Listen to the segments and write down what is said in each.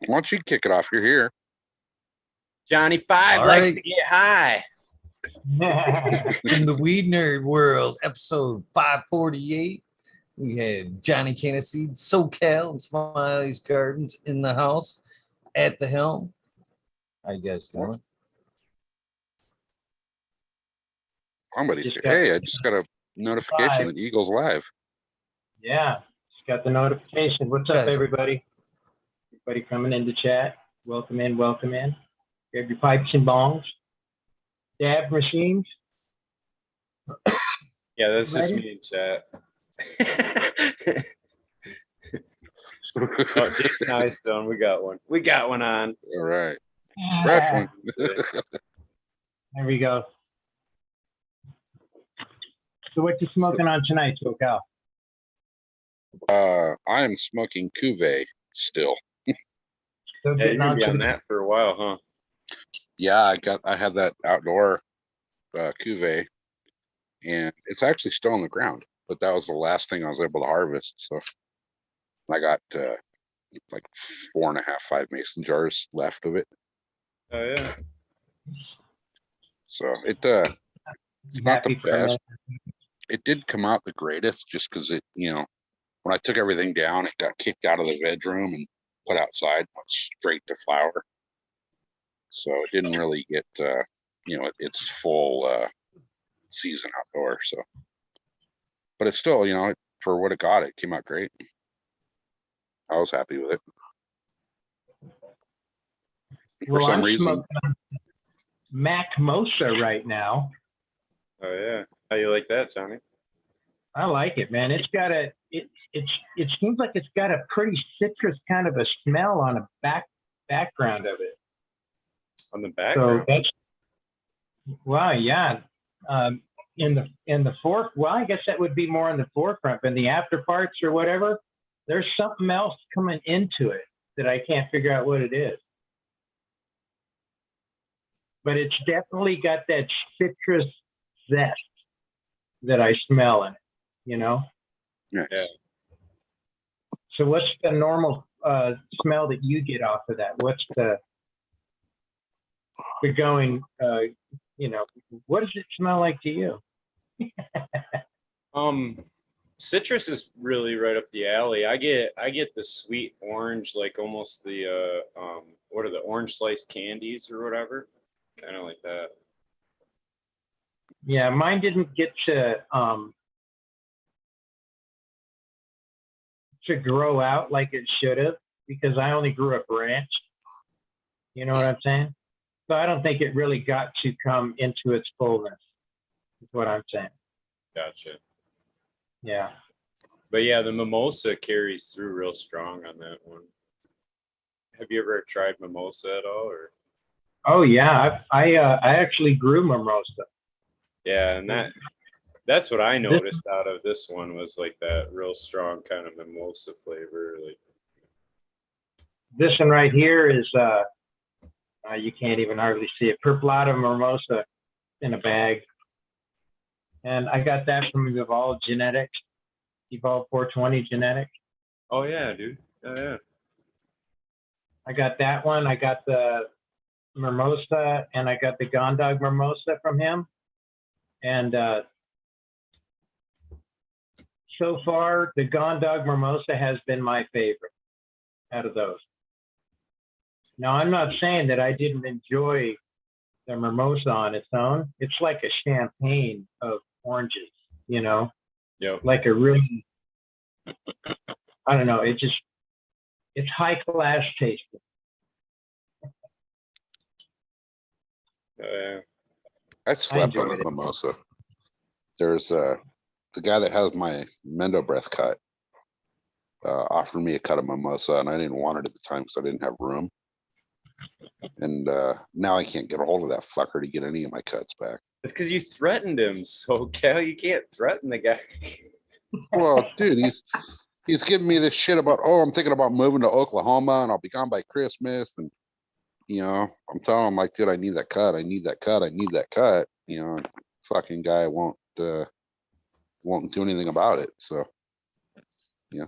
Why don't you kick it off? You're here. Johnny Five All likes right. to get high. In the Weed Nerd World, episode 548, we had Johnny Canna, Socal, and Smileys Gardens in the house at the helm. How you guys doing? Somebody said, hey, I just got a notification that Eagle's live. Yeah, just got the notification. What's up, Guys. everybody? Everybody coming into chat. Welcome in, welcome in. Grab your pipes and bongs. Dab machines. Yeah, that's just Ready? me in chat. Oh, Jason Eystone, we got one. We got one on. All right. Wrestling. There we go. So what you smoking on tonight, Socal? I am smoking cuvee still. Still Hey, getting you're on gonna be to on the- that for a while, huh? Yeah, I had that outdoor cuvee, and it's actually still on the ground, but that was the last thing I was able to harvest. So I got like 4.5, 5 mason jars left of it. Oh yeah. So it's not the Happy for a best. minute. It did come out the greatest just because it, when I took everything down, it got kicked out of the bedroom and put outside, went straight to flower. So it didn't really get, its full season outdoor. So, but it's still, for what it got, it came out great. I was happy with it. For Well, some I'm reason, smoking on Mac Mosa right now. Oh yeah. How you like that, Johnny? I like it, man. It's got it seems like it's got a pretty citrus kind of a smell on a background of it. On the background. So that's yeah. In the I guess that would be more in the forefront, but in the after parts or whatever, there's something else coming into it that I can't figure out what it is. But it's definitely got that citrus zest that I smell in it, yes. Yeah. So what's the normal smell that you get off of that? What's the going, what does it smell like to you? Citrus is really right up the alley. I get the sweet orange, like almost the what are the orange sliced candies or whatever, kind of like that. Yeah, mine didn't get to grow out like it should have because I only grew a branch. You know what I'm saying? So I don't think it really got to come into its fullness. Is what I'm saying. Gotcha. Yeah. But yeah, the mimosa carries through real strong on that one. Have you ever tried mimosa at all, or? Oh yeah, I actually grew mimosa. Yeah, and that's what I noticed out of this one was like that real strong kind of mimosa flavor. Like this one right here is you can't even hardly see it. Purplata mimosa in a bag, and I got that from Evolve Genetics, Evolve 420 Genetics. oh yeah, dude. Oh yeah. I got that one. I got the mimosa, and I got the Gondog mimosa from him. And so far, the Gondog mimosa has been my favorite out of those. Now, I'm not saying that I didn't enjoy the mimosa on its own. It's like a champagne of oranges, Yep. like a really, I don't know, it's high class tasting. Yeah. I slept enjoyed on it. mimosa. There's the guy that has my Mendo breath cut offered me a cut of mimosa, and I didn't want it at the time because I didn't have room. And now I can't get a hold of that fucker to get any of my cuts back. It's because you threatened him, so Cal, you can't threaten the guy. Well, dude, he's giving me this shit about, I'm thinking about moving to Oklahoma and I'll be gone by Christmas. And, I'm telling him, like, dude, I need that cut. I need that cut. I need that cut. Fucking guy won't do anything about it. So, I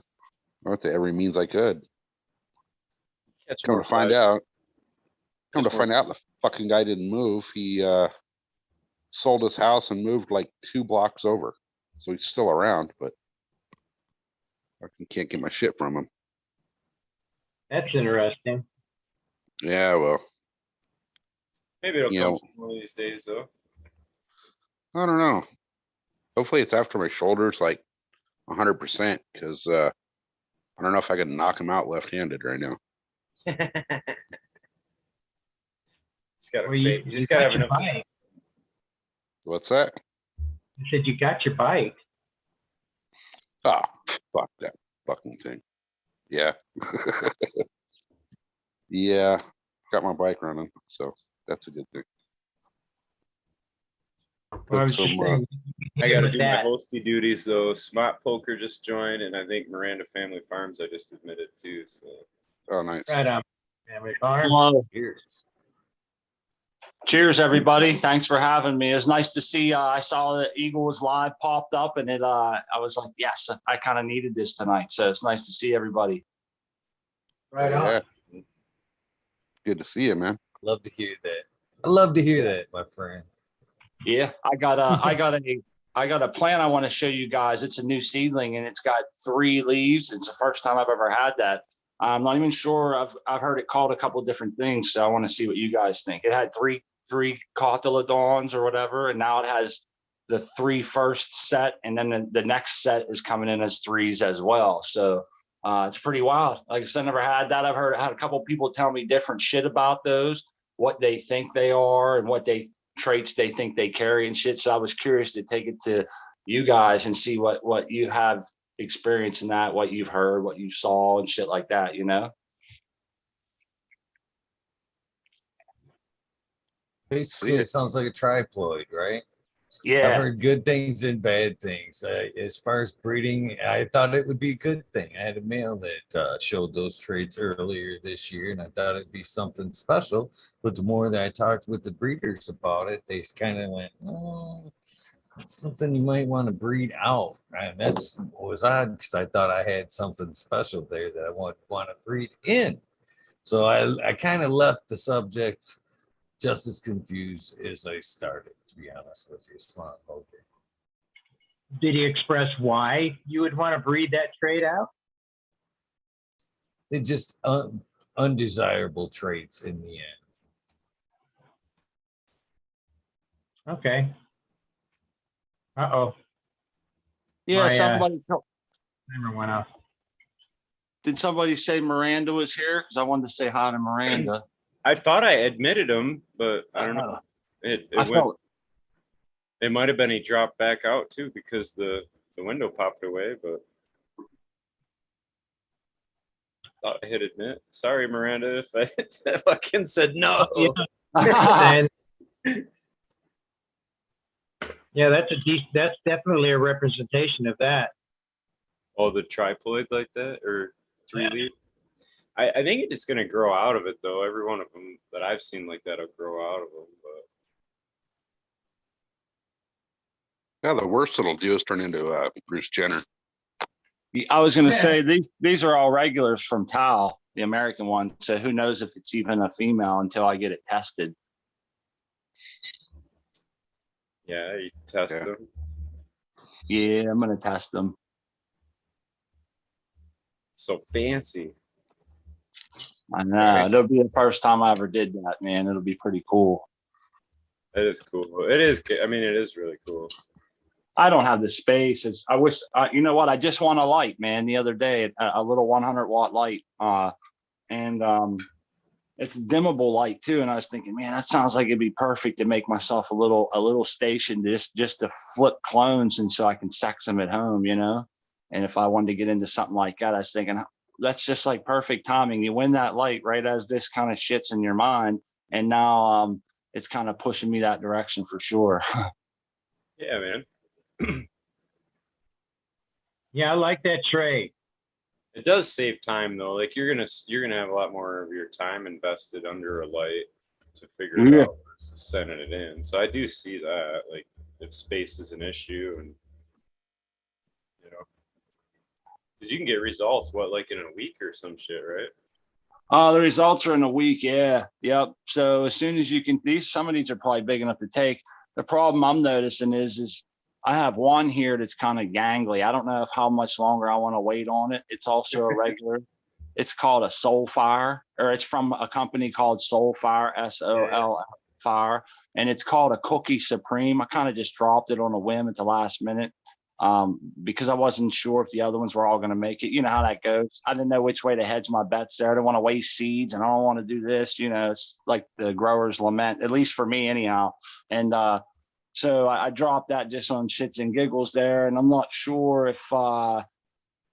went to every means I could. Catch Come more to find flies. out, Catch more- the fucking guy didn't move. He sold his house and moved like 2 blocks over. So he's still around, but I can't get my shit from him. That's interesting. Yeah, well, Maybe it'll you come know, one of these days, though. I don't know. Hopefully it's after my shoulders like 100% because I don't know if I can knock him out left-handed right now. Just gotta Well, fake. you You just gotta got have your enough. bike. What's that? You said you got your bike. Ah, fuck that fucking thing. Yeah. Yeah, got my bike running, so that's a good thing. Well, I was Took just some, saying, I gotta with do my that. hosty duties though. Smot Poker just joined, and I think Miranda Family Farms I just admitted too. So oh, nice. Right on. Family farm. Hello. Cheers. Cheers, everybody. Thanks for having me. It's nice to see. I saw that Eagle was live popped up, and I was like, yes, I kind of needed this tonight. So it's nice to see everybody. Right on. Yeah. Good to see you, man. Love to hear that. I love to hear that, my friend. Yeah, I got a plant I want to show you guys. It's a new seedling, and it's got 3 leaves. It's the first time I've ever had that. I'm not even sure. I've heard it called a couple of different things, so I want to see what you guys think. It had three cotyledons or whatever, and now it has the 3 first set, and then the next set is coming in as 3s as well. So it's pretty wild. Like I said, I never had that. I've had a couple of people tell me different shit about those, what they think they are, and what traits they think they carry and shit. So I was curious to take it to you guys and see what you have experience in that, what you've heard, what you saw and shit like that, you know? Basically, it sounds like a triploid, right? I've Yeah. heard good things and bad things. As far as breeding, I thought it would be a good thing. I had a male that showed those traits earlier this year, and I thought it'd be something special. But the more that I talked with the breeders about it, they kind of went, "Oh, it's something you might want to breed out." And that's was odd because I thought I had something special there that I want to breed in. So I kind of left the subject just as confused as I started, to be honest with you. Smart poker. Did he express why you would want to breed that trait out? They're just undesirable traits in the end. Okay. Uh-oh. Yeah, My, somebody timer went off. did somebody say Miranda was here? Because I wanted to say hi to Miranda. I thought I admitted him, but I don't know. It I went. felt It might have been he dropped back out too because the window popped away. But thought I hit admit. Sorry, Miranda, if I fucking said no. And yeah, that's definitely a representation of that. Oh, the triploid like that or 3 leaf. I think it's going to grow out of it though. Every one of them that I've seen like that will grow out of them. But Yeah, the worst it'll do is turn into Bruce Jenner. I was going to say these are all regulars from Tao, the American one. So who knows if it's even a female until I get it tested. yeah, you test them. Yeah, I'm going to test them. So fancy. I know. It'll be the first time I ever did that, man. It'll be pretty cool. It is cool. It is. I mean, it is really cool. I don't have the space. I wish, you know what? I just want a light, man. The other day, a little 100-watt light. And it's a dimmable light too. And I was thinking, man, that sounds like it'd be perfect to make myself a little station just to flip clones. And so I can sex them at home, you know? And if I wanted to get into something like that, I was thinking, that's just like perfect timing. You win that light right as this kind of shit's in your mind. And now it's kind of pushing me that direction for sure. Yeah, man. Yeah, I like that trait. It does save time though. Like you're gonna have a lot more of your time invested under a light to figure it out versus sending it in. So I do see that. Like if space is an issue, and you know, because you can get results like in a week or some shit, right? The results are in a week. Yeah. Yep. So as soon as you can, some of these are probably big enough to take. The problem I'm noticing is I have one here that's kind of gangly. I don't know if how much longer I want to wait on it. It's also a regular. It's called a Soul Fire, or it's from a company called Soul Fire, SOL Fire, and it's called a Cookie Supreme. I kind of just dropped it on a whim at the last minute because I wasn't sure if the other ones were all going to make it. You know how that goes. I didn't know which way to hedge my bets there. I don't want to waste seeds, and I don't want to do this. You know, it's like the growers lament, at least for me anyhow. And so I dropped that just on shits and giggles there, and I'm not sure if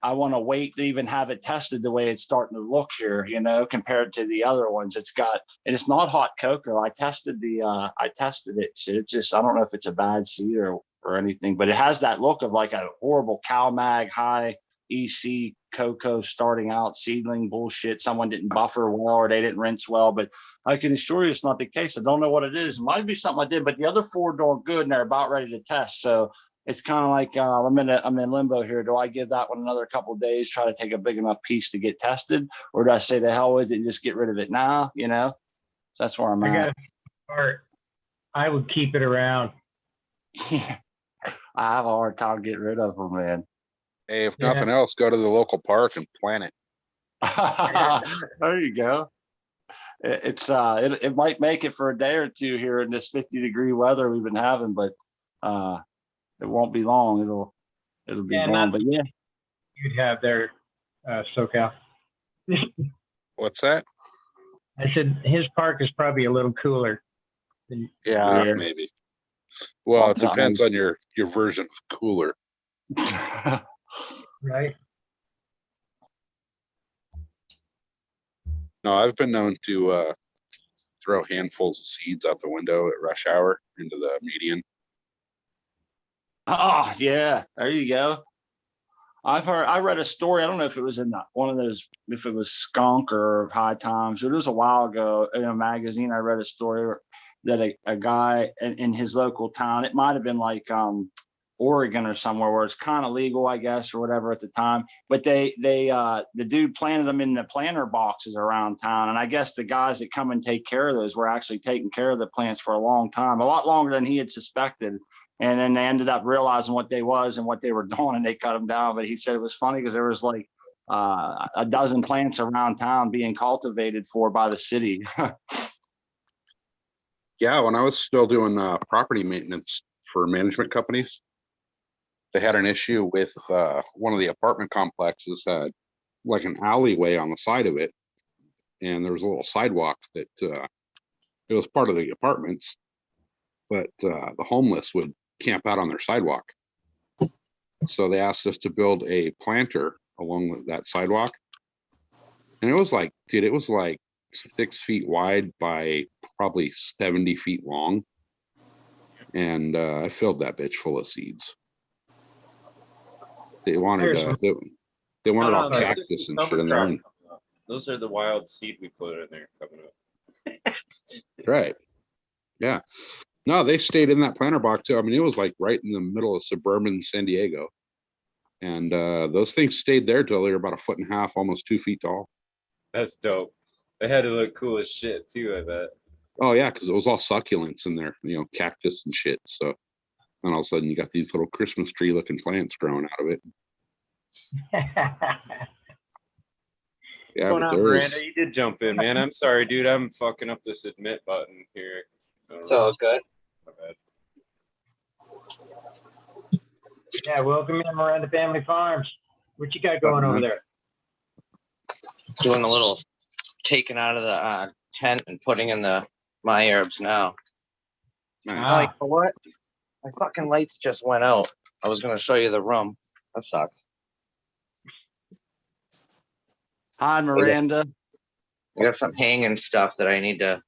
I want to wait to even have it tested the way it's starting to look here, you know, compared to the other ones. And it's not hot cocoa. I tested it. So it's just, I don't know if it's a bad seed or anything, but it has that look of like a horrible CalMag high EC cocoa starting out seedling bullshit. Someone didn't buffer well, or they didn't rinse well, but I can assure you it's not the case. I don't know what it is. It might be something I did, but the other 4 doing good and they're about ready to test. So it's kind of like I'm in limbo here. Do I give that one another couple of days, try to take a big enough piece to get tested, or do I say the hell with it and just get rid of it now? You know, so that's where I'm at. I would keep it around. I have a hard time getting rid of them, man. Hey, if nothing else, go to the local park and plant it. There you go. It might make it for a day or two here in this 50-degree weather we've been having, but it won't be long. It'll be gone. But yeah, you'd have there, Socal. What's that? I said his park is probably a little cooler. Yeah, maybe. Well, it depends on your version of cooler. Right. No, I've been known to throw handfuls of seeds out the window at rush hour into the median. Oh yeah, there you go. I read a story. I don't know if it was in one of those, if it was Skunk or High Times. It was a while ago in a magazine. I read a story that a guy in his local town, it might have been like Oregon or somewhere where it's kind of legal, I guess, or whatever at the time. But the dude planted them in the planter boxes around town. And I guess the guys that come and take care of those were actually taking care of the plants for a long time, a lot longer than he had suspected. And then they ended up realizing what they was and what they were doing, and they cut them down. But he said it was funny because there was like a dozen plants around town being cultivated for by the city. Yeah, when I was still doing property maintenance for management companies, they had an issue with one of the apartment complexes had like an alleyway on the side of it, and there was a little sidewalk that it was part of the apartments, but the homeless would camp out on their sidewalk. So they asked us to build a planter along that sidewalk, and it was like, dude, it was like 6 feet wide by probably 70 feet long, and I filled that bitch full of seeds. They wanted they wanted all cactus and shit in there. And, those are the wild seed we put in there coming up. right. Yeah. No, they stayed in that planter box too. I mean, it was like right in the middle of suburban San Diego. And those things stayed there till they were about 1.5 feet, almost 2 feet tall. That's dope. They had to look cool as shit too, I bet. Oh yeah, because it was all succulents in there, you know, cactus and shit. So then all of a sudden you got these little Christmas tree looking plants growing out of it. Yeah, Going but on, Miranda, you did jump in, man. I'm sorry, dude. I'm fucking up this admit button here. So it's good. My bad. Yeah, welcome in Miranda Family Farms. What you got going over there? Doing a little taking out of the tent and putting in my herbs now. Nice. Oh, you know what? My fucking lights just went out. I was gonna show you the room. That sucks. Hi, Miranda. I got some hanging stuff that I need to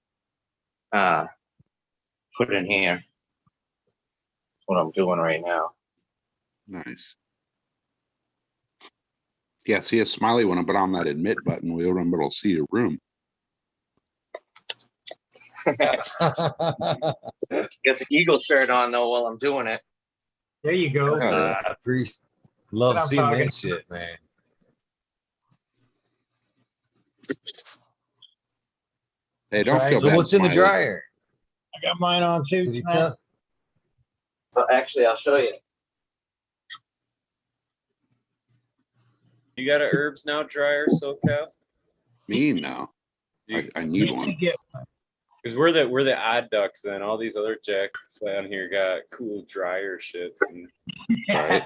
put in here. That's what I'm doing right now. Nice. Yeah, see a Smiley when I put on that admit button, we'll be able to see your room. Get the eagle shirt on though while I'm doing it. There you go. Priest, love What I'm seeing talking that shit, man. Hey, don't feel So bad. what's in the Smiley. dryer? I got mine on too. Did you tonight. tell? But actually, I'll show you. You got a herbs now dryer, SoCal? Me? No. I need one. Because we're the odd ducks then. All these other jacks down here got cool dryer shits. And Right.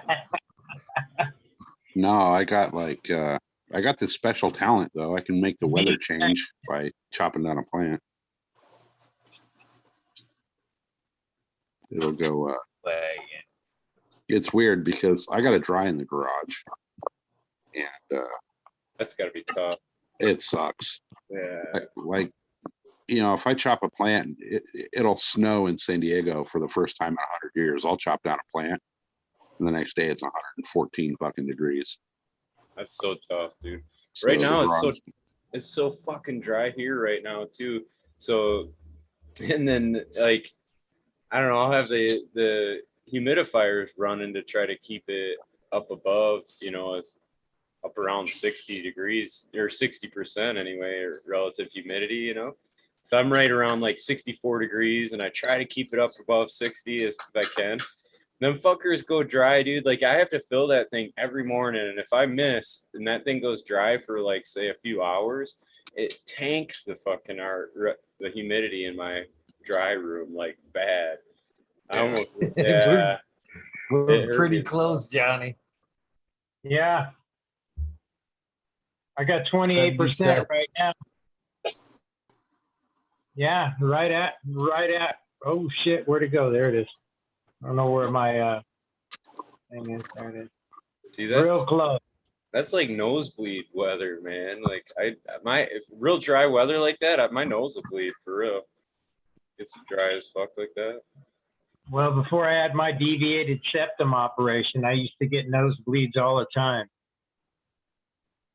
No, I got I got this special talent though. I can make the weather change by chopping down a plant. It'll go. It's weird because I got to dry in the garage, and that's got to be tough. it sucks. Yeah. Like, you know, if I chop a plant, it'll snow in San Diego for the first time in 100 years. I'll chop down a plant, and the next day it's 114 fucking degrees. That's so tough, dude. So Right the now garage- it's so fucking dry here right now too. So, and then like, I don't know, I'll have the humidifiers running to try to keep it up above, you know, it's up around 60 degrees or 60% anyway, or relative humidity, you know. So I'm right around like 64 degrees, and I try to keep it up above 60 if I can. Them fuckers go dry, dude. Like I have to fill that thing every morning, and if I miss and that thing goes dry for like say a few hours, it tanks the fucking the humidity in my dry room like bad. I Yeah. almost yeah. We're pretty close, Johnny. Yeah. I got 28% 77. right now. Yeah, right at. Oh shit, where'd it go? There it is. I don't know where my thing is. There it is. See, Real close. that's like nosebleed weather, man. Like if real dry weather like that, my nose will bleed for real. It's dry as fuck like that. Well, before I had my deviated septum operation, I used to get nosebleeds all the time.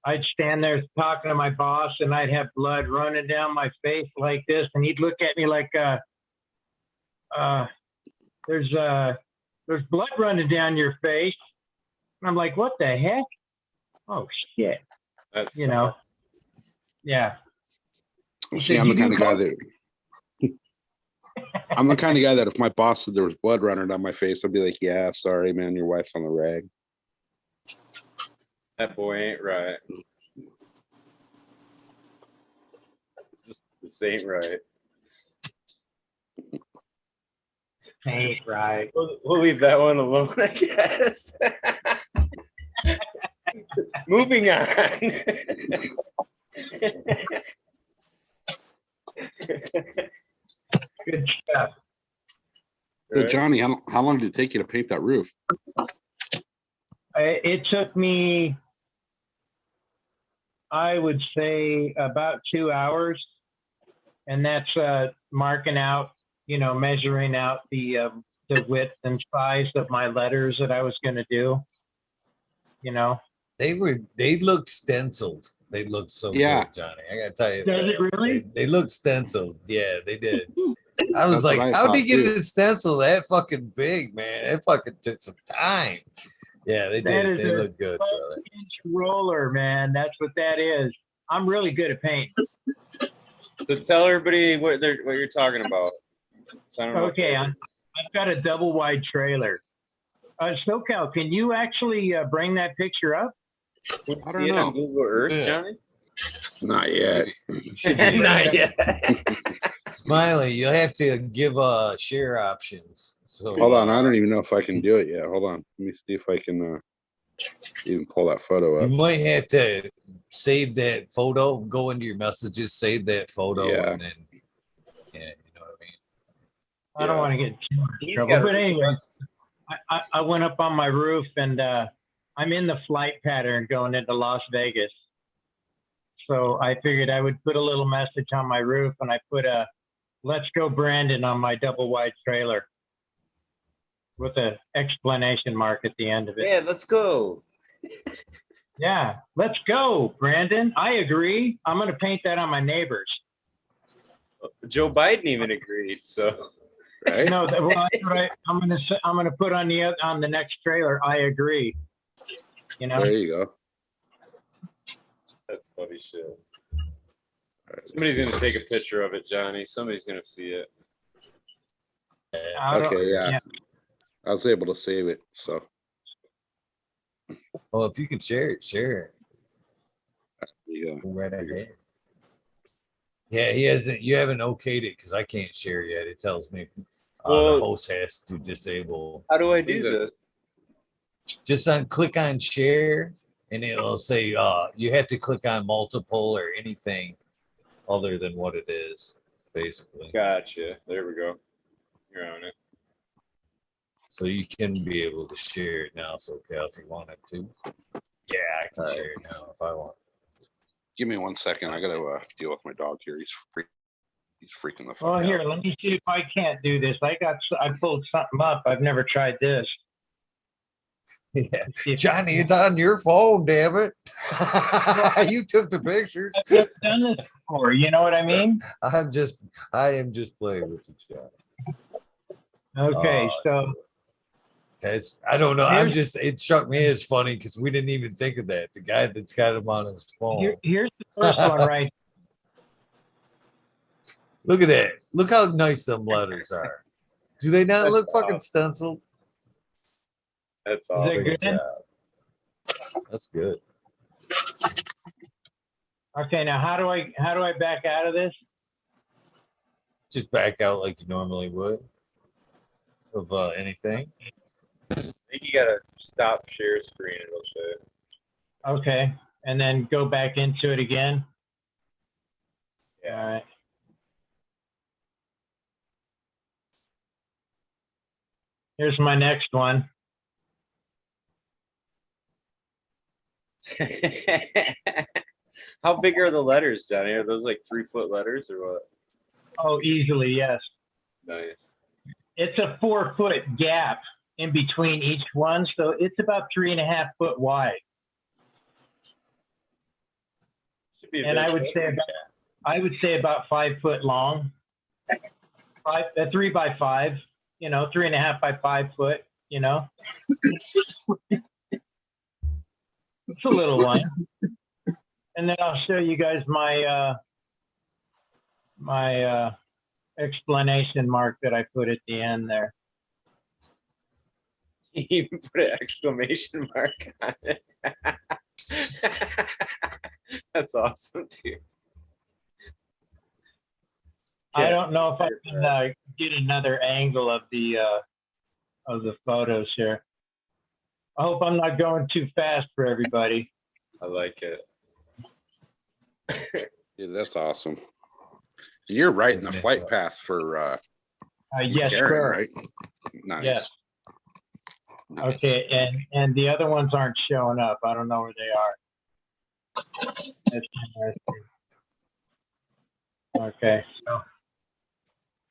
I'd stand there talking to my boss, and I'd have blood running down my face like this, and he'd look at me like, there's blood running down your face. And I'm like, what the heck? Oh shit. That's You know. Yeah. See, I'm the kind of guy that I'm the kind of guy that if my boss said there was blood running down my face, I'd be like, yeah, sorry, man, your wife's on the rag. that boy ain't right. This ain't right. Ain't right. We'll leave that one alone, I guess. Moving on. Good stuff. So Johnny, how long did it take you to paint that roof? It took me, I would say, about 2 hours, and that's marking out, you know, measuring out the width and size of my letters that I was going to do. You know, They looked stenciled. They looked so Yeah. good, Johnny. I gotta tell you. does it really? They looked stenciled. Yeah, they did. I was That's like, what I how'd he thought, get too. it stenciled that fucking big, man? It fucking took some time. Yeah, they That did. is They a look good, brother. 12-inch roller, man. That's what that is. I'm really good at paint. So tell everybody what you're talking about. So I don't know if Okay, I've got a double wide trailer. Socal, can you actually bring that picture up? Would I see don't it on know. Google Earth, Yeah. Johnny? Not yet. Not yet. Smiley, you'll have to give share options. So Hold on, I don't even know if I can do it yet. Hold on, let me see if I can even pull that photo you up. might have to save that photo, go into your messages, save that photo, Yeah. and then you know what I mean. I don't Yeah. want to get too much He's trouble. got But a anyways, request. I went up on my roof, and I'm in the flight pattern going into Las Vegas. So I figured I would put a little message on my roof, and I put a "Let's go Brandon" on my double wide trailer with an exclamation mark at the end of it. Yeah, let's go. Yeah, let's go, Brandon. I agree. I'm going to paint that on my neighbors. Joe Biden even agreed. So Right? No, well, that's what I'm going to put on the next trailer. I agree. You know. There you go. that's funny shit. Somebody's gonna take a picture of it, Johnny. Somebody's gonna see it. I don't- Okay, yeah. I was able to save it, so Well, if you can share it, share it. yeah. Go right ahead. Yeah, he hasn't. You haven't okayed it because I can't share yet. It tells me the Well- host has to disable. How do I do this? Just click on share, and it'll say you have to click on multiple or anything other than what it is, basically. Gotcha. There we go. You're on it. So you can be able to share it now, Socal, if you wanted to. Yeah, I can share it now if I want. Give me 1 second. I gotta deal with my dog here. He's freaking the fuck Well, out. here, let me see if I can't do this. I pulled something up. I've never tried this. Yeah, Let's see if- Johnny, it's on your phone, damn it. You took the pictures. I've never done this before. You know what I mean? I am just playing with you, Johnny. Okay, so That's I don't know. I'm Here's- just it struck me as funny because we didn't even think of that. The guy that's got him on his phone. here's the first one right. Look at that. Look how nice them letters are. Do they not look That's fucking stenciled? That's Is it awesome. good? job. That's good. Okay, now how do I back out of this? Just back out like you normally would of anything. I think you gotta stop share screen. It'll show you. Okay, and then go back into it again. Yeah. All right. Here's my next one. How big are the letters, Johnny? Are those like 3-foot letters or what? Oh, easily, yes. Nice. It's a 4-foot gap in between each one, so it's about 3.5 foot wide. Should be a And I would visible. say about 5 foot long. 3 by 5, 3.5 by 5 foot, It's a little one. And then I'll show you guys my explanation mark that I put at the end there. You even put an exclamation mark on it. That's awesome, dude. I don't know if I can get another angle of the photos here. I hope I'm not going too fast for everybody. I like it. Yeah, that's awesome. And you're right in the Yeah. flight path for Yes, Karen, sir. right? Nice. Yes. Nice. Okay, and the other ones aren't showing up. I don't know where they are. That's interesting. Okay, so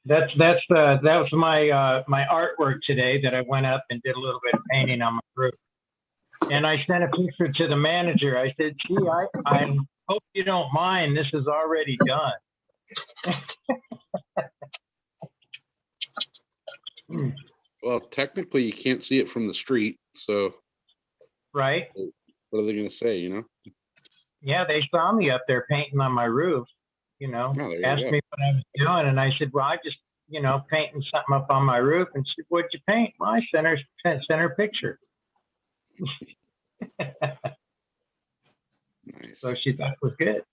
that was my my artwork today that I went up and did a little bit of painting on my roof. And I sent a picture to the manager. I said, "Gee, I hope you don't mind. This is already done." Well, technically, you can't see it from the street, so Right? what are they going to say? Yeah, they saw me up there painting on my roof. Oh, there you Asked go. me what I was doing, and I said, "Well, I just, painting something up on my roof." And she said, "What'd you paint?" Well, I sent her a picture. Nice. So she thought it was good.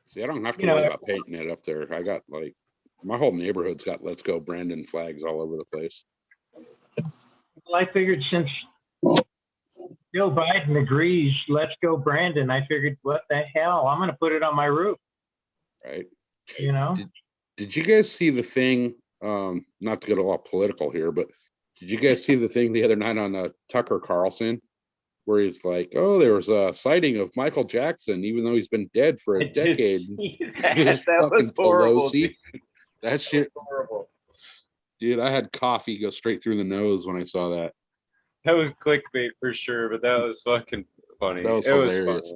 See, I don't have to You know, worry about painting it up there. I got my whole neighborhood's got "Let's Go Brandon" flags all over the place. Well, I figured since Joe Biden agrees, let's go, Brandon. I figured, what the hell? I'm going to put it on my roof. Right? You know? Did you guys see the thing? Not to get a lot political here, but did you guys see the thing the other night on Tucker Carlson, where he's like, "Oh, there was a sighting of Michael Jackson, even though he's been dead for a I did decade." see This that. That was fucking horrible. Pelosi. Dude. That That shit, was horrible. dude. I had coffee go straight through the nose when I saw that. That was clickbait for sure, but that was fucking funny. That was it was hilarious.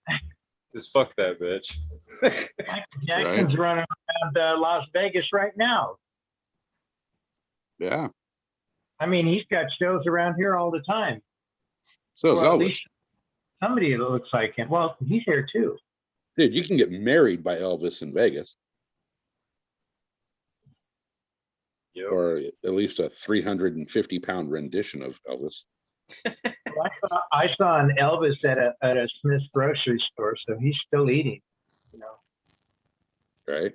funny. Just fuck that bitch. Michael Jackson's running around Las Vegas right now. Yeah, I mean, he's got shows around here all the time. So is Well, at Elvis. least somebody that looks like him. Well, he's here too. Dude, you can get married by Elvis in Vegas, Yep. or at least a 350-pound rendition of Elvis. Well, I saw an Elvis at a Smith's grocery store, so he's still eating. You know. Right?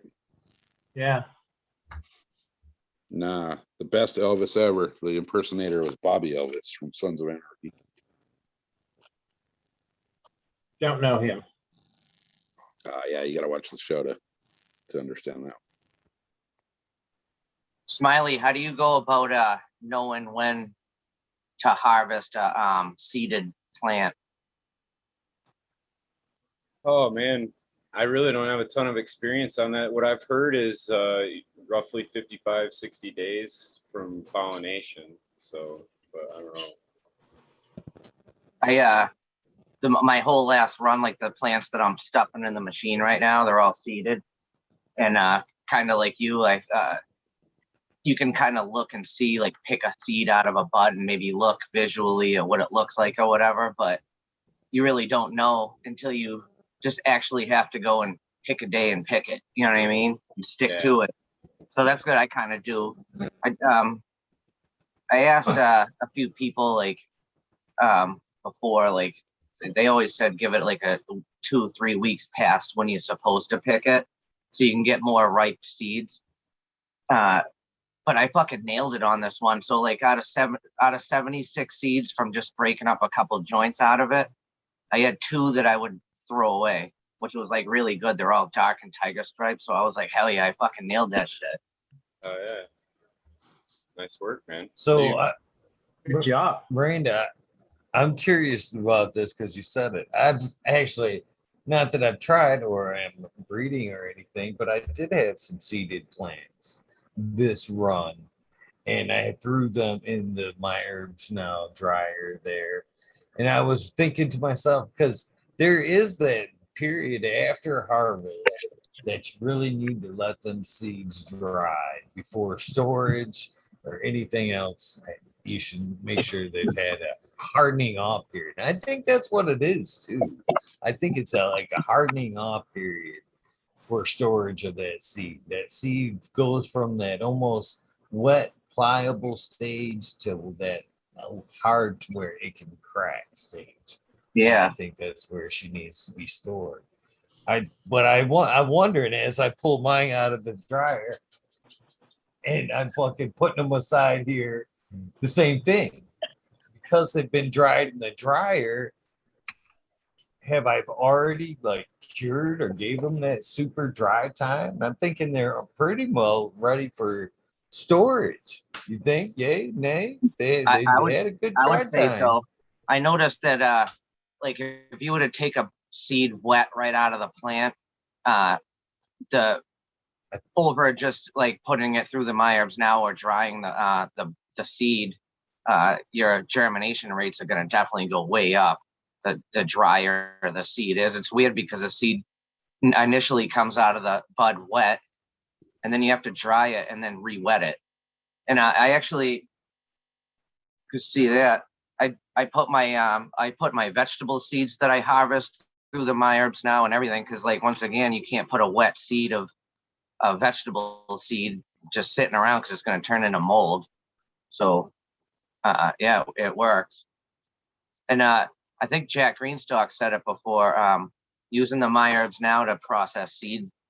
Yeah. Nah, the best Elvis ever. The impersonator was Bobby Elvis from Sons of Anarchy. Don't know him. Yeah, you got to watch the show to understand that. Smiley, how do you go about knowing when to harvest a seeded plant? Oh man, I really don't have a ton of experience on that. What I've heard is roughly 55, 60 days from pollination. So, but I don't know. My whole last run, like the plants that I'm stuffing in the machine right now, they're all seeded, and kind of like you, like you can kind of look and see, like pick a seed out of a bud and maybe look visually at what it looks like or whatever, but you really don't know until you just actually have to go and pick a day and pick it. You know what I mean? And stick to it. So that's what I kind of do. I asked a few people like before, like they always said give it like a 2-3 weeks past when you're supposed to pick it, so you can get more ripe seeds. But I fucking nailed it on this one. So like out of 76 seeds from just breaking up a couple joints out of it, I had 2 that I would throw away, which was like really good. They're all dark and tiger stripes. So I was like, hell yeah, I fucking nailed that shit. Oh yeah, nice work, man. So, Good job. Miranda, I'm curious about this because you said it. I've actually, not that I've tried or am breeding or anything, but I did have some seeded plants this run, and I threw them in the my herbs now dryer there, and I was thinking to myself, because there is that period after harvest that you really need to let them seeds dry before storage or anything else. You should make sure they've had a hardening off period. I think that's what it is too. I think it's like a hardening off period for storage of that seed. That seed goes from that almost wet, pliable stage to that hard to where it can crack stage. Yeah. And I think that's where she needs to be stored. I'm wondering as I pull mine out of the dryer and I'm fucking putting them aside here, the same thing. Because they've been dried in the dryer, have I already like cured or gave them that super dry time? I'm thinking they're pretty well ready for storage. You think? Yay, nay? They had a good I dry would say time. so. I noticed that like if you were to take a seed wet right out of the plant, the over just like putting it through the myherbs now or drying the seed, your germination rates are going to definitely go way up. The drier the seed is. It's weird because the seed initially comes out of the bud wet, and then you have to dry it and then re-wet it. And I actually could see that. I put my vegetable seeds that I harvest through the myherbs now and everything, because like once again you can't put a wet seed of a vegetable seed just sitting around because it's going to turn into mold. So yeah, it works. And I think Jack Greenstock said it before, using the myherbs now to process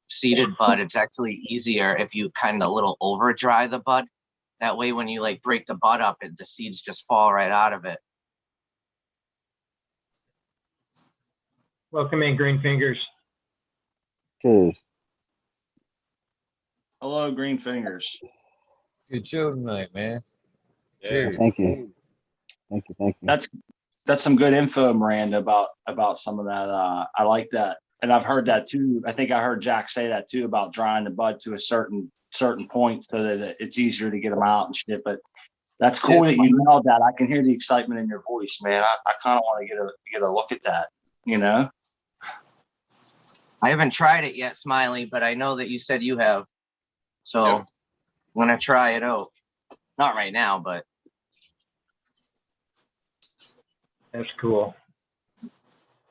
seeded bud, it's actually easier if you kind of a little over dry the bud. That way when you like break the bud up, the seeds just fall right out of it. Welcome in, greenfingers. Cheers. Hello, green fingers. Good show tonight, man. Yeah. Cheers. Thank you. Thank you. Thank you. That's some good info, Miranda, about some of that. I like that, and I've heard that too. I think I heard Jack say that too about drying the bud to a certain point so that it's easier to get them out and shit. But that's cool that you know that. I can hear the excitement in your voice, man. I kind of want to get a look at that. You know. I haven't tried it yet, Smiley, but I know that you said you have. So Yep. I'm gonna try it out. Not right now, but That's cool.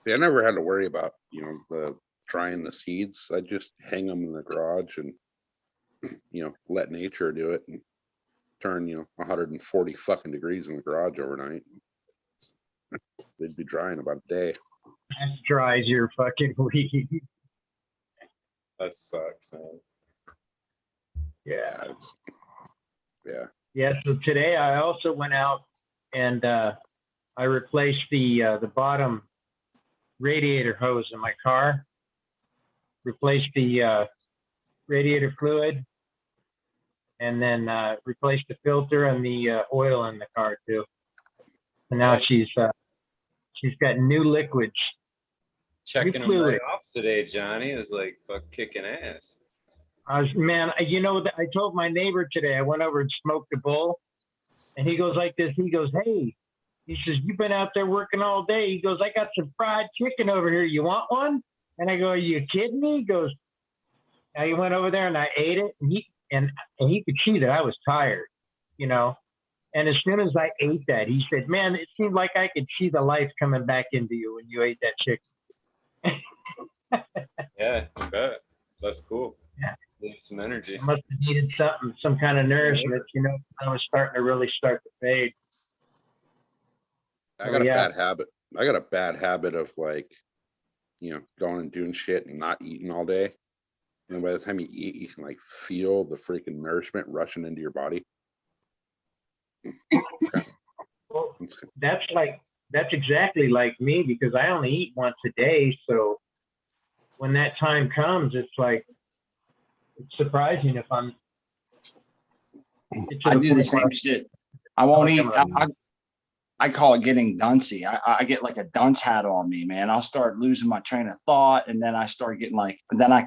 Yeah, I never had to worry about, the drying the seeds. I just hang them in the garage and, let nature do it and turn, 140 fucking degrees in the garage overnight. They'd be drying about a day. That dries your fucking weed. That sucks, man. Yeah. Yeah. Yeah. So today I also went out and I replaced the bottom radiator hose in my car. Replaced the radiator fluid, and then replaced the filter and the oil in the car too. And now she's got new liquids. Checking New him fluid. right off today, Johnny. It was like fuck kicking ass. I told my neighbor today, I went over and smoked a bowl, and he goes like this. He goes, hey, he says, you've been out there working all day. He goes, I got some fried chicken over here. You want one? And I go, are you kidding me? He goes, I went over there and I ate it, and he could see that I was tired, And as soon as I ate that, he said, man, it seemed like I could see the life coming back into you when you ate that chicken. Yeah, I bet. That's cool. Yeah. Need some energy. I must have needed something, some kind of nourishment, I was starting to really start to fade. I got a yeah. bad habit. I got a bad habit of going and doing shit and not eating all day. And by the time you eat, you can feel the freaking nourishment rushing into your body. Well, that's exactly like me, because I only eat once a day. So when that time comes, it's surprising if I'm. I do the same shit. I won't eat. I call it getting duncy. I get like a dunce hat on me, man. I'll start losing my train of thought, and then I start getting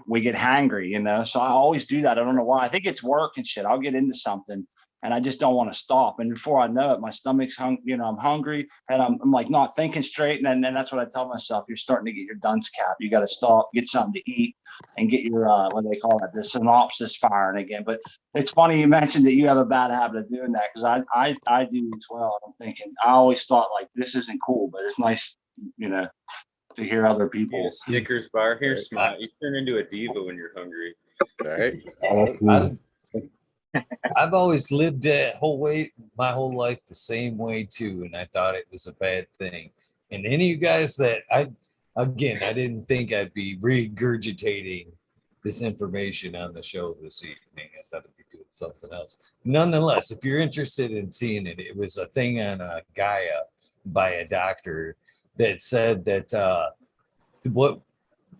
we get hangry, So I always do that. I don't know why. I think it's work and shit. I'll get into something, and I just don't want to stop. And before I know it, my stomach's hungry. I'm hungry, and I'm not thinking straight. And then that's what I tell myself: you're starting to get your dunce cap. You got to stop, get something to eat, and get your what do they call it, the synopsis firing again. But it's funny you mentioned that you have a bad habit of doing that, because I do as well. I'm thinking, I always thought this isn't cool, but it's nice, to hear other people. Eat a Snickers bar here, Smot. You turn into a diva when you're hungry. Right? I've always lived my whole life the same way too, and I thought it was a bad thing. And any of you guys that I didn't think I'd be regurgitating this information on the show this evening. I thought it'd be doing something else. Nonetheless, if you're interested in seeing it, it was a thing on Gaia by a doctor that said that what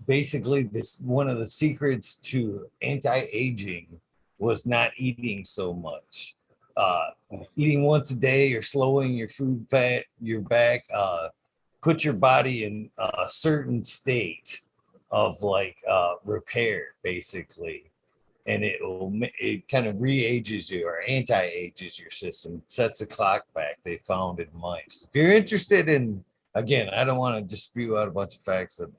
basically one of the secrets to anti-aging was not eating so much. Eating once a day or slowing your food fat, your back, put your body in a certain state of repair, basically. And it kind of re-ages you or anti-ages your system, sets the clock back, they found in mice. If you're interested in, again, I don't want to just spew out a bunch of facts that,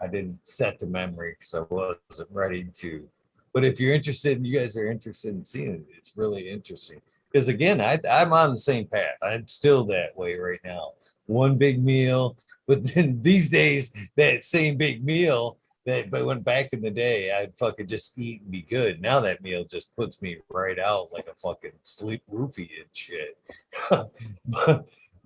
I didn't set to memory because I wasn't ready to. But if you're interested, you guys are interested in seeing it, it's really interesting. Because again, I'm on the same path. I'm still that way right now. One big meal, but then these days, that same big meal but when back in the day, I'd fucking just eat and be good. Now that meal just puts me right out like a fucking sleep roofie and shit.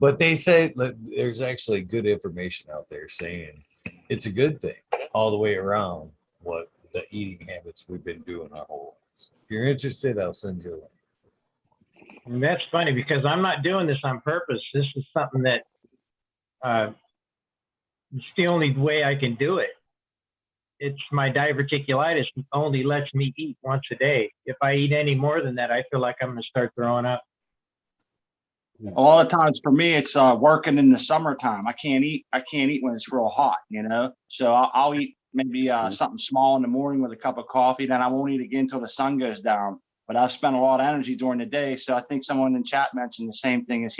but they say there's actually good information out there saying it's a good thing all the way around what the eating habits we've been doing our whole lives. If you're interested, I'll send you a link. And that's funny, because I'm not doing this on purpose. This is something that it's the only way I can do it. It's my diverticulitis only lets me eat once a day. If I eat any more than that, I feel like I'm going to start throwing up. A lot of times for me, it's working in the summertime. I can't eat when it's real hot, So I'll eat maybe something small in the morning with a cup of coffee. Then I won't eat again until the sun goes down. But I've spent a lot of energy during the day. So I think someone in chat mentioned the same thing as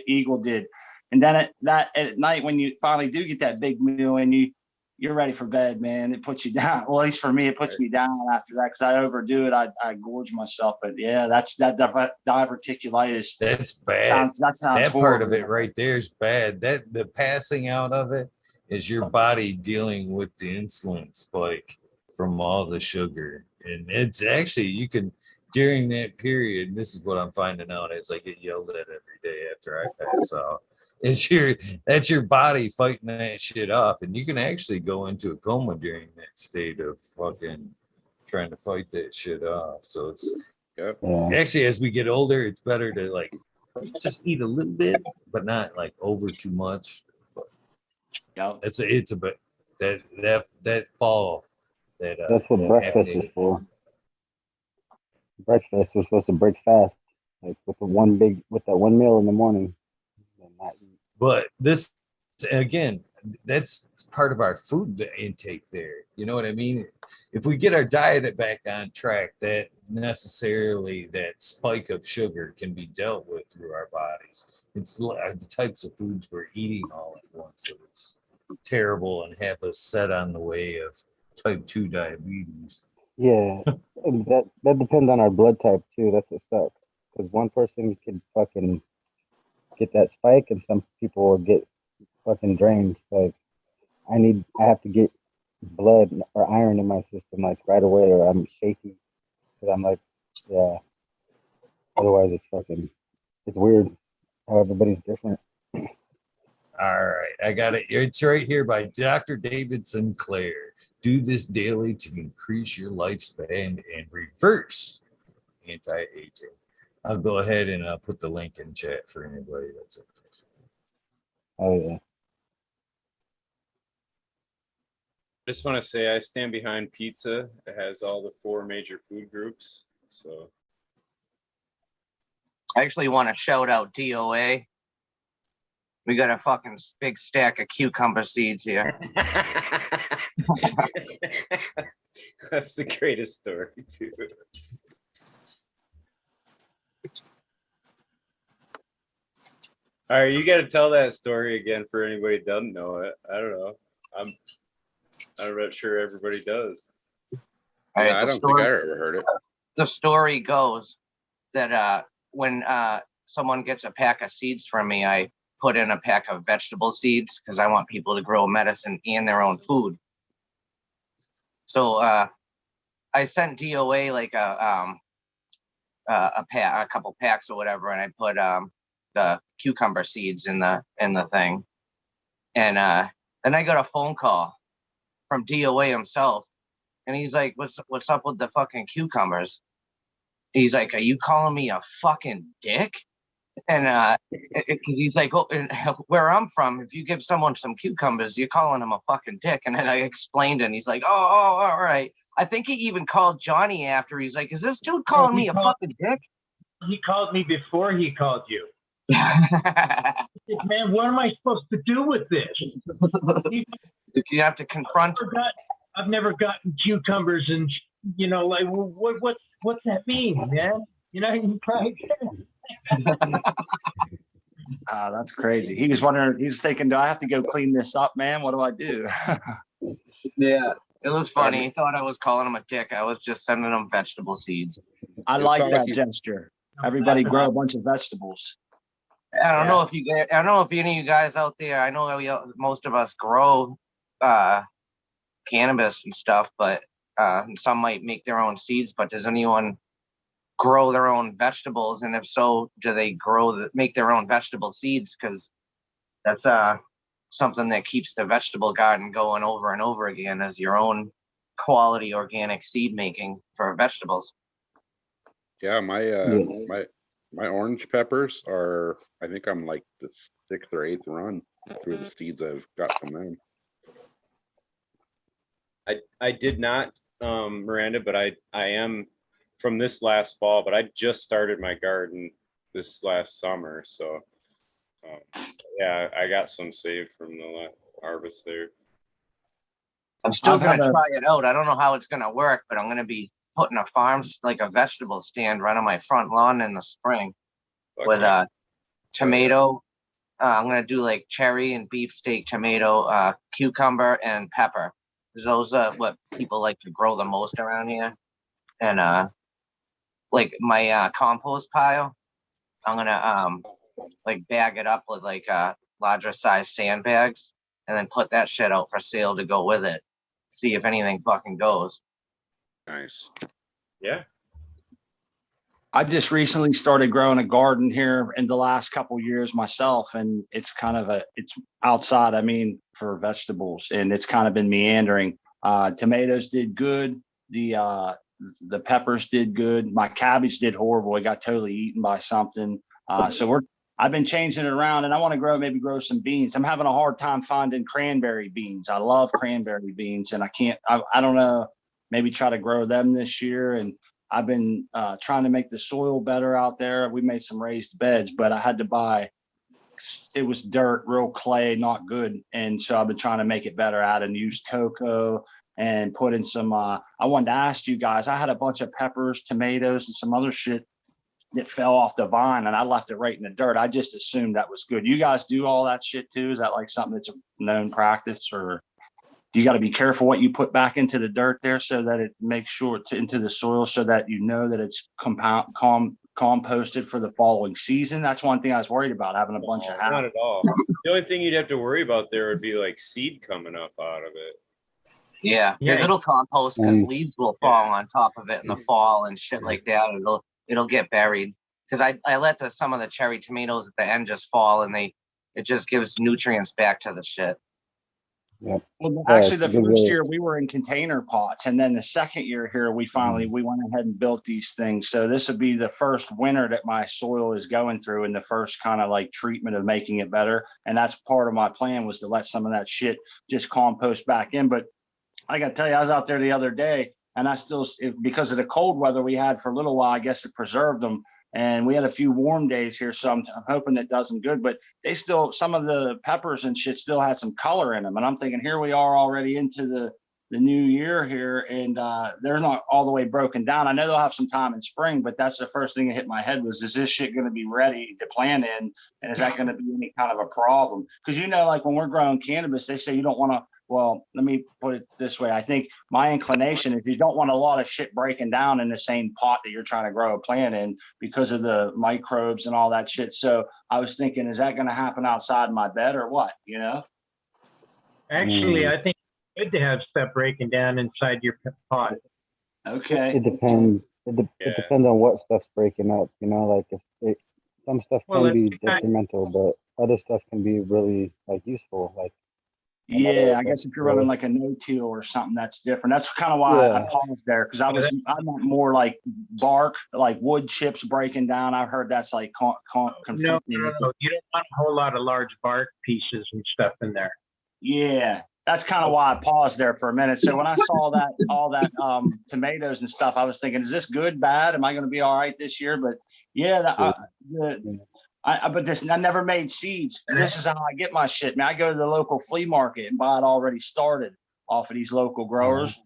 Eagle did. And then at night, when you finally do get that big meal and you you're ready for bed, man. It puts you down. Well, at least for me, it puts me down after that because I overdo it. I gorge myself. But yeah, that diverticulitis. That's bad. That sounds That part of horrible. it right there is bad. That the passing out of it is your body dealing with the insulin spike from all the sugar. And it's actually, you can, during that period, this is what I'm finding out as I get yelled at every day after I pass out. That's your body fighting that shit off. And you can actually go into a coma during that state of fucking trying to fight that shit off. So it's Yep. Yeah. actually, as we get older, it's better to like just eat a little bit, but not like over too much. Yep. It's a bit that fall that That's what breakfast is for. Breakfast was supposed to break fast, like with that one meal in the morning. And not eat. But this again, that's part of our food intake there. You know what I mean? If we get our diet back on track, that necessarily that spike of sugar can be dealt with through our bodies. It's the types of foods we're eating all at once. So it's terrible and have us set on the way of type 2 diabetes. Yeah, and that depends on our blood type too. That's what sucks. Because one person can fucking get that spike, and some people will get fucking drained. Like I have to get blood or iron in my system like right away, or I'm shaky. Because I'm like, yeah. Otherwise, it's weird how everybody's different. All right, I got it. It's right here by Dr. David Sinclair. Do this daily to increase your lifespan and reverse anti-aging. I'll go ahead and put the link in chat for anybody that's interested. Oh yeah. I just want to say I stand behind pizza. It has all the 4 major food groups. So I actually want to shout out DOA. We got a fucking big stack of cucumber seeds here. that's the greatest story too. All right, you got to tell that story again for anybody who doesn't know it. I don't know. I'm not sure everybody does. All right, Yeah, I don't think I ever heard it. The story goes that when someone gets a pack of seeds from me, I put in a pack of vegetable seeds because I want people to grow medicine and their own food. So I sent DOA like a couple packs or whatever, and I put the cucumber seeds in the thing, and then I got a phone call from DOA himself, and he's like, "What's up with the fucking cucumbers?" He's like, "Are you calling me a fucking dick?" And he's like, "Oh, and where I'm from, if you give someone some cucumbers, you're calling him a fucking dick." And then I explained it, and he's like, "Oh, all right." I think he even called Johnny after. He's like, "Is this dude calling me a fucking dick?" He called me before he called you. Man, what am I supposed to do with this? You have to confront. I've never gotten cucumbers, and like what's that mean, man? You probably That's crazy. He was wondering. He's thinking, do I have to go clean this up, man? What do I do? Yeah, it was funny. He thought I was calling him a dick. I was just sending him vegetable seeds. I like that gesture. Everybody grow a bunch of vegetables. I don't know if you guys, I don't know if any of you guys out there, I know most of us grow cannabis and stuff, but some might make their own seeds, but does anyone grow their own vegetables? And if so, do they make their own vegetable seeds? Because that's something that keeps the vegetable garden going over and over again as your own quality organic seed making for vegetables. Yeah, my orange peppers are, I think I'm like the 6th or 8th run through the seeds I've got from them. I did not, Miranda, but I am from this last fall, but I just started my garden this last summer. So yeah, I got some saved from the harvest there. I'm still going to try it out. I don't know how it's going to work, but I'm going to be putting like a vegetable stand right on my front lawn in the spring with tomato, I'm gonna do like cherry and beefsteak, tomato, cucumber, and pepper. Those are what people like to grow the most around here. And like my compost pile, I'm gonna like bag it up with like larger size sandbags, and then put that shit out for sale to go with it. See if anything fucking goes. Nice. Yeah. I just recently started growing a garden here in the last couple of years myself, and it's kind of it's outside, I mean, for vegetables, and it's kind of been meandering. Tomatoes did good. The peppers did good. My cabbage did horrible. It got totally eaten by something. So I've been changing it around, and I want to maybe grow some beans. I'm having a hard time finding cranberry beans. I love cranberry beans, and I don't know, maybe try to grow them this year. And I've been trying to make the soil better out there. We made some raised beds, but I had to buy, it was dirt, real clay, not good. And so I've been trying to make it better out and used cocoa and put in some, I wanted to ask you guys, I had a bunch of peppers, tomatoes, and some other shit that fell off the vine, and I left it right in the dirt. I just assumed that was good. You guys do all that shit too? Is that like something that's a known practice, or do you got to be careful what you put back into the dirt there so that it makes sure into the soil so that you know that it's composted for the following season? That's one thing I was worried about, having a bunch of Not at all. The only thing you'd have to worry about there would be like seed coming up out of it. Yeah, because it'll compost because leaves will fall on top of it in the fall and shit like that. It'll get buried. Because I let some of the cherry tomatoes at the end just fall, and it just gives nutrients back to the shit. Yep. Well, actually, the first year we were in container pots, and then the second year here we went ahead and built these things. So this would be the first winter that my soil is going through, and the first kind of like treatment of making it better. And that's part of my plan, was to let some of that shit just compost back in. But I got to tell you, I was out there the other day, and because of the cold weather we had for a little while, I guess it preserved them. And we had a few warm days here, so I'm hoping it does them good. But some of the peppers and shit still had some color in them. And I'm thinking, here we are already into the new year here, and they're not all the way broken down. I know they'll have some time in spring, but that's the first thing that hit my head was, is this shit going to be ready to plant in? And is that going to be any kind of a problem? Because, like when we're growing cannabis, they say you don't want to, well, let me put it this way. I think my inclination is you don't want a lot of shit breaking down in the same pot that you're trying to grow a plant in because of the microbes and all that shit. So I was thinking, is that going to happen outside my bed or what? Actually, I think it's good to have stuff breaking down inside your pot. Okay. It depends. It depends on what stuff's breaking up. Like if some stuff can be detrimental, but other stuff can be really like useful. Like yeah, I guess if you're running like a no-till or something, that's different. That's kind of why I paused there, because I meant more like bark, like wood chips breaking down. I've heard that's like No. You don't want a whole lot of large bark pieces and stuff in there. Yeah, that's kind of why I paused there for a minute. So when I saw all that tomatoes and stuff, I was thinking, is this good, bad? Am I going to be all right this year? But yeah, I never made seeds. And this is how I get my shit, man. I go to the local flea market and buy it already started off of these local growers.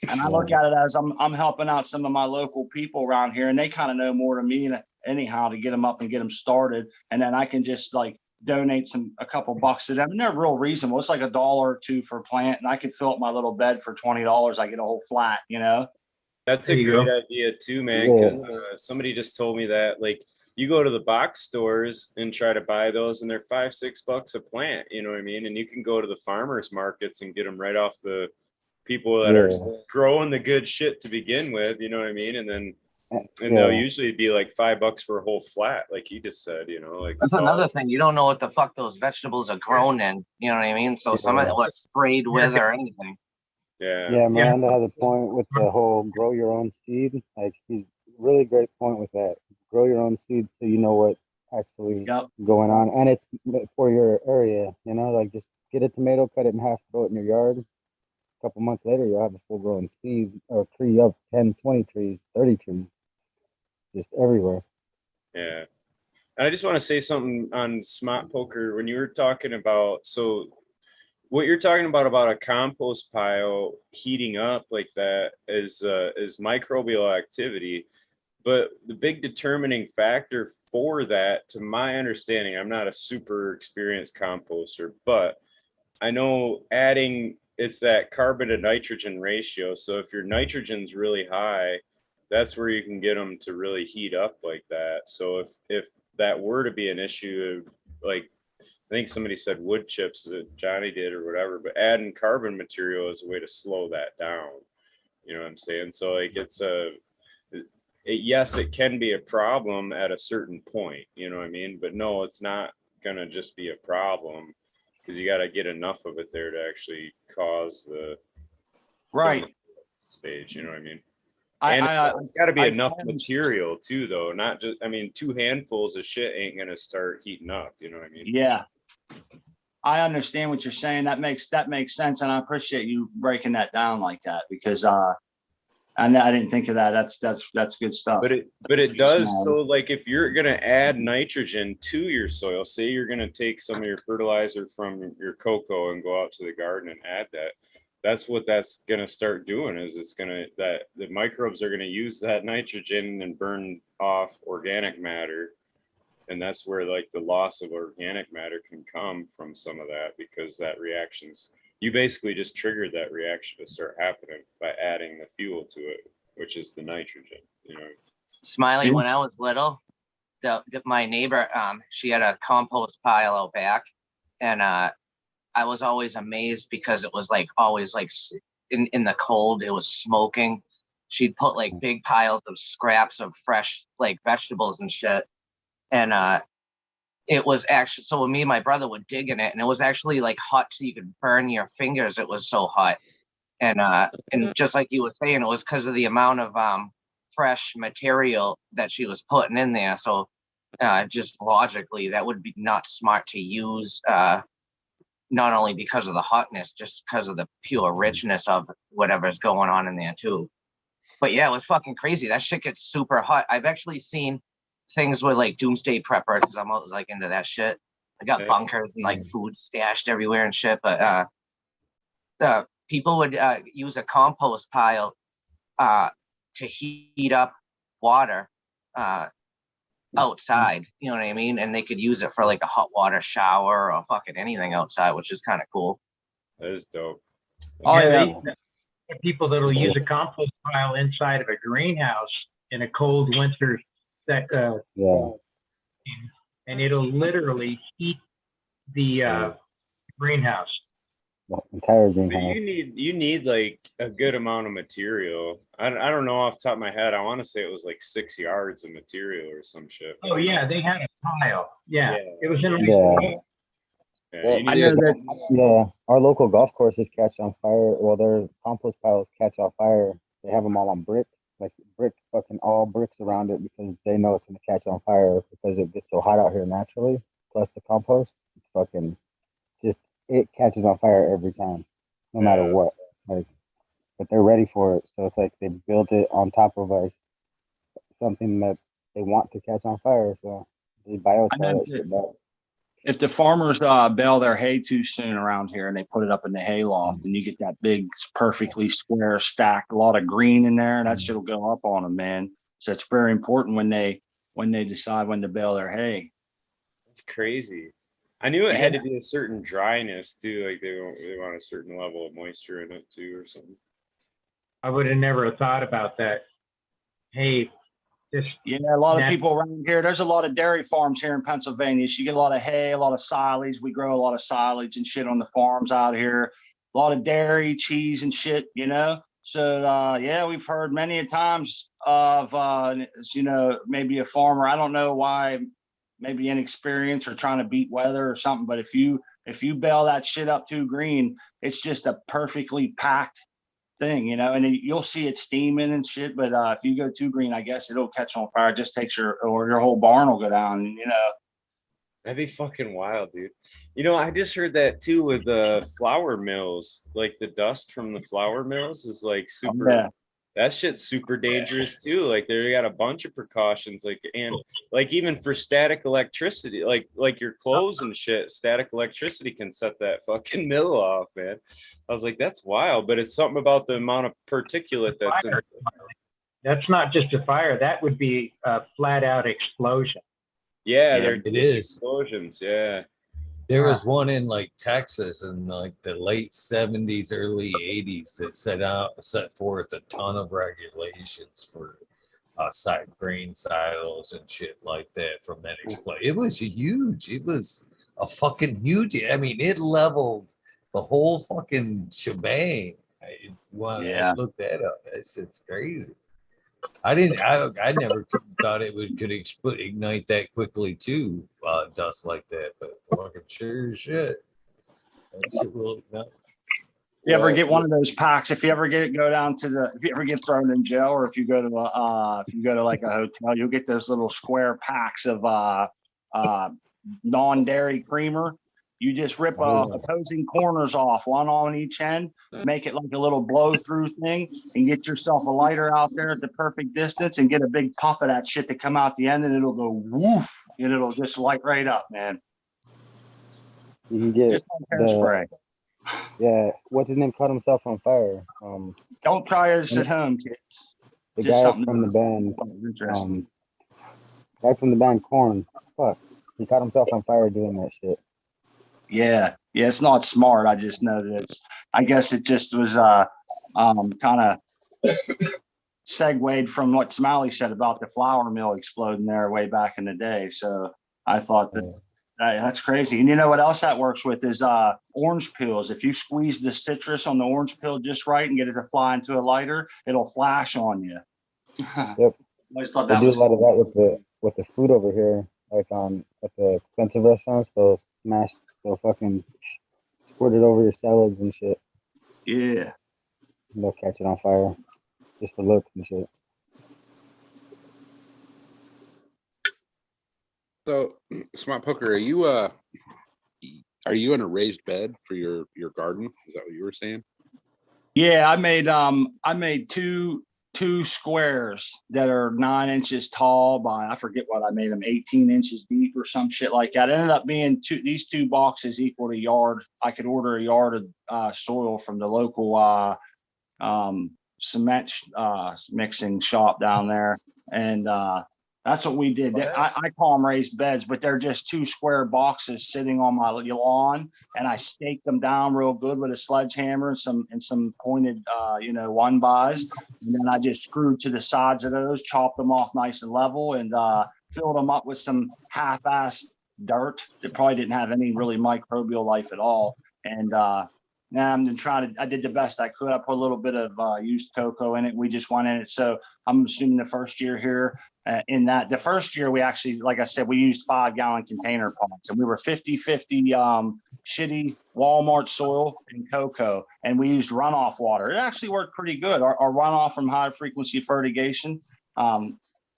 And I look at it as I'm helping out some of my local people around here, and they kind of know more than me anyhow to get them up and get them started. And then I can just like donate a couple bucks to them. And they're real reasonable. It's like $1 or $2 for a plant, and I could fill up my little bed for $20. I get a whole flat, That's a great idea too, man. Because somebody just told me that, like, you go to the box stores and try to buy those, and they're $5-6 a plant. You know what I mean? And you can go to the farmers markets and get them right off the people that are growing the good shit to begin with. You know what I mean? And they'll usually be like $5 for a whole flat, like you just said. Like that's another thing. You don't know what the fuck those vegetables are grown in. You know what I mean? So some of it was sprayed with or anything. Yeah, Miranda has a point with the whole grow your own seed. Like, he's really great point with that. Grow your own seed so you know what's actually going on, and it's for your area. Like, just get a tomato, cut it in half, throw it in your yard. A couple months later, you'll have a full-grown seed or tree of 10, 20 trees, 30 trees, just everywhere. Yeah, and I just want to say something on Smot Poker when you were talking about what you're talking about a compost pile heating up like that is microbial activity. But the big determining factor for that, to my understanding, I'm not a super experienced composter, but I know it's that carbon to nitrogen ratio. So if your nitrogen's really high, that's where you can get them to really heat up like that. So if that were to be an issue, like I think somebody said wood chips that Johnny did or whatever, but adding carbon material is a way to slow that down. You know what I'm saying? So like yes, it can be a problem at a certain point, you know what I mean? But no, it's not gonna just be a problem because you got to get enough of it there to actually cause the Right. stage, you know what I mean? I, And I, it's got to be I enough can- material too, though. Not just, I mean, 2 handfuls of shit ain't gonna start heating up, you know what I mean? Yeah. I understand what you're saying. That makes sense. And I appreciate you breaking that down like that because I didn't think of that. That's good stuff. But it does. So like if you're gonna add nitrogen to your soil, say you're gonna take some of your fertilizer from your cocoa and go out to the garden and add that, that's what that's gonna start doing is that the microbes are gonna use that nitrogen and burn off organic matter. And that's where like the loss of organic matter can come from some of that, because that you basically just triggered that reaction to start happening by adding the fuel to it, which is the nitrogen, you know. Smiley, when I was little, my neighbor, she had a compost pile out back, and I was always amazed because it was like always like in the cold, it was smoking. She'd put like big piles of scraps of fresh like vegetables and shit, and it was actually, so me and my brother would dig in it, and it was actually like hot, so you could burn your fingers. It was so hot, and just like you were saying, it was because of the amount of fresh material that she was putting in there. So just logically, that would be not smart to use. Not only because of the hotness, just because of the pure richness of whatever's going on in there too. But yeah, it was fucking crazy. That shit gets super hot. I've actually seen things with like doomsday preppers because I'm always like into that shit. I got bunkers and like food stashed everywhere and shit. But people would use a compost pile to heat up water outside. You know what I mean? And they could use it for like a hot water shower or fucking anything outside, which is kind of cool. That is dope. Oh, yeah. There are people that'll use a compost pile inside of a greenhouse in a cold winter and it'll literally heat the greenhouse. The entire But greenhouse. you need like a good amount of material. I don't know off the top of my head. I want to say it was like 6 yards of material or some shit. Oh yeah, they had a pile. Yeah, it was in. Yeah, I know that. Yeah, our local golf courses catch on fire. Well, their compost piles catch on fire. They have them all on bricks, like all bricks around it, because they know it's gonna catch on fire because it gets so hot out here naturally. Plus the compost, it's fucking it catches on fire every time, no matter what. Like, but they're ready for it, so it's like they built it on top of like something that they want to catch on fire. So they biochar that shit back. If the farmers bale their hay too soon around here and they put it up in the hay loft, and you get that big, perfectly square stacked, a lot of green in there, that shit'll go up on them, man. So it's very important when they decide when to bale their hay. That's crazy. I knew it had to be a certain dryness too, like they want a certain level of moisture in it too, or something. I would have never thought about that. Hey, a lot of people around here. There's a lot of dairy farms here in Pennsylvania. So you get a lot of hay, a lot of silage. We grow a lot of silage and shit on the farms out here. A lot of dairy, cheese, and shit. So we've heard many a times of maybe a farmer. I don't know why. Maybe inexperience or trying to beat weather or something. But if you bale that shit up too green, it's just a perfectly packed thing, and you'll see it steaming and shit. But if you go too green, I guess it'll catch on fire. It just takes your whole barn will go down. That'd be fucking wild, dude. I just heard that too with flour mills. Like the dust from the flour mills is like super. Yeah. That shit's super dangerous too. Like they got a bunch of precautions, and even for static electricity, like your clothes and shit, static electricity can set that fucking mill off, man. I was like, that's wild, but it's something about the amount of particulate that's in it. That's not just a fire. That would be a flat out explosion. Yeah, Yeah, they're it is. explosions. Yeah. There was one in like Texas in like the late 70s, early 80s that set forth a ton of regulations for side grain silos and shit like that from that explosion. It was huge. It was a fucking huge. I mean, it leveled the whole fucking shebang. I looked that up. That shit's crazy. I never thought it could ignite that quickly too, dust like that. But fucking sure as shit, that shit will ignite. You ever Well, get one of those packs? If you ever if you ever get thrown in jail, or if you go to like a hotel, you'll get those little square packs of non-dairy creamer. You just rip opposing corners off, one on each end, make it like a little blow through thing, and get yourself a lighter out there at the perfect distance, and get a big puff of that shit to come out the end, and it'll go woof, and it'll just light right up, man. You can get Just like hairspray. yeah. What's his name? Caught himself on fire. Don't try this at home, kids. The Just guy something from the band. interesting. Guy from the band Korn. Fuck. He caught himself on fire doing that shit. Yeah, it's not smart. I just know that I guess it just was kind of segued from what Smiley said about the flour mill exploding there way back in the day. So I thought that's crazy. And you know what else that works with is orange peels. If you squeeze the citrus on the orange peel just right and get it to fly into a lighter, it'll flash on you. Yep. I always thought They that do was a lot of cool. that with the food over here, like at the expensive restaurants. They'll fucking squirt it over your salads and shit. Yeah. And they'll catch it on fire just for looks and shit. So, Smart Poker, are you in a raised bed for your garden? Is that what you were saying? Yeah, I made two squares that are 9 inches tall by, I forget what I made them, 18 inches deep or some shit like that. It ended up being these two boxes equal to a yard. I could order a yard of soil from the local cement mixing shop down there, and that's what we did. I call them raised beds, but they're just two square boxes sitting on my lawn, and I staked them down real good with a sledgehammer and some pointed, 1-bys, and then I just screwed to the sides of those, chopped them off nice and level, and filled them up with some half-assed dirt that probably didn't have any really microbial life at all, and now I'm I did the best I could. I put a little bit of used cocoa in it. We just went in it. So I'm assuming the first year here the first year we actually, like I said, we used 5-gallon container pots, and we were 50-50 shitty Walmart soil and cocoa. And we used runoff water. It actually worked pretty good. Our runoff from high frequency fertigation.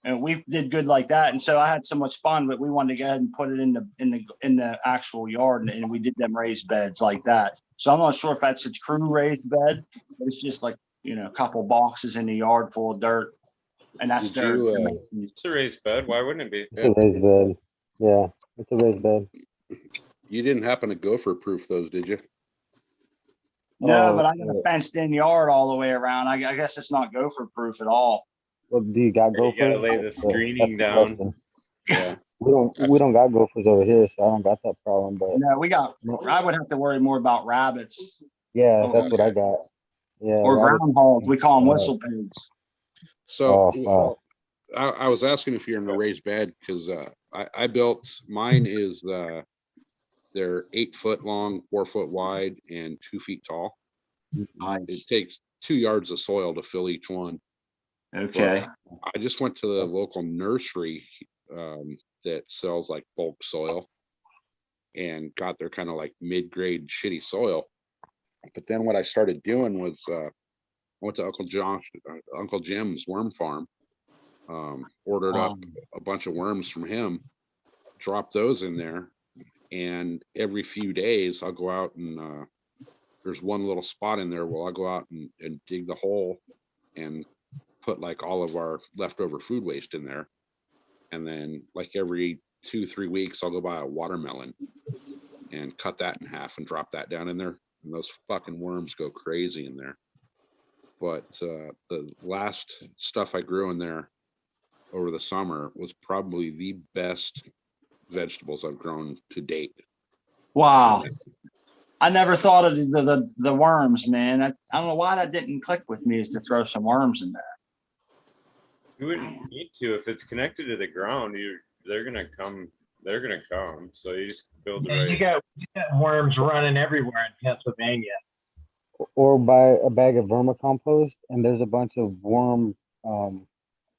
And we did good like that, and so I had so much fun. But we wanted to go ahead and put it in the actual yard, and we did them raised beds like that. So I'm not sure if that's a true raised bed, but it's just like a couple boxes in the yard full of dirt, and that's It's a raised bed. Why wouldn't it be? It's a raised bed. Yeah, it's a raised bed. You didn't happen to gopher proof those, did you? No, but I got a fenced in yard all the way around. I guess it's not gopher proof at all. Well, do you got gophers? You gotta lay the screening down. Yeah. We don't got gophers over here, so I don't got that problem. But No, I would have to worry more about rabbits. Yeah, that's what I got. Yeah. Or groundhogs. We call them whistle pigs. So I was asking if you're in a raised bed because I built mine is they're 8 foot long, 4 foot wide, and 2 feet tall. Nice. It takes 2 yards of soil to fill each one. Okay. But I just went to the local nursery that sells like bulk soil and got their kind of like mid-grade shitty soil. But then what I started doing was I went to Uncle Jim's worm farm, ordered up a bunch of worms from him, dropped those in there, and every few days I'll go out and there's one little spot in there where I'll go out and dig the hole and put like all of our leftover food waste in there. And then like every 2-3 weeks, I'll go buy a watermelon and cut that in half and drop that down in there. And those fucking worms go crazy in there. but the last stuff I grew in there over the summer was probably the best vegetables I've grown to date. Wow. I never thought of the worms, man. I don't know why that didn't click with me, is to throw some worms in there. You wouldn't need to if it's connected to the ground. They're gonna come. They're gonna come. So you just build the Yeah, you right. got worms running everywhere in Pennsylvania. Or buy a bag of vermicompost, and there's a bunch of worm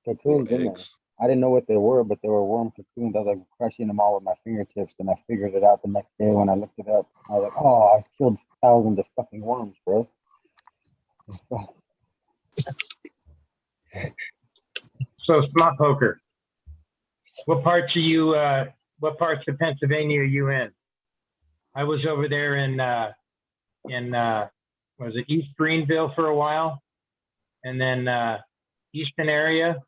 cocoons in there. Eggs. I didn't know what they were, but they were worm cocoons. I was like crushing them all with my fingertips, and I figured it out the next day when I looked it up. I was like, oh, I've killed thousands of fucking worms, bro. So Smot Poker, what parts of Pennsylvania are you in? I was over there in was it East Greenville for a while, and then Easton area.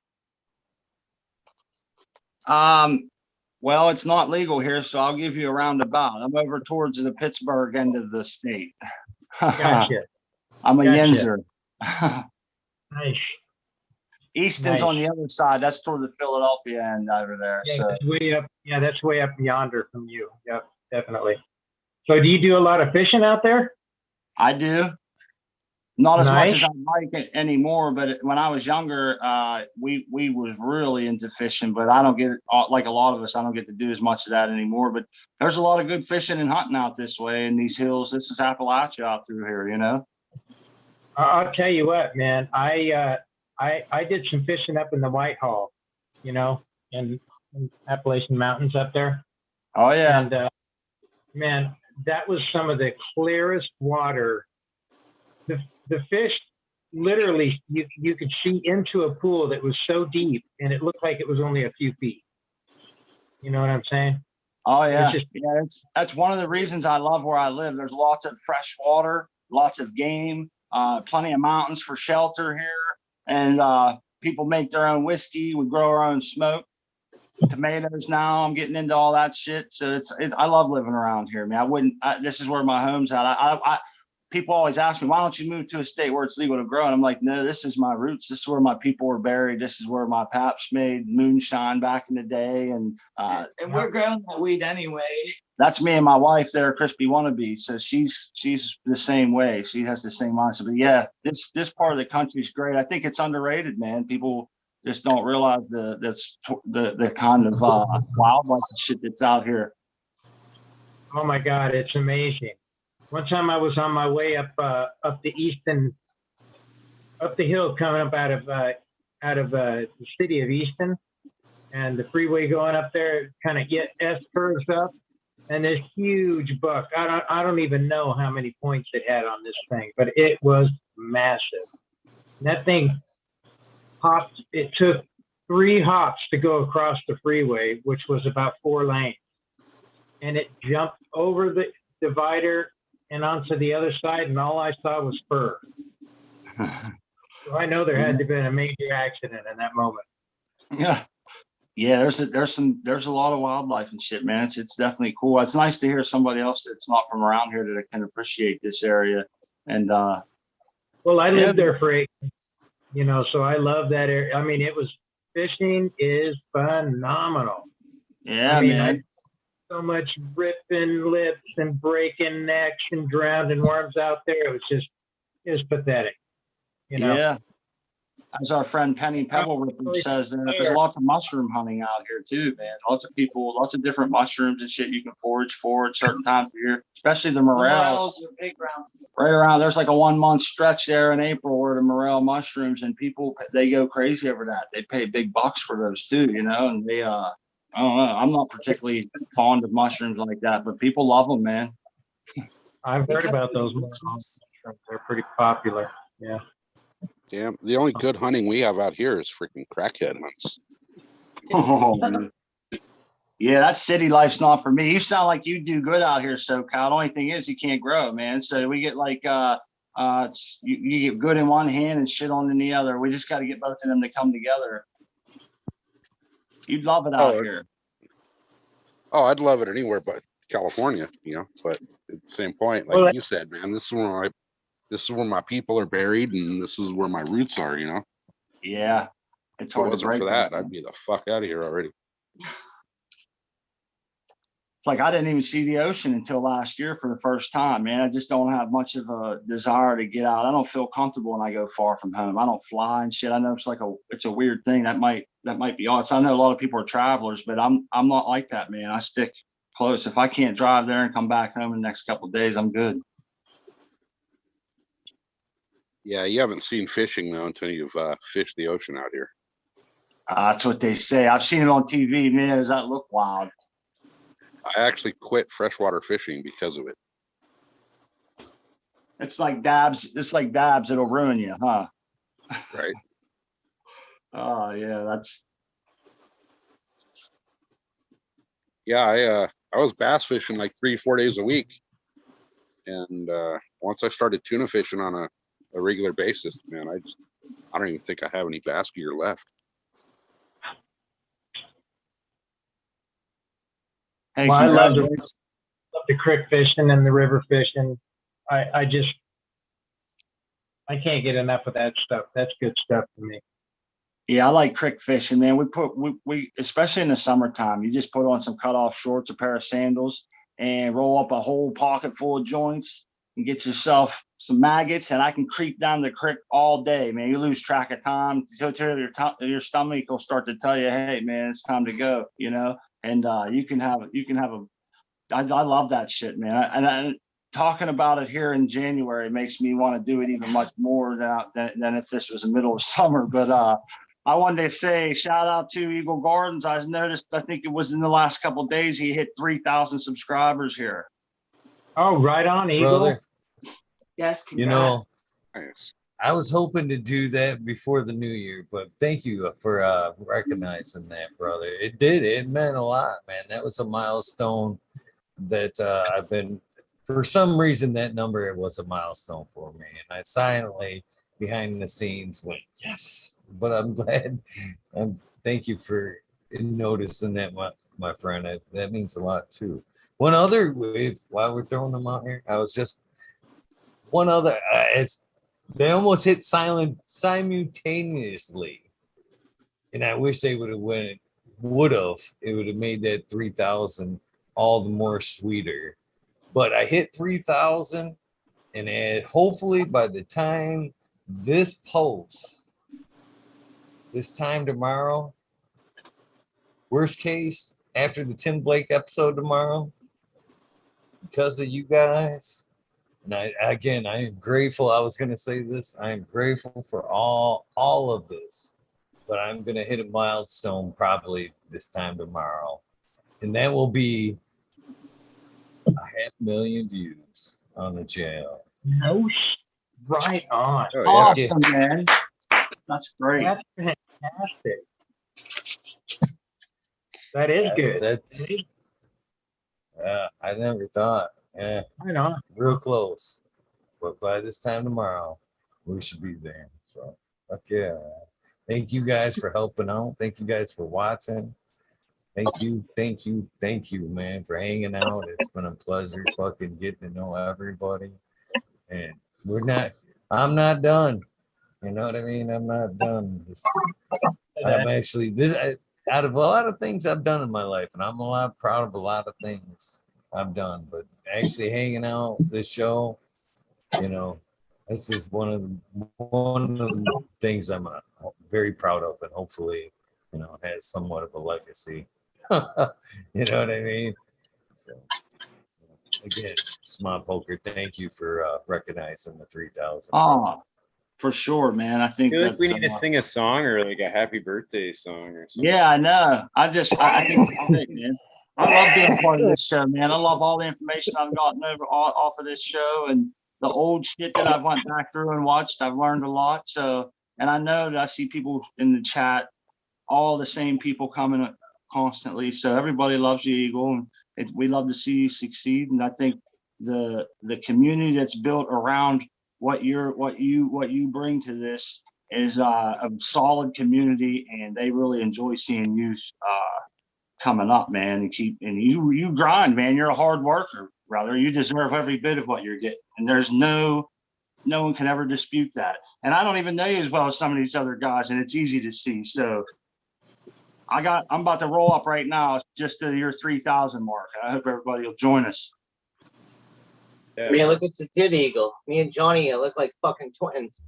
Well, it's not legal here, so I'll give you a roundabout. I'm over towards the Pittsburgh end of the state. Gotcha. I'm a Gotcha. Yenzer. Nice. Easton's Nice. on the other side. That's toward the Philadelphia end over there. Yeah, So that's way up. Yeah, that's way up yonder from you. Yep, definitely. So, do you do a lot of fishing out there? I do. Not as much Nice. as I like it anymore, but when I was younger, we was really into fishing. But I don't get like a lot of us. I don't get to do as much of that anymore. But there's a lot of good fishing and hunting out this way in these hills. This is Appalachia out through here, you know. I'll tell you what, man. I did some fishing up in the Whitehall, you know, in Appalachian Mountains up there. Oh yeah. And man, that was some of the clearest water. The fish, literally, you could see into a pool that was so deep, and it looked like it was only a few feet. You know what I'm saying? Oh yeah. just- Yeah, that's one of the reasons I love where I live. There's lots of fresh water, lots of game, plenty of mountains for shelter here, and people make their own whiskey. We grow our own smoke. Tomatoes now. I'm getting into all that shit. So it's I love living around here, man. This is where my home's at. People always ask me, why don't you move to a state where it's legal to grow? And I'm like, no, this is my roots. This is where my people were buried. This is where my paps made moonshine back in the day. And we're growing that weed anyway. that's me and my wife there, Crispy Wannabe. So she's the same way. She has the same mindset. But yeah, this part of the country is great. I think it's underrated, man. People just don't realize the kind of wildlife shit that's out here. Oh my God, it's amazing. One time I was on my way up the Easton, up the hill coming up out of the city of Easton, and the freeway going up there kind of curves up, and this huge buck. I don't even know how many points it had on this thing, but it was massive. And that thing hopped. It took 3 hops to go across the freeway, which was about 4 lanes, and it jumped over the divider and onto the other side, and all I saw was fur. So I know there had to have been a major accident in that moment. Yeah. There's a lot of wildlife and shit, man. It's definitely cool. It's nice to hear somebody else that's not from around here that can appreciate this area. And well, I lived there for 8, you know, so I love that area. I mean, fishing is phenomenal. yeah, I mean, man. So much ripping lips and breaking necks and drowning worms out there. It was pathetic. You know? Yeah. As our friend Penny Pebble Ripper says, there's lots of mushroom hunting out here too, man. Lots of people, lots of different mushrooms and shit you can forage for at certain times of year, especially the morels. Are big round. Right around, there's like a 1 month stretch there in April where the morel mushrooms, and people, they go crazy over that. They pay big bucks for those too, you know, and they, I don't know. I'm not particularly fond of mushrooms like that, but people love them, man. I've heard about those mushrooms. They're pretty popular. Yeah. Damn, the only good hunting we have out here is freaking crackhead hunts. Oh, man. Yeah, that city life's not for me. You sound like you do good out here, SoCal. The only thing is you can't grow, man. So we get like you get good in one hand and shit on in the other. We just got to get both of them to come together. You'd love it out here. Oh, I'd love it anywhere but California, you know. But at the same point, like you said, man, this this is where my people are buried, and this is where my roots are. You know, Yeah, it's if it hard to wasn't break for that, man. I'd be the fuck out of here already. It's like I didn't even see the ocean until last year for the first time, man. I just don't have much of a desire to get out. I don't feel comfortable when I go far from home. I don't fly and shit. I know it's a weird thing. That might be odd. So I know a lot of people are travelers, but I'm not like that, man. I stick close. If I can't drive there and come back home in the next couple of days, I'm good. Yeah, you haven't seen fishing though until you've fished the ocean out here. That's what they say. I've seen it on TV. Man, does that look wild? I actually quit freshwater fishing because of it. It's like dabs. It's like dabs. It'll ruin you, huh? Right. Oh yeah, Yeah, I was bass fishing like 3-4 days a week, and once I started tuna fishing on a regular basis, man, I don't even think I have any bass gear left. Hey, Well, I love congratulations. the creek fishing and the river fishing. I can't get enough of that stuff. That's good stuff to me. Yeah, I like creek fishing, man. We especially in the summertime, you just put on some cutoff shorts, a pair of sandals, and roll up a whole pocket full of joints and get yourself some maggots. And I can creep down the creek all day, man. You lose track of time. Your stomach will start to tell you, hey, man, it's time to go. You know, and you can have a. I love that shit, man. And talking about it here in January makes me want to do it even much more than if this was the middle of summer. But I wanted to say shout out to Eagle Gardens. I noticed, I think it was in the last couple of days, he hit 3,000 subscribers here. Oh, right on, Eagle. Brother, Yes, you know, congrats. Nice. I was hoping to do that before the new year, but thank you for recognizing that, brother. It did. It meant a lot, man. That was a milestone that I've been, for some reason, that number was a milestone for me. And I silently, behind the scenes, went, yes. But I'm glad. Thank you for noticing that, my friend. That means a lot, too. One other, while we're throwing them out here, one other, they almost hit silent simultaneously. And I wish they would have it would have made that 3,000 all the more sweeter. But I hit 3,000, and hopefully by the time this posts, this time tomorrow, worst case, after the Tim Blake episode tomorrow, because of you guys, and I am grateful. I was going to say this. I am grateful for all of this, but I'm going to hit a milestone probably this time tomorrow, and that will be 500,000 views on the channel. Right on. Oh, yeah. Awesome, man. That's great. That's fantastic. That is good. That's I never thought. Yeah, Right on. real close. But by this time tomorrow, we should be there. So fuck yeah, man. Thank you guys for helping out. Thank you guys for watching. Thank you, man, for hanging out. It's been a pleasure fucking getting to know everybody. And I'm not done. You know what I mean? I'm not done. I'm actually out of a lot of things I've done in my life, and I'm a lot proud of a lot of things I've done. But actually hanging out this show, you know, this is one of the things I'm very proud of, and hopefully, you know, has somewhat of a legacy. You know what I mean? So again, Smot Poker, thank you for recognizing the 3,000. Oh, for sure, man. I I think feel like that's we need to sing a song or like a happy birthday song or something. yeah, I know. I think it's great, man. I love being a part of this show, man. I love all the information I've gotten off of this show, and the old shit that I've went back through and watched. I've learned a lot. So, and I know that I see people in the chat, all the same people coming constantly. So everybody loves you, Eagle, and we love to see you succeed. And I think the community that's built around what you bring to this is a solid community, and they really enjoy seeing you coming up, man. And you grind, man. You're a hard worker, brother. You deserve every bit of what you're getting, and there's no No one can ever dispute that. And I don't even know you as well as some of these other guys, and it's easy to see. So I'm about to roll up right now just to your 3,000 mark. I hope everybody will join us. Yeah, Man, look at the Did Eagle. Me and Johnny look like fucking twins.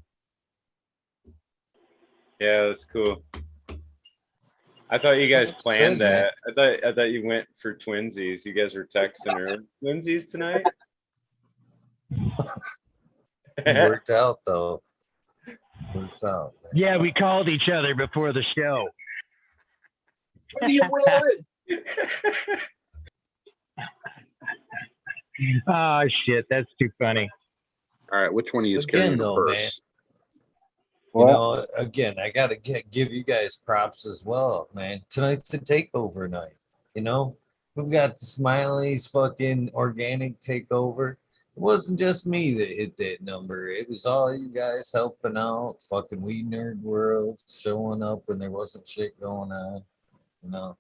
yeah, that's cool. I thought you guys planned that. I thought you went for twinsies. You guys were texting her twinsies tonight. It worked out though. Works out. Man. Yeah, we called each other before the show. What are you wearing? Oh shit, that's too funny. All right, which one of you is Again, carrying the though, purse? You know, again, I gotta give you guys props as well, man. Tonight's a takeover night. You know, we've got the Smileys fucking organic takeover. It wasn't just me that hit that number. It was all you guys helping out. Fucking WEedNerdWorld showing up when there wasn't shit going on. You know,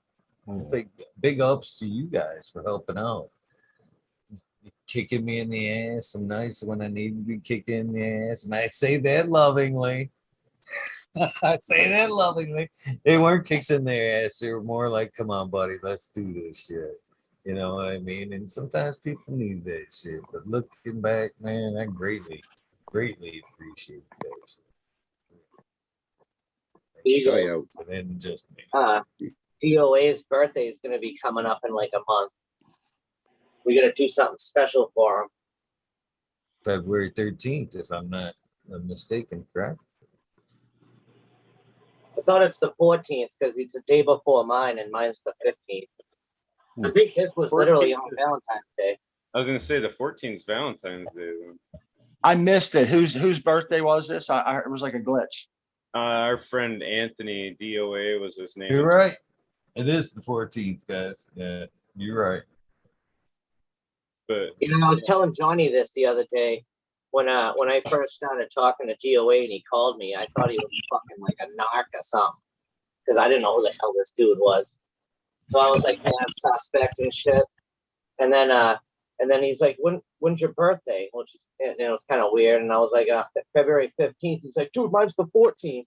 big ups to you guys for helping out. Kicking me in the ass some nights when I need to be kicked in the ass, and I say that lovingly. I say that lovingly. They weren't kicks in their ass. They were more like, "Come on, buddy, let's do this shit." You know what I mean? And sometimes people need that shit. But looking back, man, I greatly appreciate that shit. Oh, yeah. And then just me. DOA's birthday is going to be coming up in like a month. We got to do something special for him. February 13th, if I'm not mistaken, correct? I thought it's the 14th because it's a day before mine and mine's the 15th. I think his was literally on 14th is- Valentine's Day. I was gonna say the 14th is Valentine's Day. I missed it. Whose birthday was this? It was like a glitch. Our friend Anthony DOA was his name. You're right. It is the 14th, guys. Yeah, you're right. But You know, I was telling Johnny this the other day when I first started talking to DOA and he called me. I thought he was fucking like a narc or something because I didn't know who the hell this dude was. So I was like, yeah, suspect and shit. And then he's like, when's your birthday? Which is, it was kind of weird. And I was like, February 15th. He's like, dude, mine's the 14th.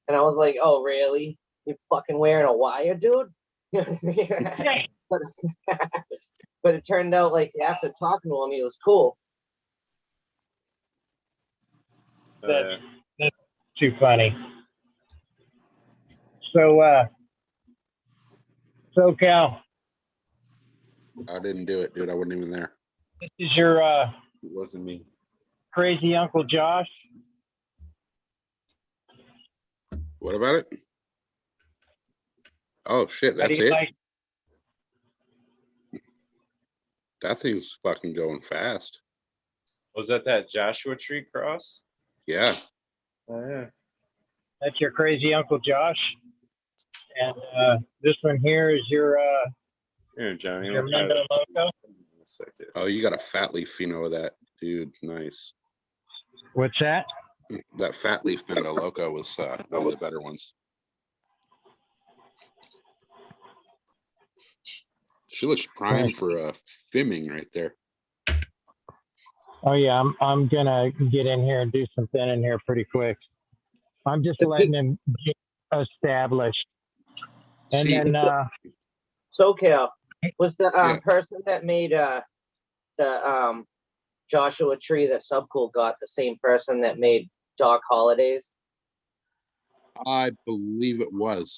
And I was like, oh, really? You fucking wearing a wire, dude? but, but it turned out like after talking to him, he was cool. That's too funny. So, Socal, I didn't do it, dude. I wasn't even there. this is your it wasn't me. crazy Uncle Josh. What about it? Oh shit, How do that's you it. like- That thing's fucking going fast. Was that Joshua Tree cross? Yeah. Oh yeah. That's your crazy Uncle Josh. And this one here is your Here, Johnny. your look at Miranda it. logo. A second. Oh, you got a fat leaf pheno of that, dude. Nice. What's that? That fat leaf pheno loco was one of the better ones. She looks primed for fimming right there. Oh yeah, I'm gonna get in here and do some thinning here pretty quick. I'm just letting him get established. And See, then SoCal was the Yeah. person that made the Joshua Tree that Subcool got the same person that made Doc Holidays. I believe it was.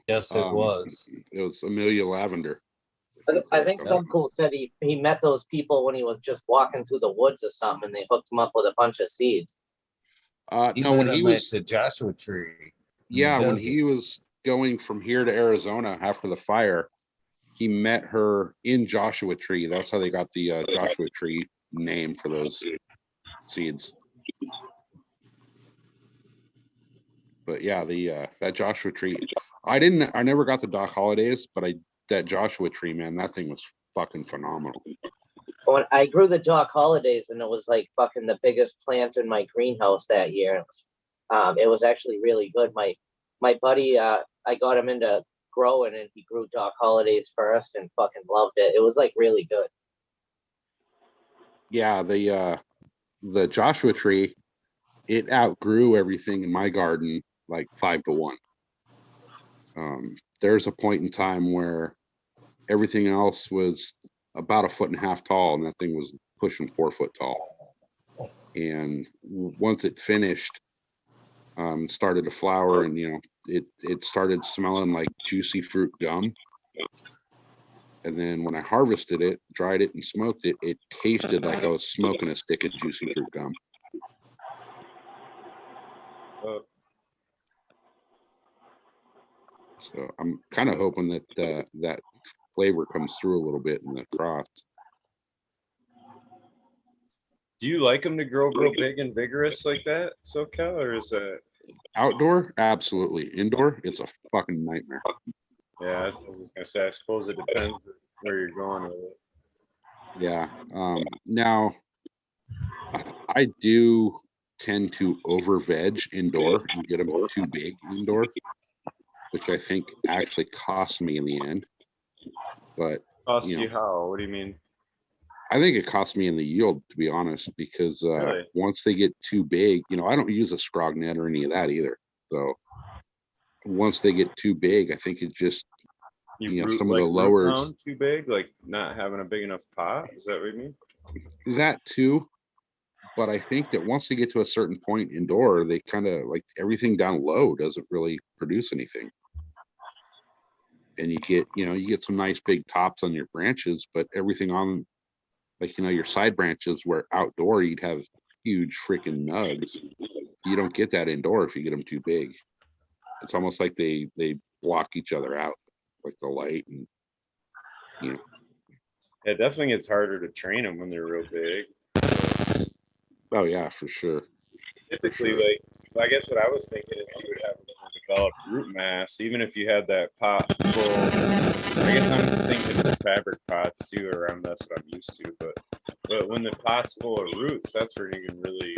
Yes, it was. It was Amelia Lavender. I think Subcool said he met those people when he was just walking through the woods or something, and they hooked him up with a bunch of seeds. No, when he was the Joshua Tree. Yeah, when desert. he was going from here to Arizona after the fire, he met her in Joshua Tree. That's how they got the Joshua Tree name for those seeds. But yeah, the that Joshua Tree, I never got the Doc Holidays, but that Joshua Tree, man, that thing was fucking phenomenal. When I grew the Doc Holidays, and it was like fucking the biggest plant in my greenhouse that year. It was actually really good. My buddy, I got him into growing, and he grew Doc Holidays first, and fucking loved it. It was like really good. Yeah, the Joshua tree, it outgrew everything in my garden like 5 to 1. There's a point in time where everything else was about 1.5 feet tall, and that thing was pushing 4 foot tall. And once it finished, started to flower, and it started smelling like juicy fruit gum. And then when I harvested it, dried it, and smoked it, it tasted like I was smoking a stick of juicy fruit gum. So I'm kind of hoping that that flavor comes through a little bit in the cross. Do you like them to grow real big and vigorous like that, Socal, or is that? Outdoor, absolutely. Indoor, it's a fucking nightmare. Yeah, I was just gonna say. I suppose it depends where you're going with it. Yeah. Now, I do tend to over veg indoor and get them too big indoor, which I think actually costs me in the end. But Costs you how? What do you mean? I think it costs me in the yield, to be honest, because Really? once they get too big, I don't use a scrog net or any of that either. So once they get too big, I think it just You some of like the lower round too big, like not having a big enough pot. Is that what you mean? that too. But I think that once they get to a certain point indoor, they kind of like everything down low doesn't really produce anything. And you get some nice big tops on your branches, but everything on like, your side branches where outdoor you'd have huge freaking nugs. You don't get that indoor if you get them too big. It's almost like they block each other out, like the light and It definitely gets harder to train them when they're real big. Oh yeah, for sure. Typically, I guess what I was thinking is you would have a more developed root mass, even if you had that pot full. I guess I'm thinking of fabric pots too, or that's what I'm used to. But when the pot's full of roots, that's where you can really,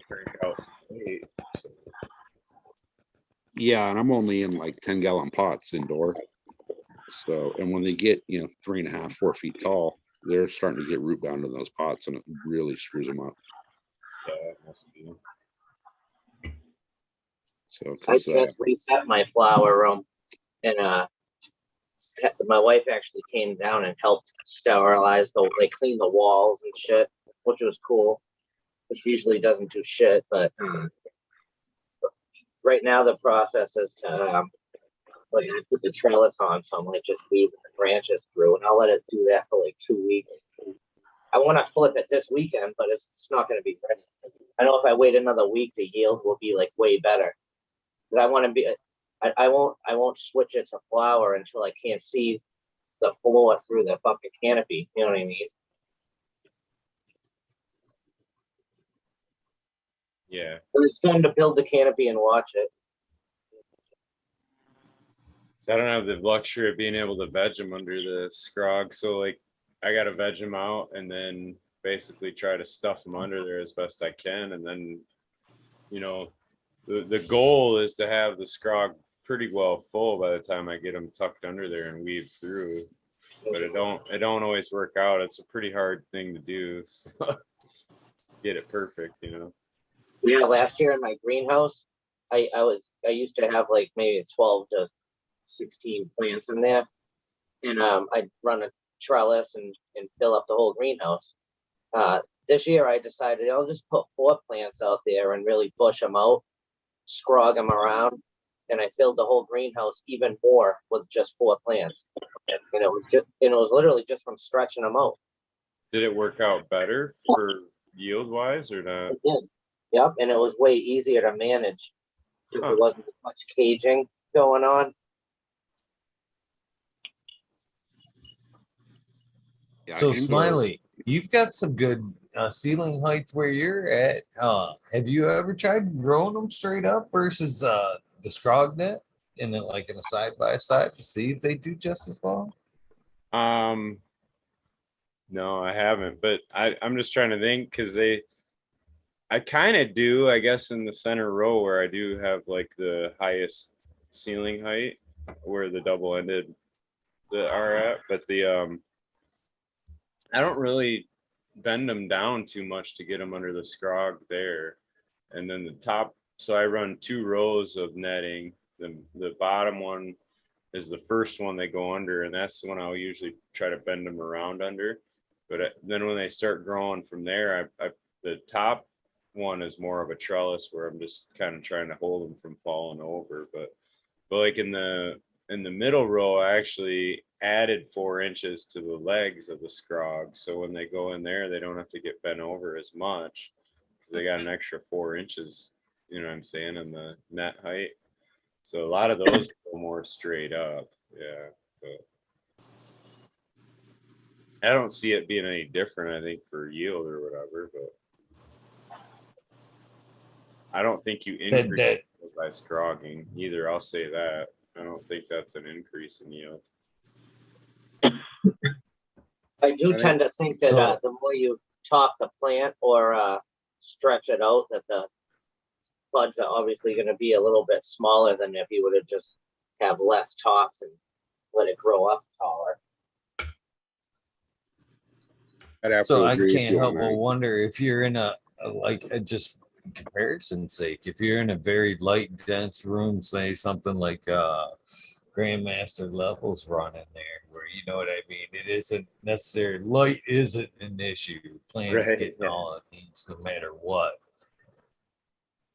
crank out some weight. So. Yeah, and I'm only in like 10-gallon pots indoor. So, and when they get 3.5, 4 feet tall, they're starting to get root bound in those pots, and it really screws them up. Yeah, it must be. So, I just reset my flower room, and my wife actually came down and helped sterilize clean the walls and shit, which was cool. Which usually doesn't do shit, but right now the process is to I put the trellis on, so I'm just weaving the branches through, and I'll let it do that for 2 weeks. I want to flip it this weekend, but it's not going to be ready. I know if I wait another week, the yield will be way better. Because I want to be, I won't switch it to flower until I can't see the floor through the fucking canopy. You know what I mean? Yeah. But it's time to build the canopy and watch it. So I don't have the luxury of being able to veg them under the scrog. So I got to veg them out and then basically try to stuff them under there as best I can. And then, the goal is to have the scrog pretty well full by the time I get them tucked under there and weave through. But it don't always work out. It's a pretty hard thing to do. So get it perfect, Yeah, last year in my greenhouse, I used to have maybe 12 to 16 plants in there, and I'd run a trellis and fill up the whole greenhouse. This year I decided I'll just put 4 plants out there and really bush them out, scrog them around, and I filled the whole greenhouse even more with just 4 plants. And it was literally just from stretching them out. Did it work out better for yield wise or not? It did. Yep, and it was way easier to manage because there wasn't as much caging going on. Yeah, So indoor. Smiley, you've got some good ceiling height where you're at. Have you ever tried growing them straight up versus the scrog net in a side by side to see if they do just as well? No, I haven't, but I'm just trying to think because I kind of do, I guess, in the center row where I do have the highest ceiling height where the double-ended are at, but I don't really bend them down too much to get them under the scrog there. And then the top, so I run 2 rows of netting. The bottom one is the first one they go under, and that's the one I'll usually try to bend them around under. But then when they start growing from there, the top one is more of a trellis where I'm just kind of trying to hold them from falling over. But like in the middle row, I actually added 4 inches to the legs of the scrog. So when they go in there, they don't have to get bent over as much because they got an extra 4 inches, you know what I'm saying, in the net height. So a lot of those go more straight up. Yeah. But I don't see it being any different, I think, for yield or whatever, but I don't think you increase by scrogging either. I'll say that. I don't think that's an increase in yield. I do tend to think that the more you top the plant or stretch it out, that the buds are obviously going to be a little bit smaller than if you would have just have less tops and let it grow up taller. So I can't help but wonder if you're in a just comparison's sake, if you're in a very light dense room, say something like Grandmaster levels run in there, where you know what I mean, it isn't necessary, light isn't an issue, plants getting all it needs no matter what.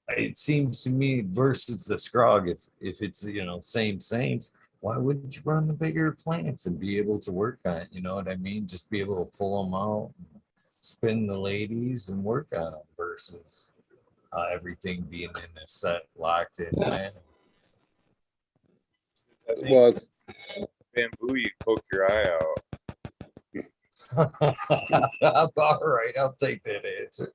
It seems to me versus the scrog, if it's, you know, same, why wouldn't you run the bigger plants and be able to work on it? You know what I mean? Just be able to pull them out, spin the ladies and work on them versus everything being in a set, locked in manner. Well, bamboo, you poke your eye out. All right, I'll take that answer.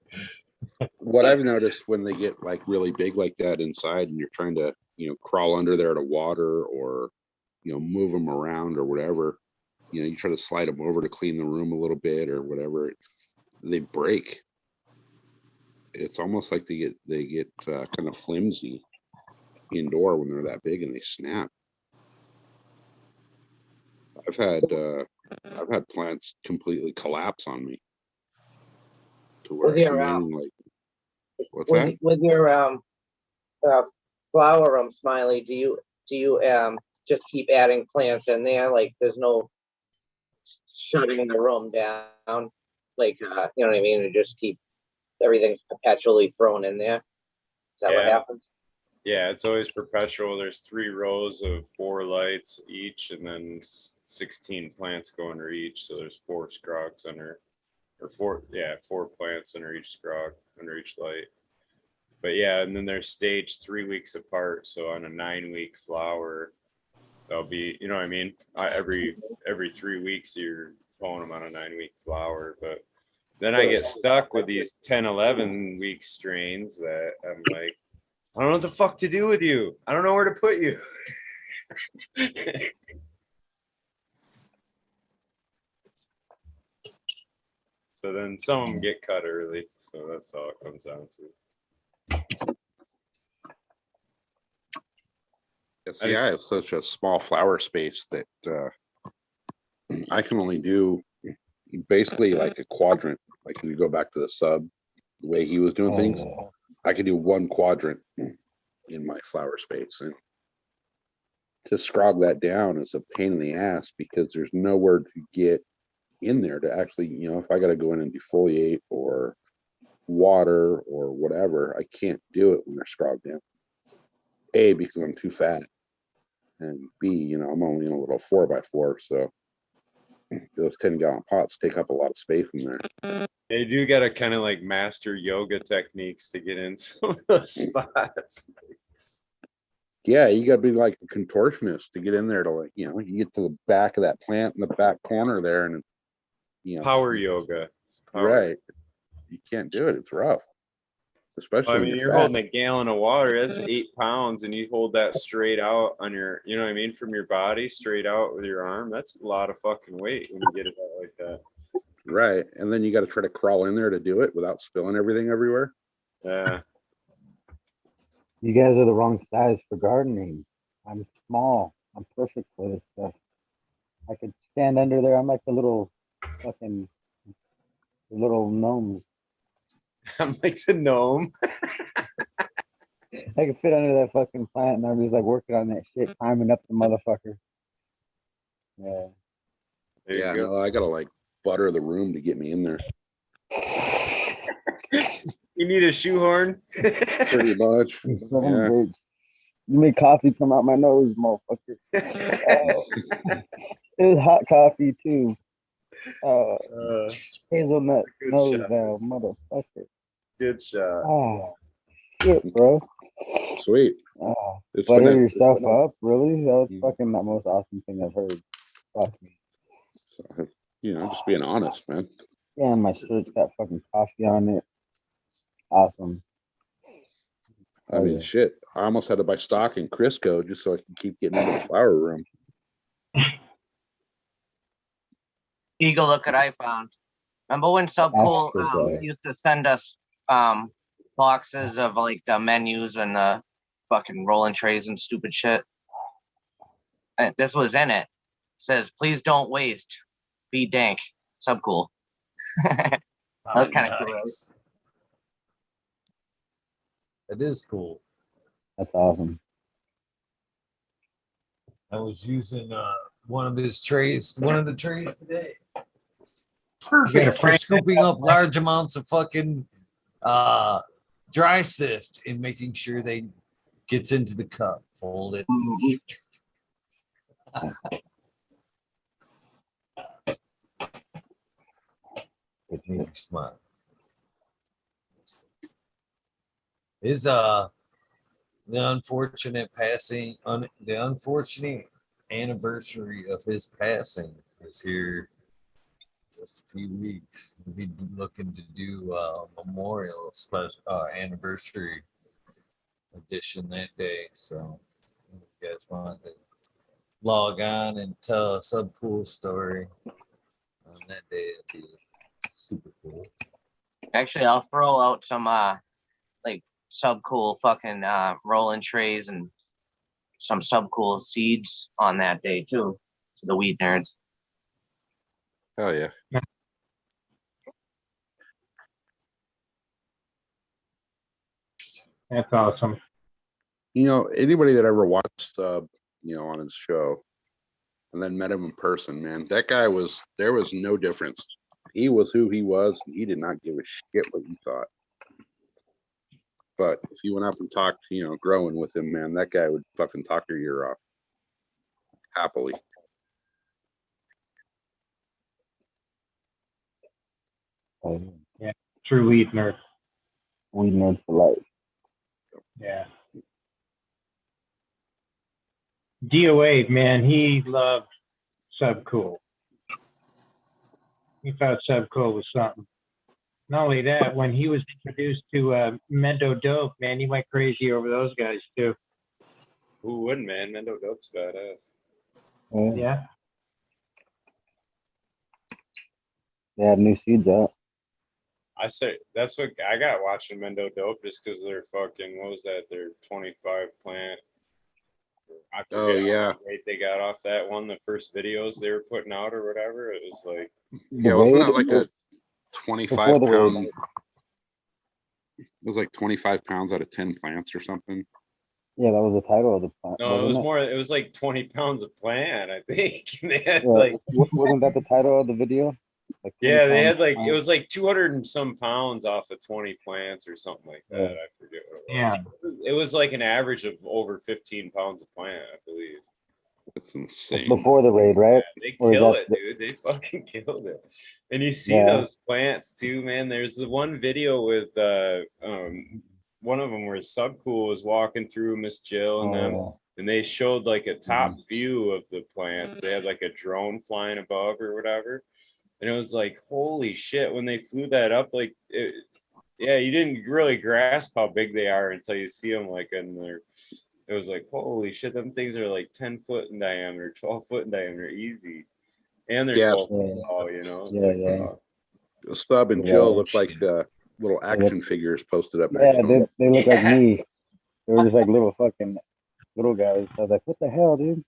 What I've noticed when they get like really big like that inside and you're trying to, you know, crawl under there to water or, you know, move them around or whatever, you know, you try to slide them over to clean the room a little bit or whatever, they break. It's almost like they get kind of flimsy indoor when they're that big and they snap. I've had plants completely collapse on me to where it's remaining like, what's that? With your flower Smiley, do you just keep adding plants in there? Like there's no shutting the room down, like you know what I mean? You just keep everything's perpetually thrown in there. Is that what happens? Yeah, it's always perpetual. There's 3 rows of 4 lights each, and then 16 plants go under each. So there's 4 scrogs under, or 4 plants under each scrog, under each light. But yeah, and then they're staged 3 weeks apart. So on a 9-week flower, they'll be, you know what I mean? Every 3 weeks you're pulling them on a 9-week flower. But then I get stuck with these 10, 11 week strains that I'm like, I don't know what the fuck to do with you. I don't know where to put you. So then some of them get cut early. So that's all it comes down to. See, I have such a small flower space that I can only do basically like a quadrant. Like if you go back to the sub, the way he was doing things, I could do 1 quadrant in my flower space. And to scrog that down is a pain in the ass because there's nowhere to get in there to actually, you know, if I got to go in and defoliate or water or whatever, I can't do it when they're scrogged down. A, because I'm too fat, and B, you know, I'm only in a little 4x4, so those 10-gallon pots take up a lot of space in there. They do got to kind of like master yoga techniques to get in some of those spots. Yeah, you got to be like a contortionist to get in there to, like, you know, you get to the back of that plant in the back corner there, and you know, power yoga. Right. You can't do it. It's rough. Especially I mean, you're holding a gallon of water, that's 8 pounds, and you hold that straight out on your, you know what I mean, from your body straight out with your arm. That's a lot of fucking weight when you get it out like that. Right. And then you got to try to crawl in there to do it without spilling everything everywhere. Yeah. You guys are the wrong size for gardening. I'm small. I'm perfect for this stuff. I could stand under there. I'm like the little fucking The little gnomes. I'm like the gnome. I could fit under that fucking plant, and I'm just like working on that shit, climbing up the motherfucker. Yeah. There Yeah, you go. no, I gotta like butter the room to get me in there. You need a shoehorn? Pretty much. Son of a Yeah. bitch. You made coffee come out my nose, motherfucker. Oh, it was hot coffee too. Hazelnut good nose shot. down, motherfucker. Good shot. Oh, shit, bro. Sweet. Oh, It's butter been a- yourself it's been a- up, really? That was Mhm. fucking the most awesome thing I've heard. Fuck me. So, you know, just being honest, man. Yeah, my shirt's got fucking coffee on it. Awesome. I Oh, mean, yeah. shit. I almost had to buy stock in Crisco just so I can keep getting into the flower room. Eagle, look what I found. Remember when Subcool Africa. used to send us boxes of like the menus and the fucking rolling trays and stupid shit? This was in it. Says, please don't waste. Be dank. Subcool. That was kind of cool. Nice. That is cool. That's awesome. I was using one of the trays today. Perfect for Frank- scooping up large amounts of fucking dry sift and making sure they gets into the cup. Fold it. It made me smile. Is the unfortunate anniversary of his passing is here just a few weeks. We'll be looking to do a memorial special anniversary edition that day. So if you guys want to log on and tell a Subcool story on that day, it'd be super cool. Actually, I'll throw out some like Subcool fucking rolling trays and some Subcool seeds on that day too. To the weed nerds. Hell yeah. That's awesome. You know, anybody that ever watched Sub, you know, on his show and then met him in person, man, that guy there was no difference. He was who he was. And he did not give a shit what you thought. But if you went up and talked, you know, growing with him, man, that guy would fucking talk your ear off. Happily. True weed nerd. Weed nerd for life. Yeah. DOA, man, he loved Subcool. He thought Subcool was something. Not only that, when he was introduced to Mendo Dope, man, he went crazy over those guys too. Who wouldn't, man? Mendo Dope's badass. Yeah. They have new seeds out. I say that's what I got watching Mendo Dope just because they're fucking, what was that? Their 25 plant. I forget Oh, yeah. how much weight they got off that one, the first videos they were putting out or whatever. It was like, Yeah, wasn't that like raid- a 25 before the raid. pound? It was like 25 pounds out of 10 plants or something. Yeah, that was the title of the plant. no, it was wasn't more, it was like 20 pounds of plant, I think. They had Yeah, like, wasn't that the title of the video? Like yeah, they 20 had like, pounds. it was like 200 and some pounds off of 20 plants or something like that. Yeah. I forget what it was. Yeah. It was like an average of over 15 pounds of plant, I believe. That's That's insane. before the raid, right? They Or is kill that it, dude. They fucking killed it. And you see Yeah. those plants too, man. There's the one video with one of them where Subcool was walking through Miss Jill and them, and they showed like a top view of the plants. They had like a drone flying above or whatever. And it was like, holy shit, when they flew that up, like yeah, you didn't really grasp how big they are until you see them like in their. It was like, holy shit, them things are like 10 foot in diameter, 12 foot in diameter, easy. And they're Yeah. 12 foot tall, you know? It's Yeah, like, yeah. Stub and Yeah. Jill looked like little action figures posted up Yeah, next to them. they look like Yeah. me. They were just like little fucking little guys. I was like, what the hell, dude?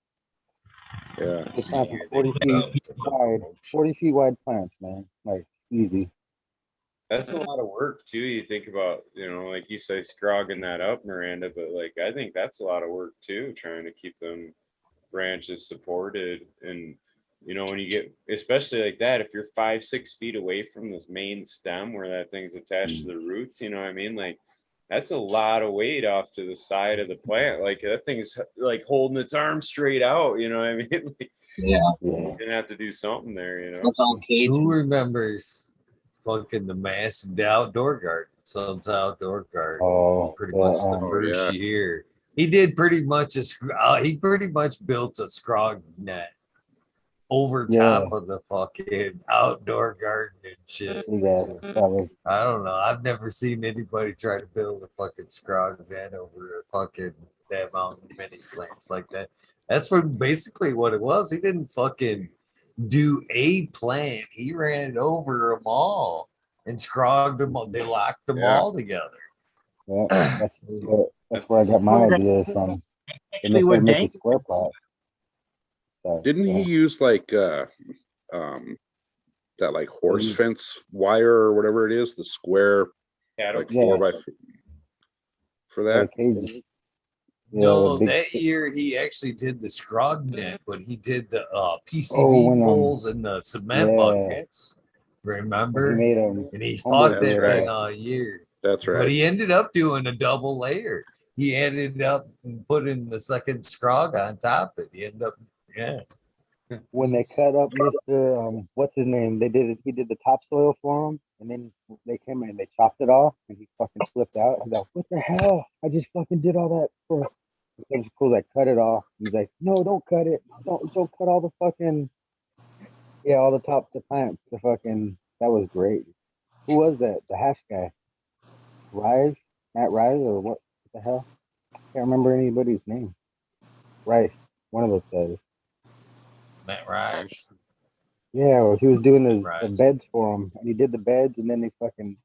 Yeah. This plant is 40 feet wide. 40 feet wide plants, man. Like easy. That's a lot of work too. You think about, like you say, scrogging that up, Miranda, but like I think that's a lot of work too, trying to keep them branches supported. And when you get, especially like that, if you're 5-6 feet away from this main stem where that thing's attached to the roots, you know what I mean? Like that's a lot of weight off to the side of the plant. Like that thing's like holding its arm straight out, you know what I mean? Like, Yeah, you're gonna have to do something there, it's all cage. Who remembers fucking the massive outdoor garden? Son's outdoor garden. Oh, Pretty yeah, much the first yeah. year. He did pretty much he pretty much built a scrog net over top of the fucking outdoor garden and shit. Yeah, that was I don't know. I've never seen anybody try to build a fucking scrog net over a fucking that amount of many plants like that. That's basically what it was. He didn't fucking do a plant. He ran it over them all and scrogged them all. They locked them Yeah. all together. yeah. That's where I got my idea from. They Actually, what make Dank a square pot. So, Didn't he use like that like horse Yeah. fence wire or whatever it is, the square like Yeah. 4 by for that? cages. No, big that stick. year he actually did the scrog net, but he did the PCV Oh, when, poles and the cement yeah. buckets. When Remember? he made them. And he Homeboy fought That's that right. thing all year. That's But right. he ended up doing a double layer. He ended up putting the second scrog on top of it. He ended up, yeah. When they cut up Mr. What's his name? They did it. He did the topsoil for him, and then they came in and they chopped it off, and he fucking flipped out. He's like, "What the hell? I just fucking did all that for." It was cool. Like, cut it off. He's like, "No, don't cut it. Don't cut all the fucking all the top the plants. The fucking that was great. Who was that? The hash guy, Rise, Matt Rise, or what the hell? Can't remember anybody's name. Rice, one of those guys. Matt Rice. Yeah, well, he was doing the Rice. beds for him, and he did the beds, and then they fucking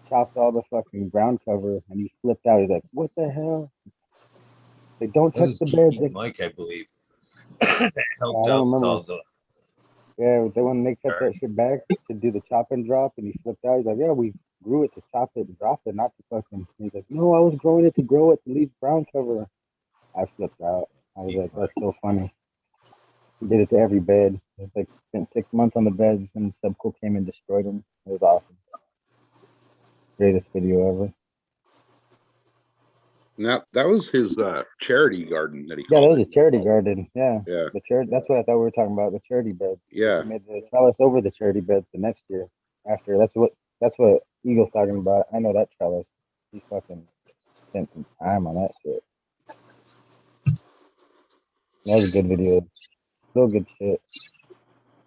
chopped all the fucking ground cover, and he flipped out. He's like, "What the hell? They don't That touch was the beds." Keith Mike, I believe. That helped I don't out with remember. all the Yeah, then when they cut that shit back to do the chop and drop, and he flipped out. He's like, "Yeah, we grew it to chop it and drop it, not to fucking." He's like, "No, I was growing it to grow it to leave ground cover." I flipped out. I was like, "That's so funny." He did it to every bed. It was like spent 6 months on the beds, and Subco came and destroyed them. It was awesome. Greatest video ever. And that was his charity garden that he Yeah, that called was it. a charity garden. Yeah, Yeah. the charity. That's what I thought we were talking about. The charity beds. Yeah. He made the trellis over the charity beds the next year. After that's what Eagle's talking about. I know that trellis. He fucking spent some time on that shit. That was a good video. Real good shit.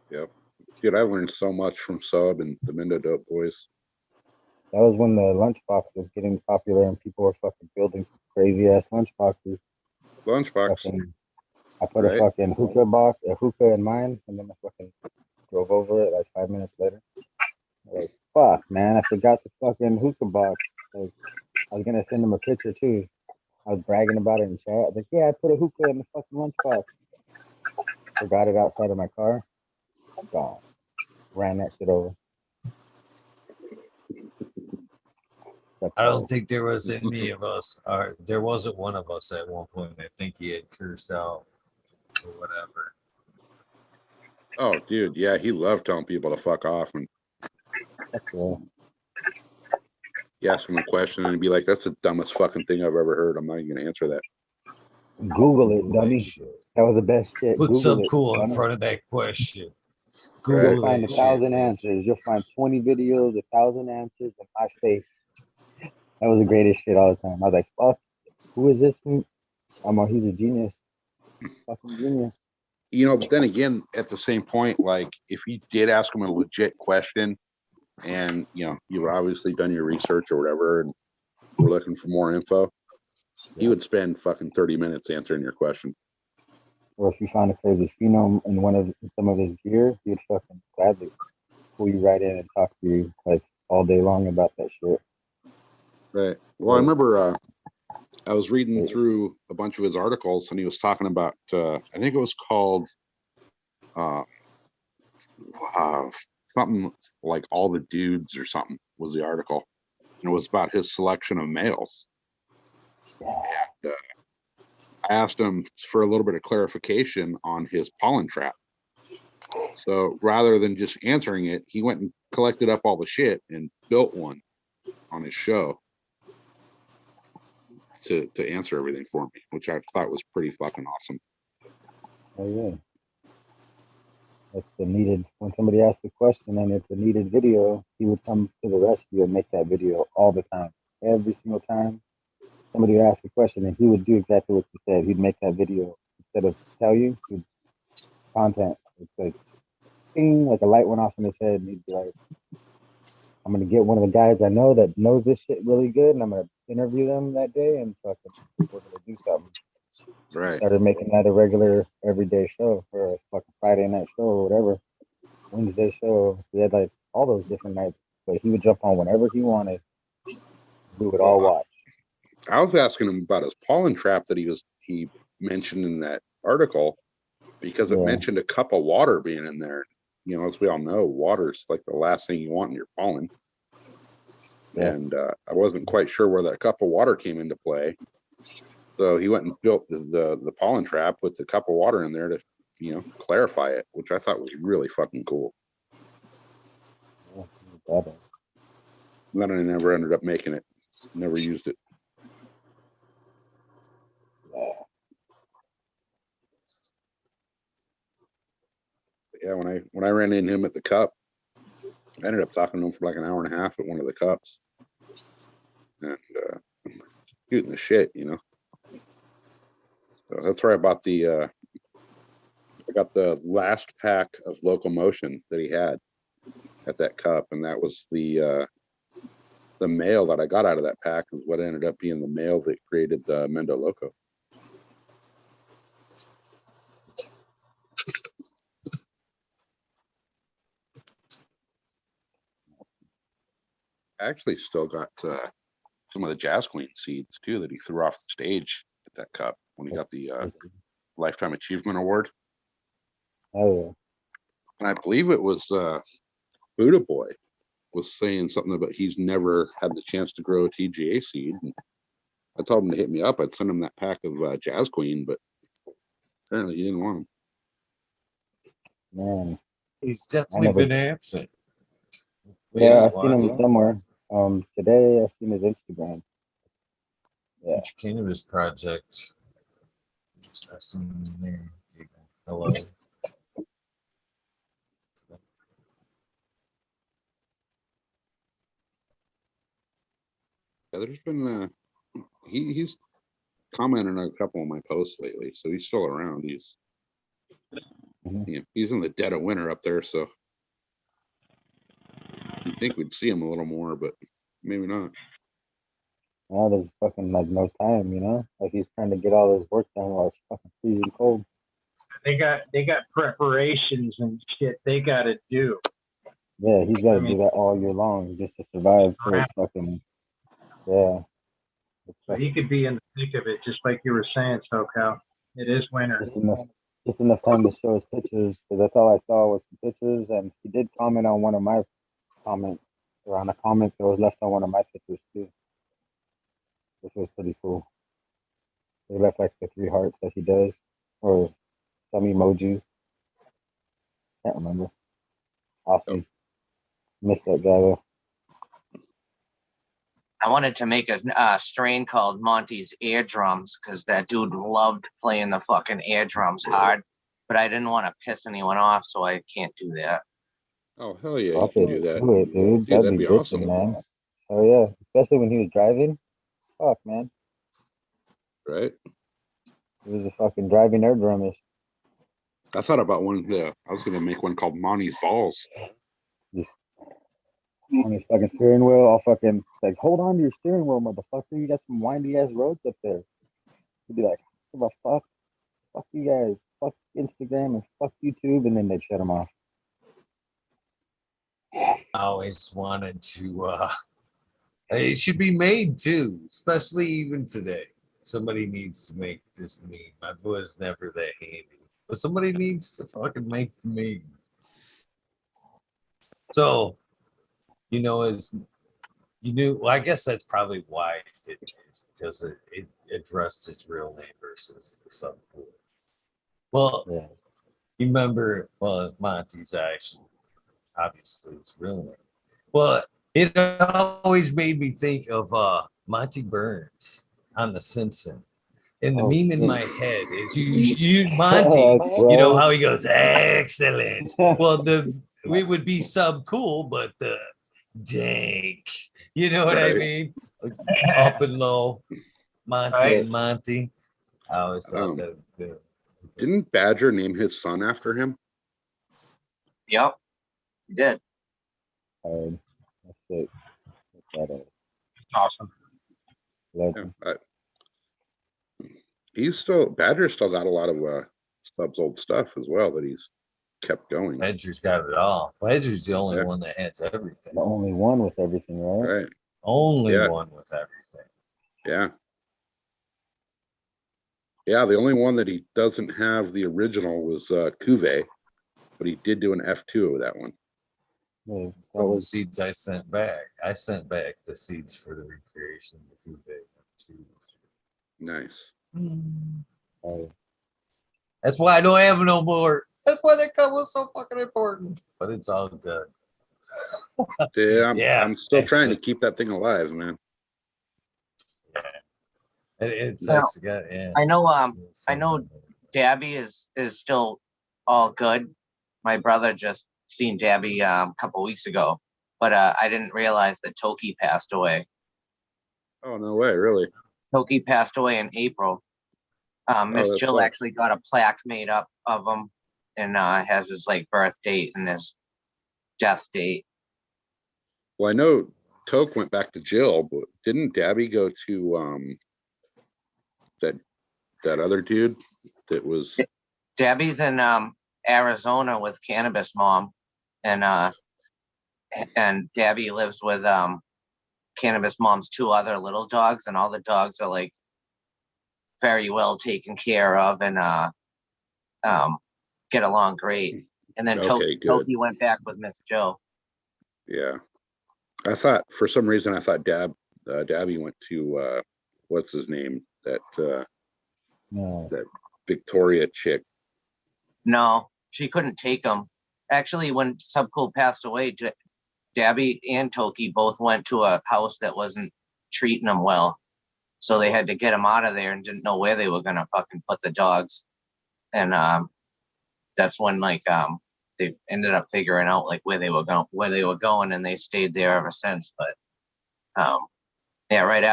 Yep. Dude, I learned so much from Sub and the Mindo Dope Boys. That was when the lunchbox was getting popular and people were fucking building crazy ass lunchboxes. Lunchbox. I put a fucking hookah in mine, and then I fucking drove over it like 5 minutes later. Like, fuck, man, I forgot the fucking hookah box. Like, I was gonna send him a picture too. I was bragging about it in chat. I was like, yeah, I put a hookah in the fucking lunchbox. Forgot it outside of my car. Gone. Ran that shit over. I don't think there was any of us, or there wasn't one of us at one point. I think he had cursed out or whatever. Oh, dude, yeah, he loved telling people to fuck off, and you ask him a question and he'd be like, "That's the dumbest fucking thing I've ever heard. I'm not even gonna answer that." Google it, dummy. That was the best shit. Put Google some it, cool in dummy. front of that question. You'll Google find that 1,000 shit. answers. You'll find 20 videos, 1,000 answers in my face. That was the greatest shit all the time. I was like, fuck, who is this? He's a genius. Fucking genius. You know, but then again, at the same point, like if you did ask him a legit question and you've obviously done your research or whatever and we're looking for more info, he would spend fucking 30 minutes answering your question. Or if you found a crazy phenome in some of his gear, he would fucking gladly pull you right in and talk to you like all day long about that shit. Right. Well, I remember I was reading through a bunch of his articles and he was talking about, I think it was called something like All the Dudes or something was the article. And it was about his selection of males. And I asked him for a little bit of clarification on his pollen trap. So rather than just answering it, he went and collected up all the shit and built one on his show to answer everything for me, which I thought was pretty fucking awesome. Oh yeah. It's the needed, when somebody asks a question and it's a needed video, he would come to the rescue and make that video all the time. Every single time somebody would ask a question and he would do exactly what you said. He'd make that video instead of tell you, he'd content. It's like, ding, like a light went off in his head and he'd be like, I'm going to get one of the guys I know that knows this shit really good and I'm going to interview them that day and fucking, we're going to do something. Right. Started making that a regular everyday show for a fucking Friday night show or whatever. Wednesday show. We had like all those different nights, but he would jump on whenever he wanted. We would all watch. I was asking him about his pollen trap that he mentioned in that article because it mentioned a cup of water being in there. You know, as we all know, water's like the last thing you want in your pollen. Yeah. And I wasn't quite sure where that cup of water came into play. So he went and built the pollen trap with the cup of water in there to, you know, clarify it, which I thought was really fucking cool. Yeah, then I never ended up making it. Never used it. Yeah, when I ran into him at the cup, I ended up talking to him for like an hour and a half at one of the cups. And shooting the shit, you know. So that's where I bought I got the last pack of Locomotion that he had at that cup, and that was the male that I got out of that pack is what ended up being the male that created the Mendo Loco. I actually still got some of the Jazz Queen seeds too that he threw off the stage at that cup when he got the Lifetime Achievement Award. Oh yeah. And I believe it was Buddha Boy was saying something about he's never had the chance to grow a TGA seed. And I told him to hit me up. I'd send him that pack of Jazz Queen, but apparently he didn't want them. Man, He's definitely been absent. Yeah, I seen him somewhere. Today I seen his Instagram. Yeah. Future Cannabis Project. I seen him there. Hello. Yeah, there's been he's commented on a couple of my posts lately, so he's still around. He's he's in the dead of winter up there, so you'd think we'd see him a little more, but maybe not. Well, there's fucking like no time, you know. Like he's trying to get all his work done while it's fucking freezing cold. They got preparations and shit they got to do. Yeah, he's got to do that all year long just to survive. So it's fucking So he could be in the thick of it, just like you were saying, Socal. It is winter. Just enough time to show his pictures, because that's all I saw was some pictures, and he did comment on one of my comments, or on a comment that was left on one of my pictures too, which was pretty cool. He left like the 3 hearts that he does, or some emojis. Can't remember. Awesome. Missed that guy though. I wanted to make a strain called Monty's Eardrums because that dude loved playing the fucking eardrums hard, but I didn't want to piss anyone off, so I can't do that. Oh, hell yeah, you can do that. Do it, dude. Yeah, that'd be awesome, man. Oh yeah, especially when he was driving. Fuck, man. Right? He was a fucking driving air drummer. I thought about one. I was gonna make one called Monty's Balls. On his fucking steering wheel, all fucking like, hold on to your steering wheel, motherfucker. You got some windy ass roads up there. He'd be like, what the fuck? Fuck you guys. Fuck Instagram and fuck YouTube, and then they'd shut him off. I always wanted to it should be made too, especially even today. Somebody needs to make this meme. I was never that handy, but somebody needs to fucking make the meme. So, it's well, I guess that's probably why it is, because it addressed its real name versus the subpool. Well, Yeah. you remember, well, Monty's actually obviously his real name. Well, it always made me think of Monty Burns on The Simpsons. And the Oh, meme in shit. my head is you Monty, how he goes, excellent. Well, we would be sub cool, but the dank, you know what I Right. mean? Up and low, Monty Right. and Monty. I always thought that. Didn't Badger name his son after him? Yep, you did. That's it. Awesome. Yeah, Badger's still got a lot of Stubbs' old stuff as well that he's kept going. Badger's got it all. Badger's the only one that has everything. The only one with everything, right? Right. Only one with everything. Yeah. Yeah, the only one that he doesn't have the original was Cuvée, but he did do an F2 of that one. Yeah, From the seeds I sent back. I sent back the seeds for the recreation of the Cuvée. Nice. That's why I don't have no more. That's why that cut was so fucking important. But it's all good. Yeah, I'm still trying to keep that thing alive, man. It's Now, yeah. I know Dabby is still all good. My brother just seen Dabby a couple weeks ago, but I didn't realize that Toki passed away. Oh, no way, really? Toki passed away in April. Miss that Jill sucks. actually got a plaque made up of him and has his like birth date and his death date. Well, I know Toke went back to Jill, but didn't Dabby go to that other dude that was Dabby's in Arizona with Cannabis Mom, and Dabby lives with Cannabis Mom's two other little dogs, and all the dogs are like very well taken care of and get along great. And then Okay, good. Toki went back with Miss Jill. Yeah. I thought for some reason Dabby went to what's his name? That Victoria chick. No, she couldn't take him. Actually, when Subcool passed away, Dabby and Toki both went to a house that wasn't treating them well. So they had to get him out of there and didn't know where they were gonna fucking put the dogs. And that's when they ended up figuring out like where they were going, and they stayed there ever since. But yeah, right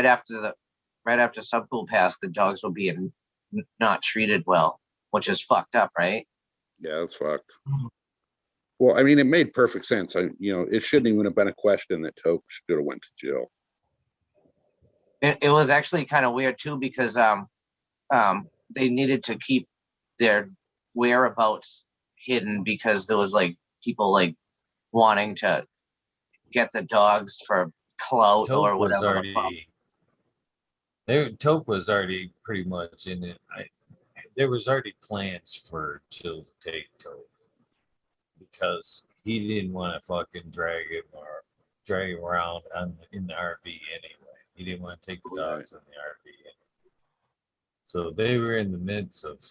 after Subcool passed, the dogs were being not treated well, which is fucked up, right? Yeah, that's fucked. Well, I mean, it made perfect sense. It shouldn't even have been a question that Toke should have went to Jill. It was actually kind of weird too, because they needed to keep their whereabouts hidden because there was like people like wanting to get the dogs for clout or whatever. Toke was already pretty much in it. There was already plans for Jill to take Toke because he didn't want to fucking drag him around in the RV anyway. He didn't want to take the dogs in the RV anyway. So they were in the midst of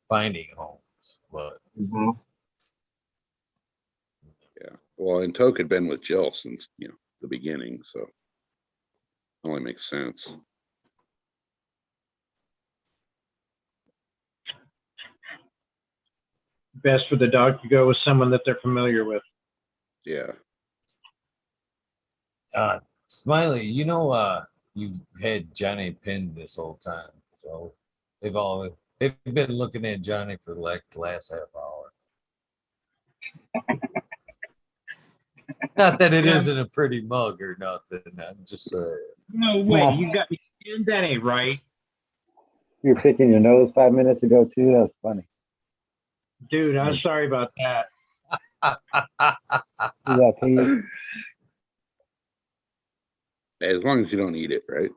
finding homes, but yeah. Well, and Toke had been with Jill since the beginning, so it only makes sense. Best for the dog to go with someone that they're familiar with. Yeah. Smiley, you've had Johnny pinned this whole time, so they've been looking at Johnny for like the last half hour. Not that it isn't a pretty mug or nothing. I'm just saying. No way, you got me. That ain't right. You were picking your nose 5 minutes ago too. That was funny. Dude, I'm sorry about that. Yeah, Pete. As long as you don't eat it, right?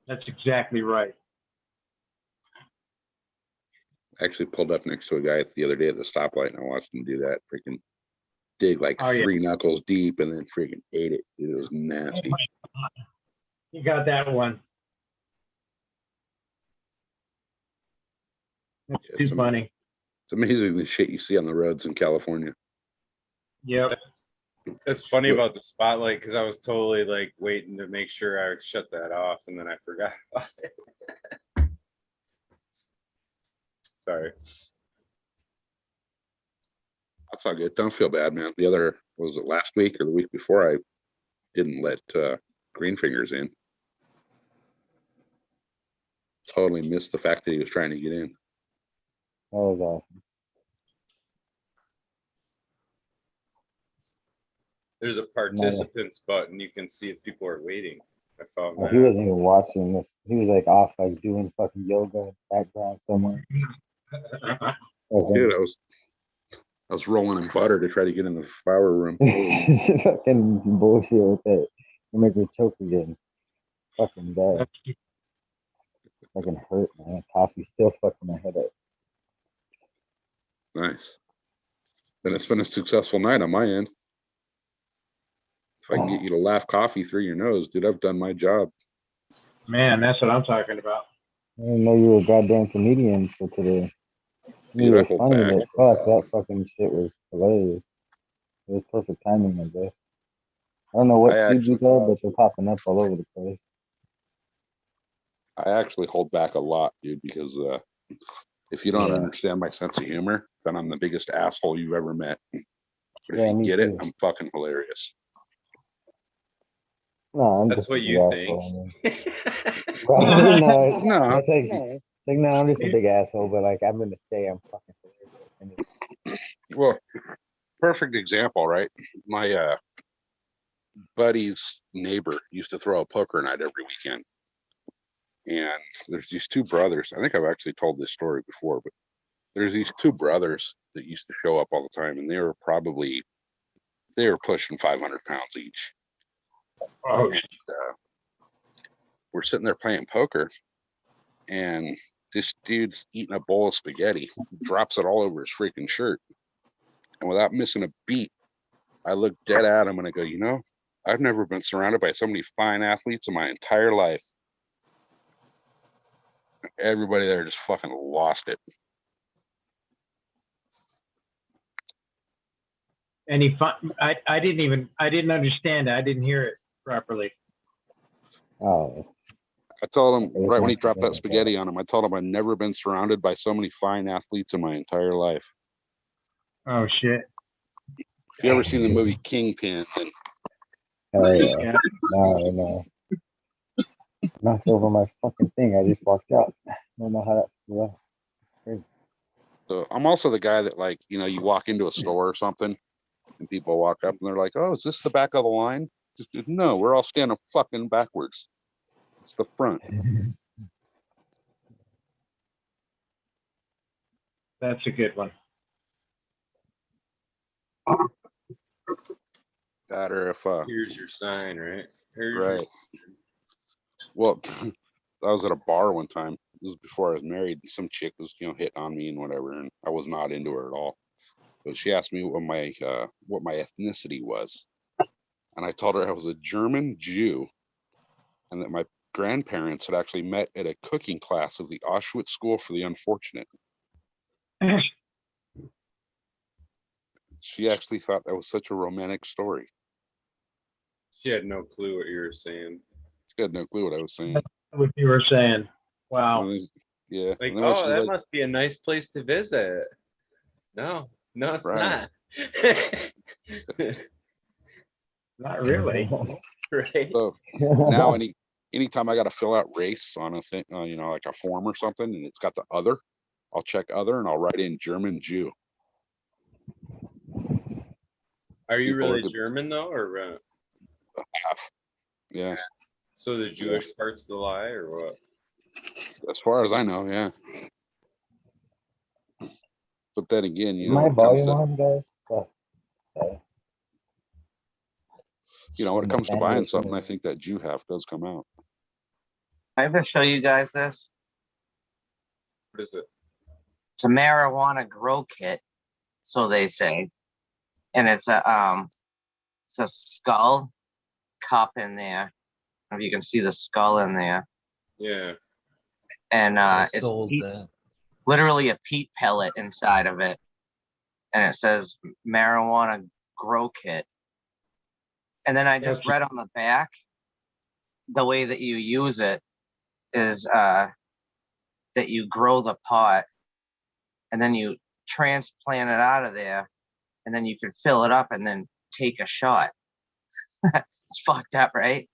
That's exactly right. I actually pulled up next to a guy the other day at the stoplight, and I watched him do that. Freaking dig like Oh, yeah. 3 knuckles deep, and then freaking ate it. Dude, it was nasty. You got that one. That's Yeah, too it's funny. It's amazing the shit you see on the roads in California. Yep. That's funny What- about the spotlight because I was totally like waiting to make sure I shut that off and then I forgot about it. Sorry. That's all good. Don't feel bad, man. The other, was it last week or the week before, I didn't let Greenfingers in. Totally missed the fact that he was trying to get in. That was awesome. There's a participants button. You can see if people are waiting. I found Oh, that. he wasn't even watching this. He was like off, like doing fucking yoga in the background somewhere. Okay. Dude, I was rolling in butter to try to get in the flower room. Fucking bullshit with that. You make me choke again. Fucking bad. Fucking hurt, man. Coffee still fucking my head up. Nice. Then it's been a successful night on my end. If I can get you to laugh coffee through your nose, dude, I've done my job. Man, that's what I'm talking about. I didn't know you were a goddamn comedian for today. Dude, You I were hold funny, back. but fuck, that fucking shit was hilarious. It was perfect timing, I guess. I don't know what I feed you got, but they're popping up all over the place. I actually hold back a lot, dude, because if you don't Yeah. understand my sense of humor, then I'm the biggest asshole you've ever met. But if Yeah, you me get it, too. I'm fucking hilarious. No, I'm That's just what a big you asshole, think. I mean. No, No. it's like, no, I'm just a big asshole, but like, I'm gonna say I'm fucking hilarious. Well, perfect example, right? My buddy's neighbor used to throw a poker night every weekend. And there's these two brothers. I think I've actually told this story before, but there's these two brothers that used to show up all the time, and they were pushing 500 pounds each. Oh, And, we're sitting there playing poker, and this dude's eating a bowl of spaghetti, drops it all over his freaking shirt. And without missing a beat, I look dead at him and I go, you know, I've never been surrounded by so many fine athletes in my entire life. Everybody there just fucking lost it. and I didn't understand it. I didn't hear it properly. Oh, I told him right when he dropped that spaghetti on him, I told him I'd never been surrounded by so many fine athletes in my entire life. Oh shit. If you ever seen the movie Kingpin, then hell yeah. Yeah. No. Knocked over my fucking thing. I just walked out. I don't know how that. Yeah. so I'm also the guy that, like, you know, you walk into a store or something and people walk up and they're like, oh, is this the back of the line? Just, no, we're all standing fucking backwards. It's the front. That's a good one. That or if Here's your sign, right? right. Well, I was at a bar one time. This was before I was married. Some chick was, you know, hitting on me and whatever, and I was not into her at all. But she asked me what my ethnicity was, and I told her I was a German Jew, and that my grandparents had actually met at a cooking class of the Auschwitz School for the Unfortunate. She actually thought that was such a romantic story. She had no clue what you were saying. She had no clue what I was saying. What you were saying. Wow. And then- yeah. Like, and then when oh, she's that like, must be a nice place to visit. No, it's Right. not. Not really. Right. so now anytime I got to fill out race on a thing, you know, like a form or something, and it's got the other, I'll check other and I'll write in German Jew. Are you People are really the- German though, or half. Yeah. so the Jewish part's the lie, or what? As far as I know, yeah. But then again, you know, My when it comes volume to, on, guys. Oh, sorry. you know, when it comes to Understand buying it. something, I think that Jew half does come out. I ever show you guys this? What is it? It's a marijuana grow kit, so they say, and it's a skull cup in there. If you can see the skull in there, Yeah. and I it's sold that. literally a peat pellet inside of it, and it says marijuana grow kit. And then I just read on the back, the way that you use it is that you grow the pot and then you transplant it out of there, and then you can fill it up and then take a shot. It's fucked up, right?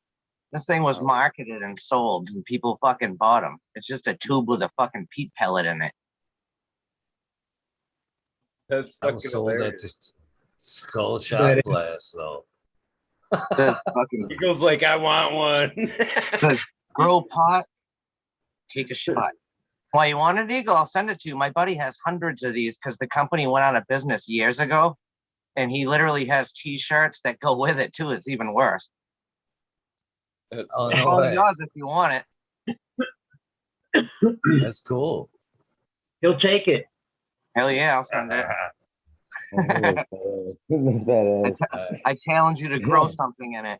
This thing was marketed and sold, and people fucking bought them. It's just a tube with a fucking peat pellet in it. That's I fucking was sold at hilarious. this skull shot But- glass though. It says fucking Eagle's like, I want one. grow pot, take a shot. Well, you want it, Eagle? I'll send it to you. My buddy has hundreds of these because the company went out of business years ago, and he literally has T-shirts that go with it too. It's even worse. That's Oh, funny. no All way. yours if you want it. That's cool. He'll take it. Hell yeah, I'll send it. That's badass. I challenge you to grow something in it.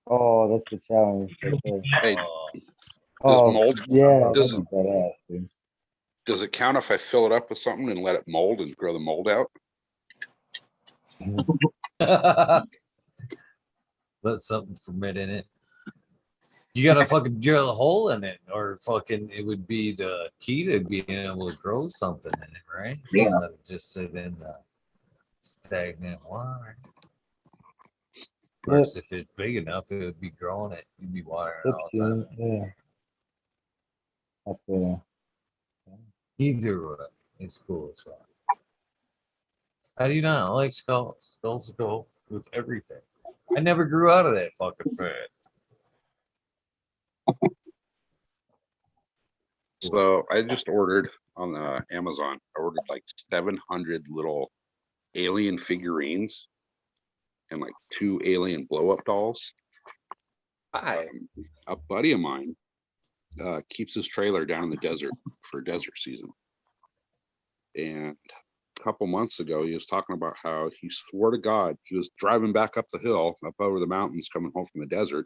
Oh, that's the challenge. for sure. Hey, Oh, Oh, mold- yeah, does that's badass, dude. does it count if I fill it up with something and let it mold and grow the mold out? let something ferment in it. You gotta fucking drill a hole in it, or fucking it would be the key to being able to grow something in it, right? Yeah. Let it just sit in the stagnant water. Of course, if it's big enough, it would be growing it. You'd be watering it all the time. Yeah. That's Either way, it's cool as well. How do you not like skulls? Skulls go with everything. I never grew out of that fucking fat. So I just ordered on Amazon. I ordered like 700 little alien figurines and like 2 alien blow up dolls. Hi. A buddy of mine keeps his trailer down in the desert for desert season. And a couple months ago, he was talking about how he swore to God he was driving back up the hill, up over the mountains, coming home from the desert.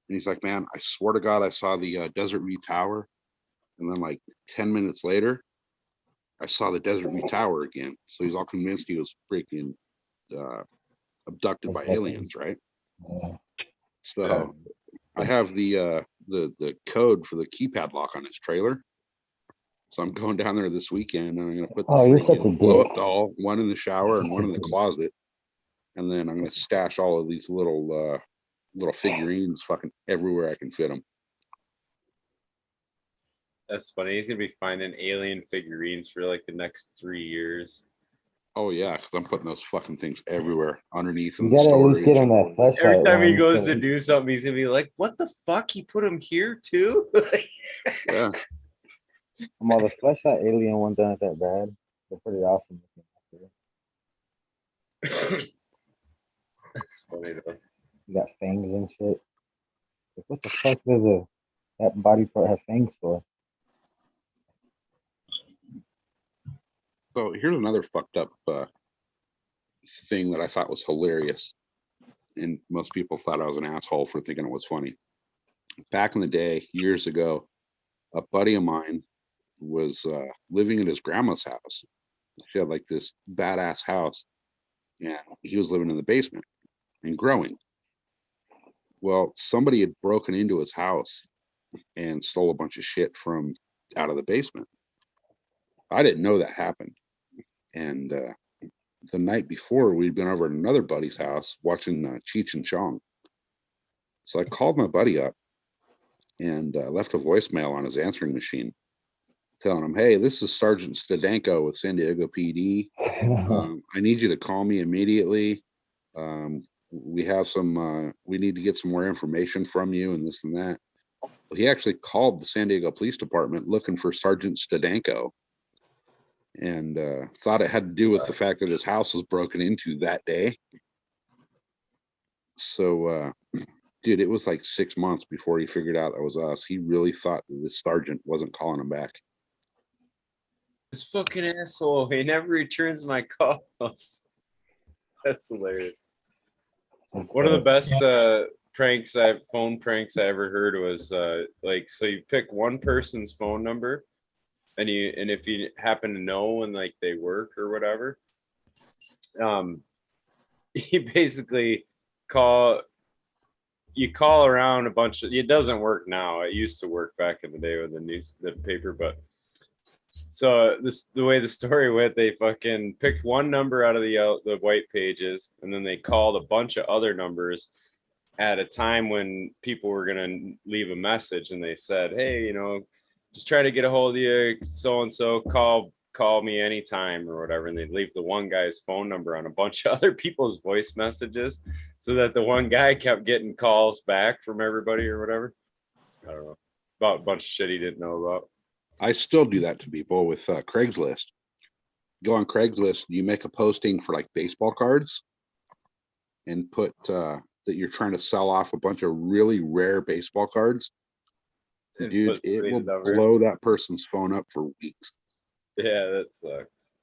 And he's like, man, I swear to God, I saw the Desert View Tower. And then like 10 minutes later, I saw the Desert View Tower again. So he's all convinced he was freaking abducted by aliens, right? yeah. So I have the code for the keypad lock on his trailer. So I'm going down there this weekend and I'm gonna put the Oh, you're such a freaking blow up dick. doll, one in the shower and one in the closet. And then I'm gonna stash all of these little figurines fucking everywhere I can fit them. That's funny. He's gonna be finding alien figurines for like the next 3 years. Oh yeah, because I'm putting those fucking things everywhere underneath You in the gotta at least get storage. him that flashlight. Every time he one, goes so- to do something, he's gonna be like, "What the fuck? He put him here too?" Yeah, Well, the flashlight alien ones aren't that bad. They're pretty awesome. That's funny though. You got fangs and shit. Like, what the fuck does that body part have fangs for? so here's another fucked up thing that I thought was hilarious. And most people thought I was an asshole for thinking it was funny. Back in the day, years ago, a buddy of mine was living at his grandma's house. She had like this badass house, and he was living in the basement and growing. Well, somebody had broken into his house and stole a bunch of shit from out of the basement. I didn't know that happened. And the night before, we'd been over at another buddy's house watching Cheech and Chong. So I called my buddy up and left a voicemail on his answering machine telling him, hey, this is Sergeant Stadenko with San Diego PD. I need you to call me immediately. We have we need to get some more information from you and this and that. Well, he actually called the San Diego Police Department looking for Sergeant Stadenko and thought it had to do with the fact that his house was broken into that day. So, dude, it was like 6 months before he figured out that was us. He really thought that this sergeant wasn't calling him back. This fucking asshole. He never returns my calls. That's hilarious. One of the best phone pranks I ever heard was like, so you pick one person's phone number, and if you happen to know when like they work or whatever, you basically call around a bunch of, it doesn't work now. It used to work back in the day with the paper, but so the way the story went, they fucking picked one number out of the white pages, and then they called a bunch of other numbers at a time when people were gonna leave a message, and they said, hey, just try to get a hold of you, so and so, call me anytime or whatever, and they'd leave the one guy's phone number on a bunch of other people's voice messages, so that the one guy kept getting calls back from everybody or whatever. I don't know, about a bunch of shit he didn't know about. I still do that to people with Craigslist. Go on Craigslist, you make a posting for like baseball cards and put that you're trying to sell off a bunch of really rare baseball cards. Dude, it will blow that person's phone up for weeks. Yeah, that sucks.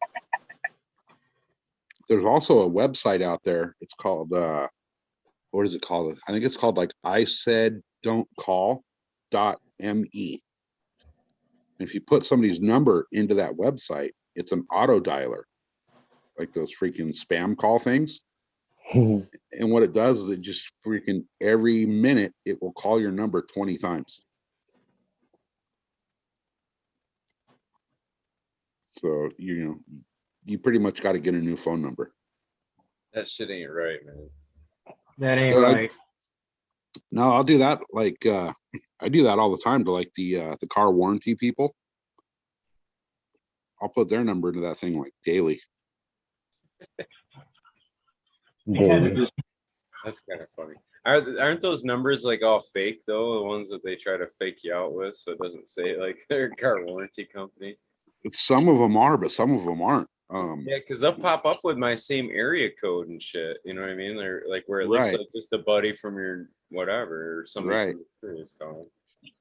There's also a website out there. It's called, what is it called? I think it's called like I said don't call.me. If you put somebody's number into that website, it's an auto dialer, like those freaking spam call things. And what it does is it just freaking every minute it will call your number 20 times. So, you pretty much got to get a new phone number. That shit ain't right, man. That ain't right. No, I'll do that. Like, I do that all the time to like the car warranty people. I'll put their number into that thing like daily. That's kind of funny. Aren't those numbers like all fake though? The ones that they try to fake you out with, so it doesn't say like they're a car warranty company. Some of them are, but some of them aren't. Yeah, because they'll pop up with my same area code and shit. You know what I mean? They're like where it looks like just a buddy from your whatever or somebody from your previous call.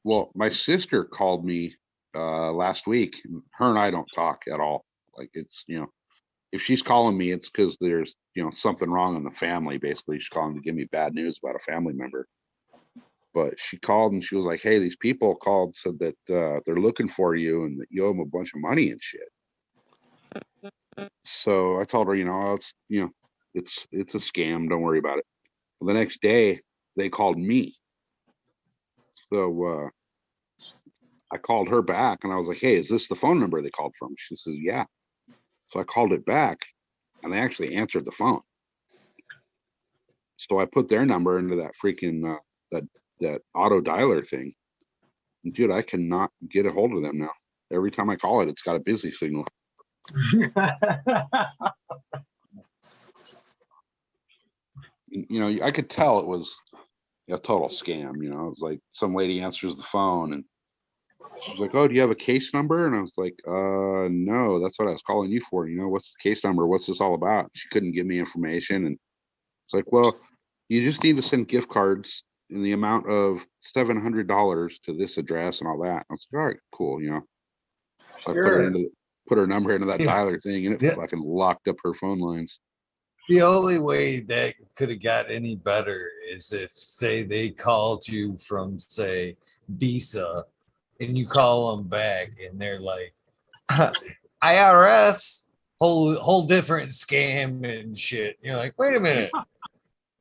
Well, my sister called me last week. Her and I don't talk at all. Like it's, if she's calling me, it's because there's, something wrong in the family. Basically, she's calling to give me bad news about a family member. But she called and she was like, hey, these people called, said that they're looking for you and that you owe them a bunch of money and shit. So I told her, it's a scam. Don't worry about it. Well, the next day they called me. So I called her back and I was like, hey, is this the phone number they called from? She says, yeah. So I called it back and they actually answered the phone. So I put their number into that freaking, that auto dialer thing. And dude, I cannot get a hold of them now. Every time I call it, it's got a busy signal. I could tell it was a total scam. It was like some lady answers the phone and she was like, oh, do you have a case number? And I was like, no, that's what I was calling you for. What's the case number? What's this all about? She couldn't give me information. And it's like, well, you just need to send gift cards in the amount of $700 to this address and all that. I was like, all right, cool. So I put her number into that dialer thing and it fucking locked up her phone lines. The only way that could have got any better is if, say, they called you from, say, Visa, and you call them back, and they're like, IRS, whole different scam and shit. You're like, wait a minute,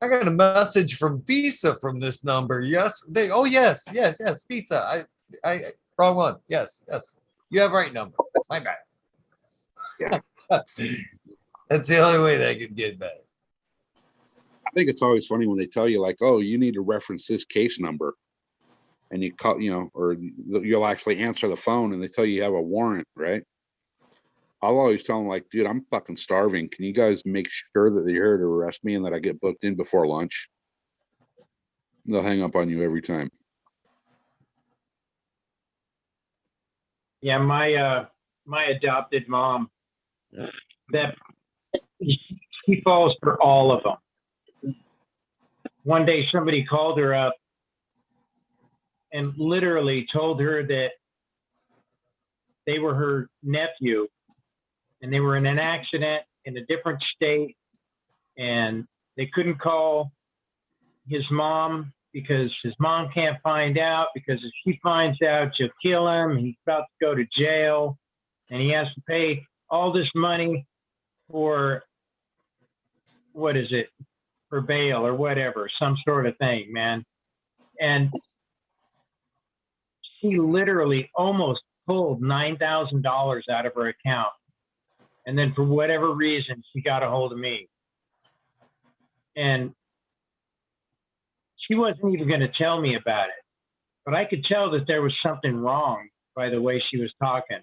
I got a message from Visa from this number. Yes, yes, Visa. I wrong one. Yes, you have right number. My bad. Yeah. That's the only way they could get better. I think it's always funny when they tell you like, oh, you need to reference this case number, and you call, or you'll actually answer the phone and they tell you have a warrant, right? I'll always tell them like, dude, I'm fucking starving. Can you guys make sure that they're here to arrest me and that I get booked in before lunch? They'll hang up on you every time. Yeah, my adopted mom, that she falls for all of them. One day somebody called her up and literally told her that they were her nephew and they were in an accident in a different state, and they couldn't call his mom because his mom can't find out, because if she finds out, she'll kill him. He's about to go to jail, and he has to pay all this money for, what is it, for bail or whatever, some sort of thing, man. And she literally almost pulled $9,000 out of her account. And then for whatever reason, she got a hold of me. And she wasn't even going to tell me about it. But I could tell that there was something wrong by the way she was talking.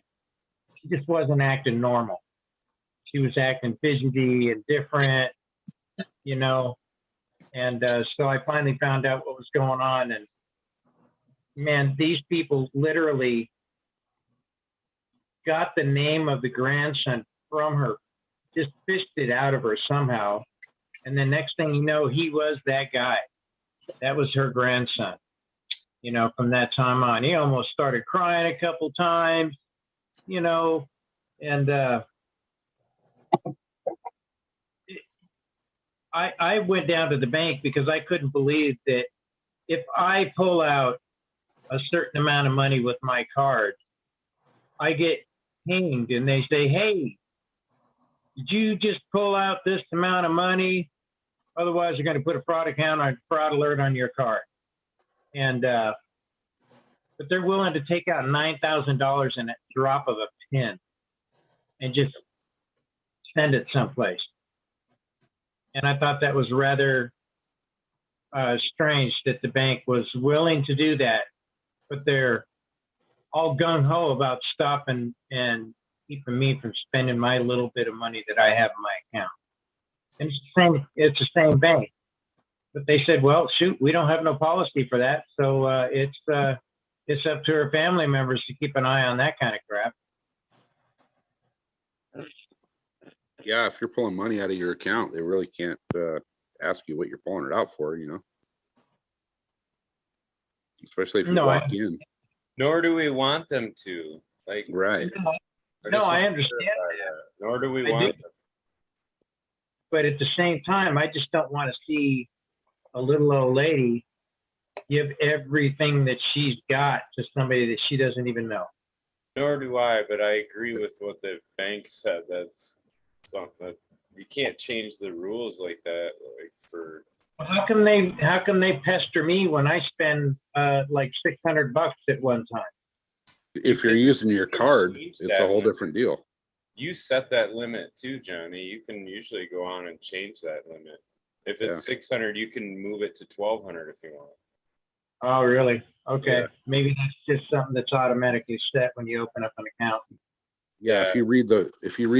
She just wasn't acting normal. She was acting fidgety and different, you know. And so I finally found out what was going on. And man, these people literally got the name of the grandson from her, just fished it out of her somehow. And then next thing you know, he was that guy. That was her grandson. You know, from that time on, he almost started crying a couple times, you know, and I went down to the bank because I couldn't believe that if I pull out a certain amount of money with my card, I get pinged and they say, hey, did you just pull out this amount of money? Otherwise, you're going to put a fraud alert on your card. And, but they're willing to take out $9,000 in a drop of a pin and just send it someplace. And I thought that was rather strange that the bank was willing to do that, but they're all gung-ho about stopping and keeping me from spending my little bit of money that I have in my account. And it's the same bank. But they said, well, shoot, we don't have no policy for that. So it's up to our family members to keep an eye on that kind of crap. Yeah, if you're pulling money out of your account, they really can't ask you what you're pulling it out for, you know. Especially if you walk in. Nor do we want them to. Like, right. I understand that. Nor do we want them. But at the same time, I just don't want to see a little old lady give everything that she's got to somebody that she doesn't even know. Nor do I, but I agree with what the bank said. That's something you can't change the rules like that. Like for how can they pester me when I spend like $600 at one time? If you're using your card, it's a whole different deal. You set that limit too, Johnny. You can usually go on and change that limit. If it's 600, you can move it to 1,200 if you want. Oh, really? Okay. Yeah. Maybe that's just something that's automatically set when you open up an account. Yeah, if you read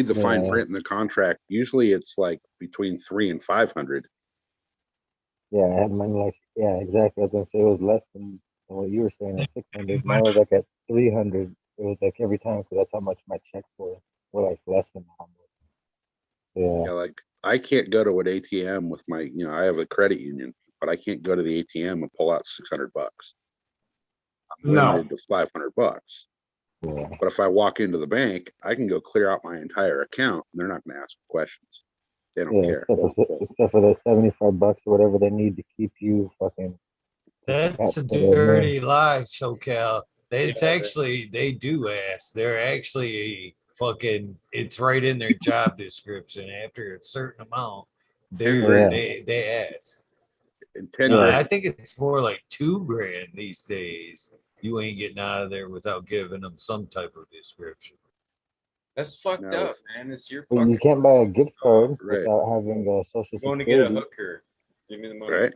the fine print in the contract, usually it's like between 300 and 500. Yeah, I had mine like exactly. I was gonna say it was less than what you were saying at 600. Mine was like at 300. It was like every time because that's how much my checks were like less than that. Yeah. Yeah, like I can't go to an ATM with my, you know, I have a credit union, but I can't go to the ATM and pull out $600. I'm limited to $500. Yeah. But if I walk into the bank, I can go clear out my entire account, and they're not going to ask questions. They don't care. Except for the $75 or whatever they need to keep you fucking. That's a dirty lie, Socal. They do ask. They're actually fucking. It's right in their job description. After a certain amount, they ask. I think it's more like $2,000 these days. You ain't getting out of there without giving them some type of description. That's fucked up, man. It's your fucking. You can't buy a gift card without having a social security. Going to get a hooker. Give me the money. Right.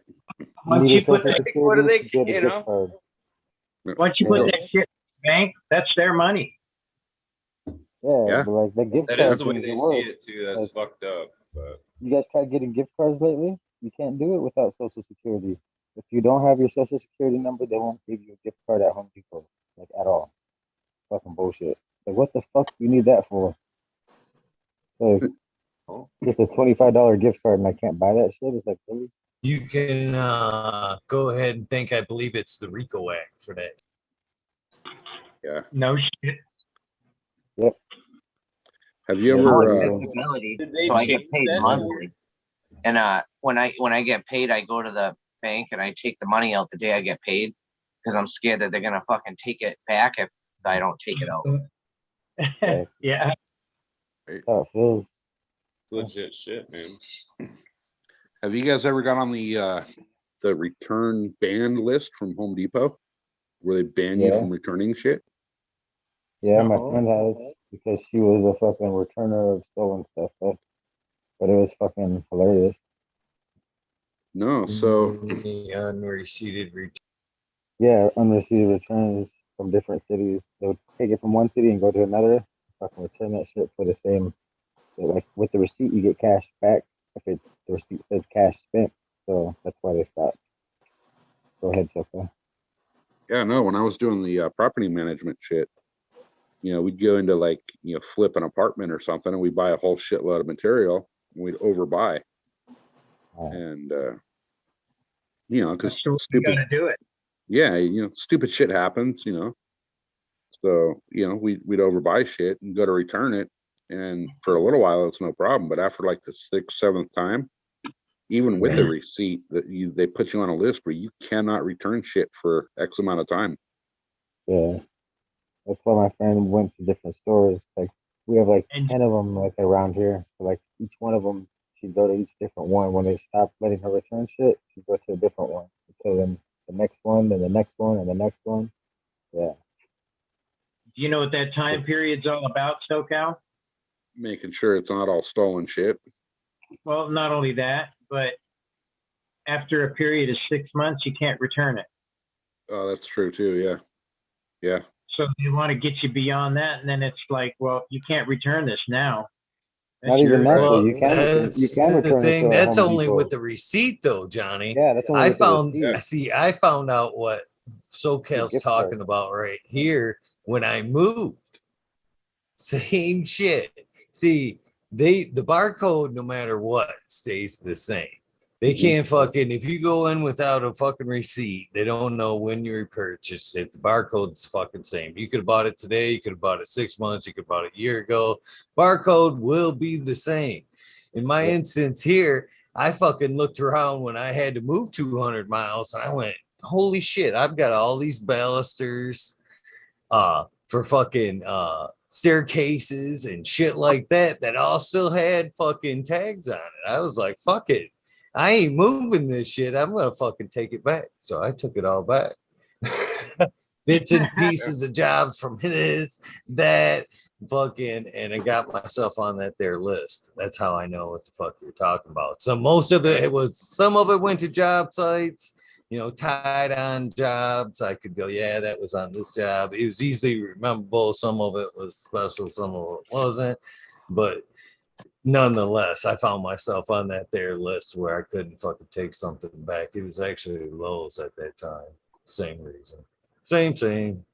Once you put that, what do they, you know? Once you put that shit in the bank, that's their money. Yeah. But like the gift that card is the way they see it too. That's fucked up. But you guys tried getting gift cards lately? You can't do it without social security. If you don't have your social security number, they won't give you a gift card at Home Depot, like at all. Fucking bullshit. Like, what the fuck do you need that for? Like, just a $25 gift card and I can't buy that shit? It's like, really? You can go ahead and think. I believe it's the RICO Act for that. Yeah. No shit. Yep. Have you Yeah, Oh, ever? it's uh, flexibility. Did they So I get change paid that? monthly. And when I get paid, I go to the bank and I take the money out the day I get paid because I'm scared that they're gonna fucking take it back if I don't take it out. Yeah. how it feels. It's legit shit, man. Have you guys ever got on the return banned list from Home Depot, where they ban you Yeah. from returning shit? Yeah, my No. friend has because she was a fucking returner of stolen stuff, but it was fucking hilarious. No. So The unreceipted return. Yeah, unreceived returns from different cities. They would take it from one city and go to another, fucking return that shit for the same. Like with the receipt, you get cash back if the receipt says cash spent. So that's why they stopped. Go ahead, Soka. yeah, no. When I was doing the property management shit, we'd go into like flip an apartment or something, and we'd buy a whole shitload of material, and we'd overbuy, and because That's the way you stupid, gotta do it. yeah, stupid shit happens, So we'd overbuy shit and go to return it, and for a little while it's no problem, but after like the sixth, seventh time, even with a receipt, they put you on a list where you cannot return shit for X amount of time. Yeah, that's why my friend went to different stores. Like we have like And 10 of them like around here. So like each one of them, she'd go to each different one. When they stopped letting her return shit, she'd go to a different one. So then the next one, then the next one, and the next one. Yeah. do you know what that time period's all about, SoCal? Making sure it's not all stolen shit. Well, not only that, but after a period of 6 months, you can't return it. Oh, that's true too. Yeah. Yeah. So they want to get you beyond that, and then it's like, well, you can't return this now. Not even that, though. Well, You can that's return the it thing. to a That's Home only Depot. with the receipt, though, Johnny. Yeah, that's only I with the found. receipt. See, I found out what SoCal's gift card. talking about right here when I moved. Same shit. See, the barcode, no matter what, stays the same. They can't fucking, if you go in without a fucking receipt, they don't know when you purchased it. The barcode's fucking same. You could have bought it today, you could have bought it 6 months, you could have bought it a year ago. Barcode will be the same. In my instance here, I fucking looked around when I had to move 200 miles and I went, holy shit, I've got all these balusters for fucking staircases and shit like that all still had fucking tags on it. I was like, fuck it. I ain't moving this shit. I'm gonna fucking take it back. So I took it all back. Bits and pieces of jobs from this, that, fucking, and I got myself on that there list. That's how I know what the fuck you're talking about. So most of it was, some of it went to job sites, tied on jobs. I could go, yeah, that was on this job. It was easily rememberable. Some of it was special, some of it wasn't. But nonetheless, I found myself on that there list where I couldn't fucking take something back. It was actually Lowe's at that time. Same reason. Same.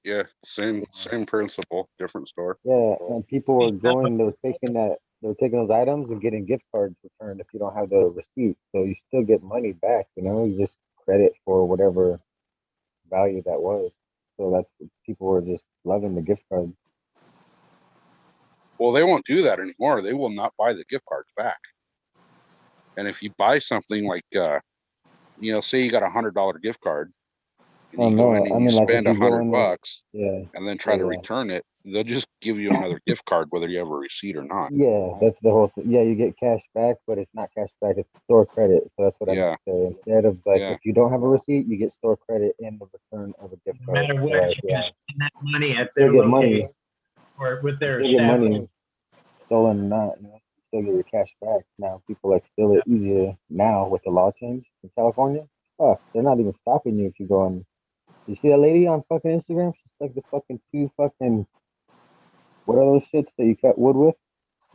Yeah. Same principle, different store. Yeah, and people were going, they were taking those items and getting gift cards returned if you don't have the receipt. So you still get money back, you just credit for whatever value that was. So that's what people were just loving the gift cards. Well, they won't do that anymore. They will not buy the gift cards back. And if you buy something like, say you got $100 gift card, and you go in and you spend $100 and then try to return it, they'll just give you another gift card whether you have a receipt or not. Yeah, that's the whole thing. Yeah, you get cash back, but it's not cash back, it's store credit. So that's what I meant to say. Instead of if you don't have a receipt, you get store credit in the return of a gift No card. matter what, Right, you spend that money at Still their get location money. or with their Still get money, establishment. stolen or not, you still get your cash back. Now people like steal it easier now with the law change in California. Oh, they're not even stopping you if you go on. You see that lady on fucking Instagram? She's like the fucking two fucking, what are those shits that you cut wood with?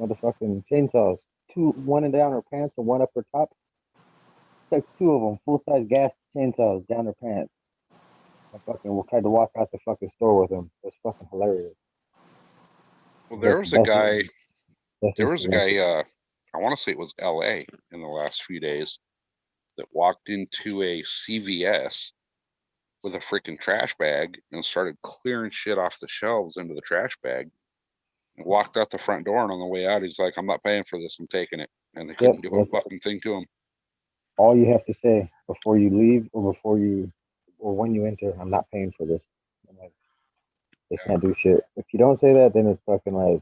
Motherfucking chainsaws. One down her pants and one up her top. It's like two of them, full size gas chainsaws down her pants. I fucking tried to walk out the fucking store with them. It's fucking hilarious. Well, there was a guy, I want to say it was LA in the last few days, that walked into a CVS with a freaking trash bag and started clearing shit off the shelves into the trash bag. Walked out the front door, and on the way out, he's like, "I'm not paying for this. I'm taking it." And they couldn't do a fucking thing to him. All you have to say before you leave or when you enter, I'm not paying for this. I'm like, they can't do shit. If you don't say that, then it's fucking like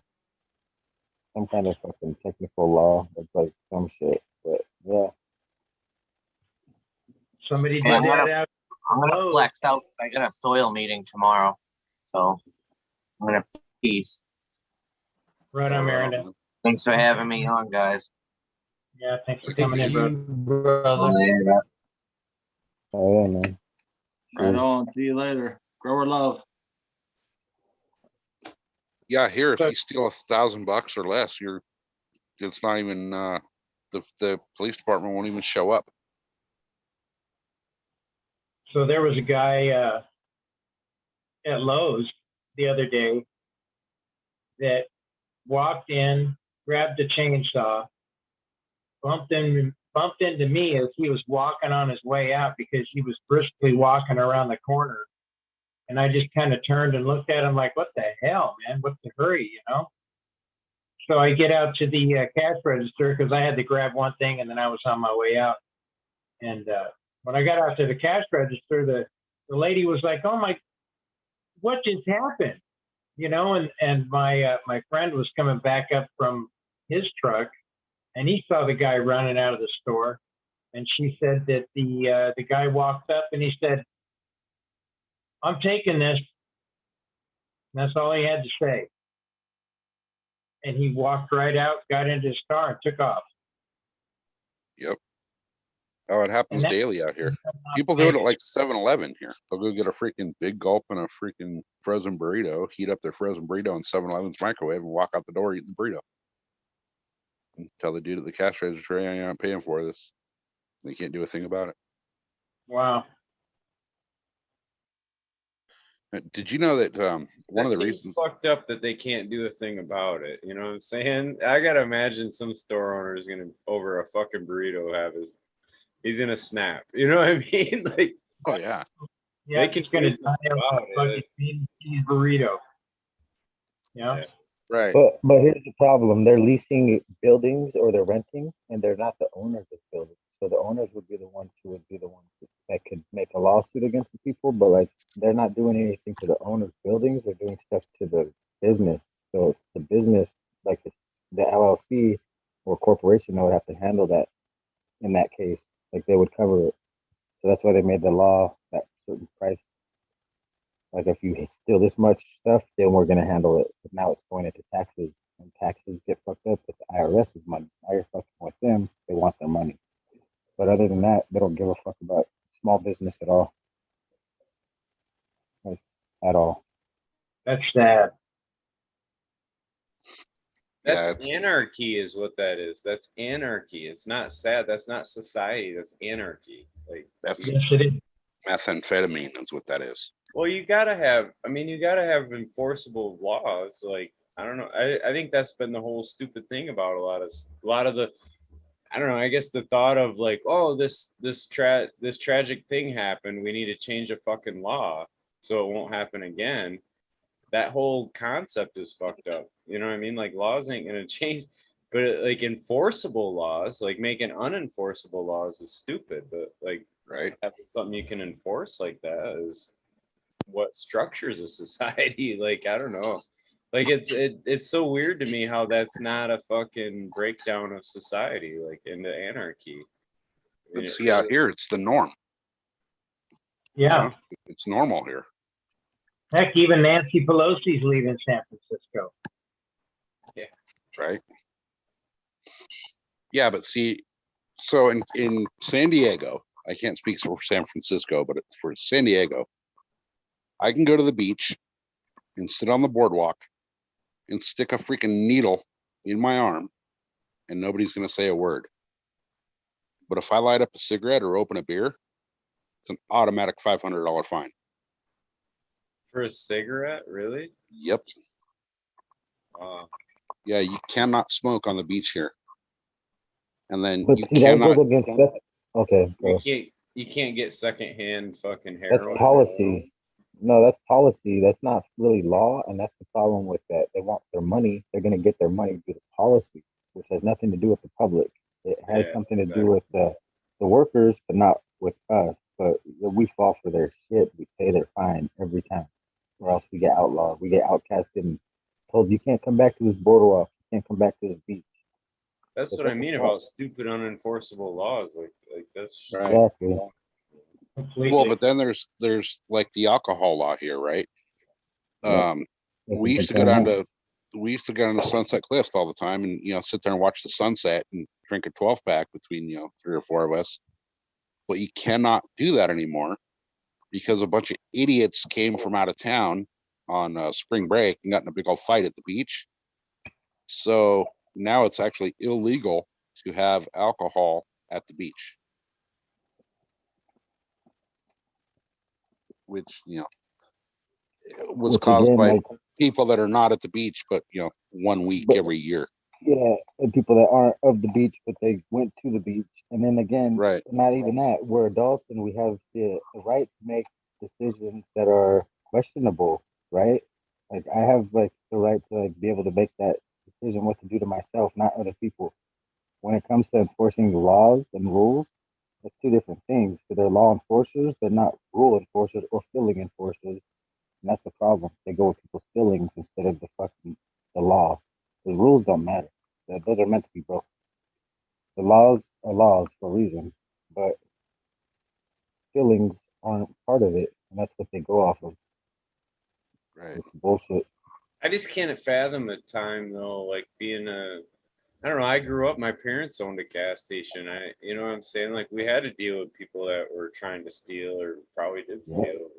some kind of fucking technical law. It's like some shit. But yeah. Somebody did Yeah, that out. I'm gonna flex out. I got a soil meeting tomorrow, so I'm gonna peace. Right on, Miranda. Thanks for having me on, guys. Yeah, thanks for coming in, bro. brother. Oh yeah, man. Right on. See you later. Grower love. Yeah, here, if But- you steal $1,000 or less, it's not even the police department won't even show up. So there was a guy at Lowe's the other day that walked in, grabbed a chainsaw, bumped into me as he was walking on his way out because he was briskly walking around the corner. And I just kind of turned and looked at him like, what the hell, man? What's the hurry, you know? So I get out to the cash register because I had to grab one thing and then I was on my way out. And when I got out to the cash register, the lady was like, "Oh my, what just happened?" You know, and my friend was coming back up from his truck, and he saw the guy running out of the store, and she said that the guy walked up and he said, "I'm taking this." And that's all he had to say. And he walked right out, got into his car, and took off. Yep. Oh, it happens And that- daily out here. People do it at like 7-Eleven here. They'll go get a freaking big gulp and a freaking frozen burrito, heat up their frozen burrito in 7-Eleven's microwave, and walk out the door eating the burrito. And tell the dude at the cash register, "Hey, I'm not paying for this." They can't do a thing about it. Wow. Did you know that one of the seems reasons? fucked up that they can't do a thing about it. You know what I'm saying? I gotta imagine some store owner is gonna over a fucking burrito he's gonna snap. You know what I mean? Like, Oh yeah. Yeah, They can he's gonna do something die about of a fucking cheese burrito. Yeah. Yeah. Right. But here's the problem: they're leasing buildings or they're renting, and they're not the owners of buildings. So the owners would be the ones that could make a lawsuit against the people. But like, they're not doing anything to the owners' buildings; they're doing stuff to the business. So the business, like the LLC or corporation, would have to handle that. In that case, like they would cover it. So that's why they made the law that certain price. Like if you steal this much stuff, then we're gonna handle it. But now it's going into taxes, and taxes get fucked up with the IRS's money. Now you're fucking with them; they want their money. But other than that, they don't give a fuck about small business at all. Like, at all. That's sad. that's Yeah, anarchy is what that is. That's anarchy. It's not sad. That's not society. That's anarchy. Like, That's Yes, it is. methamphetamine is what that is. well, you gotta have enforceable laws. Like, I don't know. I think that's been the whole stupid thing about a lot of the, I don't know. I guess the thought of like, oh, this tragic thing happened. We need to change a fucking law so it won't happen again. That whole concept is fucked up. You know what I mean? Like, laws ain't gonna change, but like enforceable laws, like making unenforceable laws is stupid. But like, Right. having something you can enforce like that is what structures a society. Like, I don't know. Like, it's so weird to me how that's not a fucking breakdown of society, like into anarchy. I mean, But see, out here, it's the norm. you Yeah. know? It's normal here. Heck, even Nancy Pelosi's leaving San Francisco. Right. Yeah, but see, so in San Diego, I can't speak for San Francisco, but for San Diego, I can go to the beach and sit on the boardwalk and stick a freaking needle in my arm and nobody's going to say a word. But if I light up a cigarette or open a beer, it's an automatic $500 fine. for a cigarette, really? Yep. Wow. Yeah, you cannot smoke on the beach here. And then But you see, that cannot. goes against that. Okay, You so can't get secondhand fucking that's heroin. policy. No, that's policy. That's not really law, and that's the problem with that. They want their money. They're going to get their money through the policy, which has nothing to do with the public. It has Yeah, something to do exactly. with the workers, but not with us. But we fall for their shit. We pay their fine every time, or else we get outlawed. We get outcasted and told you can't come back to this boardwalk. You can't come back to this beach. That's But what I what the mean fuck? about stupid unenforceable laws. Like that's Right. Exactly. Completely. Well, but then there's like the alcohol law here, right? Yeah. Um, That's we a used to big go down thing. to Sunset Cliffs all the time, and sit there and watch the sunset and drink a 12 pack between 3 or 4 of us. But you cannot do that anymore because a bunch of idiots came from out of town on spring break and got in a big old fight at the beach. So now it's actually illegal to have alcohol at the beach, which was Which caused again, by like, people that are not at the beach, but 1 week but every year. yeah, and people that aren't of the beach, but they went to the beach. And then again, Right. not even that. We're adults and we have the right to make decisions that are questionable, right? Like I have like the right to like be able to make that decision what to do to myself, not other people. When it comes to enforcing laws and rules, it's two different things. So they're law enforcers, they're not rule enforcers or feeling enforcers. And that's the problem. They go with people's feelings instead of the law. The rules don't matter. Those are meant to be broken. The laws are laws for a reason, but feelings aren't part of it, and that's what they go off of. Right. It's bullshit. I just can't fathom a time though, like being I don't know. I grew up. My parents owned a gas station. You know what I'm saying? Like we had to deal with people that were trying to steal or probably did Yeah. steal,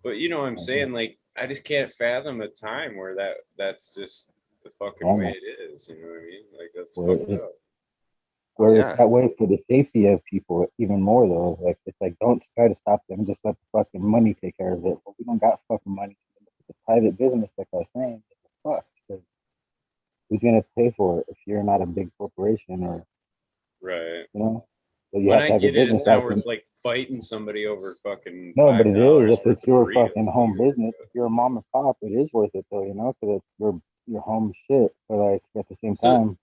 but you know what I'm saying? Like I just can't fathom a time where that's just the fucking way it is. You know what I mean? Like that's Where fucked up. where Yeah. it's that way for the safety of people even more though. Like it's like don't try to stop them, just let the fucking money take care of it. But we don't got fucking money. It's a private business, like I was saying. Fuck. Who's gonna pay for it if you're not a big corporation or Right. So you When have I to have a get it, business it's not license. worth like fighting somebody over fucking No, but it is $5 if worth it's of your burrito. fucking home business. If you're a mom and pop, it is worth it though, because it's your home shit. But like at the same So, time,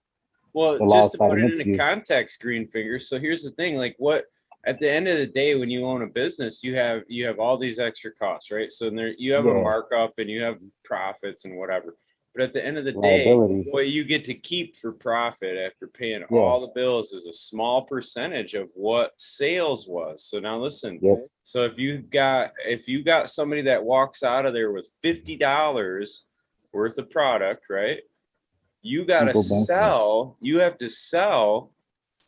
well, the just law's to put fighting it against into you. context, greenfingers. So here's the thing: like, what at the end of the day, when you own a business, you have all these extra costs, right? So there you have a Yeah, markup and you have profits and whatever. But at the end of the day, liability. what you get to keep for profit after paying Yeah, all the bills is a small percentage of what sales was. So now listen. yep. So if you got somebody that walks out of there with $50 worth of product, right? You People bankrupt. have to sell All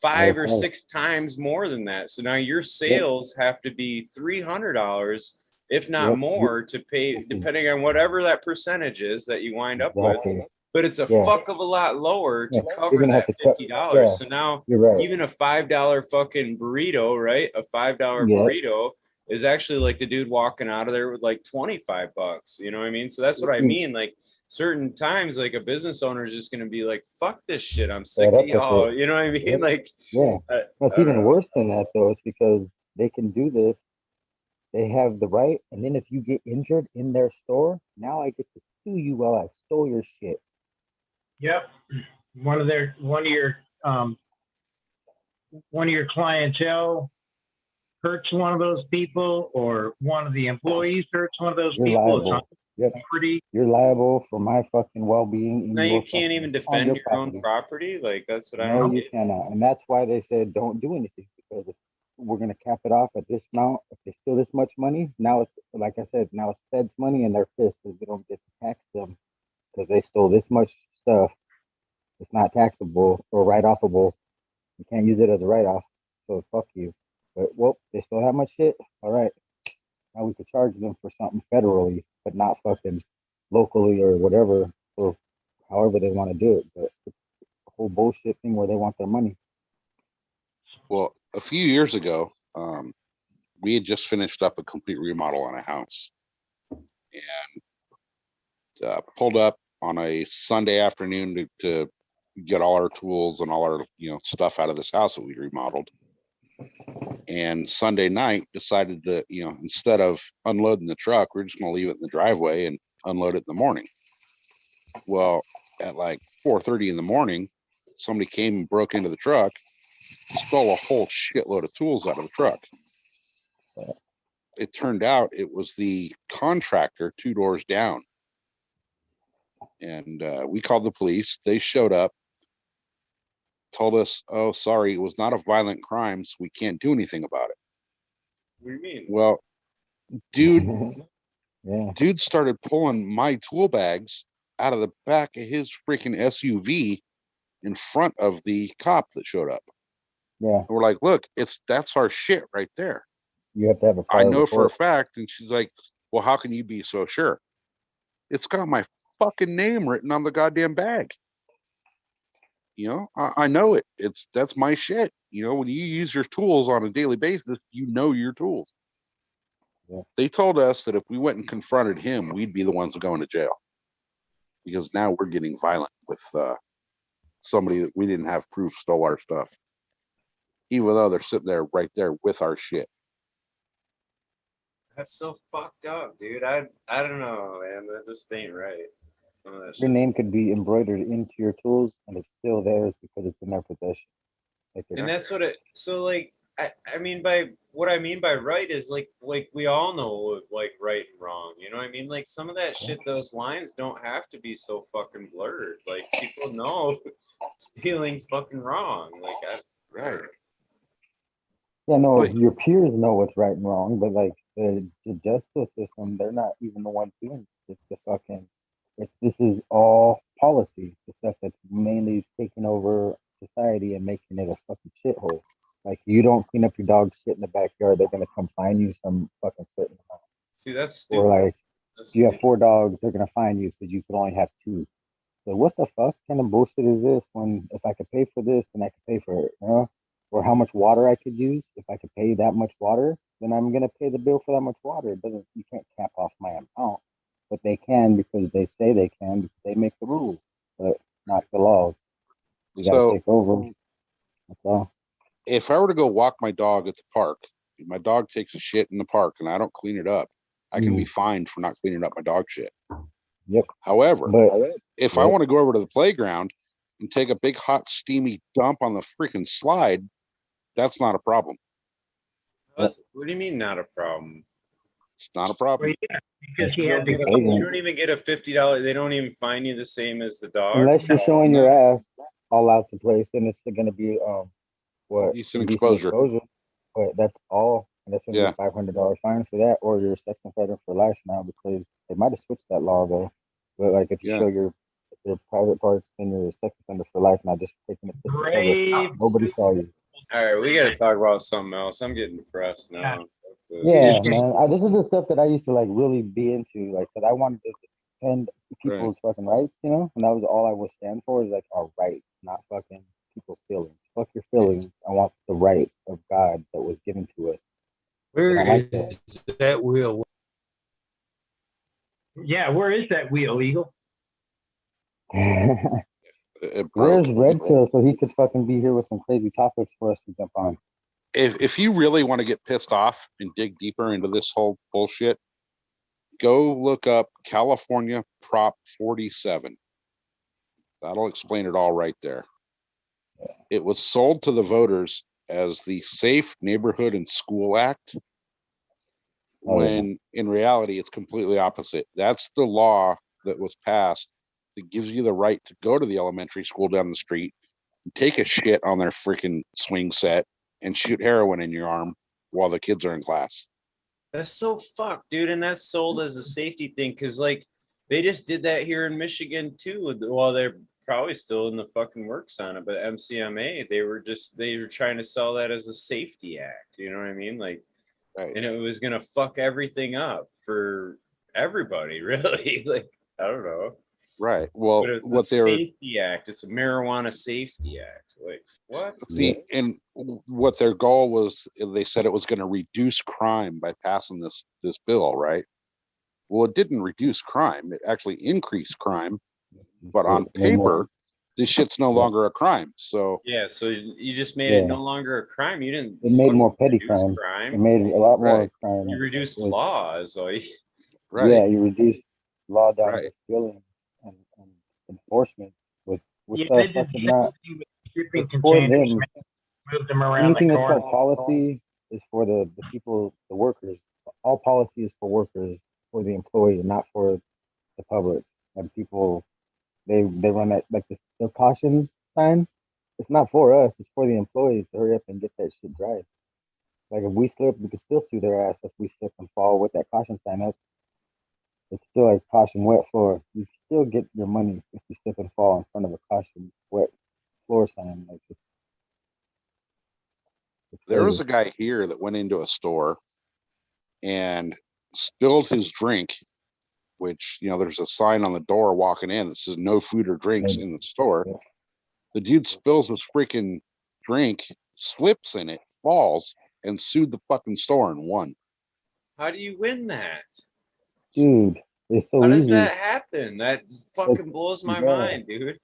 5 or right. 6 times more than that. So now your Yep, sales have to be $300, if not yep. more, to pay, depending on whatever that percentage is that you wind up with. Exactly. But it's a Yeah, fuck of a lot lower yeah. to You're cover gonna have that to cut. $50. Yeah, So now you're right. even a $5 fucking burrito, right? A $5 Yeah, burrito is actually like the dude walking out of there with like 25 bucks. You know what I mean? So that's what I you mean. Like certain times, like a business owner is just going to be like, fuck this shit. I'm sick fed of up with y'all. it. You know what I mean? Yep. Like, Yeah. I It's don't even know. worse than that though. It's because they can do this. They have the right, and then if you get injured in their store, now I get to sue you while I stole your shit. Yep. One of your clientele hurts one of those people, or one of the employees hurts one of those You're people. It's on liable. Yep. property. You're liable for my fucking well-being in Now your you can't even on defend your your own property. property. Like, that's what I No, don't you get. cannot. And that's why they said don't do anything, because if we're gonna cap it off at this amount, if they steal this much money, now it's like I said, now it's Fed's money and they're pissed because we don't get to tax them because they stole this much stuff. It's not taxable or write-offable. You can't use it as a write-off. So fuck you. But well, they still have my shit. All right. Now we could charge them for something federally, but not fucking locally or whatever, or however they want to do it. But it's a whole bullshit thing where they want their money. Well, a few years ago, we had just finished up a complete remodel on a house and pulled up on a Sunday afternoon to get all our tools and all our stuff out of this house that we remodeled. And Sunday night decided to, instead of unloading the truck, we're just going to leave it in the driveway and unload it in the morning. Well, at like 4:30 in the morning, somebody came and broke into the truck, stole a whole shitload of tools out of the truck. It turned out it was the contractor 2 doors down. And we called the police. They showed up, told us, oh, sorry, it was not a violent crime, so we can't do anything about it. What do you mean? Well, dude, Yeah. dude started pulling my tool bags out of the back of his freaking SUV in front of the cop that showed up. Yeah. And we're like, look, that's our shit right there. You have to have a I file know for a report. fact. And she's like, well, how can you be so sure? It's got my fucking name written on the goddamn bag. I know it. That's my shit. When you use your tools on a daily basis, you know your tools. Yeah. They told us that if we went and confronted him, we'd be the ones going to jail. Because now we're getting violent with somebody that we didn't have proof stole our stuff. Even though they're sitting there right there with our shit. That's so fucked up, dude. I don't know, man. That just ain't right. Some of that Your shit. name could be embroidered into your tools, and it's still theirs because it's in their possession. And that's what it. So like, I mean by what I mean by right is like we all know like right and wrong. You know what I mean? Like some of that shit, those lines don't have to be so fucking blurred. Like people know stealing's fucking wrong. Like Right. Yeah, no, But- your peers know what's right and wrong, but like the justice system, they're not even the ones doing it. It's the fucking. This is all policy. The stuff that's mainly taking over society and making it a fucking shithole. Like you don't clean up your dog's shit in the backyard, they're gonna come fine you some fucking certain amount. see, that's stupid. Or like That's you have stupid. 4 dogs, they're gonna fine you because you could only have 2. So what the fuck kind of bullshit is this? When if I could pay for this, then I could pay for it, Or how much water I could use. If I could pay that much water, then I'm gonna pay the bill for that much water. You can't cap off my amount, but they can because they say they can because they make the rules, but not the laws. You gotta So take over. That's all. if I were to go walk my dog at the park, if my dog takes a shit in the park and I don't clean it up, I can be fined for not cleaning up my dog shit. Yep. However, But if I want to go over to the playground and take a big hot steamy dump on the freaking slide, that's not a problem. What do you mean not a problem? It's not a problem. Well, yeah, because he You had don't, to get go. a, you don't even get a $50. They don't even fine you the same as the dog. unless you're showing your ass all out the place, then it's gonna be what Decent indecent exposure. But that's all, and that's gonna Yeah. be a $500 fine for that, or you're a sex offender for life now because they might have switched that law though. But like if you Yeah. show your private parts, then you're a sex offender for life, not just taking it. Brave. Nobody saw you. All right, we got to talk about something else. I'm getting depressed now. Yeah, man. This is the stuff that I used to like really be into, like, because I wanted to defend people's fucking rights, and that was all I would stand for is like our rights, not fucking people's feelings. Fuck your feelings. I want the rights of God that was given to us. Where I like is that wheel? Yeah, where is that wheel, Eagle? It Where's broke. Red Pill so he could fucking be here with some crazy topics for us to jump on? If you really want to get pissed off and dig deeper into this whole bullshit, go look up California Prop 47. That'll explain it all right there. It was sold to the voters as the Safe Neighborhood and School Act, when in reality it's completely opposite. That's the law that was passed that gives you the right to go to the elementary school down the street, take a shit on their freaking swing set, and shoot heroin in your arm while the kids are in class. That's so fucked, dude. And that's sold as a safety thing because, like, they just did that here in Michigan too. Well, they're probably still in the fucking works on it, but MCMA, they were trying to sell that as a safety act. You know what I mean? Like, Right. and it was gonna fuck everything up for everybody, really. Like, I don't know. Right. Well, But it's what a they're safety act. It's a marijuana safety act. Like, what? see, and what their goal was, they said it was going to reduce crime by passing this bill, right? Well, it didn't reduce crime; it actually increased crime. But on paper, this shit's no longer a crime. So Yeah, so you just made Yeah. it no longer a crime. You didn't. It made more petty reduce crime. It crime. made a lot more Right. crime. You reduced It was- law, so right, Yeah, you reduce law down Right. to feeling and enforcement with Yeah, the they did fucking the not. same thing with shipping It's for containers. them. Moved them around Anything the that's called corner. policy is for the people, the workers. All policy is for workers, for the employee, not for the public. And people, they run that like the caution sign. It's not for us. It's for the employees to hurry up and get that shit dry. Like if we slip, we can still sue their ass if we slip and fall with that caution sign up. It's still like caution wet floor. You still get your money if you slip and fall in front of a caution wet floor sign. Like it's there was crazy. a guy here that went into a store and spilled his drink, which, you know, there's a sign on the door walking in that says no food or drinks in the store. Yeah. The dude spills his freaking drink, slips in it, falls, and sued the fucking store and won. how do you win that? Dude, it's so How does easy. that happen? That just fucking blows my yeah. mind, dude.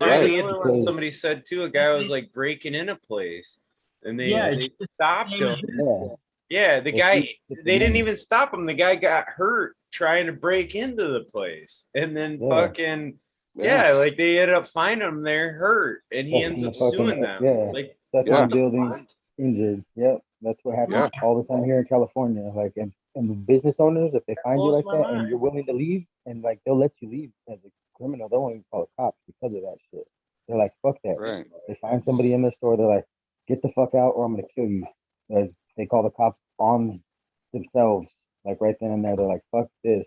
There was Right. another one Because- somebody said too. A guy was like breaking in a place, and they Yeah, they stopped him. Yeah. Yeah, the It's guy. easy to They didn't win. even stop him. The guy got hurt trying to break into the place, and then Yeah. fucking yeah, like they ended up finding him there hurt, and he Stuck ends in up the fucking- suing them. yeah. Like Stuck Yeah. in the building, injured. Yep, that's what happens Yeah. all the time here in California. Like, and the business owners, if they find you blows like my that mind. and you're willing to leave, and like they'll let you leave as a criminal, they won't even call the cops because of that shit. They're like, fuck that. Right. They find somebody in the store, they're like, get the fuck out, or I'm gonna kill you. They call the cops on themselves, like right then and there. They're like, fuck this.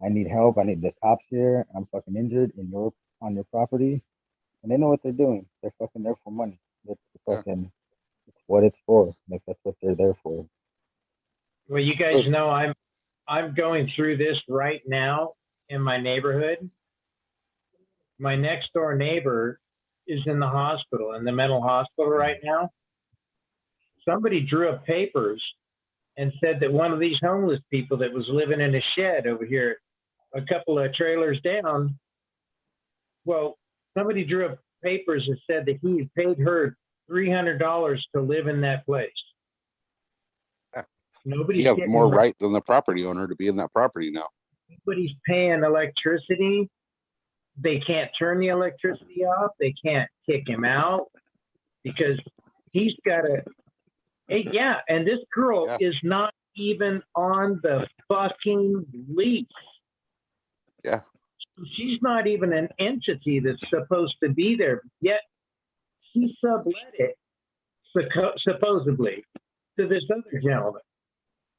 I need help. I need the cops here. I'm fucking injured in on your property. And they know what they're doing. They're fucking there for money. That's Yeah. fucking it's what it's for. Like that's what they're there for. Well, you guys know I'm going through this right now in my neighborhood. My next door neighbor is in the hospital, in the mental hospital right now. Somebody drew up papers and said that one of these homeless people that was living in a shed over here, a couple of trailers down, well, somebody drew up papers and said that he paid her $300 to live in that place. Yeah. Nobody's You have getting more rent. right than the property owner to be in that property now. Nobody's paying electricity. They can't turn the electricity off. They can't kick him out because he's got a. Hey, yeah, and this girl Yeah. is not even on the fucking lease. Yeah. She's not even an entity that's supposed to be there. Yet he sublet it supposedly to this other gentleman.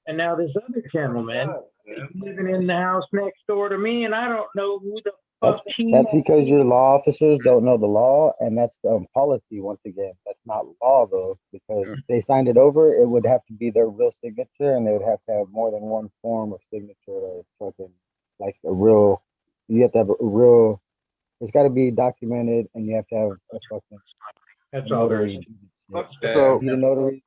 And now this other gentleman is living in the house next door to me, and I don't know who the fuck he That's is. because your law officers don't know the law, and that's policy once again. That's not law though, because Yeah. if they signed it over, it would have to be their real signature, and they would have to have more than one form of signature or fucking like a real. You have to have a real. It's got to be documented, and you have to have a fucking That's all there is. notary. fuck If that. So- you need a notary,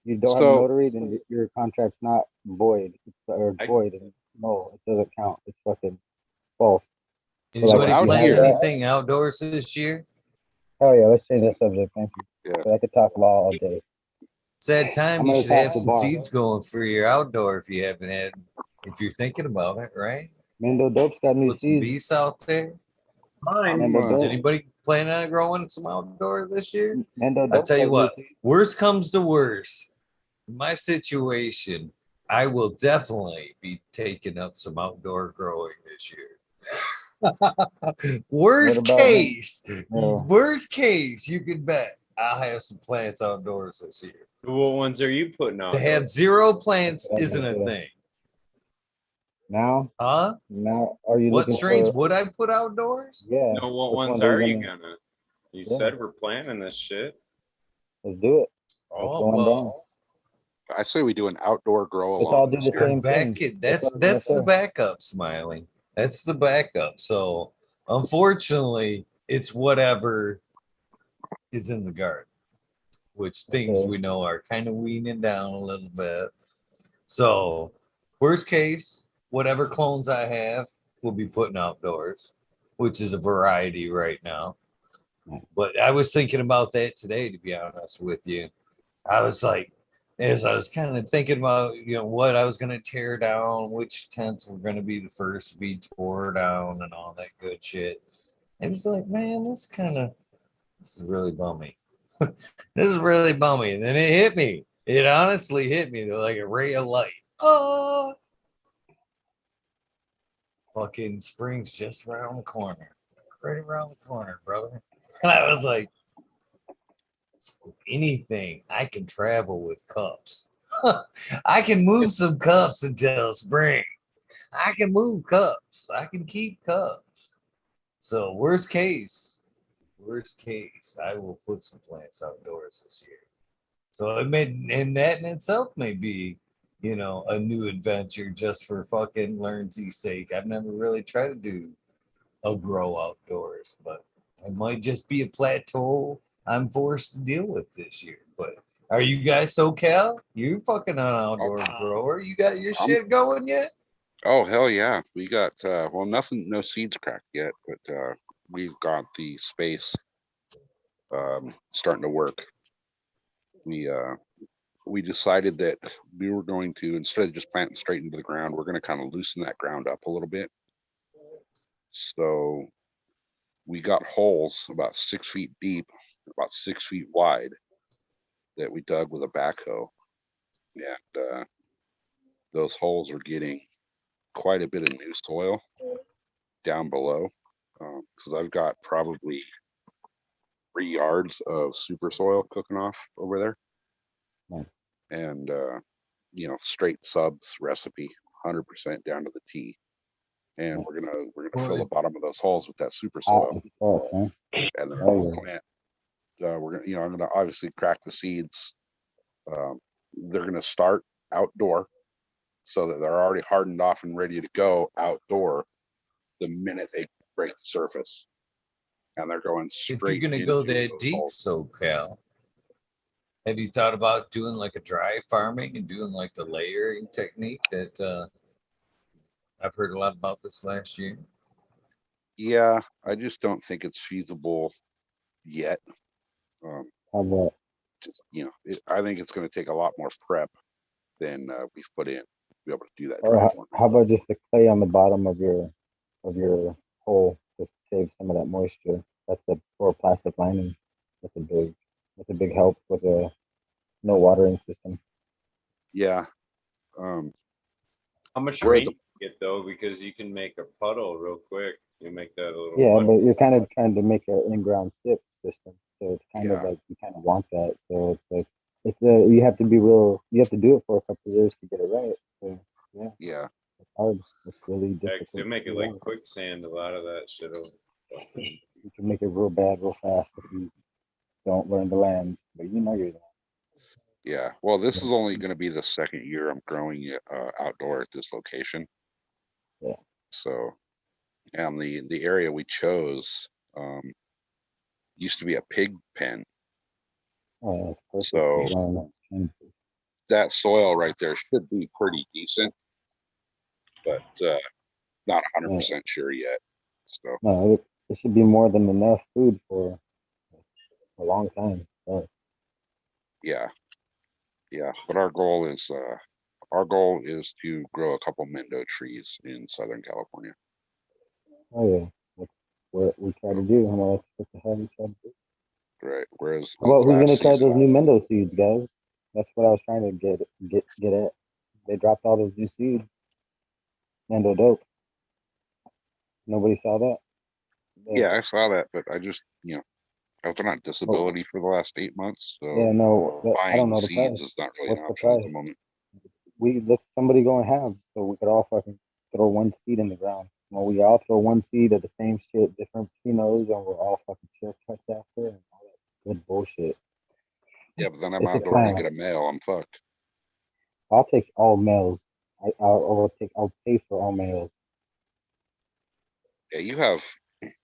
you don't have So- a notary, then your contract's not void. Or I- void, and no, it doesn't count. It's fucking false. Anybody out plan here- anything outdoors this year? Oh yeah, let's change that subject. Thank you. Yeah. But I could talk law all day. It's that time I'm you gonna should talk have to some Bar. seeds going for your outdoor if you haven't had, if you're thinking about it, right? Mendo Dope's got new Put some seeds. beets out there. Mine. Mendo Is Dope. anybody planning on growing some outdoor this year? Mendo I'll Dope's tell you got new what, seeds. worst comes to worst, in my situation, I will definitely be taking up some outdoor growing this year. Worst What about case, Yeah. worst case, you can bet I'll have some plants outdoors this year. What ones are you putting out? To have zero plants Yeah, isn't a yeah. thing. Now, Huh? are you What looking strains for? would I put outdoors? Yeah, No, what which ones ones are are you you gonna- gonna? You Yeah. said we're planning this shit. let's do it. Oh, going well, I say we do an outdoor grow Let's all along. do the this year. same thing. back it. That's That's what I was that's the gonna say. backup, Smiley. That's the backup. So unfortunately, it's whatever is in the garden, which things Okay. we know are kind of weaning down a little bit. So worst case, whatever clones I have will be putting outdoors, which is a variety right now. But I was thinking about that today, to be honest with you. I was like, as I was kind of thinking about, what I was going to tear down, which tents were going to be the first to be tore down and all that good shit. It was like, man, this is really bummy. This is really bummy. And then it hit me. It honestly hit me like a ray of light. Oh, fucking spring's just around the corner. Right around the corner, brother. And I was like, anything, I can travel with cups. I can move some cups until spring. I can move cups. I can keep cups. So worst case, I will put some plants outdoors this year. So and that in itself may be, a new adventure just for fucking learning's sake. I've never really tried to do a grow outdoors, but it might just be a plateau I'm forced to deal with this year. But are you guys SoCal? You fucking an outdoor grower? You got your shit going yet? Oh hell yeah, we got no seeds cracked yet, but we've got the space starting to work. We decided that we were going to, instead of just planting straight into the ground, we're going to kind of loosen that ground up a little bit. So we got holes about 6 feet deep, about 6 feet wide, that we dug with a backhoe, and those holes are getting quite a bit of new soil down below, because I've got probably 3 yards of super soil cooking off over there. And straight subs recipe, 100% down to the T. And we're gonna fill the bottom of those holes with that super soil, and then we'll plant. I'm gonna obviously crack the seeds. They're gonna start outdoor, so that they're already hardened off and ready to go outdoor the minute they break the surface, and they're going straight. If you're gonna go that deep, SoCal, have you thought about doing like a dry farming and doing like the layering technique that I've heard a lot about this last year? Yeah, I just don't think it's feasible yet. I think it's going to take a lot more prep than we've put in to be able to do that. How about just the clay on the bottom of your hole to save some of that moisture? That's the plastic lining. That's a big help with a no watering system. Yeah. How much rain you get though? Because you can make a puddle real quick. You make that a little. Yeah, but you're kind of trying to make an in-ground sip system, so it's kind of like you kind of want that. So it's like you have to be real. You have to do it for a couple of years to get it right. So yeah, it's hard. It's really difficult. You make it like quicksand. A lot of that shit. You can make it real bad, real fast if you don't learn the land. But you're doing. Yeah. Well, this is only going to be the second year I'm growing it outdoor at this location. Yeah. So, and the area we chose used to be a pig pen. Oh, so that soil right there should be pretty decent, but not 100% sure yet. So no, it should be more than enough food for a long time. So. Yeah, but our goal is to grow a couple Mendo trees in Southern California. Oh yeah, that's what we try to do. That's what the hell we try to do. Right. Whereas, who's gonna try those new Mendo seeds, guys? That's what I was trying to get at. They dropped all those new seeds. Mendo dope. Nobody saw that. Yeah, I saw that, but I just I've been on disability for the last 8 months, so yeah, no, I don't know the seeds price. is not really What's an the option price? at the moment. Let somebody go and have, so we could all fucking throw one seed in the ground. Well, we all throw one seed of the same shit, different phenos, and we're all fucking shit cuts after and all that good bullshit. Yeah, but then I'm outdoor and I get a male, I'm fucked. I'll take all males. I'll pay for all males. Yeah, you have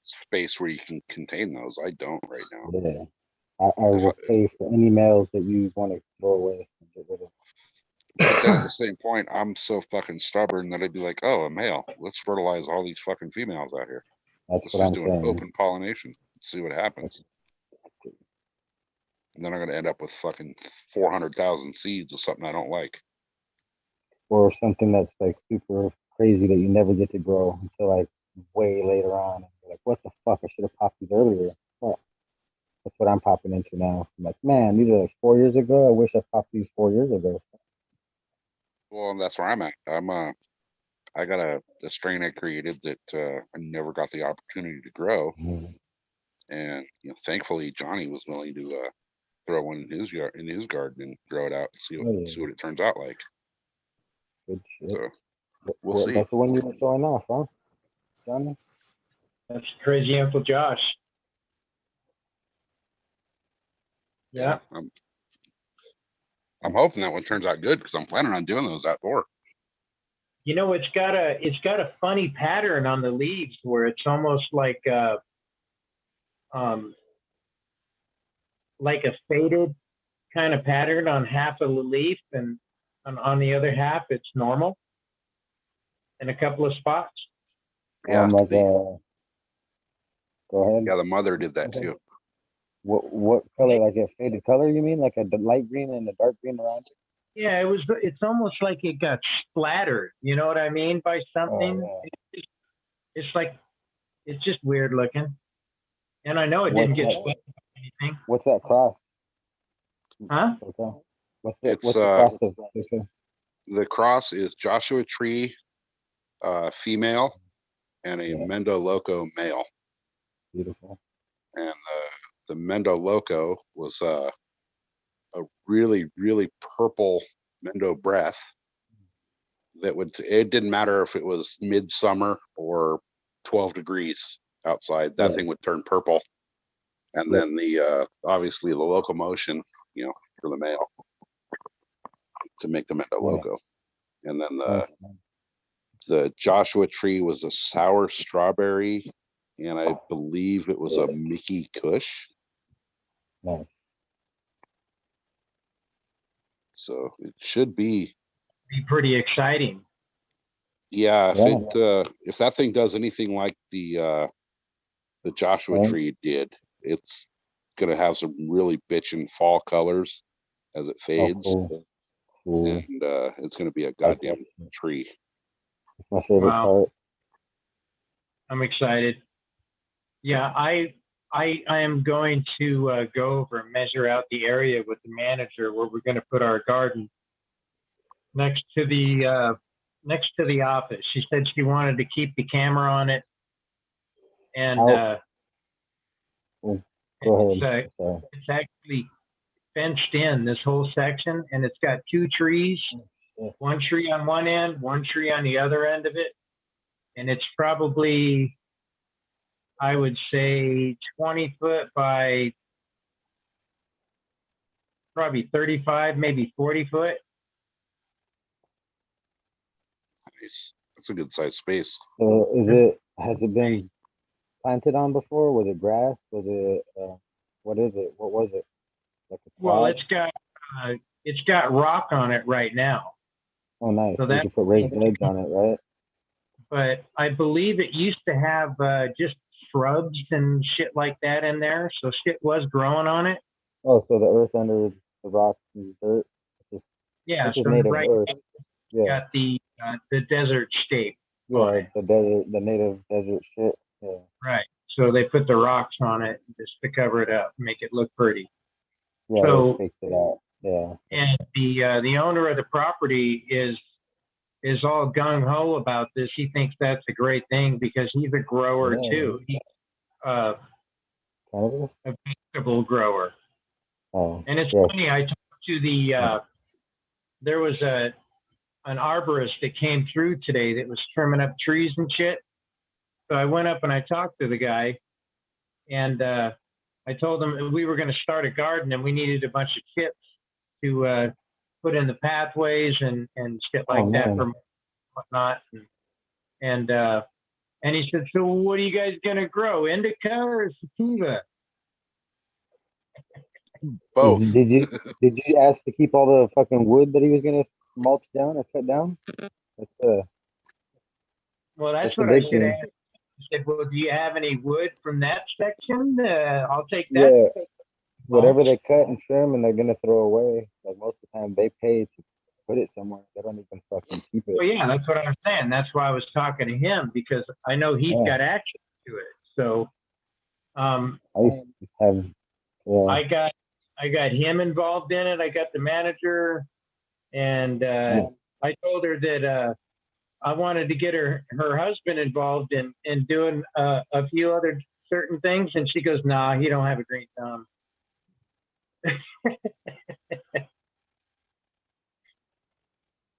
space where you can contain those. I don't right now. Yeah. I will pay for any males that you want to throw away and get rid of. But then at the same point, I'm so fucking stubborn that I'd be like, oh, a male. Let's fertilize all these fucking females out here. That's Let's what just I'm do saying. an open pollination. see what happens. And then I'm gonna end up with fucking 400,000 seeds of something I don't like. Or something that's like super crazy that you never get to grow until like way later on. You're like, what the fuck? I should have popped these earlier. Well, that's what I'm popping into now. I'm like, man, these are like 4 years ago. I wish I popped these 4 years ago. Well, that's where I'm at. I got a strain I created that I never got the opportunity to grow, Mhm. and thankfully Johnny was willing to throw one in his yard, in his garden, and grow it out and see Oh, yeah. what it turns out like. Good shit. So we'll see. That's the one you were showing off, huh, Johnny? That's crazy Uncle Josh. Yeah. I'm hoping that one turns out good because I'm planning on doing those outdoor. You know, it's got a funny pattern on the leaves where it's almost like a faded kind of pattern on half of the leaf, and on the other half it's normal in a couple of spots. Yeah, Like go ahead. yeah, the mother did that Okay. too. What color? Like a faded color? You mean like a light green and a dark green around? Yeah, it's almost like it got splattered. You know what I mean by something? Oh, yeah. It's just weird looking. And I know it didn't get splattered by anything. What's that cross? Huh? Okay. What's It's, the cross of? Okay. The cross is Joshua Tree female and a Yeah. Mendo Loco male. Beautiful. And the Mendo Loco was a really, really purple Mendo breath that it didn't matter if it was midsummer or 12 degrees outside, that Yeah. thing would turn purple. And Yeah. then the obviously the locomotion, for the male to make the Mendo Yeah. Loco. And then Okay. the Joshua Tree was a sour strawberry, and I believe it was a Yeah. Mickey Kush. Nice. So it should be, Be pretty exciting. yeah. Yeah. If that thing does anything like the Joshua Right. Tree did, it's gonna have some really bitchin' fall colors as it Oh, fades, cool. and it's gonna be a That's goddamn tree. my favorite Wow. part. I'm excited. Yeah, I am going to go over and measure out the area with the manager where we're going to put our garden next to the office. She said she wanted to keep the camera on it, and Go ahead. Sorry. it's actually fenced in, this whole section, and it's got two trees, one tree on one end, one tree on the other end of it, and it's probably, I would say, 20 foot by probably 35, maybe 40 foot. Nice. That's a good sized space. So has it been planted on before? Was it grass? Was it what is it? What was it? Like a Well, plot? it's got rock on it right now, Oh, nice. so You that- can put raised beds on it, right? but I believe it used to have just shrubs and shit like that in there, so shit was growing on it. Oh, so the earth under the rocks and dirt. Yeah, This is so native right earth. now Yeah. got the desert scape on Yeah, it. the native desert shit. Yeah. Right. So they put the rocks on it just to cover it up, make it look pretty. Yeah, So- they faked it out. Yeah. And the owner of the property is all gung ho about this. He thinks that's a great thing because he's a grower Yeah. too. He's Cannabis? a vegetable grower. Oh. And it's Yes. funny, I talked to there was an arborist that came through today that was trimming up trees and shit. So I went up and I talked to the guy, and I told him we were going to start a garden and we needed a bunch of chips to put in the pathways and shit like Oh, that man. for whatnot. And he said, so what are you guys going to grow, indica or sativa? Both. Did you ask to keep all the fucking wood that he was gonna mulch down or cut down? That's Well, that's the what I big should thing. ask. said, well, do you have any wood from that section? I'll take that. Yeah, whatever they cut and trim and they're gonna throw away. Like most of the time, they pay to put it somewhere. They don't even fucking keep it. Well, yeah, that's what I'm saying. That's why I was talking to him, because I know he's Yeah. got access to it. So I used to have. Yeah. I got him involved in it. I got the manager, and I told her that I wanted to get her husband involved in doing a few other certain things, and she goes, "Nah, he don't have a green thumb."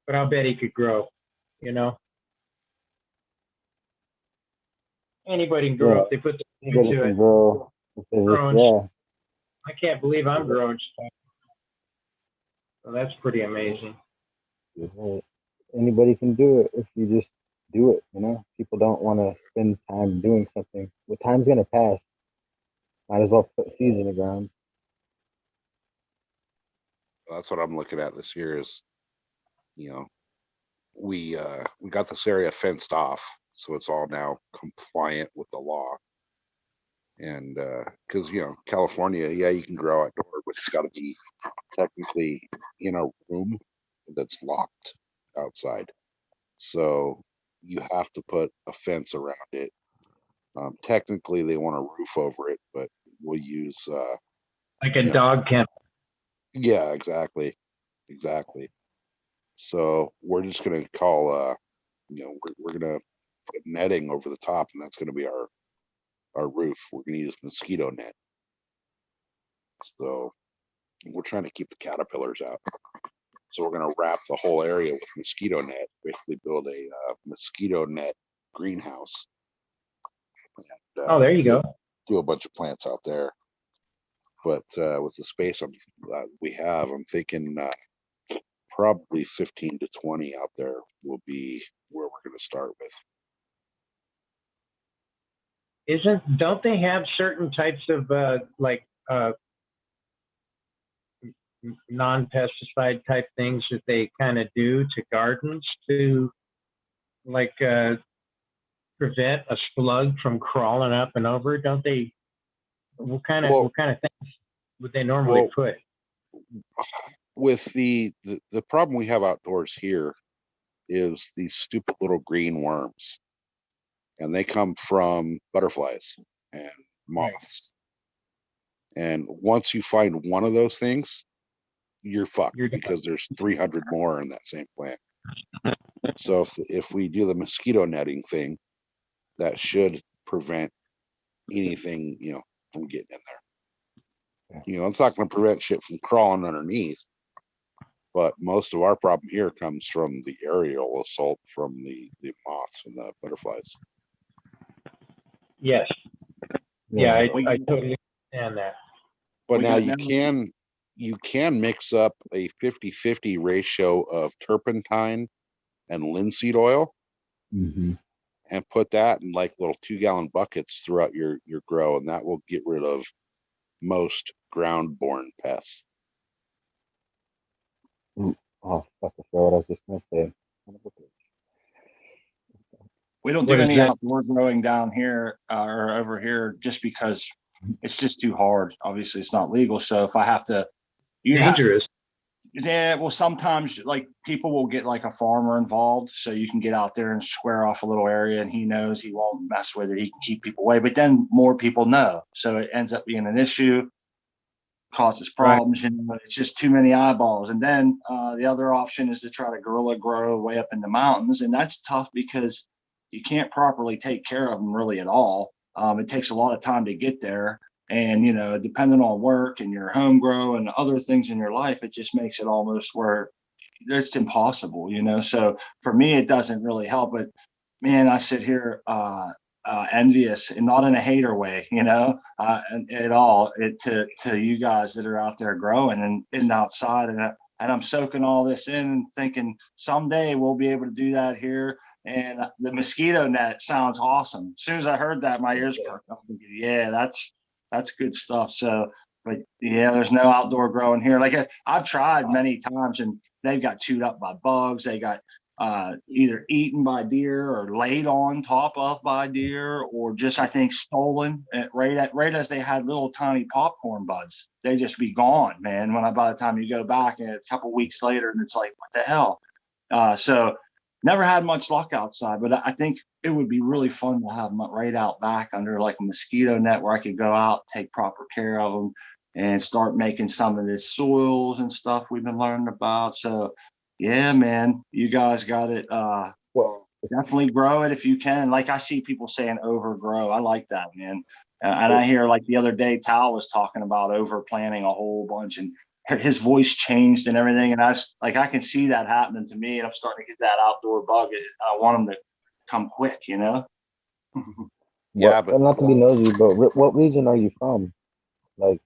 But I'll bet he could grow, you know. Anybody can grow if they put the thing Anybody into can it. grow if they just, Growing. yeah. I can't believe I'm growing stuff. So that's pretty amazing. Anybody can do it if you just do it, you know? People don't want to spend time doing something. Well, time's going to pass. Might as well put seeds in the ground. That's what I'm looking at this year is, you know, we got this area fenced off, so it's all now compliant with the law. And because you know, California, yeah, you can grow outdoor, but it's got to be technically in a room that's locked outside. So you have to put a fence around it. Technically, they want a roof over it, but we'll use Like a Yeah. dog kennel. yeah, exactly. So we're just gonna call you know, we're gonna put netting over the top, and that's gonna be our roof. We're gonna use mosquito net. So we're trying to keep the caterpillars out. So we're gonna wrap the whole area with mosquito net, basically build a mosquito net greenhouse. And, Oh, there you go. do a bunch of plants out there. But with the space we have, I'm thinking probably 15 to 20 out there will be where we're going to start with. Don't they have certain types of non-pesticide type things that they kind of do to gardens to like prevent a slug from crawling up and over? Don't they? What kind of things would they normally put? With the problem we have outdoors here is these stupid little green worms, and they come from butterflies and moths. And once you find one of those things, you're fucked because there's 300 more in that same plant. So if we do the mosquito netting thing, that should prevent anything, you know, from getting in there. You know, it's not going to prevent shit from crawling underneath, but most of our problem here comes from the aerial assault from the moths and the butterflies. Yes. Yeah, I totally understand that. But now you can mix up a 50-50 ratio of turpentine and linseed oil and put that in like little 2-gallon buckets throughout your grow, and that will get rid of most ground-borne pests. Oh, fuck, I forgot what I was just gonna say. We don't do any outdoor growing down here or over here just because it's just too hard. Obviously, it's not legal. So if I have to, dangerous. Yeah, well, sometimes like people will get like a farmer involved, so you can get out there and square off a little area, and he knows he won't mess with it. He can keep people away, but then more people know, so it ends up being an issue, causes problems. Right. You know, it's just too many eyeballs. And then the other option is to try to guerrilla grow way up in the mountains, and that's tough because you can't properly take care of them really at all. It takes a lot of time to get there. And, you know, depending on work and your home grow and other things in your life, it just makes it almost where it's impossible, you know. So for me, it doesn't really help. But man, I sit here envious, and not in a hater way, you know, at all. To you guys that are out there growing and outside, and I'm soaking all this in and thinking someday we'll be able to do that here. And the mosquito net sounds awesome. As soon as I heard that, my ears perked up. Yeah, that's good stuff. So, but yeah, there's no outdoor growing here. Like I've tried many times, and they've got chewed up by bugs. They got either eaten by deer or laid on top of by deer, or just, I think, stolen right as they had little tiny popcorn buds. They just be gone, man. By the time you go back and it's a couple weeks later, and it's like, what the hell? So never had much luck outside, but I think it would be really fun to have them right out back under like a mosquito net where I could go out, take proper care of them, and start making some of this soils and stuff we've been learning about. So yeah, man, you guys got it. Well, Definitely grow it if you can. Like I see people saying overgrow. I like that, man. And I hear like the other day, Tal was talking about overplanting a whole bunch, and his voice changed and everything. And I can see that happening to me, and I'm starting to get that outdoor bug. I want them to come quick, you know? Yeah, but not to be nosy, but what region are you from? Like,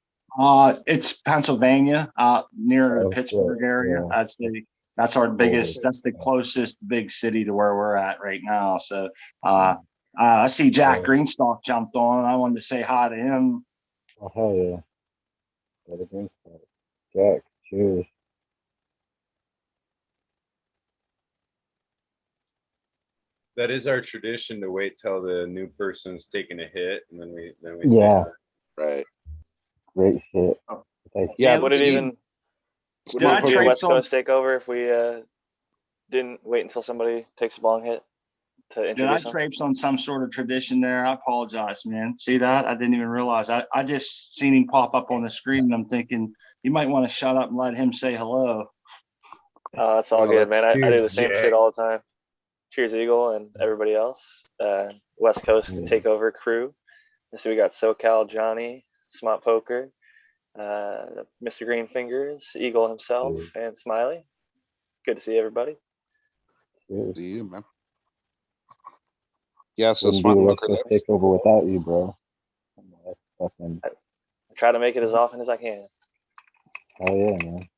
It's Pennsylvania, near the Oh, Pittsburgh yeah, area. yeah. That's our biggest. That's the closest big city to where we're at right now. So I see Jack Greenstock jumped on. I wanted to say hi to him. oh hell yeah. Got a green spot. Jack, cheers. That is our tradition to wait till the new person's taking a hit, and then we Yeah. say right. Great shit. Thanks. Yeah, Would it you- even would Did I it be a trade West some- Coast takeover if we didn't wait until somebody takes a bong hit to Did I introduce them? traipse on some sort of tradition there? I apologize, man. See that? I didn't even realize. I just seen him pop up on the screen, and I'm thinking you might want to shut up and let him say hello. Oh, it's all Well, good, man. I do Cheers, the same Jack. shit all the time. Cheers, Eagle, and everybody else. West Coast Yeah. takeover crew. So we got Socal, Johnny, Smot Poker, Mr. Greenfingers, Eagle himself, and Smiley. Good to see everybody. Cheers. See you, man. Yeah, so Wouldn't do Smart the West Poker, Coast takeover without you, bro. That's fucking I try to make it as often as I can. hell yeah, man.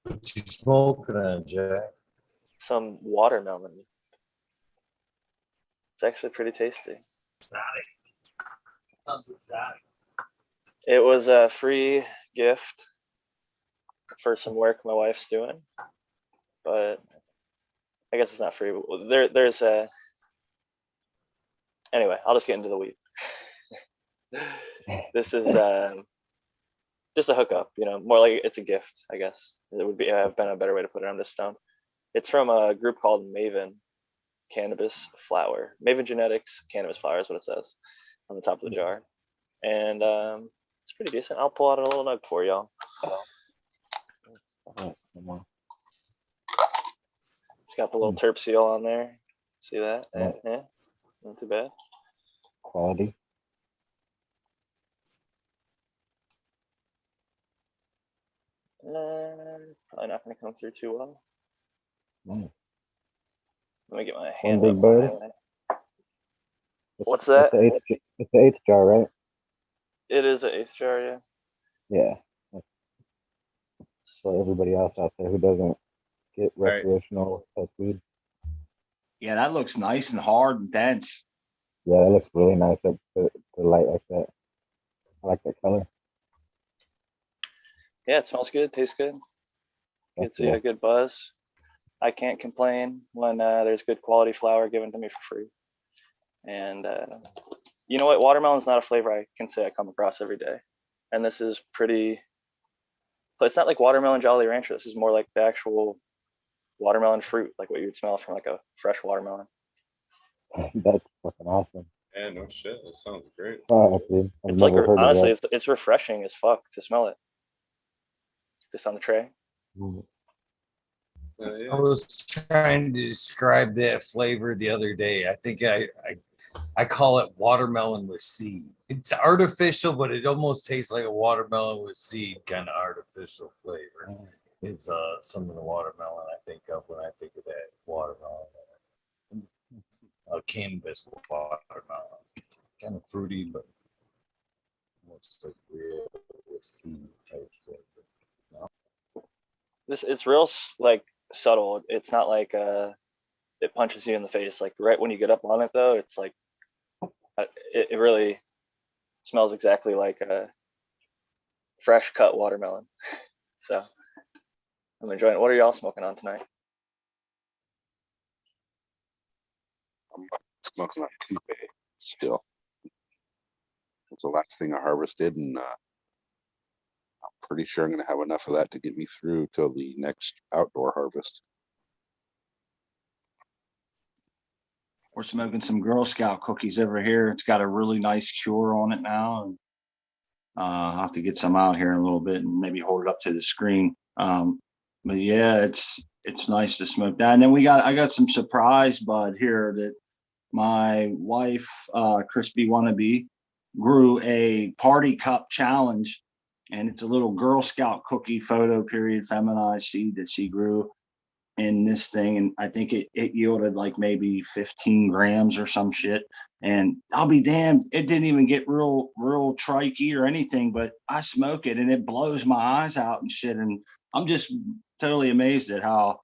What you smoking on, Jack? Some watermelon. It's actually pretty tasty. Sounds exotic. It was a free gift for some work my wife's doing, but I guess it's not free. There's a. Anyway, I'll just get into the weed. This is just a hookup, more like it's a gift, I guess. It would have been a better way to put it. I'm just stoned. It's from a group called Maven Cannabis Flower. Maven Genetics Cannabis Flower is what it says on the top of the jar. And it's pretty decent. I'll pull out a little nug for y'all. Alright, come on. It's got the little terp seal on there. See that? Yeah. Yeah. Not too bad. Quality. Probably not going to come through too well. Nice. Let me get my hand big up. bird? What's that? It's the eighth jar, right? It is an eighth jar, yeah. Yeah. For everybody else out there who doesn't get Right. recreational type weed. Yeah, that looks nice and hard and dense. Yeah, that looks really nice. The light like that. I like that color. Yeah, it smells good, tastes good. Gets you a good buzz. I can't complain when there's good quality flower given to me for free. And you know what? Watermelon's not a flavor I can say I come across every day. And this is pretty. But it's not like watermelon Jolly Rancher. This is more like the actual watermelon fruit, like what you would smell from like a fresh watermelon. That's fucking awesome. Yeah, no shit. That sounds great. Oh, dude, I've It's like never heard honestly, of it's refreshing as fuck to smell it. Just on the tray. that. Yeah. I was trying to describe that flavor the other day. I think I call it watermelon with seed. It's artificial, but it almost tastes like a watermelon with seed kind of artificial flavor. It's some of the watermelon I think of when I think of that watermelon. A cannabis watermelon. Kind of fruity, but almost like real with seed type flavor. It's real like subtle. It's not like it punches you in the face. Like right when you get up on it though, it's like it really smells exactly like a fresh cut watermelon. So I'm enjoying it. What are y'all smoking on tonight? I'm smoking on coupe still. It's the last thing I harvested, and I'm pretty sure I'm going to have enough of that to get me through till the next outdoor harvest. We're smoking some Girl Scout cookies over here. It's got a really nice cure on it now. And I'll have to get some out here in a little bit and maybe hold it up to the screen. But yeah, it's nice to smoke that. And then I got some surprise bud here that my wife, Crispy Wannabe, grew a party cup challenge. And it's a little Girl Scout cookie photo period feminized seed that she grew in this thing. And I think it yielded like maybe 15 grams or some shit. And I'll be damned, it didn't even get real trikey or anything, but I smoke it and it blows my eyes out and shit. And I'm just totally amazed at how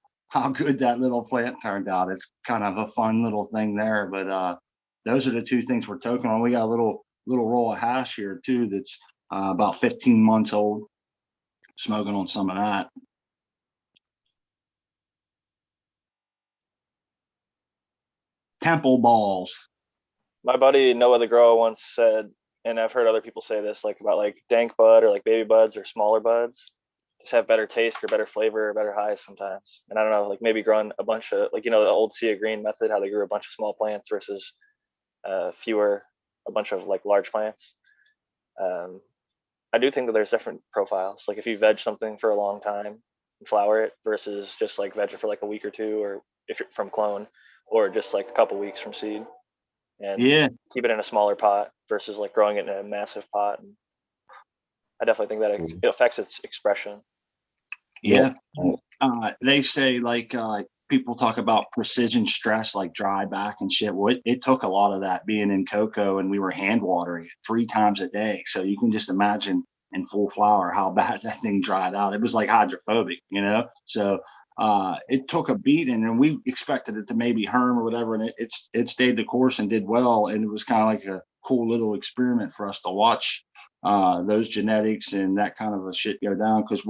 good that little plant turned out. It's kind of a fun little thing there. But those are the two things we're toking on. We got a little roll of hash here too that's about 15 months old, smoking on some of that. Temple balls. My buddy Noah the Grower once said, and I've heard other people say this, like about like dank bud or like baby buds or smaller buds, just have better taste or better flavor or better highs sometimes. And I don't know, like maybe growing a bunch of, like, you know, the old Sea of Green method, how they grew a bunch of small plants versus a bunch of like large plants. I do think that there's different profiles. Like if you veg something for a long time and flower it versus just like veg it for like a week or two, or if you're from clone, or just like a couple weeks from seed, and keep it in a smaller pot versus like growing it in a massive pot. And I definitely think that it affects its expression. Yeah. They say like people talk about precision stress, like dry back and shit. Well, it took a lot of that being in cocoa, and we were hand watering it 3 times a day. So you can just imagine in full flower how bad that thing dried out. It was like hydrophobic, you know? So it took a beating, and we expected it to maybe herm or whatever, and it stayed the course and did well. And it was kind of like a cool little experiment for us to watch those genetics and that kind of a shit go down, because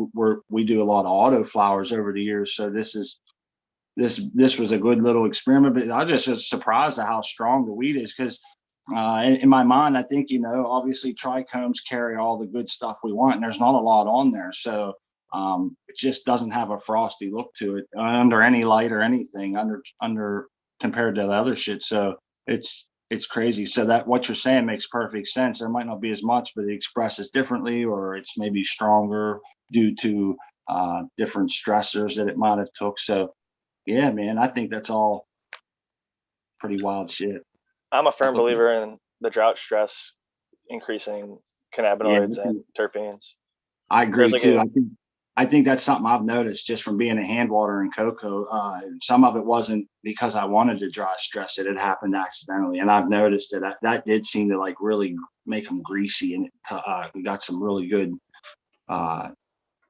we do a lot of auto flowers over the years. So this was a good little experiment. But I just was surprised at how strong the weed is, because in my mind, I think, you know, obviously trichomes carry all the good stuff we want, and there's not a lot on there. So it just doesn't have a frosty look to it under any light or anything under compared to the other shit. So it's crazy. So that what you're saying makes perfect sense. There might not be as much, but it expresses differently, or it's maybe stronger due to different stressors that it might have took. So yeah, man, I think that's all pretty wild shit. I'm a firm believer in the drought stress increasing cannabinoids and terpenes. I agree too. I think that's something I've noticed just from being a hand water in cocoa. Some of it wasn't because I wanted to dry stress it; it happened accidentally. And I've noticed that did seem to like really make them greasy, and we got some really good,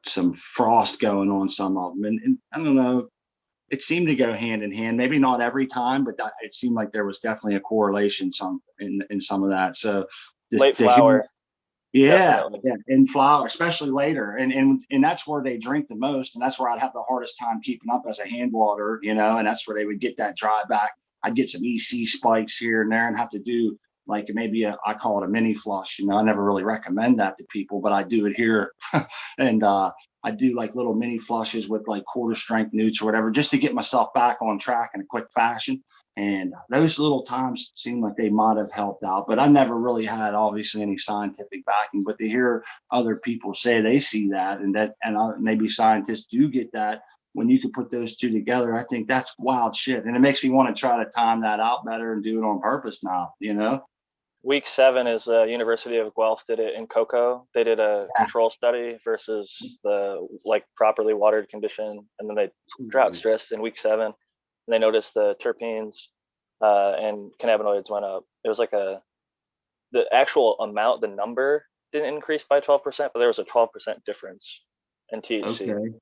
some frost going on some of them. And I don't know, it seemed to go hand in hand. Maybe not every time, but it seemed like there was definitely a correlation in some of that. So late flower. Yeah, in flower, especially later, and that's where they drink the most, and that's where I'd have the hardest time keeping up as a hand water, you know, and that's where they would get that dry back. I'd get some EC spikes here and there, and have to do like maybe I call it a mini flush. You know, I never really recommend that to people, but I do it here, and I do like little mini flushes with like quarter strength newts or whatever, just to get myself back on track in a quick fashion. And those little times seem like they might have helped out, but I never really had obviously any scientific backing. But to hear other people say they see that, and maybe scientists do get that, when you can put those two together, I think that's wild shit. And it makes me want to try to time that out better and do it on purpose now, you know? Week 7 is University of Guelph did it in cocoa. They did a control study versus the like properly watered condition, and then they drought stressed in week 7. And they noticed the terpenes and cannabinoids went up. It was like the actual amount, the number didn't increase by 12%, but there was a 12% difference in THC. Okay.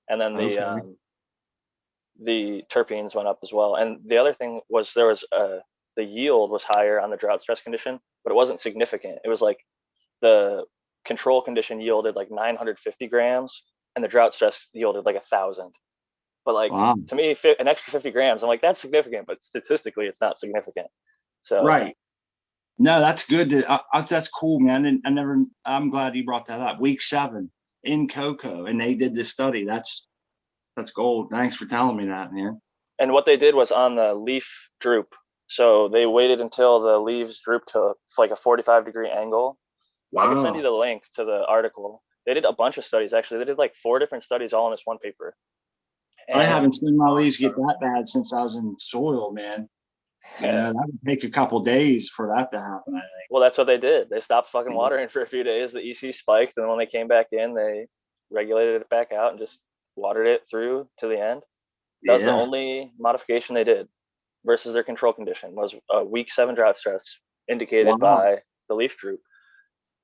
And then the terpenes went up as well. And the other thing was the yield was higher on the drought stress condition, but it wasn't significant. It was like the control condition yielded like 950 grams, and the drought stress yielded like 1,000. But like Wow. to me, an extra 50 grams, I'm like, that's significant, but statistically, it's not significant. So Right. No, that's good. That's cool, man. I'm glad you brought that up. Week 7 in cocoa, and they did this study. That's gold. Thanks for telling me that, man. And what they did was on the leaf droop. So they waited until the leaves drooped to like a 45-degree angle. I can send you the link to the article. They did a bunch of studies, actually. They did like 4 different studies all in this one paper. I haven't seen my leaves get that bad since I was in soil, man. You know, that would take a couple days for that to happen, I think. Well, that's what they did. They stopped fucking watering for a few days. The EC spiked, and when they came back in, they regulated it back out and just watered it through to the end. That was the only modification they did versus their control condition was a week 7 drought stress indicated by the leaf droop.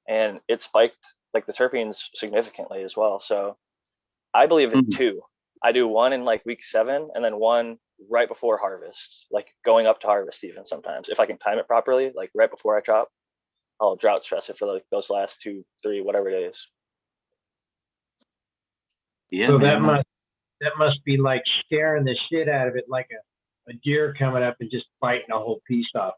And it spiked like the terpenes significantly as well. So I believe in 2. I do 1 in like week 7 and then 1 right before harvest, like going up to harvest even sometimes. If I can time it properly, like right before I chop, I'll drought stress it for like those last 2, 3, whatever days. Yeah. So man, that must be like scaring the shit out of it, like a deer coming up and just biting a whole piece off.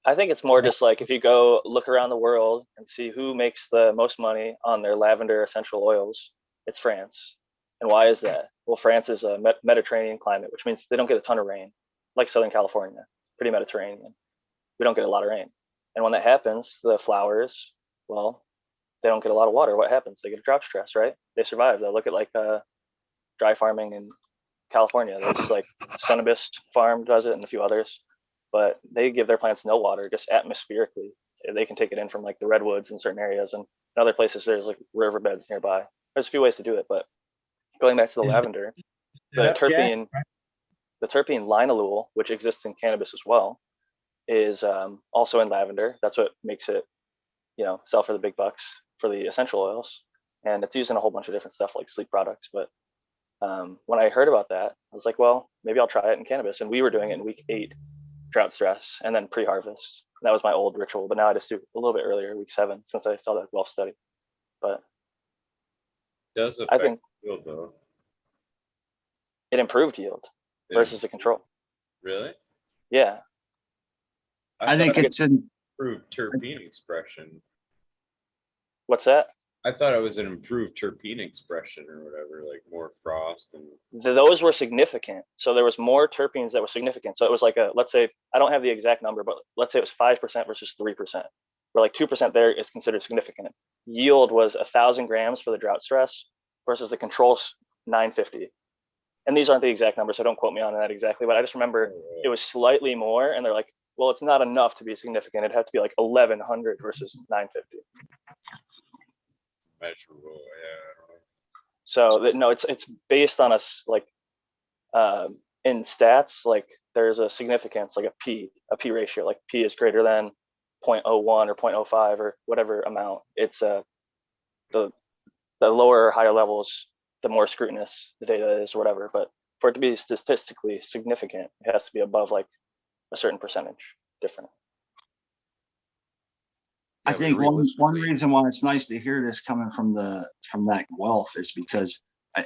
I think it's more just like if you go look around the world and see who makes the most money on their lavender essential oils, it's France. And why is that? Well, France is a Mediterranean climate, which means they don't get a ton of rain, like Southern California, pretty Mediterranean. We don't get a lot of rain. And when that happens, the flowers, well, they don't get a lot of water. What happens? They get a drought stress, right? They survive. They'll look at like dry farming in California. There's like Sunabist Farm does it and a few others, but they give their plants no water, just atmospherically. They can take it in from like the redwoods in certain areas, and in other places there's like riverbeds nearby. There's a few ways to do it, but going back to the lavender, the terpene linalool, which exists in cannabis as well, is also in lavender. That's what makes it, sell for the big bucks for the essential oils, and it's used in a whole bunch of different stuff like sleep products. But when I heard about that, I was like, well, maybe I'll try it in cannabis. And we were doing it in week 8, drought stress, and then pre-harvest. That was my old ritual, but now I just do a little bit earlier, week 7, since I saw that Guelph study. But Does I affect think yield though. it improved yield versus the control. Really? Yeah. I think it's an improved terpene expression. What's that? I thought it was an improved terpene expression or whatever, like more frost and Those were significant. So there was more terpenes that were significant. So it was like let's say, I don't have the exact number, but let's say it was 5% versus 3%, where like 2% there is considered significant. Yield was 1,000 grams for the drought stress versus the control's 950. And these aren't the exact numbers, so don't quote me on that exactly, but I just remember it was slightly more, and they're like, well, it's not enough to be significant. It'd have to be like 1,100 versus 950. measurable. Yeah, I don't know. So no, it's based on us like in stats, like there's a significance, like a p ratio, like p is greater than 0.01 or 0.05 or whatever amount. It's the lower or higher levels, the more scrutinous the data is or whatever. But for it to be statistically significant, it has to be above like a certain percentage different. I think one reason why it's nice to hear this coming from that Guelph is because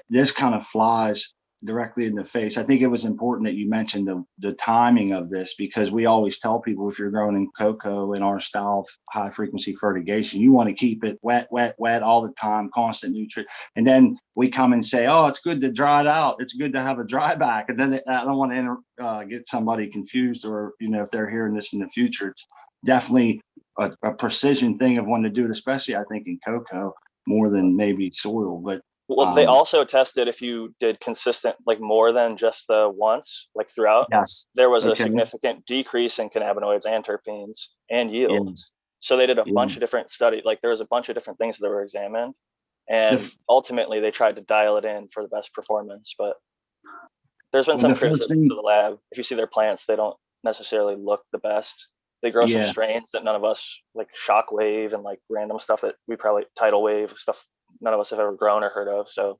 this kind of flies directly in the face. I think it was important that you mentioned the timing of this, because we always tell people if you're growing in cocoa in our style of high frequency fertigation, you want to keep it wet all the time, constant nutrient. And then we come and say, oh, it's good to dry it out. It's good to have a dry back. And then I don't want to get somebody confused, or if they're hearing this in the future, it's definitely a precision thing of when to do it, especially I think in cocoa more than maybe soil. But they also tested if you did consistent, like more than just the once, like throughout. Yes, there was a significant decrease in cannabinoids and terpenes and yield. Yes. So they did a bunch of different studies. Like there was a bunch of different things that were examined, and ultimately they tried to dial it in for the best performance. But there's been some criticism to the lab. If you see their plants, they don't necessarily look the best. They grow some strains that none of us, like shockwave and like random stuff that we probably tidal wave stuff none of us have ever grown or heard of. So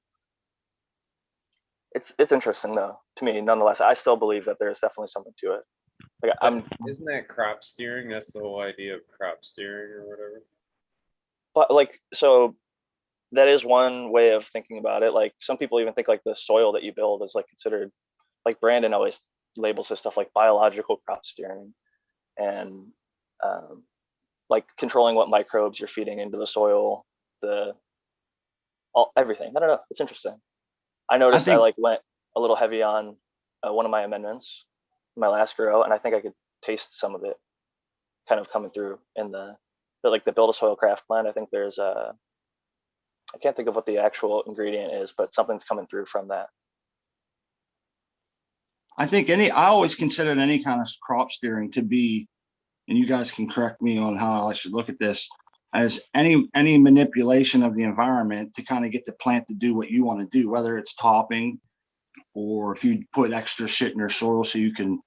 it's interesting though to me. Nonetheless, I still believe that there's definitely something to it. Like isn't that crop steering? That's the whole idea of crop steering or whatever. But like, so that is one way of thinking about it. Like some people even think like the soil that you build is like considered, like Brandon always labels this stuff like biological crop steering, and like controlling what microbes you're feeding into the soil, everything. I don't know. It's interesting. I noticed I like went a little heavy on one of my amendments, my last grow, and I think I could taste some of it kind of coming through in the build a soil craft blend. I think there's I can't think of what the actual ingredient is, but something's coming through from that. I think I always considered any kind of crop steering to be, and you guys can correct me on how I should look at this, as any manipulation of the environment to kind of get the plant to do what you want to do, whether it's topping or if you put extra shit in your soil so you can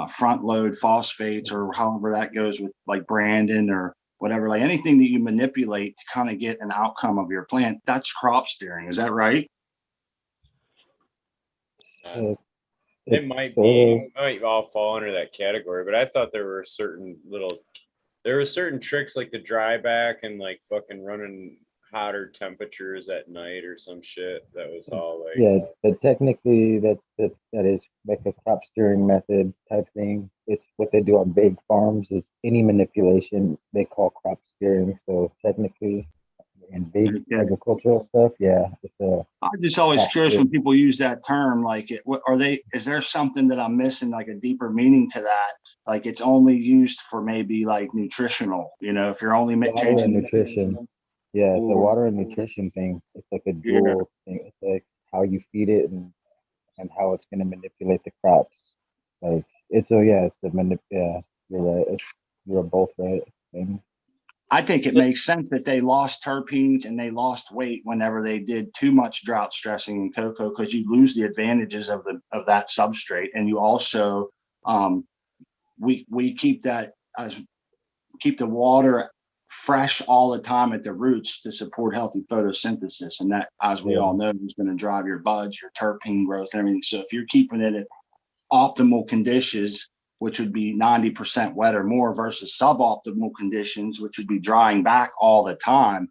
front load phosphates or however that goes with like Brandon or whatever, like anything that you manipulate to kind of get an outcome of your plant, that's crop steering. Is that right? It might all fall under that category, but I thought there were certain tricks like the dry back and like fucking running hotter temperatures at night or some shit. That was all like, yeah, but technically that is like a crop steering method type thing. It's what they do on big farms is any manipulation they call crop steering. So technically in big agricultural stuff, yeah, it's a. I'm just always curious when people use that term, like is there something that I'm missing, like a deeper meaning to that? Like it's only used for maybe like nutritional, if you're only changing nutrition. Yeah, it's a water and nutrition thing. It's like a dual thing. It's like how you feed it and how it's going to manipulate the crops. Like it's the yeah, you're right. You're both right. I think it makes sense that they lost terpenes and they lost weight whenever they did too much drought stressing in cocoa, because you lose the advantages of that substrate, and you also we keep the water fresh all the time at the roots to support healthy photosynthesis, and that, as we all know, is going to drive your buds, your terpene growth, and everything. So if you're keeping it at optimal conditions, which would be 90% wet or more, versus suboptimal conditions, which would be drying back all the time,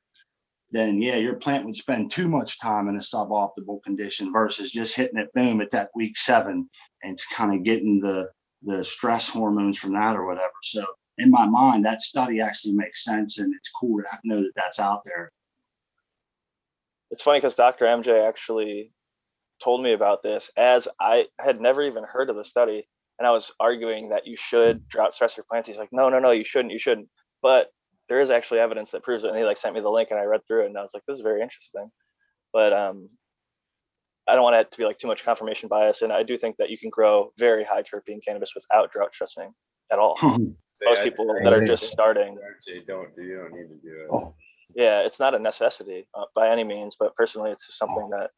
then yeah, your plant would spend too much time in a suboptimal condition versus just hitting it boom at that week 7 and kind of getting the stress hormones from that or whatever. So in my mind, that study actually makes sense, and it's cool to know that that's out there. It's funny because Dr. MJ actually told me about this, as I had never even heard of the study, and I was arguing that you should drought stress your plants. He's like, no, you shouldn't. But there is actually evidence that proves it, and he like sent me the link, and I read through it, and I was like, this is very interesting. But I don't want it to be like too much confirmation bias, and I do think that you can grow very high terpene cannabis without drought stressing at all. Most people that are just starting you don't need to do it. Yeah, it's not a necessity by any means, but personally, it's just something that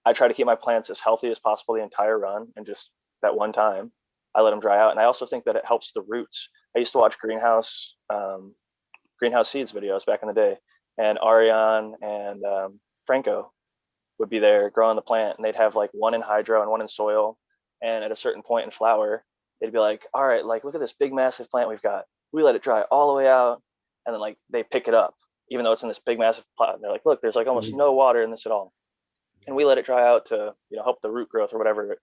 I try to keep my plants as healthy as possible the entire run, and just that one time I let them dry out. And I also think that it helps the roots. I used to watch greenhouse seeds videos back in the day, and Ariane and Franco would be there growing the plant, and they'd have like one in hydro and one in soil. And at a certain point in flower, they'd be like, all right, like, look at this big, massive plant we've got. We let it dry all the way out. And then like they pick it up, even though it's in this big, massive pot. And they're like, look, there's like almost no water in this at all. And we let it dry out to, help the root growth or whatever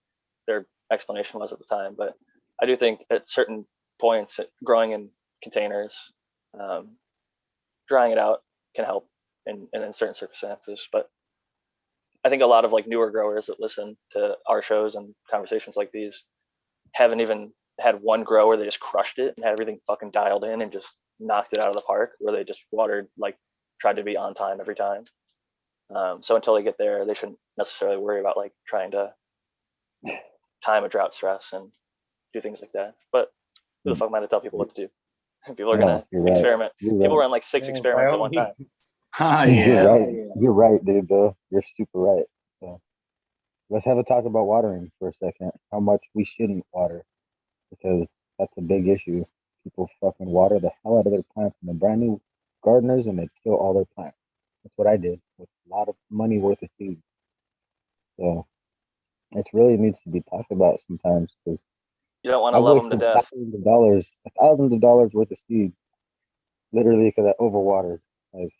their explanation was at the time. But I do think at certain points, growing in containers, drying it out can help in certain circumstances. But I think a lot of like newer growers that listen to our shows and conversations like these haven't even had one grow where they just crushed it and had everything fucking dialed in and just knocked it out of the park, where they just watered, like tried to be on time every time. So until they get there, they shouldn't necessarily worry about like trying to time a drought stress and do things like that. But who the fuck am I to tell people what to do? People are gonna experiment. People run like 6 experiments at one time. You're right, dude. You're super right. So let's have a talk about watering for a second. How much we shouldn't water, because that's a big issue. People fucking water the hell out of their plants, and they're brand new gardeners, and they kill all their plants. That's what I did with a lot of money worth of seeds. So it really needs to be talked about sometimes, because you don't want to love them to death. Thousands of dollars worth of seeds, literally because I overwatered. Like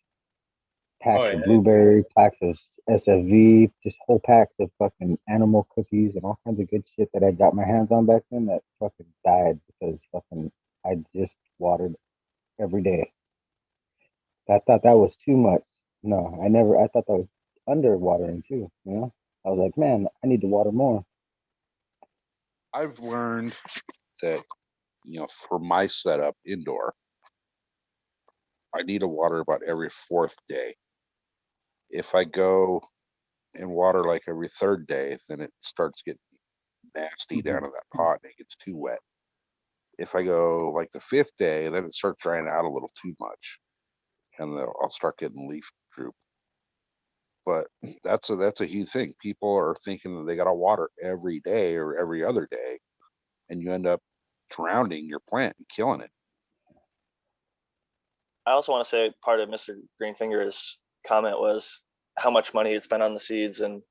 packs yeah. of blueberry, packs of SFV, just whole packs of fucking animal cookies and all kinds of good shit that I got my hands on back then that fucking died because fucking I just watered every day. I thought that was too much. No, I thought that was underwatering too, you know? I was like, man, I need to water more. I've learned that, for my setup indoor, I need to water about every fourth day. If I go and water like every third day, then it starts getting nasty down in that pot and it gets too wet. If I go like the fifth day, then it starts drying out a little too much, and then I'll start getting leaf droop. But that's a huge thing. People are thinking that they gotta water every day or every other day, and you end up drowning your plant and killing it. I also want to say part of Mr. Greenfinger's comment was how much money he'd spent on the seeds and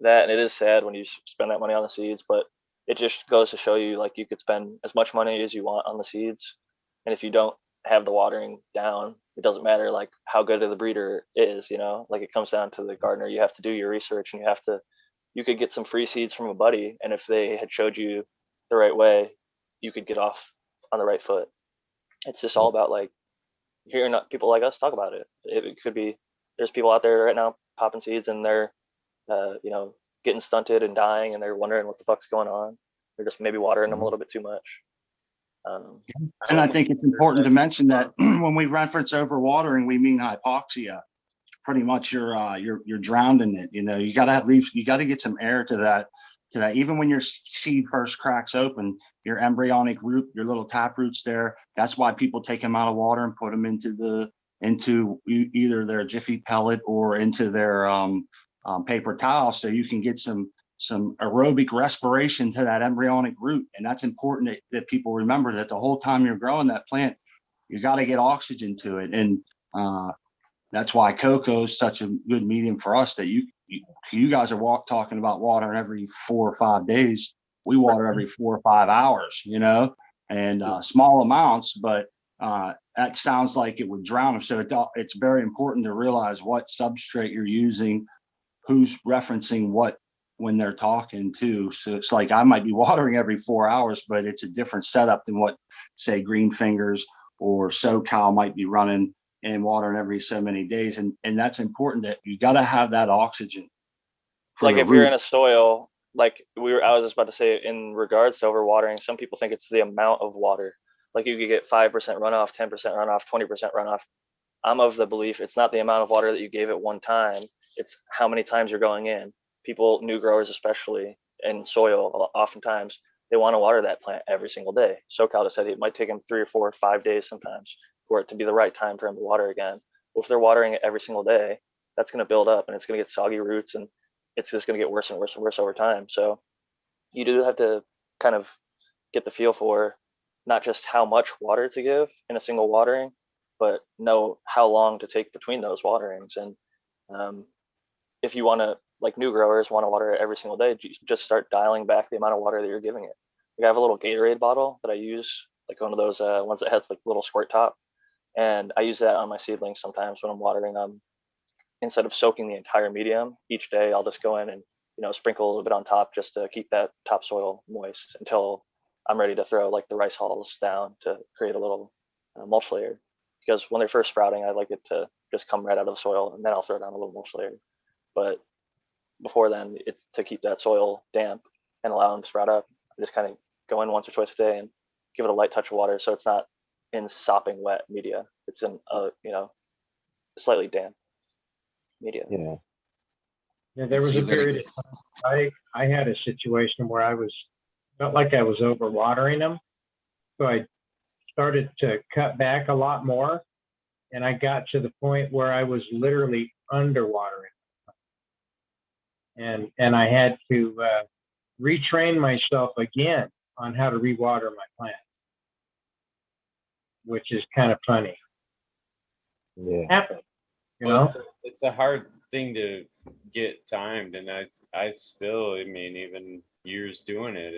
that. And it is sad when you spend that money on the seeds, but it just goes to show you like you could spend as much money as you want on the seeds. And if you don't have the watering down, it doesn't matter like how good of the breeder is, like it comes down to the gardener. You have to do your research and you could get some free seeds from a buddy. And if they had showed you the right way, you could get off on the right foot. It's just all about like hearing people like us talk about it. It could be, there's people out there right now popping seeds and they're, getting stunted and dying and they're wondering what the fuck's going on. They're just maybe watering them a little bit too much. And I think it's important to mention that when we reference overwatering, we mean hypoxia. Pretty much you're drowned in it. You gotta get some air to that. Even when your seed first cracks open, your embryonic root, your little tap roots there. That's why people take them out of water and put them into either their Jiffy pellet or into their paper towel, so you can get some aerobic respiration to that embryonic root. And that's important that people remember that the whole time you're growing that plant, you got to get oxygen to it. And that's why cocoa is such a good medium for us, that you guys are talking about watering every 4 or 5 days. We water every 4 or 5 hours, and small amounts, but that sounds like it would drown them. So it's very important to realize what substrate you're using, who's referencing what when they're talking too. So it's like I might be watering every 4 hours, but it's a different setup than what, say, Greenfingers or Socal might be running and watering every so many days. And that's important, that you got to have that oxygen. Like if you're in a soil, like I was just about to say, in regards to overwatering, some people think it's the amount of water. Like you could get 5% runoff, 10% runoff, 20% runoff. I'm of the belief it's not the amount of water that you gave at one time. It's how many times you're going in. People, new growers especially, in soil, oftentimes they want to water that plant every single day. Socal said it might take them 3 or 4 or 5 days sometimes for it to be the right time for them to water again. Well, if they're watering it every single day, that's going to build up and it's going to get soggy roots and it's just going to get worse and worse and worse over time. So you do have to kind of get the feel for not just how much water to give in a single watering, but know how long to take between those waterings. And if you want to, like new growers want to water it every single day, just start dialing back the amount of water that you're giving it. Like I have a little Gatorade bottle that I use, like one of those ones that has like little squirt top. And I use that on my seedlings sometimes when I'm watering them. Instead of soaking the entire medium each day, I'll just go in and sprinkle a little bit on top just to keep that topsoil moist until I'm ready to throw like the rice hulls down to create a little mulch layer. Because when they're first sprouting, I like it to just come right out of the soil, and then I'll throw down a little mulch layer. But before then, it's to keep that soil damp and allow them to sprout up. I just kind of go in once or twice a day and give it a light touch of water, so it's not in sopping wet media. It's in slightly damp media. Yeah, there was a period of time I had a situation where I felt like I was overwatering them. So I started to cut back a lot more. And I got to the point where I was literally underwatering. And I had to retrain myself again on how to rewater my plants, which is kind of funny. Yeah. Happens, It's a hard thing to get timed, and I still, even years doing it,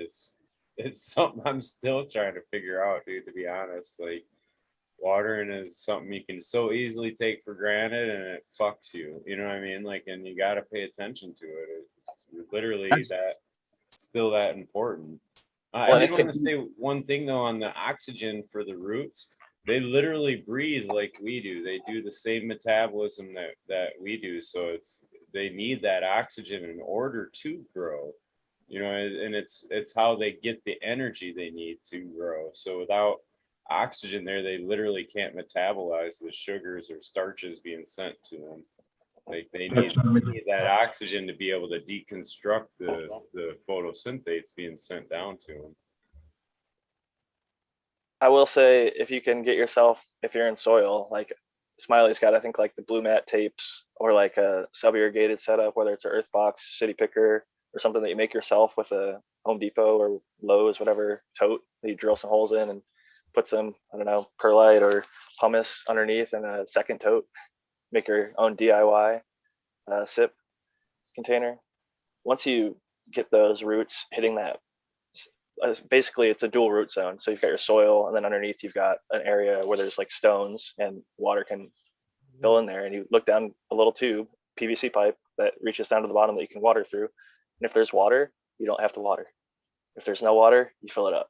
it's something I'm still trying to figure out, dude, to be honest. Like watering is something you can so easily take for granted, and it fucks you. You know what I mean? Like, and you got to pay attention to it. It's literally that still that important. I did want to say one thing though on the oxygen for the roots. They literally breathe like we do. They do the same metabolism that we do. So they need that oxygen in order to grow. You know, and it's how they get the energy they need to grow. So without oxygen there, they literally can't metabolize the sugars or starches being sent to them. Like they need that oxygen to be able to deconstruct the photosynthates being sent down to them. I will say, if you can get yourself, if you're in soil, like Smiley's got, I think like the blue mat tapes or like a sub-irrigated setup, whether it's an earth box, city picker, or something that you make yourself with a Home Depot or Lowe's, whatever tote that you drill some holes in and put some, I don't know, perlite or pumice underneath and a second tote. Make your own DIY sip container. Once you get those roots hitting that, basically it's a dual root zone. So you've got your soil, and then underneath you've got an area where there's like stones and water can fill in there. And you look down a little tube, PVC pipe that reaches down to the bottom that you can water through. And if there's water, you don't have to water. If there's no water, you fill it up.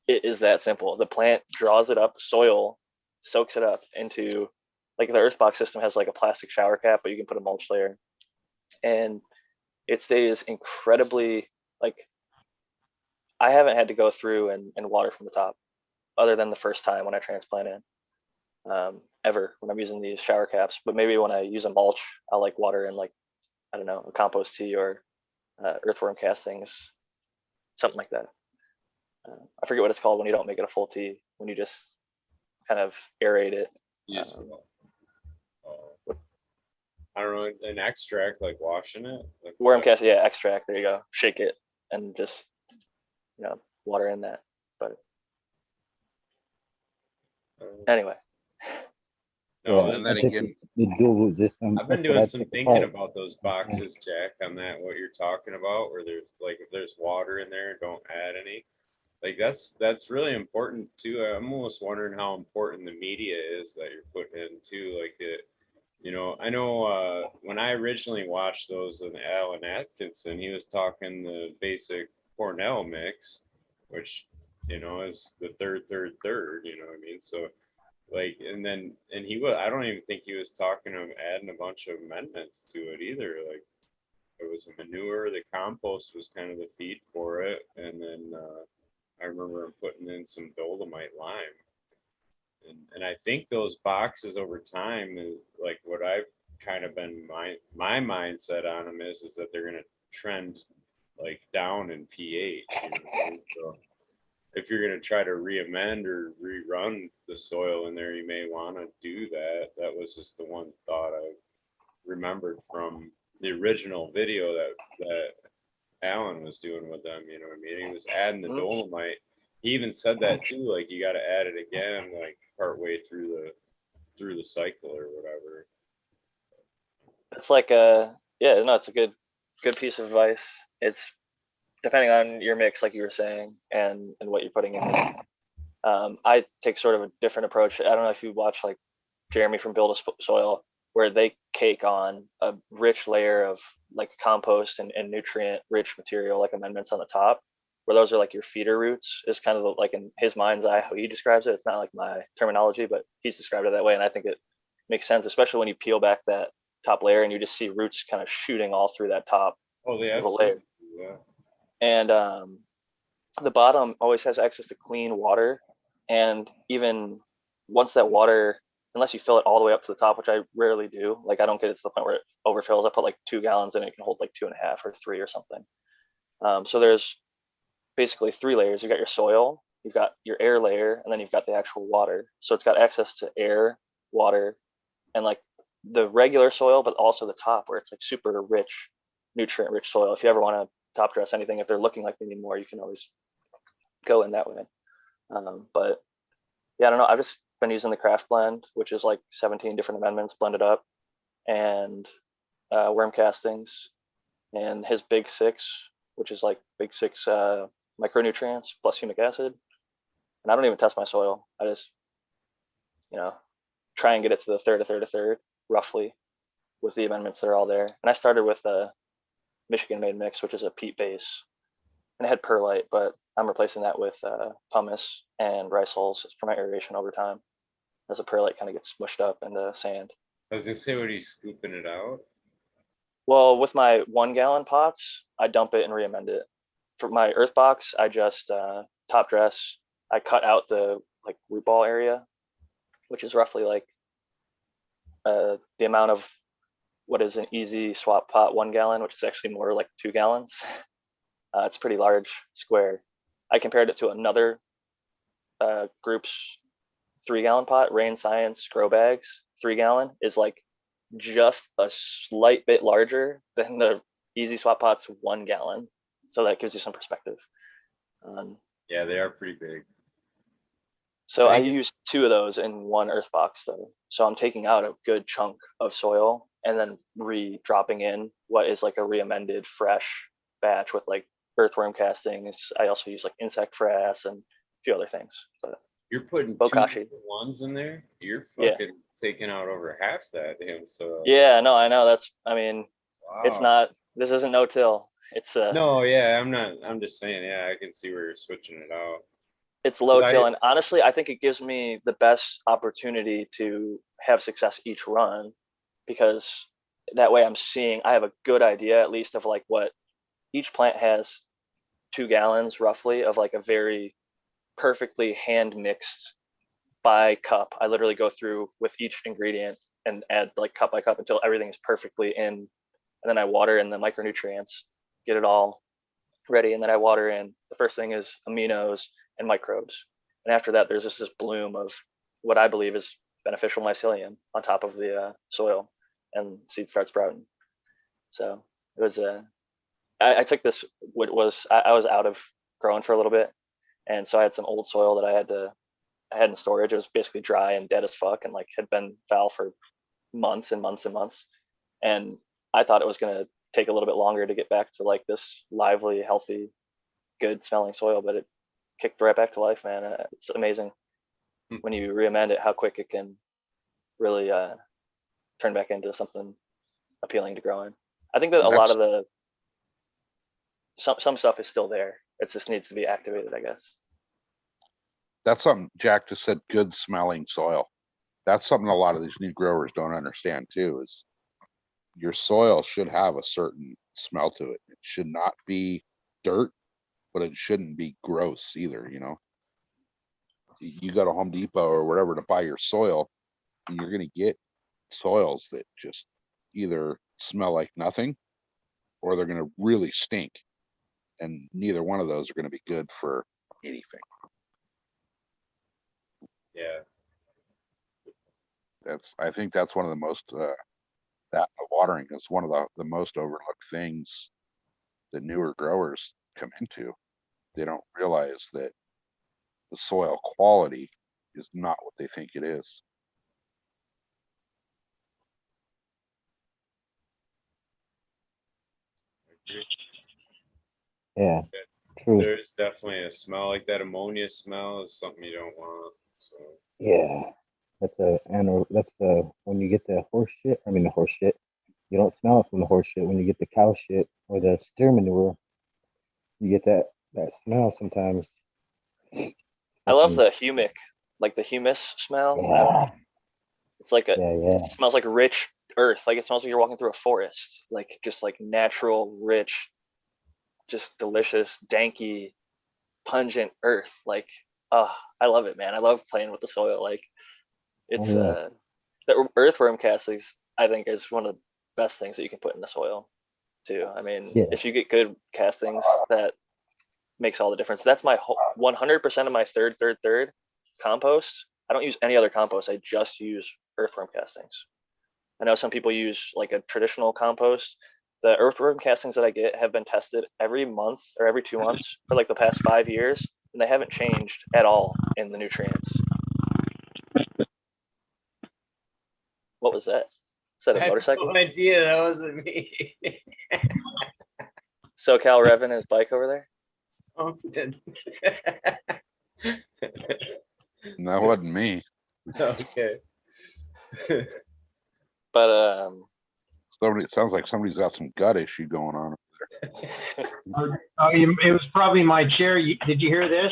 It is that simple. The plant draws it up, the soil soaks it up into, like the earthbox system has like a plastic shower cap, but you can put a mulch layer, and it stays incredibly, like, I haven't had to go through and water from the top other than the first time when I transplanted, ever when I'm using these shower caps. But maybe when I use a mulch, I'll like water in like, I don't know, a compost tea or earthworm castings, something like that. I forget what it's called when you don't make it a full tea, when you just kind of aerate it. I don't know, an extract, like washing it? Like worm cast, yeah, extract, there you go. Shake it and just, you know, water in that. But anyway. No, and then again, the dual root system. I've been doing some thinking about those boxes, Jack, on that, what you're talking about, where there's like, if there's water in there, don't add any. Like that's really important too. I'm almost wondering how important the media is that you're putting in too. Like it, you know, I know when I originally watched those with Alan Atkinson, he was talking the basic Cornell mix, which, you know, is the third, you know what I mean? So like, and he was, I don't even think he was talking of adding a bunch of amendments to it either. Like it was a manure, the compost was kind of the feed for it. And then I remember him putting in some dolomite lime. And I think those boxes over time, like what I've kind of been, my mindset on them is that they're going to trend like down in pH. You know? So if you're going to try to re-amend or rerun the soil in there, you may want to do that. That was just the one thought I remembered from the original video that Alan was doing with them. You know what I mean? He was adding the dolomite. He even said that too, like you got to add it again, like partway through the cycle or whatever. It's like it's a good piece of advice. It's depending on your mix, like you were saying, and what you're putting in there. I take sort of a different approach. I don't know if you watch like Jeremy from Build a Soil, where they cake on a rich layer of like compost and nutrient rich material, like amendments on the top, where those are like your feeder roots, is kind of like in his mind's eye how he describes it. It's not like my terminology, but he's described it that way, and I think it makes sense, especially when you peel back that top layer and you just see roots kind of shooting all through that top layer. Yeah. And the bottom always has access to clean water, and even once that water, unless you fill it all the way up to the top, which I rarely do, like I don't get it to the point where it overfills. I put like 2 gallons in it, it can hold like 2.5 or 3 or something. So there's basically 3 layers. You've got your soil, you've got your air layer, and then you've got the actual water. So it's got access to air, water, and like the regular soil, but also the top where it's like super rich, nutrient rich soil. If you ever want to top dress anything, if they're looking like they need more, you can always go in that way. But yeah, I don't know. I've just been using the craft blend, which is like 17 different amendments blended up, and worm castings, and his big 6, which is like big 6 micronutrients plus humic acid. And I don't even test my soil. I just you know, try and get it to the third, roughly, with the amendments that are all there. And I started with a Michigan made mix, which is a peat base, and it had perlite, but I'm replacing that with pumice and rice hulls for my aeration over time, as the perlite kind of gets smushed up into sand. I was gonna say, what are you scooping it out? Well, with my 1 gallon pots, I dump it and re-amend it. For my earth box, I just top dress. I cut out the like root ball area, which is roughly like the amount of what is an easy swap pot 1 gallon, which is actually more like 2 gallons. It's a pretty large square. I compared it to another group's 3 gallon pot, Rain Science Grow Bags. 3 gallon is like just a slight bit larger than the Easy Swap Pot's 1 gallon. So that gives you some perspective. Yeah, they are pretty big. So I use 2 of those in 1 earth box though. So I'm taking out a good chunk of soil and then re-dropping in what is like a re-amended fresh batch with like earthworm castings. I also use like insect frass and a few other things. But You're putting Bokashi. 2 ones in there. You're Yeah. fucking taking out over half that damn soil. yeah, no, I know Wow. it's not, this isn't no till. It's No, yeah, I'm just saying, yeah, I can see where you're switching it out. it's low 'Cause till, and honestly, I think it gives me the best opportunity to have success each run, because that way I have a good idea at least of like what each plant has 2 gallons roughly of like a very perfectly hand mixed by cup. I literally go through with each ingredient and add like cup by cup until everything is perfectly in, and then I water in the micronutrients, get it all ready, and then I water in. The first thing is aminos and microbes, and after that there's just this bloom of what I believe is beneficial mycelium on top of the soil, and seed starts sprouting. So it was I took this, what was I was out of growing for a little bit, and so I had some old soil that I had in storage. It was basically dry and dead as fuck and like had been foul for months and months and months, and I thought it was going to take a little bit longer to get back to like this lively, healthy, good smelling soil, but it kicked right back to life, man. It's amazing when you re-amend it, how quick it can really turn back into something appealing to growing. I think that a lot of the some stuff is still there. It just needs to be activated, I guess. That's something Jack just said, good smelling soil. That's something a lot of these new growers don't understand too, is your soil should have a certain smell to it. It should not be dirt, but it shouldn't be gross either, you know. You go to Home Depot or wherever to buy your soil, and you're gonna get soils that just either smell like nothing or they're gonna really stink. And neither one of those are gonna be good for anything. Yeah. I think that's one of the most that watering is one of the most overlooked things that newer growers come into. They don't realize that the soil quality is not what they think it is. Yeah, true. There's definitely a smell, like that ammonia smell is something you don't want. So Yeah, that's when you get the horse shit. I mean the horse shit. You don't smell it from the horse shit. When you get the cow shit or the steer manure, you get that smell sometimes. I love the humic, like the humus smell. Yeah. It's like Yeah, it smells like rich earth. Like it smells like you're walking through a forest. Like just like natural, rich, just delicious, danky, pungent earth. Like, oh, I love it, man. I love playing with the soil. Like it's the earthworm castings, I think, is one of the best things that you can put in the soil too. I mean, if you get good castings, that makes all the difference. That's my 100% of my third compost. I don't use any other compost. I just use earthworm castings. I know some people use like a traditional compost. The earthworm castings that I get have been tested every month or every 2 months for like the past 5 years, and they haven't changed at all in the nutrients. What was that? Is that a motorcycle? no idea, that wasn't me. Socal revving his bike over there. Oh, That wasn't me. Okay. But Somebody, it sounds like somebody's got some gut issue going on. It was probably my chair. Did you hear this?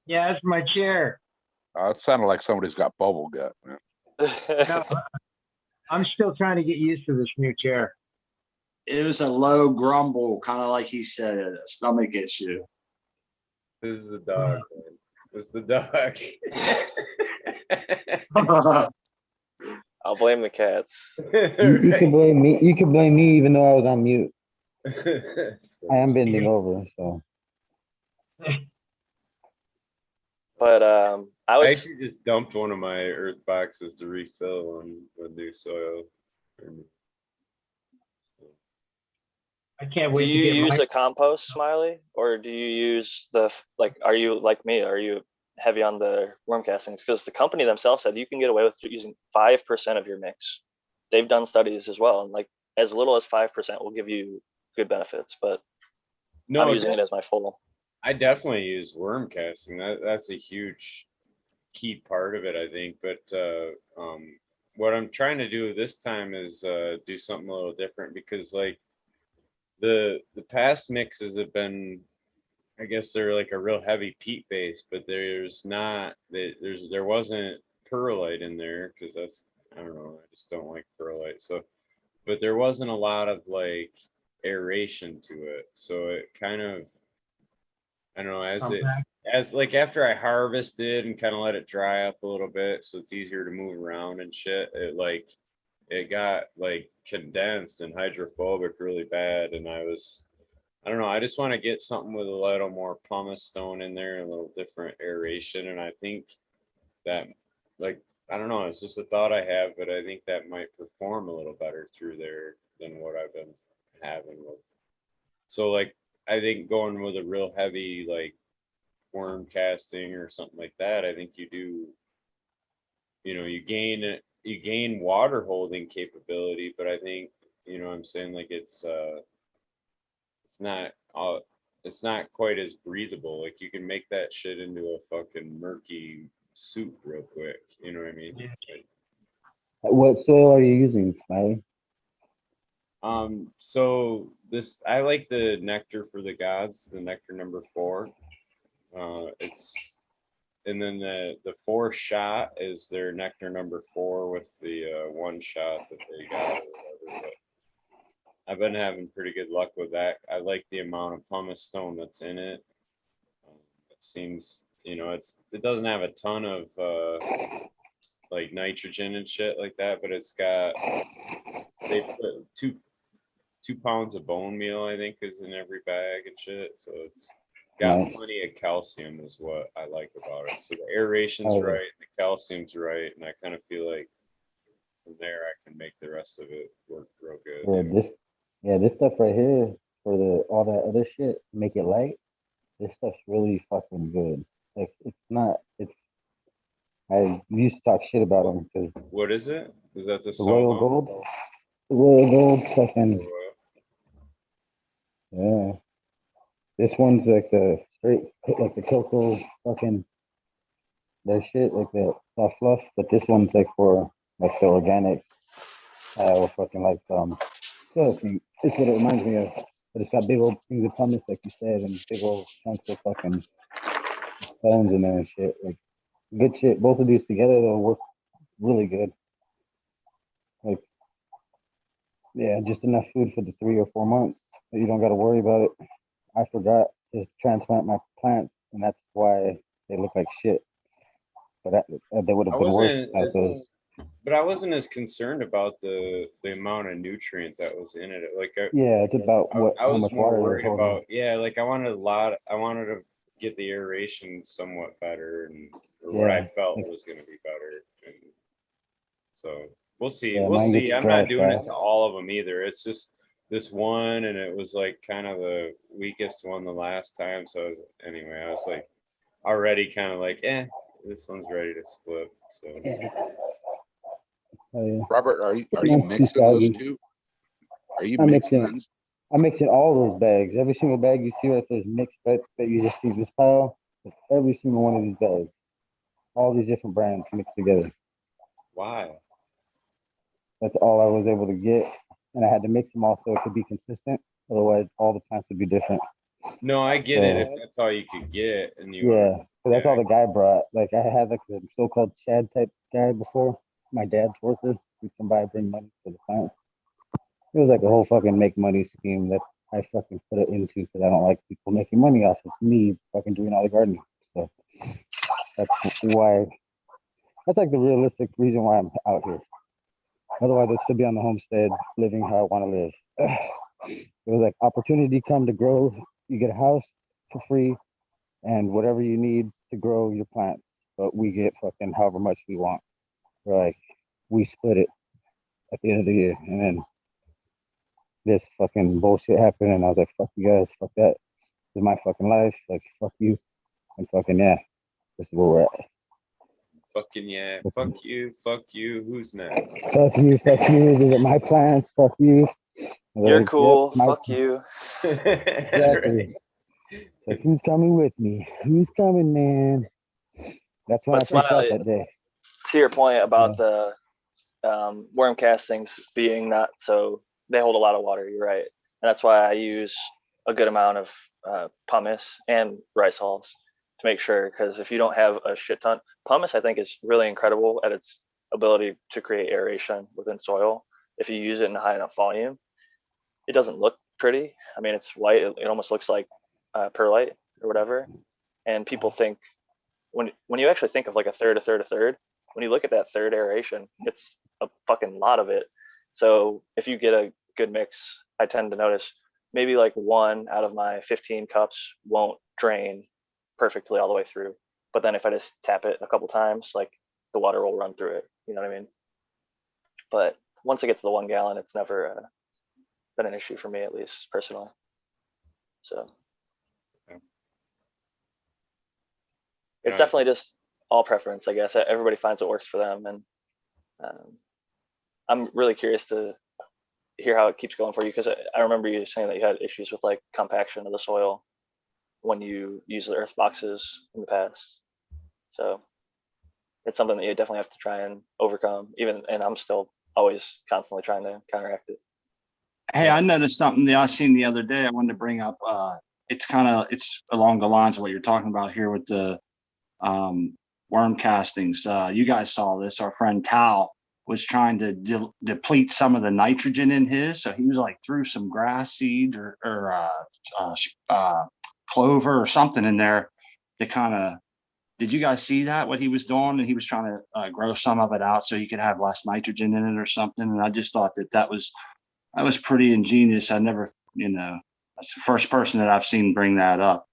Yeah, it's my chair. It sounded like somebody's got bubble gut, man. No, I'm still trying to get used to this new chair. It was a low grumble, kind of like he said, a stomach issue. This is the dog, man. This is the dog. I'll blame the cats. You can blame me. You can blame me even though I was on mute. I am bending over, so. But I was actually just dumped one of my earth boxes to refill with new soil. I can't Do wait you to get use my. a compost, Smiley, or do you use the are you like me? Are you heavy on the worm castings? Because the company themselves said you can get away with using 5% of your mix. They've done studies as well, and like as little as 5% will give you good benefits. But I'm using it as my full. I definitely use worm casting. That's a huge key part of it, I think. But what I'm trying to do this time is do something a little different, because like the past mixes have been, I guess they're like a real heavy peat base, but there wasn't perlite in there, because that's, I don't know, I just don't like perlite. So, but there wasn't a lot of like aeration to it, so it kind of, I don't know, as like after I harvested and kind of let it dry up a little bit, so it's easier to move around and shit, it got like condensed and hydrophobic really bad, and I don't know, I just want to get something with a little more pumice stone in there, a little different aeration, and I think that, like, I don't know, it's just a thought I have, but I think that might perform a little better through there than what I've been having with. So like, I think going with a real heavy like worm casting or something like that, I think you do, you gain water holding capability, but I think, what I'm saying, like it's not quite as breathable. Like you can make that shit into a fucking murky soup real quick. You know what I mean? What soil are you using, Smiley? So I like the Nectar for the Gods, the Nectar number 4. And then the 4 shot is their Nectar number 4 with the 1 shot that they got or whatever. But I've been having pretty good luck with that. I like the amount of pumice stone that's in it. It seems, it doesn't have a ton of like nitrogen and shit like that, but they put 2 pounds of bone meal, I think, is in every bag and shit. So it's got plenty of calcium is what I like about it. So the aeration's right, the calcium's right, and I kind of feel like from there I can make the rest of it work real good. This stuff right here for all that other shit, make it light. This stuff's really fucking good. Like I used to talk shit about them because. What is it? Is that the Royal Gold? The Royal Gold fucking. Yeah. This one's like the straight, like the cocoa fucking, that shit, like the soft fluff. But this one's like for like the organic, fucking like silicone. It's what it reminds me of. But it's got big old things of pumice, like you said, and big old chunks of fucking stones in there and shit. Like good shit. Both of these together, they'll work really good. Like, yeah, just enough food for the 3 or 4 months. But you don't got to worry about it. I forgot to transplant my plants, and that's why they look like shit. But they would have been worse without those. But I wasn't as concerned about the amount of nutrient that was in it. Like, it's about I was how much more water worried about. Yeah, like I wanted to get the aeration somewhat better, what I felt was going to be better. And so we'll see. We'll see. I'm not doing it to all of them either. It's just this one, and it was like kind of the weakest one the last time. So I was like already kind of like, this one's ready to split. So. Robert, are you mixing those two? Are you mixing? I'm mixing all those bags. Every single bag you see, if there's mixed, that you just see this pile, every single one of these bags. all these different brands mixed together. Why? That's all I was able to get, and I had to mix them all so it could be consistent. Otherwise, all the plants would be different. No, I get it. If that's all you could get, and you Yeah, so that's yeah. all the guy brought. Like I had like a so-called Chad type guy before. My dad's worker, who come by bring money for the plants. It was like a whole fucking make money scheme that I fucking put it into because I don't like people making money off of me fucking doing all the gardening. So that's why. That's like the realistic reason why I'm out here. Otherwise, I'd still be on the homestead, living how I want to live. It was like opportunity come to grow. You get a house for free, and whatever you need to grow your plants, but we get fucking however much we want. We're like, we split it at the end of the year, and then this fucking bullshit happened, and I was like, fuck you guys, fuck that. This is my fucking life. Like, fuck you, and fucking yeah, this is where we're at. Fucking yeah, fuck you. Who's next? Fuck you, these are my plants, fuck you. You're Like, cool. yep, Fuck you. Exactly. Like, who's coming with me? Who's coming, man? That's when But I freaked out Smiley, that day. to your point about the worm castings being not so, they hold a lot of water. You're right, and that's why I use a good amount of pumice and rice hulls to make sure. Because if you don't have a shit ton, pumice I think is really incredible at its ability to create aeration within soil. If you use it in a high enough volume, it doesn't look pretty. I mean, it's white. It almost looks like perlite or whatever. And people think when you actually think of like a third, when you look at that third aeration, it's a fucking lot of it. So if you get a good mix, I tend to notice maybe like 1 out of my 15 cups won't drain perfectly all the way through. But then if I just tap it a couple times, like the water will run through it. You know what I mean? But once I get to the 1 gallon, it's never been an issue for me, at least personally. So it's definitely just all preference, I guess. Everybody finds what works for them, and I'm really curious to hear how it keeps going for you, because I remember you saying that you had issues with like compaction of the soil when you use the earth boxes in the past. So it's something that you definitely have to try and overcome, and I'm still always constantly trying to counteract it. Hey, I noticed something that I seen the other day. I wanted to bring up. It's along the lines of what you're talking about here with the worm castings. You guys saw this. Our friend Tal was trying to deplete some of the nitrogen in his, so he was like threw some grass seed or clover or something in there to kind of. Did you guys see that, what he was doing? And he was trying to grow some of it out so he could have less nitrogen in it or something. And I just thought that was pretty ingenious. I never, that's the first person that I've seen bring that up.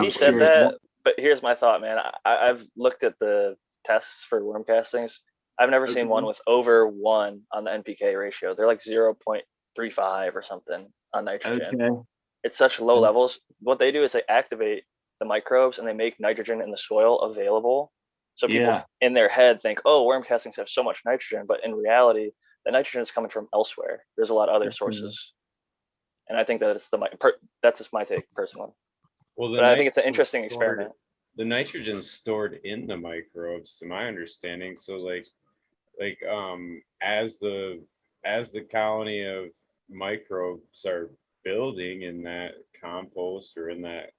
He said that, but here's my thought, man. I've looked at the tests for worm castings. I've never seen one with over 1 on the NPK ratio. They're like 0.35 or something on nitrogen. Okay. It's such low levels. What they do is they activate the microbes and they make nitrogen in the soil available. So people in their head think, oh, worm castings have so much nitrogen, but in reality, the nitrogen is coming from elsewhere. There's a lot of other sources. And I think that it's that's just my take personally. Well, but I think it's an interesting experiment. The nitrogen's stored in the microbes, to my understanding. So as the colony of microbes are building in that compost or in that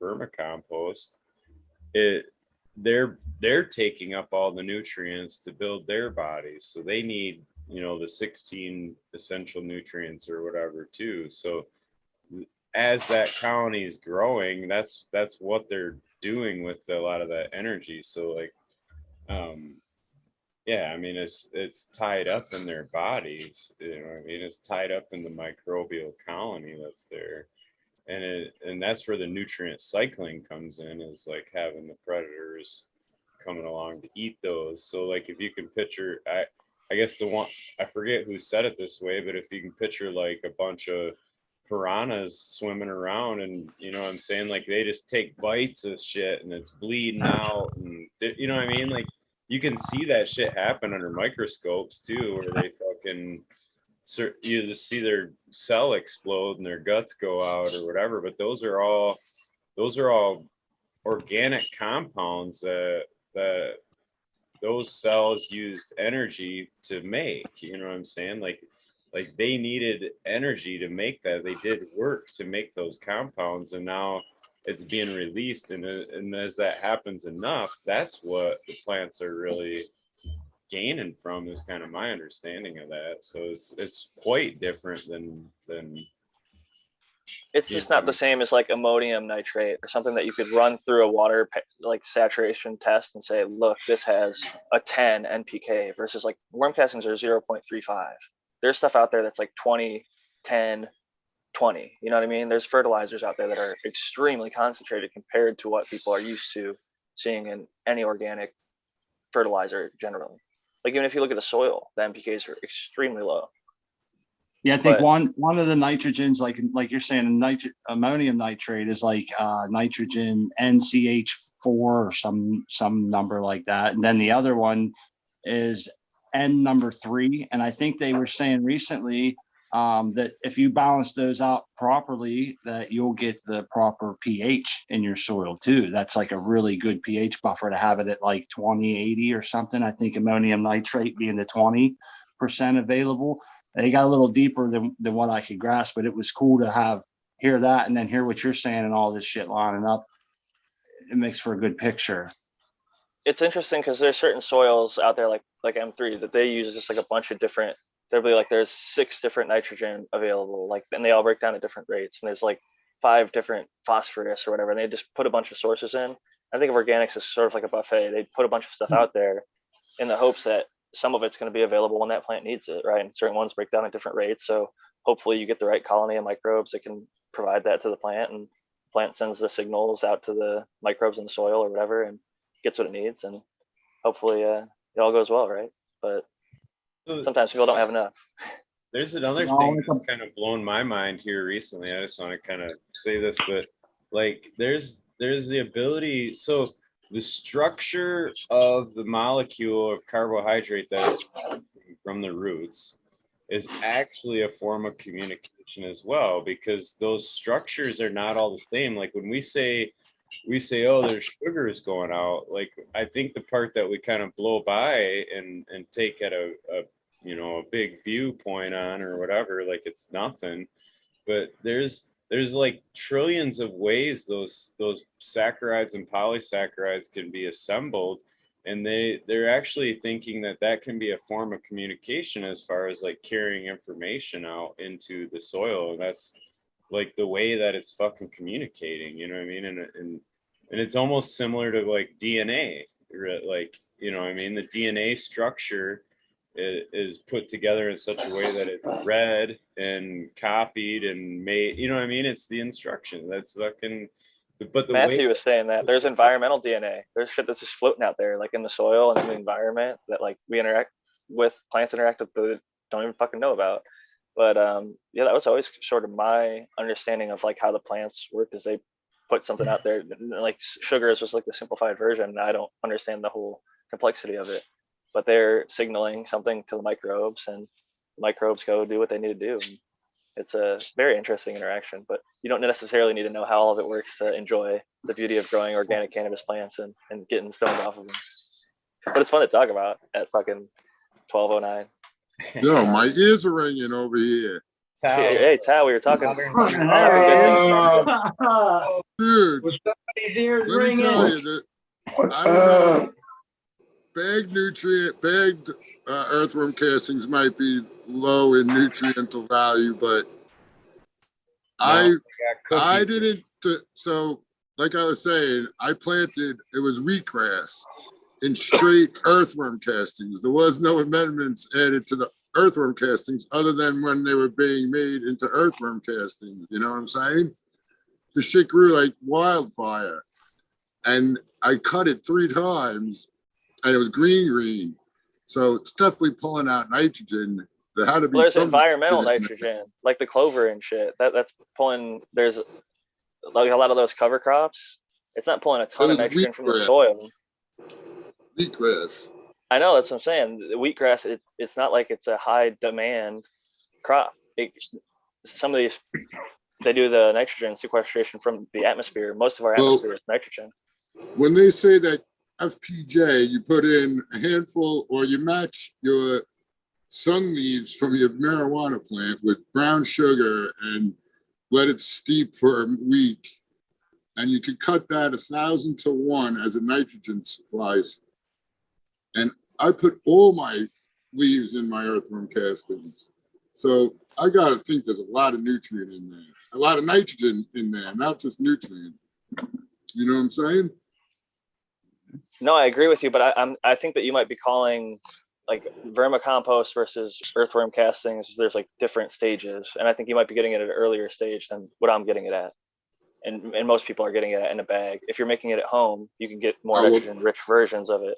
vermicompost, they're taking up all the nutrients to build their bodies. So they need, the 16 essential nutrients or whatever too. So as that colony is growing, that's what they're doing with a lot of that energy. So it's tied up in their bodies. It's tied up in the microbial colony that's there. And that's where the nutrient cycling comes in, is like having the predators coming along to eat those. So like if you can picture, I guess the one, I forget who said it this way, but if you can picture like a bunch of piranhas swimming around, and what I'm saying, like they just take bites of shit and it's bleeding out, and you know what I mean? Like you can see that shit happen under microscopes too, where they fucking, you just see their cell explode and their guts go out or whatever. But those are all organic compounds that those cells used energy to make. You know what I'm saying? Like they needed energy to make that. They did work to make those compounds, and now it's being released. And as that happens enough, that's what the plants are really gaining from, is kind of my understanding of that. So it's quite different than It's just not the same as like ammonium nitrate or something that you could run through a water like saturation test and say, look, this has a 10 NPK versus like worm castings are 0.35. There's stuff out there that's like 20, 10, 20. You know what I mean? There's fertilizers out there that are extremely concentrated compared to what people are used to seeing in any organic fertilizer generally. Like even if you look at the soil, the NPKs are extremely low. Yeah, I think one of the nitrogens, like you're saying, ammonium nitrate is like nitrogen NCH4 or some number like that, and then the other one is N number 3. And I think they were saying recently that if you balance those out properly, that you'll get the proper pH in your soil too. That's like a really good pH buffer to have it at like 20/80 or something. I think ammonium nitrate being the 20% available. They got a little deeper than what I could grasp, but it was cool to hear that and then hear what you're saying and all this shit lining up. It makes for a good picture. It's interesting because there's certain soils out there like M3 that they use just like a bunch of different. There'll be like there's 6 different nitrogen available, like, and they all break down at different rates. And there's like 5 different phosphorus or whatever, and they just put a bunch of sources in. I think of organics as sort of like a buffet. They put a bunch of stuff out there in the hopes that some of it's going to be available when that plant needs it, right? And certain ones break down at different rates. So hopefully you get the right colony of microbes that can provide that to the plant, and the plant sends the signals out to the microbes in the soil or whatever and gets what it needs. And hopefully it all goes well, right? But sometimes people don't have enough. There's another thing that's kind of blown my mind here recently. I just want to kind of say this, but like there's the ability, so the structure of the molecule of carbohydrate that is from the roots is actually a form of communication as well, because those structures are not all the same. Like when we say, oh, there's sugars going out, like I think the part that we kind of blow by and take at a big viewpoint on or whatever, like it's nothing, but there's like trillions of ways those saccharides and polysaccharides can be assembled, and they're actually thinking that can be a form of communication as far as like carrying information out into the soil. And that's like the way that it's fucking communicating, you know what I mean? And it's almost similar to like DNA, like, you know what I mean? The DNA structure is put together in such a way that it's read and copied and made, you know what I mean? It's the instruction that's fucking, but the Matthew was saying that there's environmental DNA. There's shit that's just floating out there, like in the soil and in the environment that like we interact with, plants interact with, that don't even fucking know about. But yeah, that was always sort of my understanding of like how the plants work, is they put something out there. Like sugar is just like the simplified version. I don't understand the whole complexity of it, but they're signaling something to the microbes, and the microbes go do what they need to do. And it's a very interesting interaction, but you don't necessarily need to know how all of it works to enjoy the beauty of growing organic cannabis plants and getting stoned off of them. But it's fun to talk about at fucking 12:09. Yo, my ears are ringing over here. Hey, Tal, we were talking. Dude, Was somebody's ears let me ringing? tell you that I don't know. Bagged earthworm castings might be low in nutriental value, but I didn't. So, like I was saying, I planted, it was wheatgrass in straight earthworm castings. There was no amendments added to the earthworm castings other than when they were being made into earthworm castings. You know what I'm saying? The shit grew like wildfire. And I cut it 3 times and it was green. So it's definitely pulling out nitrogen. There had to be there's some environmental nitrogen, like the clover and shit. That's pulling, there's like a lot of those cover crops. It's not pulling a ton of nitrogen from the soil. Wheatgrass. I know, that's what I'm saying. The wheatgrass, it's not like it's a high demand crop. Some of these, they do the nitrogen sequestration from the atmosphere. Most of our atmosphere is nitrogen. when they say that FPJ, you put in a handful or you match your sun leaves from your marijuana plant with brown sugar and let it steep for a week. And you could cut that 1,000 to 1 as a nitrogen supplies. And I put all my leaves in my earthworm castings. So I gotta think there's a lot of nutrient in there, a lot of nitrogen in there, not just nutrient. You know what I'm saying? No, I agree with you, but I think that you might be calling like vermicompost versus earthworm castings. There's like different stages, and I think you might be getting it at an earlier stage than what I'm getting it at. And most people are getting it in a bag. If you're making it at home, you can get more nitrogen-rich versions of it.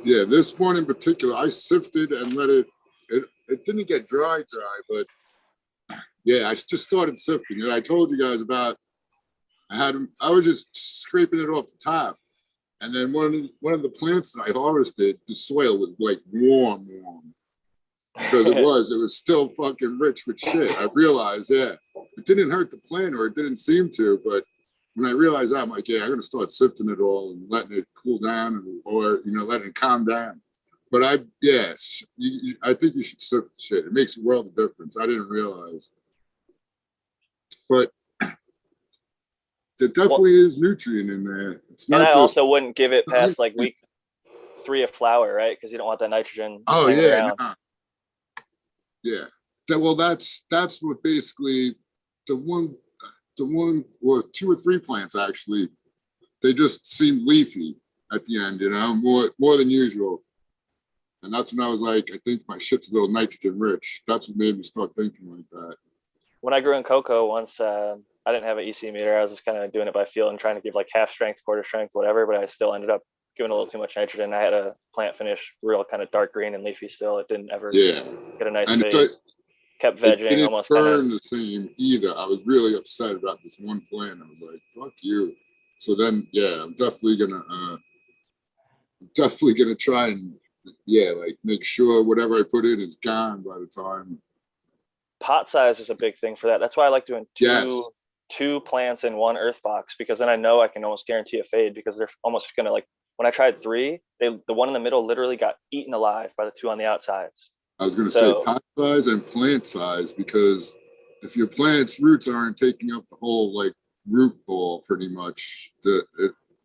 Yeah, this one in particular, I sifted and let it. It didn't get dry, but yeah, I just started sifting it. I told you guys about. I was just scraping it off the top, and then one of the plants that I harvested, the soil was like warm, because it was still fucking rich with shit. I realized, yeah, it didn't hurt the plant, or it didn't seem to, but when I realized that, I'm like, yeah, I'm gonna start sifting it all and letting it cool down, or letting it calm down. But I think you should sift the shit. It makes a world of difference. I didn't realize, but there definitely is nutrient in there. It's not. And I also wouldn't give it past like week 3 of flower, right? Because you don't want that nitrogen. Oh yeah, nah. Yeah. Well, that's what basically the one or 2 or 3 plants actually. They just seem leafy at the end, more than usual. And that's when I was like, I think my shit's a little nitrogen rich. That's what made me start thinking like that. When I grew in cocoa once, I didn't have an EC meter. I was just kind of doing it by feel and trying to give like half strength, quarter strength, whatever. But I still ended up giving a little too much nitrogen. I had a plant finish real kind of dark green and leafy still. It didn't ever get a nice fade. Kept vegging, it didn't almost burn the same either. I was really upset about this one plant. I was like, fuck you. So then, yeah, I'm definitely gonna try and like make sure whatever I put in is gone by the time. Pot size is a big thing for that. That's why I like doing two plants in one earth box, because then I know I can almost guarantee a fade, because they're almost gonna, like, when I tried 3, the one in the middle literally got eaten alive by the 2 on the outsides. I was gonna say pot size and plant size, because if your plant's roots aren't taking up the whole like root ball pretty much,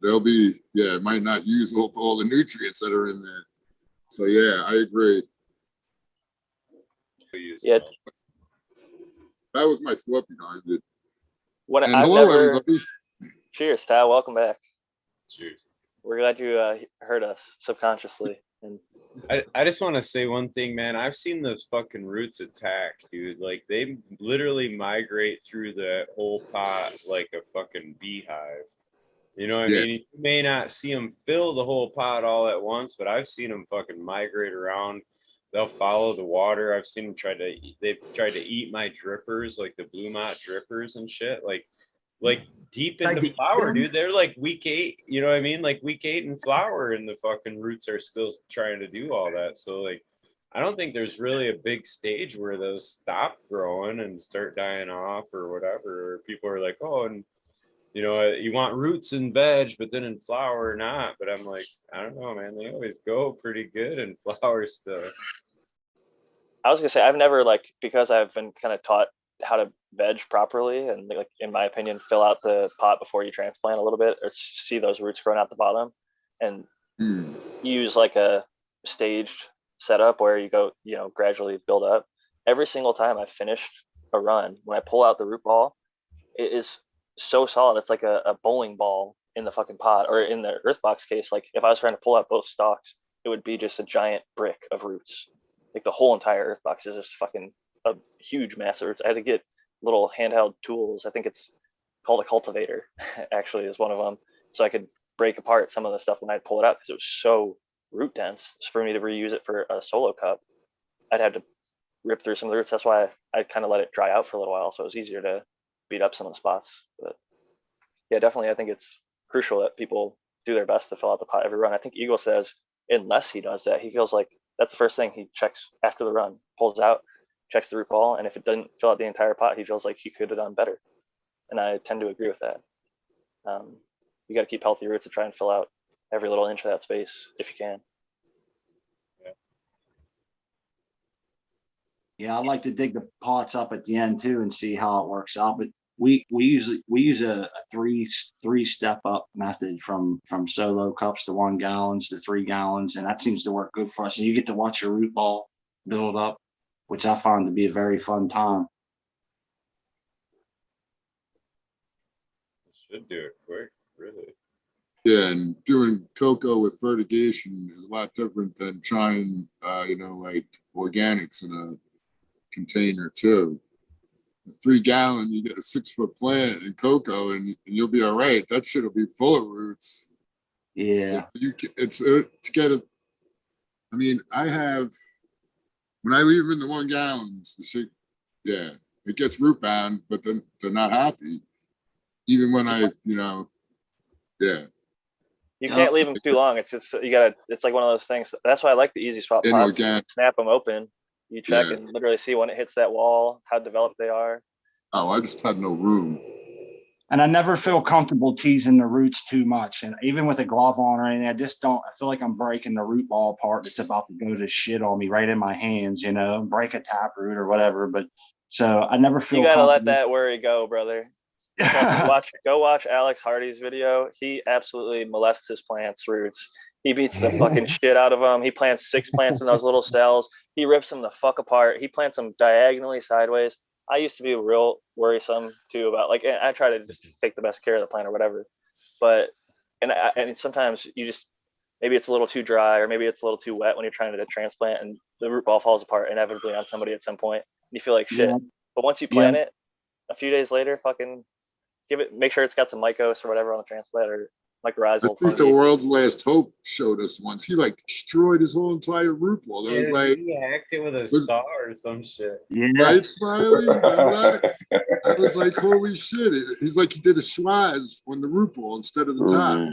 they'll be, it might not use all the nutrients that are in there. So yeah, I agree. Yeah. That was my thought behind it. Everybody. Cheers, Tal. Welcome back. Cheers. We're glad you heard us subconsciously. And I just want to say one thing, man. I've seen those fucking roots attack, dude. Like, they literally migrate through the whole pot like a fucking beehive. You know what I mean? You may not see them fill the whole pot all at once, but I've seen them fucking migrate around. They'll follow the water. I've seen them they've tried to eat my drippers, like the Blue Mott drippers and shit. Like deep into flower, dude. They're like week 8, you know what I mean? Like week 8 in flower, and the fucking roots are still trying to do all that. So like, I don't think there's really a big stage where those stop growing and start dying off or whatever. Or people are like, oh, and you want roots in veg, but then in flower not. But I'm like, I don't know, man. They always go pretty good in flower still. I was gonna say, I've never, because I've been kind of taught how to veg properly, and like, in my opinion, fill out the pot before you transplant a little bit, or see those roots growing out the bottom, and use like a staged setup where you go, gradually build up. Every single time I've finished a run, when I pull out the root ball, it is so solid. It's like a bowling ball in the fucking pot, or in the earth box case. Like, if I was trying to pull out both stalks, it would be just a giant brick of roots. Like, the whole entire earth box is just fucking a huge mass of roots. I had to get little handheld tools. I think it's called a cultivator, actually, is one of them. So I could break apart some of the stuff when I'd pull it out, because it was so root dense. For me to reuse it for a solo cup, I'd have to rip through some of the roots. That's why I kind of let it dry out for a little while, so it was easier to beat up some of the spots. But yeah, definitely, I think it's crucial that people do their best to fill out the pot every run. I think Eagle says unless he does that, he feels like that's the first thing he checks after the run, pulls out, checks the root ball, and if it doesn't fill out the entire pot, he feels like he could have done better. And I tend to agree with that. you got to keep healthy roots and try and fill out every little inch of that space if you can. Yeah, I like to dig the pots up at the end too and see how it works out. But we use a three step up method from solo cups to 1 gallons to 3 gallons, and that seems to work good for us. And you get to watch your root ball build up, which I find to be a very fun time. Should do it quick, really. Yeah, and doing cocoa with fertigation is a lot different than trying, like organics in a container too. A 3 gallon, you get a 6-foot plant in cocoa, and you'll be all right. That shit will be full of roots. Yeah, It's to get it. I mean, I have when I leave them in the 1 gallons, the shit, yeah, it gets root bound, but then they're not happy. Even when yeah. You can't leave them too long. It's just it's like one of those things. That's why I like the easy spot pots. You can snap them open. You check and literally see when it hits that wall, how developed they are. Oh, I just had no room. And I never feel comfortable teasing the roots too much. And even with a glove on or anything, I feel like I'm breaking the root ball apart. That's about to go to shit on me right in my hands, break a taproot or whatever. But so I never feel you gotta let that worry go, brother. Go watch Alex Hardy's video. He absolutely molests his plants' roots. He beats the fucking shit out of them. He plants 6 plants in those little cells. He rips them the fuck apart. He plants them diagonally sideways. I used to be real worrisome too about I try to just take the best care of the plant or whatever. But and sometimes you just maybe it's a little too dry or maybe it's a little too wet when you're trying to transplant and the root ball falls apart inevitably on somebody at some point. You feel like shit. But once you plant it, a few days later, fucking make sure it's got some mycos or whatever on the transplant or mycorrhizal. I think the world's last hope showed us once. He destroyed his whole entire root ball. That was he hacked it with a saw or some shit. Yeah. Right, Smiley? I was like, holy shit. He's like, he did a schwaz on the root ball instead of the top.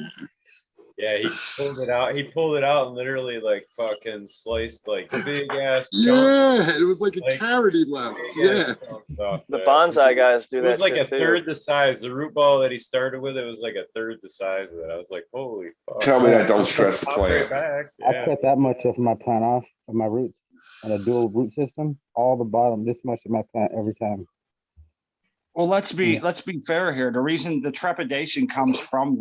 Yeah, he pulled it out. He pulled it out and literally fucking sliced big ass. Yeah, it was like a carrot he left. Yeah. The bonsai guys do that. It was like a too. third the size. The root ball that he started with, it was like a third the size of it. I was like, holy fuck. Tell me that don't stress the plant. Right I cut that much of my plant off of my roots on a dual root system. All the bottom, this much of my plant every time. Well, let's be fair here. The reason the trepidation comes from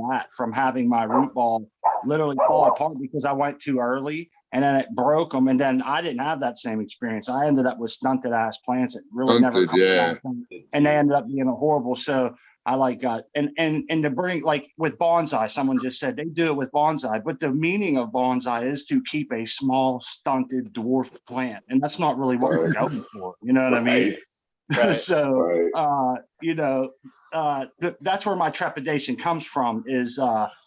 having my root ball literally fall apart because I went too early and then it broke them. And then I didn't have that same experience. I ended up with stunted ass plants that really never come back, and they ended up being horrible. So I got and to bring with bonsai, someone just said they do it with bonsai, but the meaning of bonsai is to keep a small, stunted, dwarfed plant, and that's not really what we're going for. You know what I mean? Right. So, that's where my trepidation comes from is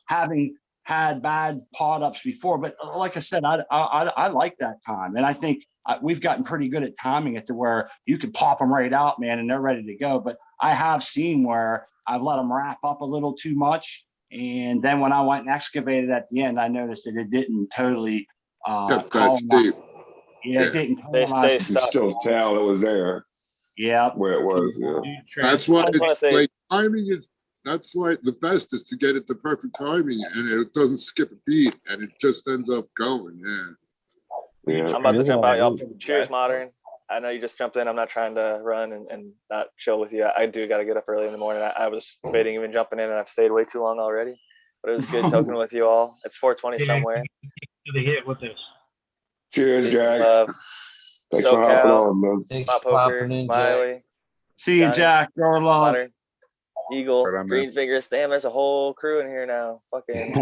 having had bad pot ups before. But like I said, I like that time. And I think we've gotten pretty good at timing it to where you can pop them right out, man, and they're ready to go. But I have seen where I've let them wrap up a little too much. And then when I went and excavated at the end, I noticed that it didn't totally it didn't. They stay You stuck. still tell it was there. Yeah, where it was. Yeah. That's why timing is. That's why the best is to get it the perfect timing, and it doesn't skip a beat, and it just ends up going. Yeah. I'm about to jump out, y'all. Cheers, Modern. I know you just jumped in. I'm not trying to run and not chill with you. I do got to get up early in the morning. I was debating even jumping in, and I've stayed way too long already. But it was good talking with you all. It's 4:20 somewhere. To the hit with this. Cheers, Jack. Thanks for hopping on, man. Thanks Pop for Poker, popping in, Smiley. Jack. See you, Jack. Your love. Modern, Eagle, Right on, man. Green Fingers. Damn, there's a whole crew in here now. Fucking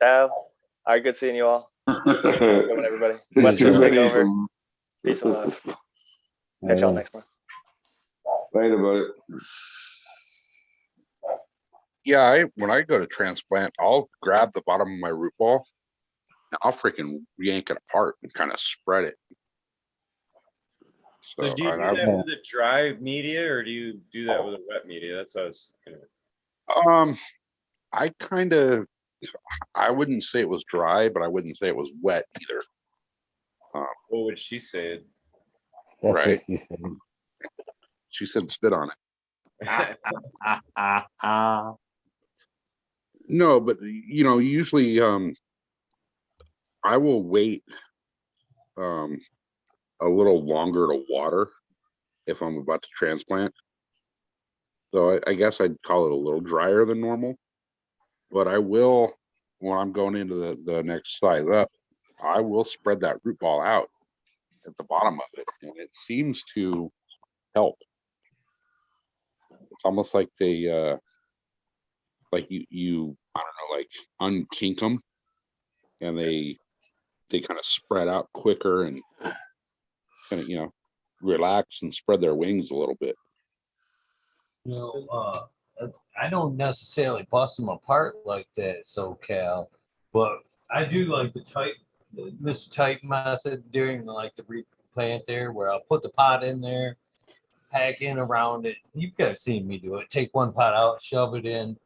Tab. All right, good seeing you all. Good one, everybody. It's West too Coast many over. from. Peace and love. Catch y'all next one. Later, buddy. Yeah, when I go to transplant, I'll grab the bottom of my root ball and I'll freaking yank it apart and kind of spread it. So do you do that with a dry media or do you do that with a wet media? That's what I was thinking. I wouldn't say it was dry, but I wouldn't say it was wet either. What would she say? That's Right. what she said. She said spit on it. No, but usually I will wait a little longer to water if I'm about to transplant. So I guess I'd call it a little drier than normal. But I will, when I'm going into the next size up, I will spread that root ball out at the bottom of it, and it seems to help. It's almost like they like you I don't know, like unkink them, and they kind of spread out quicker and kind of relax and spread their wings a little bit. I don't necessarily bust them apart like that, Socal, but I do like the Mr. Tight method during like the replant there, where I'll put the pot in there, pack in around it. You've got to see me do it. Take one pot out, shove it in.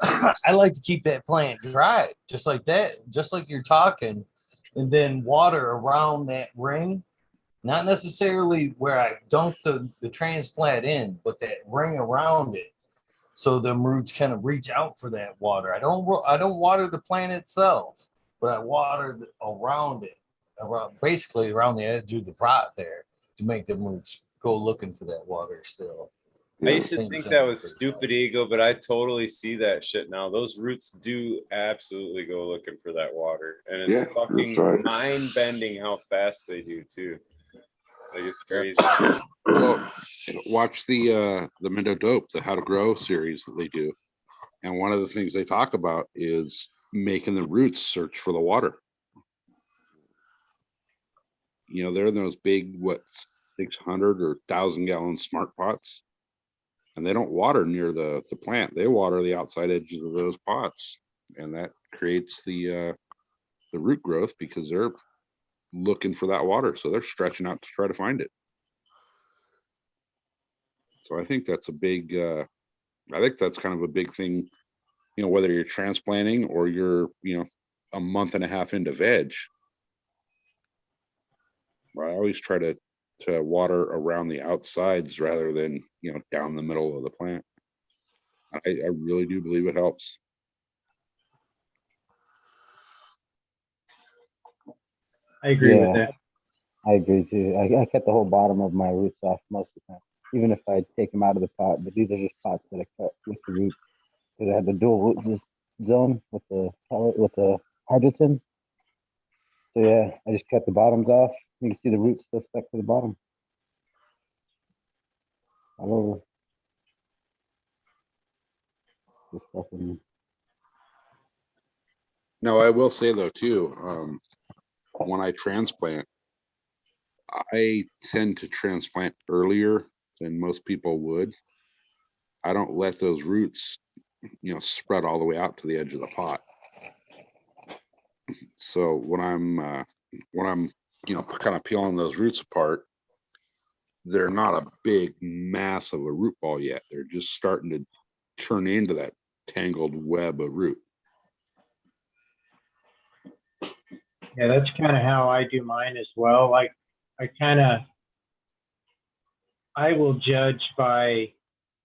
I like to keep that plant dry, just like that, just like you're talking, and then water around that ring. Not necessarily where I dunk the transplant in, but that ring around it, so the roots kind of reach out for that water. I don't water the plant itself, but I water around it, basically around the edge of the pot there, to make the roots go looking for that water still. I used to think that was stupid ego, but I totally see that shit now. Those roots do absolutely go looking for that water, and it's fucking mind bending how fast they do too. Like, it's crazy. Well, watch the Mendo Dope, the How to Grow series that they do, and one of the things they talk about is making the roots search for the water. They're in those big 600 or 1,000 gallon smart pots, and they don't water near the plant. They water the outside edges of those pots, and that creates the root growth because they're looking for that water, so they're stretching out to try to find it. So I think that's a big I think that's kind of a big thing, whether you're transplanting or you're a month and a half into veg. I always try to water around the outsides rather than down the middle of the plant. I really do believe it helps. I agree with that. I agree too. I cut the whole bottom of my roots off most of the time, even if I take them out of the pot. But these are just pots that I cut with the roots because I had the dual root zone with the hydrogen. So yeah, I just cut the bottoms off. You can see the roots still stuck to the bottom. All over. Just fucking. No, I will say though too, when I transplant, I tend to transplant earlier than most people would. I don't let those roots, spread all the way out to the edge of the pot. So when I'm kind of peeling those roots apart, they're not a big mass of a root ball yet. They're just starting to turn into that tangled web of root. Yeah, that's kind of how I do mine as well. Like, I will judge by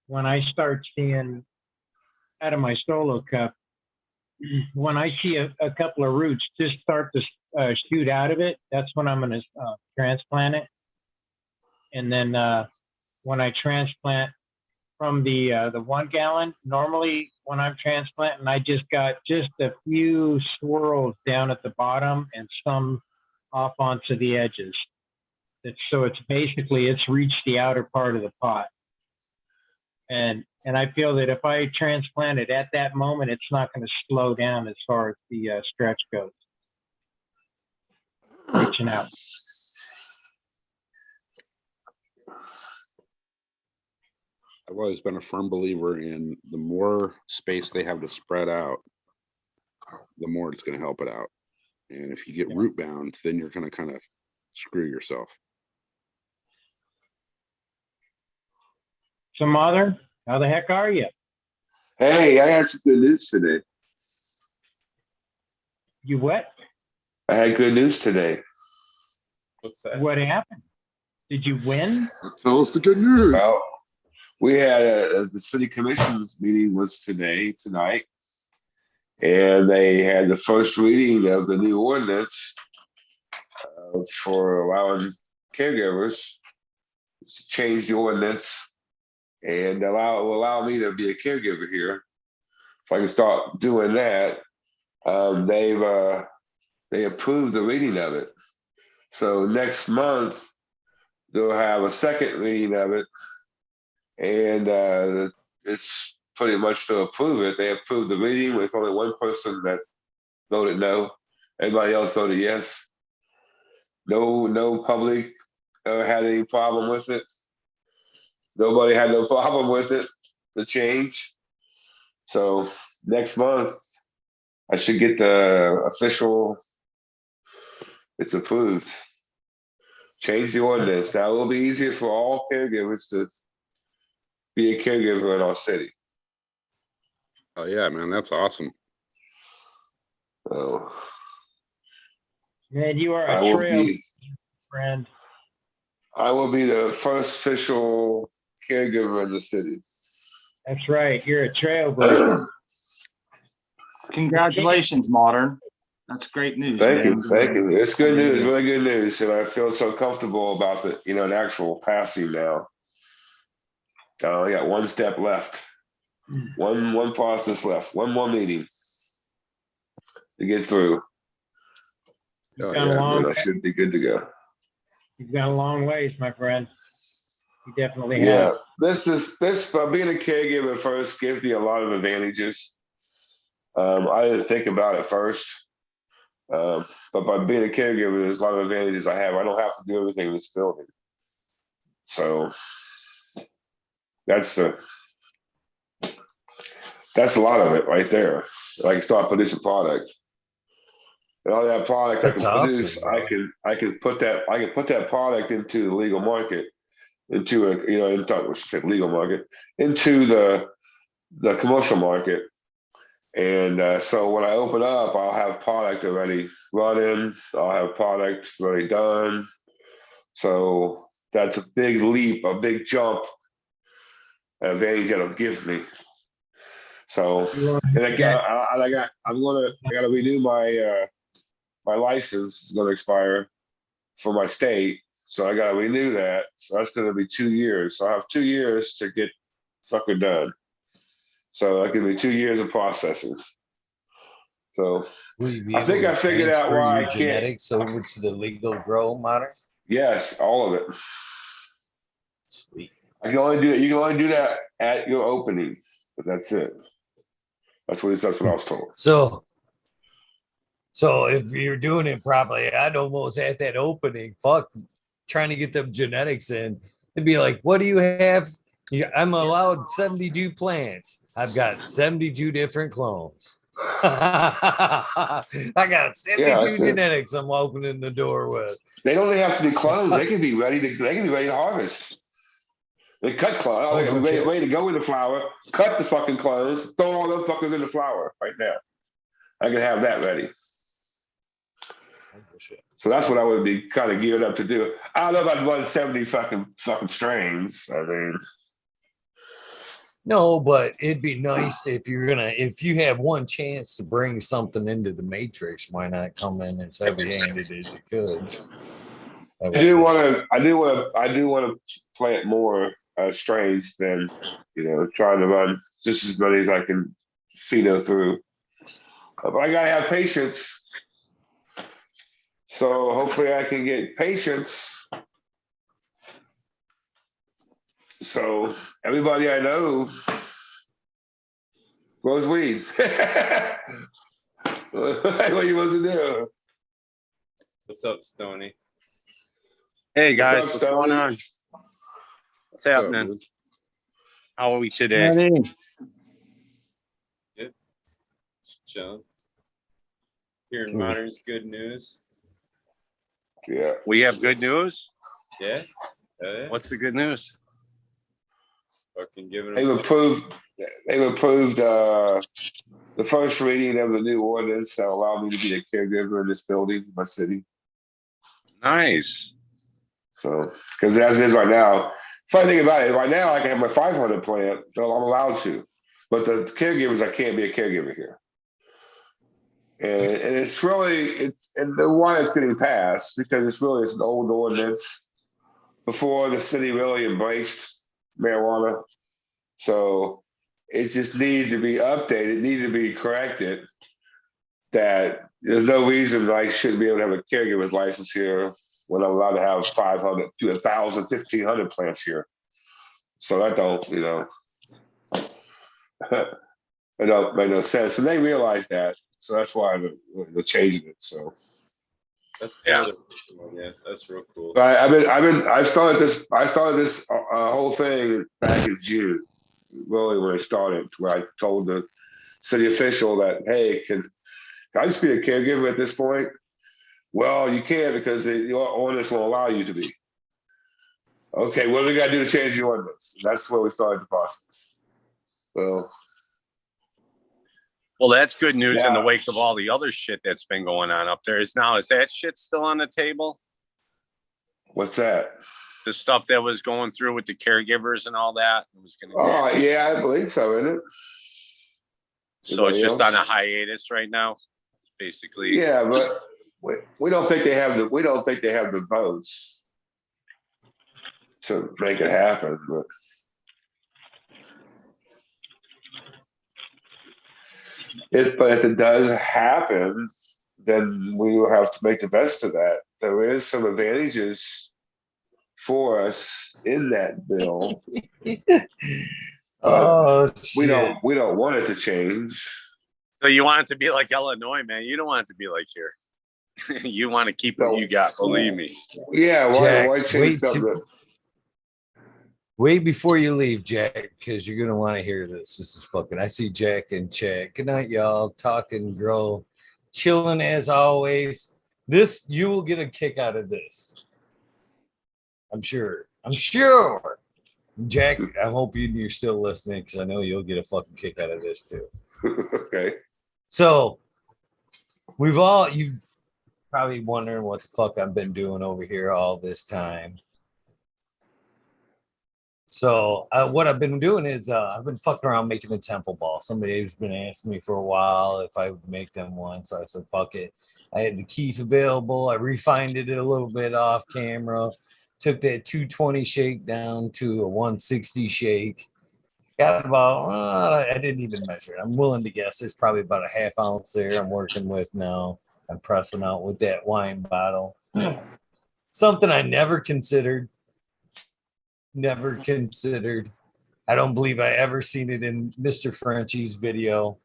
when I start seeing out of my solo cup, when I see a couple of roots just start to shoot out of it, that's when I'm going to transplant it. And then when I transplant from the 1 gallon, normally when I'm transplanting, I just got just a few swirls down at the bottom and some off onto the edges. So it's basically, it's reached the outer part of the pot. And I feel that if I transplant it at that moment, it's not going to slow down as far as the stretch goes. Reaching out. I've always been a firm believer in the more space they have to spread out, the more it's going to help it out. And if you get root bound, then you're going to kind of screw yourself. So, Mother, how the heck are you? Hey, I had some good news today. You what? I had good news today. What's that? What happened? Did you win? Tell us the good news. Well, we had the city commission's meeting was tonight, and they had the first reading of the new ordinance for allowing caregivers to change the ordinance and allow me to be a caregiver here. If I can start doing that, they approved the reading of it. So next month they'll have a second reading of it, and it's pretty much to approve it. They approved the reading with only one person that voted no. Everybody else voted yes. No public had any problem with it. Nobody had no problem with it, the change. So next month, I should get the official, it's approved. Change the ordinance. Now it will be easier for all caregivers to be a caregiver in our city. Oh yeah, man, that's awesome. So Man, you are I a will trail be, friend. I will be the first official caregiver in the city. That's right. You're a trailblazer. Congratulations, Modern. That's great news. Thank man. you, thank you. It's good news, really good news, and I feel so comfortable about the, an actual passing now. I only got one step left, one process left, one more meeting to get through. You've Oh, gone a yeah, long then I should be good to go. You've gone a long ways, my friend. You definitely Yeah, have. this by being a caregiver first gives me a lot of advantages. I didn't think about it first. But by being a caregiver, there's a lot of advantages I have. I don't have to do everything in this building. So that's a lot of it right there. I can start producing product. And all that product That's I can produce, awesome, I can put that product into the legal market, into legal market, into the commercial market. And so when I open up, I'll have product already running. I'll have product already done. So that's a big leap, a big jump, an advantage that'll give me. So, and I got to renew my license is going to expire for my state. So I got to renew that. So that's going to be 2 years. So I have 2 years to get fucking done. So that could be 2 years of processing. So I think I figured out why I can't. Genetics over to the legal grow, Modern. Yes, all of it. Sweet. You can only do that at your opening, but that's it. That's what I was told. So if you're doing it properly, I'd almost at that opening, trying to get them genetics in. It'd be like, what do you have? I'm allowed 72 plants. I've got 72 different clones. I got 72 genetics I'm opening the door with. They don't have to be clones. They can be ready to harvest. They cut clones. Ready to go in the flower. Cut the fucking clones. Throw all those fuckers in the flower right now. I can have that ready. So that's what I would be kind of geared up to do. I don't know if I'd run 70 fucking strains. I mean, no, but it'd be nice if you have one chance to bring something into the matrix, why not come in as heavy-handed as you could? I do want to plant more strains than trying to run just as many as I can pheno through. But I gotta have patience. So hopefully I can get patience. So everybody I know grows weed. What you supposed to do? What's up, Stoney? Hey guys, What's up, what's going on? What's happening? How are we today? Good. Chilling. Hearing Modern's good news. Yeah. We have good news? Yeah. What's the good news? Fucking giving They've approved the first reading of the new ordinance that allow me to be a caregiver in this building, my city. Nice. So, because as it is right now, funny thing about it, right now I can have my 500 plant, I'm allowed to, but the caregivers, I can't be a caregiver here. And it's really and the one that's getting passed because it's an old ordinance before the city really embraced marijuana. So it just needed to be updated, needed to be corrected. That there's no reason I shouldn't be able to have a caregiver's license here when I'm allowed to have 500 to 1,000, 1,500 plants here. So that don't, it don't make no sense. And they realize that. So that's why they're changing it. So That's yeah, that's real cool. But I started this whole thing back in June, really when it started, where I told the city official that, hey, can I just be a caregiver at this point? Well, you can't because your ordinance won't allow you to be. Okay, what do we got to do to change the ordinance? And that's where we started the process. Well, that's good news in the wake of all the other shit that's been going on up there. Is that shit still on the table? What's that? The stuff that was going through with the caregivers and all that. It was gonna yeah, I believe so, isn't it? So it's just on a hiatus right now, basically. Yeah, but we don't think they have the votes to make it happen. But if it does happen, then we will have to make the best of that. There is some advantages for us in that bill. We don't want it to change. So you want it to be like Illinois, man. You don't want it to be like here. You want to keep what you got, believe me. Yeah, why Jack, change something? Wait before you leave, Jack, because you're gonna want to hear this. This is fucking. I see Jack and Chad. Good night, y'all. Talking, grow, chilling as always. This you will get a kick out of this. I'm sure. Jack, I hope you're still listening because I know you'll get a fucking kick out of this too. Okay. So you probably wondering what the fuck I've been doing over here all this time. So what I've been doing is I've been fucking around making a temple ball. Somebody has been asking me for a while if I would make them one. So I said, fuck it. I had the keef available. I refined it a little bit off camera. Took that 220 shake down to a 160 shake. Got about, I didn't even measure it. I'm willing to guess it's probably about a half ounce there I'm working with now. I'm pressing out with that wine bottle. Something I never considered. I don't believe I ever seen it in Mr. Frenchie's video.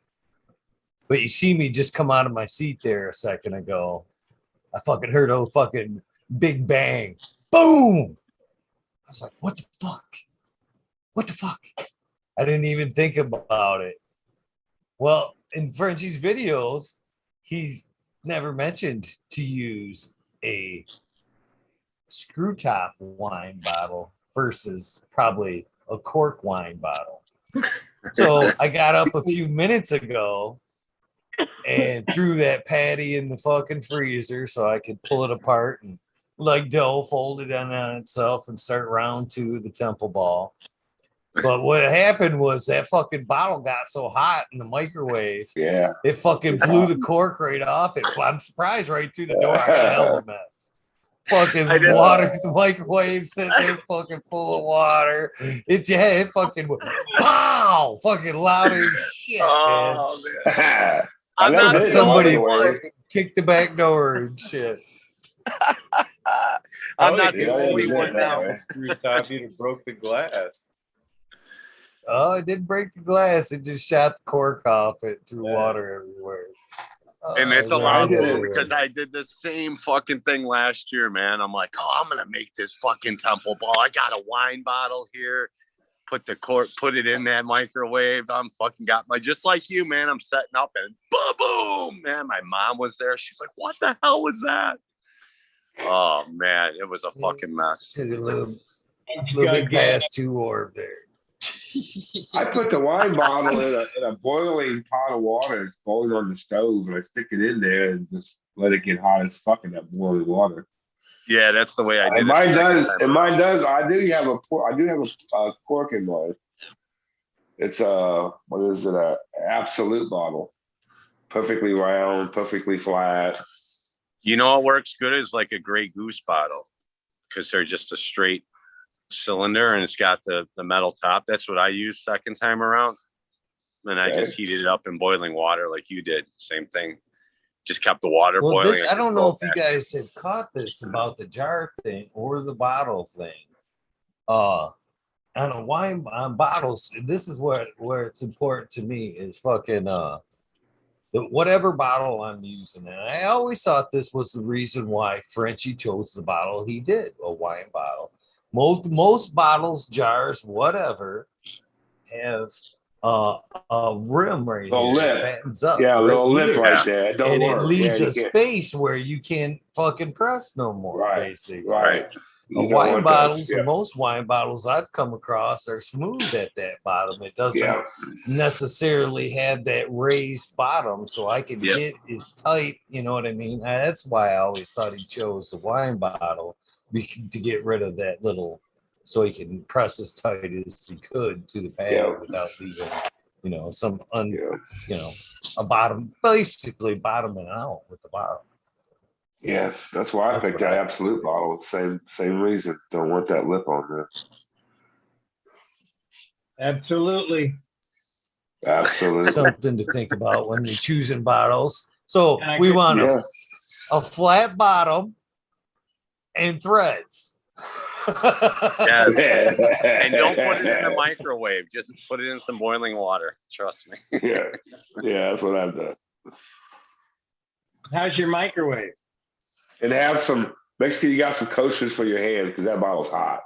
But you see me just come out of my seat there a second ago. I fucking heard a fucking big bang. Boom! I was like, what the fuck? What the fuck? I didn't even think about it. Well, in Frenchie's videos, he's never mentioned to use a screw top wine bottle versus probably a cork wine bottle. So I got up a few minutes ago and threw that patty in the fucking freezer so I could pull it apart and like dough, fold it on itself and start round two of the temple ball. But what happened was that fucking bottle got so hot in the microwave. Yeah. It fucking blew the cork right off. I'm surprised right through the door. I got a hell of a mess. Fucking water, the microwave sitting there fucking full of water. It fucking pow! Fucking loud as shit. Oh, man. I'm not somebody kicked the back door and shit. I'm not the only one now. Screw top, you'd have broke the glass. Oh, it didn't break the glass. It just shot the cork off. It threw water everywhere. And it's a lot cool because I did the same fucking thing last year, man. I'm like, I'm gonna make this fucking temple ball. I got a wine bottle here. Put the cork, put it in that microwave. I'm fucking got my, just like you, man. I'm setting up and boom, man. My mom was there. She's like, what the hell was that? Oh man, it was a fucking mess. Took a little bit past 2 orb there. I put the wine bottle in a boiling pot of water. It's boiling on the stove, and I stick it in there and just let it get hot as fuck in that boiling water. Yeah, that's the way I did and it. Mine does. I do have a cork in mine. It's what is it? A absolute bottle. perfectly round, perfectly flat. You know what works good is like a Grey Goose bottle, because they're just a straight cylinder and it's got the metal top. That's what I used second time around. And I just heated it up in boiling water like you did. Same thing. Just kept the water Well, boiling. I don't know if you guys have caught this about the jar thing or the bottle thing. On a wine on bottles, this is where it's important to me is fucking whatever bottle I'm using. And I always thought this was the reason why Frenchie chose the bottle he did, a wine bottle. Most bottles, jars, whatever, have a rim right A here lip. that fattens up. Yeah, a little lip here. right there. It don't And work. it leaves Yeah, a space where you can't fucking press no more, basically. Right. Wine bottles, and most wine bottles I've come across are smooth at that bottom. It doesn't necessarily have that raised bottom, so I can get as tight, you know what I mean? That's why I always thought he chose the wine bottle to get rid of that little, so he can press as tight as he could to the pad without leaving, you know, you know, a bottom, basically bottoming out with the bottom. Yeah, that's why I picked that absolute bottle. Same reason. Don't want that lip on there. Absolutely. Something to think about when you're choosing bottles. So we want a flat bottom and threads. Yes. And don't put it in the microwave. Just put it in some boiling water. Trust me. Yeah, that's what I've done. How's your microwave? And have some, make sure you got some coasters for your hands because that bottle's hot.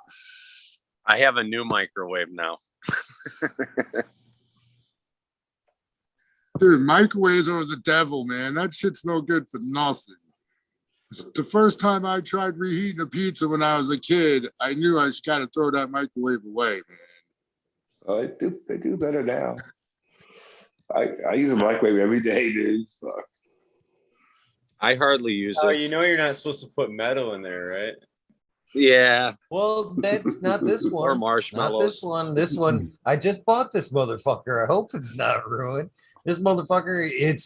I have a new microwave now. Dude, microwaves are the devil, man. That shit's no good for nothing. The first time I tried reheating a pizza when I was a kid, I knew I just got to throw that microwave away, man. Oh, they do better now. I use a microwave every day, dude. Fuck. I hardly use it. Oh, you know you're not supposed to put metal in there, right? Yeah. Well, that's not this one. Or marshmallows. Not this one. This one, I just bought this motherfucker. I hope it's not ruined. This motherfucker, it's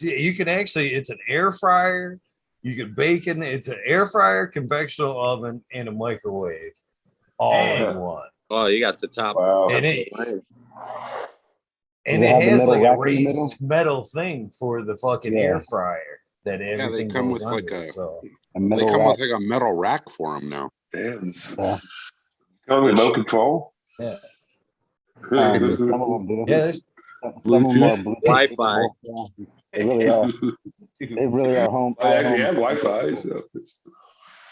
an air fryer. You can bake in. It's an air fryer, conventional oven, and a microwave, all in one. Oh, you got the top. Wow. And it has like a raised metal thing for the fucking air fryer that everything they come goes with under. like a So they come with like a metal rack for them now. Come with no control. Yeah. Some of them do. Yeah, some of them are Bluetooth. Wi-Fi. They really are. They really are home. I actually have Wi-Fi. So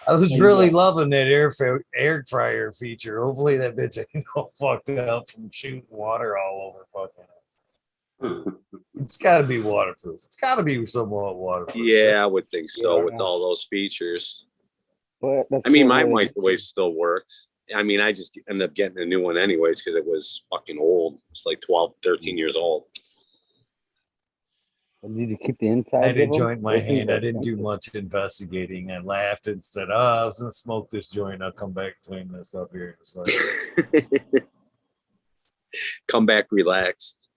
I was really loving that air fryer feature. Hopefully that bitch ain't all fucked up from shooting water all over fucking. It's got to be waterproof. It's got to be somewhat waterproof. Yeah, I would think so with all those features. But I mean, my microwave still works. I mean, I just ended up getting a new one anyways because it was fucking old. It's like 12, 13 years old. Did you keep the inside? I did joint my hand. I didn't do much investigating. I laughed and said, I was going to smoke this joint. I'll come back and clean this up here. It's like, come back relaxed.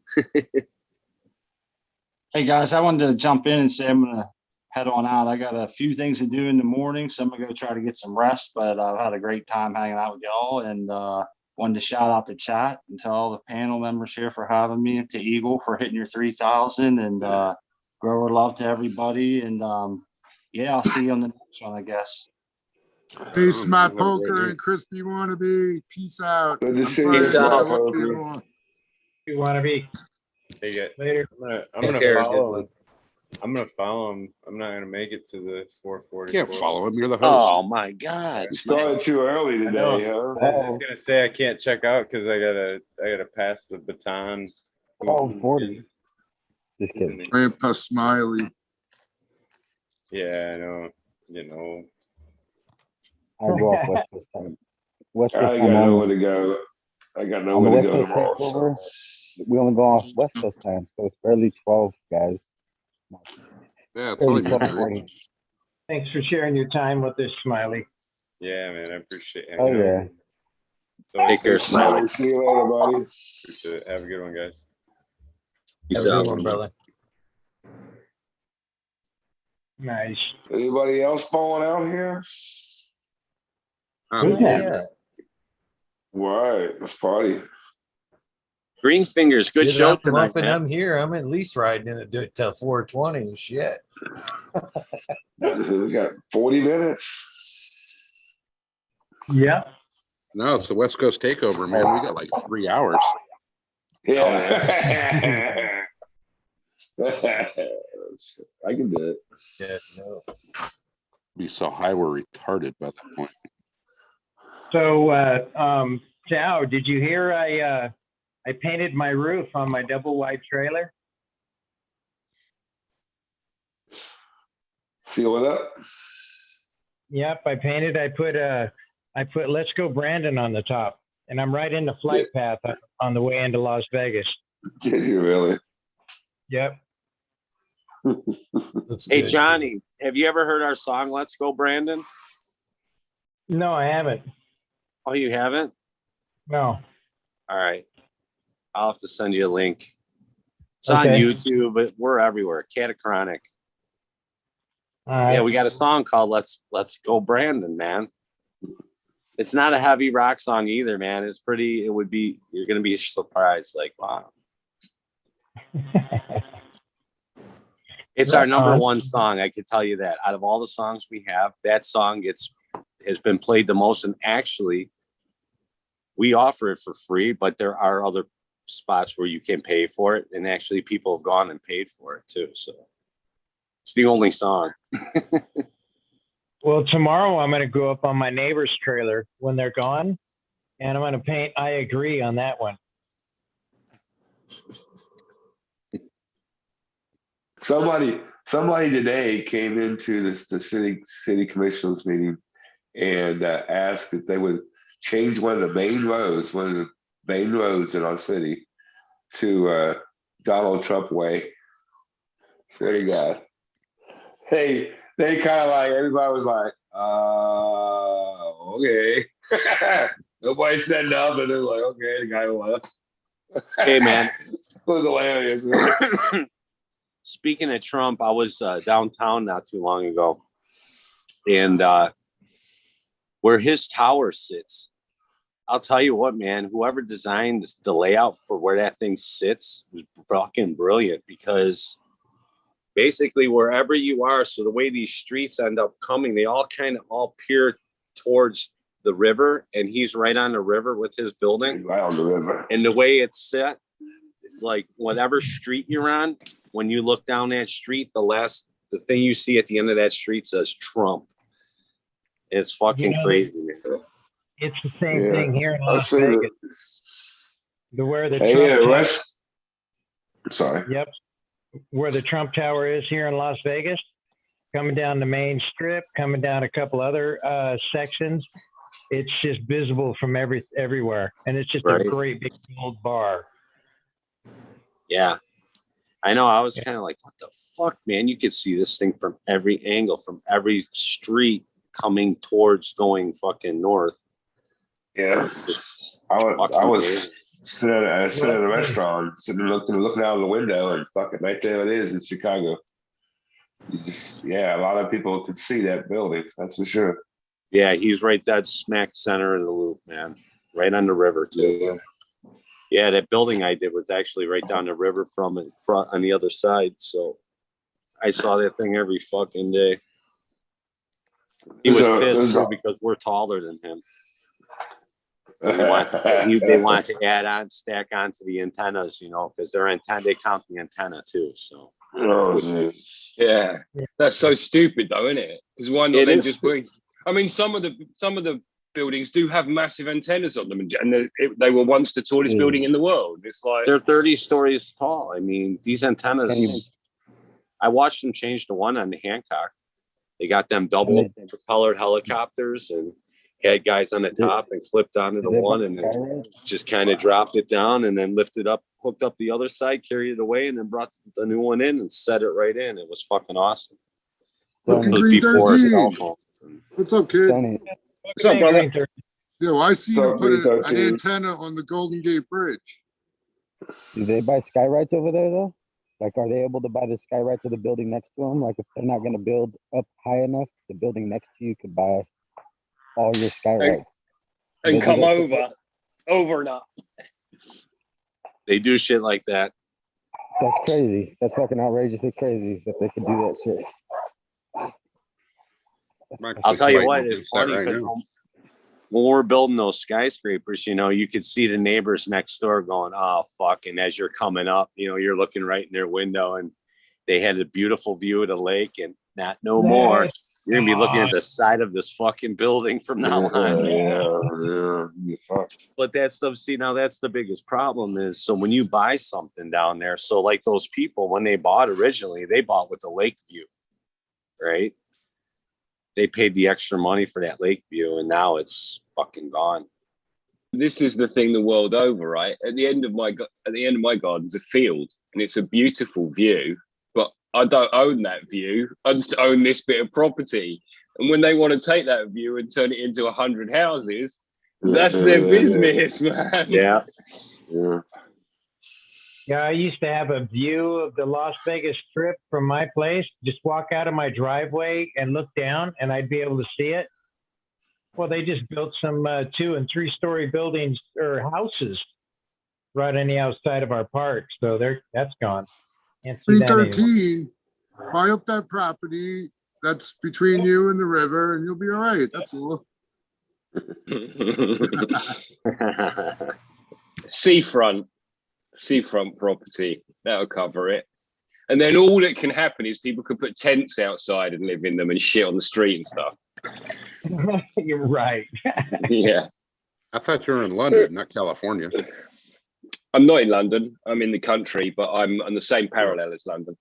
Hey guys, I wanted to jump in and say I'm gonna head on out. I got a few things to do in the morning, so I'm gonna go try to get some rest. But I've had a great time hanging out with y'all, and wanted to shout out the chat and tell all the panel members here for having me, to Eagle for hitting your 3,000, and grower love to everybody. And yeah, I'll see you on the next one, I guess. Peace, my poker and crispy wannabe. Peace out. Good to I'm see sorry you, to say I Smot love Poker. you more. You want to be Take it later? I'm gonna follow him. I'm gonna follow him. I'm not gonna make it to the 440. You can't follow him. You're the host. Oh my God! You started too early today, huh? I was just gonna say I can't check out because I gotta pass the baton. Oh, 40. Just kidding. Grandpa Smiley. Yeah, I know. You know. I go off West Coast time. West Coast I time got only. nowhere to go. I got On the nowhere to West go Coast tomorrow. takeover, So. we only go off West Coast time, so it's barely 12, guys. Yeah, it's Barely only midnight. 12:40. Thanks for sharing your time with us, Smiley. Yeah, man, I appreciate it. Oh yeah. Take care, Smiley. See you later, buddy. Appreciate it. Have a good one, guys. have a good one, brother. Nice. Anybody else balling out here? Yeah. Right, let's party. Greensfingers, good Shit, show I'm tonight, up and man. I'm here. I'm at least riding in it till 4:20. Shit. We got 40 minutes. Yeah. No, it's the West Coast takeover, man. We got like 3 hours. Yeah. I can do it. Yes, no. Be so high we're retarded by that point. So, Chow, did you hear I painted my roof on my double wide trailer? Seal it up. Yep, I painted. I put "Let's Go Brandon" on the top, and I'm right in the flight path on the way into Las Vegas. Did you really? Yep. Hey, Johnny, have you ever heard our song "Let's Go Brandon"? No, I haven't. Oh, you haven't? No. All right. I'll have to send you a link. It's on Okay. YouTube, but we're everywhere. Catachronic. All right. Yeah, we got a song called Let's Go Brandon, man. It's not a heavy rock song either, man. It's pretty, you're gonna be surprised, like, wow. It's our number one song, I can tell you that. Out of all the songs we have, that song has been played the most, and actually we offer it for free, but there are other spots where you can pay for it, and actually people have gone and paid for it too. So it's the only song. Well, tomorrow I'm going to go up on my neighbor's trailer when they're gone, and I'm going to paint "I Agree" on that one. Somebody today came into the city commissioners meeting and asked if they would change one of the main roads in our city to Donald Trump Way. Swear to God. Hey, they kind of like, everybody was like, okay. Nobody said nothing. It was like, okay, the guy left. Hey, man. It was hilarious. Man. Speaking of Trump, I was downtown not too long ago, and where his tower sits, I'll tell you what, man, whoever designed the layout for where that thing sits was fucking brilliant, because basically wherever you are, so the way these streets end up coming, they all kind of peer towards the river, and he's right on the river with his building. Right on the river. And the way it's set, like whatever street you're on, when you look down that street, the thing you see at the end of that street says Trump. It's fucking crazy. It's the same thing here in Las Vegas. Where the Sorry. Yep. Where the Trump Tower is here in Las Vegas, coming down the main strip, coming down a couple other sections. It's just visible from everywhere. And it's just a great big old bar. Yeah. I know. I was kind of like, what the fuck, man? You could see this thing from every angle, from every street coming towards going fucking north. Yeah. I was sitting at a restaurant, looking out of the window, and fucking right there it is in Chicago. A lot of people could see that building. That's for sure. Yeah, he's right dead smack center in the loop, man. Right on the river too. Yeah, that building I did was actually right down the river from it on the other side. So I saw that thing every fucking day. He was pissed too because we're taller than him. They want to stack onto the antennas, because they count the antenna too. So. Yeah, that's so stupid, though, isn't it? Because why not then just bring? I mean, some of the buildings do have massive antennas on them, and they were once the tallest building in the world. It's like they're 30 stories tall. I mean, these antennas. I watched them change the one on the Hancock. They got them double propellered helicopters and had guys on the top and clipped onto the one, and then just kind of dropped it down and then lifted up, hooked up the other side, carried it away, and then brought the new one in and set it right in. It was fucking awesome. What's up, kid? What's up, brother? Yeah, well, I see you put an antenna on the Golden Gate Bridge. Do they buy sky rights over there though? Like, are they able to buy the sky right to the building next to them? Like, if they're not going to build up high enough, the building next to you could buy all your sky rights. And come overnight. They do shit like that. That's crazy. That's fucking outrageously crazy that they could do that shit. I'll tell you what, It's it's funny right because now. when we're building those skyscrapers, you could see the neighbors next door going, oh, fuck. And as you're coming up, you're looking right in their window and they had a beautiful view of the lake and not no more. You're going to be looking at the side of this fucking building from now on. Yeah. But that's that's the biggest problem is, so when you buy something down there, so like those people, when they bought originally, they bought with the lake view, right? They paid the extra money for that lake view and now it's fucking gone. This is the thing the world over, right? At the end of my garden's a field and it's a beautiful view, but I don't own that view. I just own this bit of property. And when they want to take that view and turn it into 100 houses, that's their business, man. Yeah. Yeah, I used to have a view of the Las Vegas Strip from my place. Just walk out of my driveway and look down, and I'd be able to see it. Well, they just built some 2- and 3-story buildings or houses right on the outside of our park. So that's gone. Can't see that anymore. 313, buy up that property that's between you and the river, and you'll be all right. That's all. Seafront property, that'll cover it. And then all that can happen is people could put tents outside and live in them and shit on the street and stuff. You're right. Yeah. I thought you were in London, not California. I'm not in London. I'm in the country, but I'm on the same parallel as London.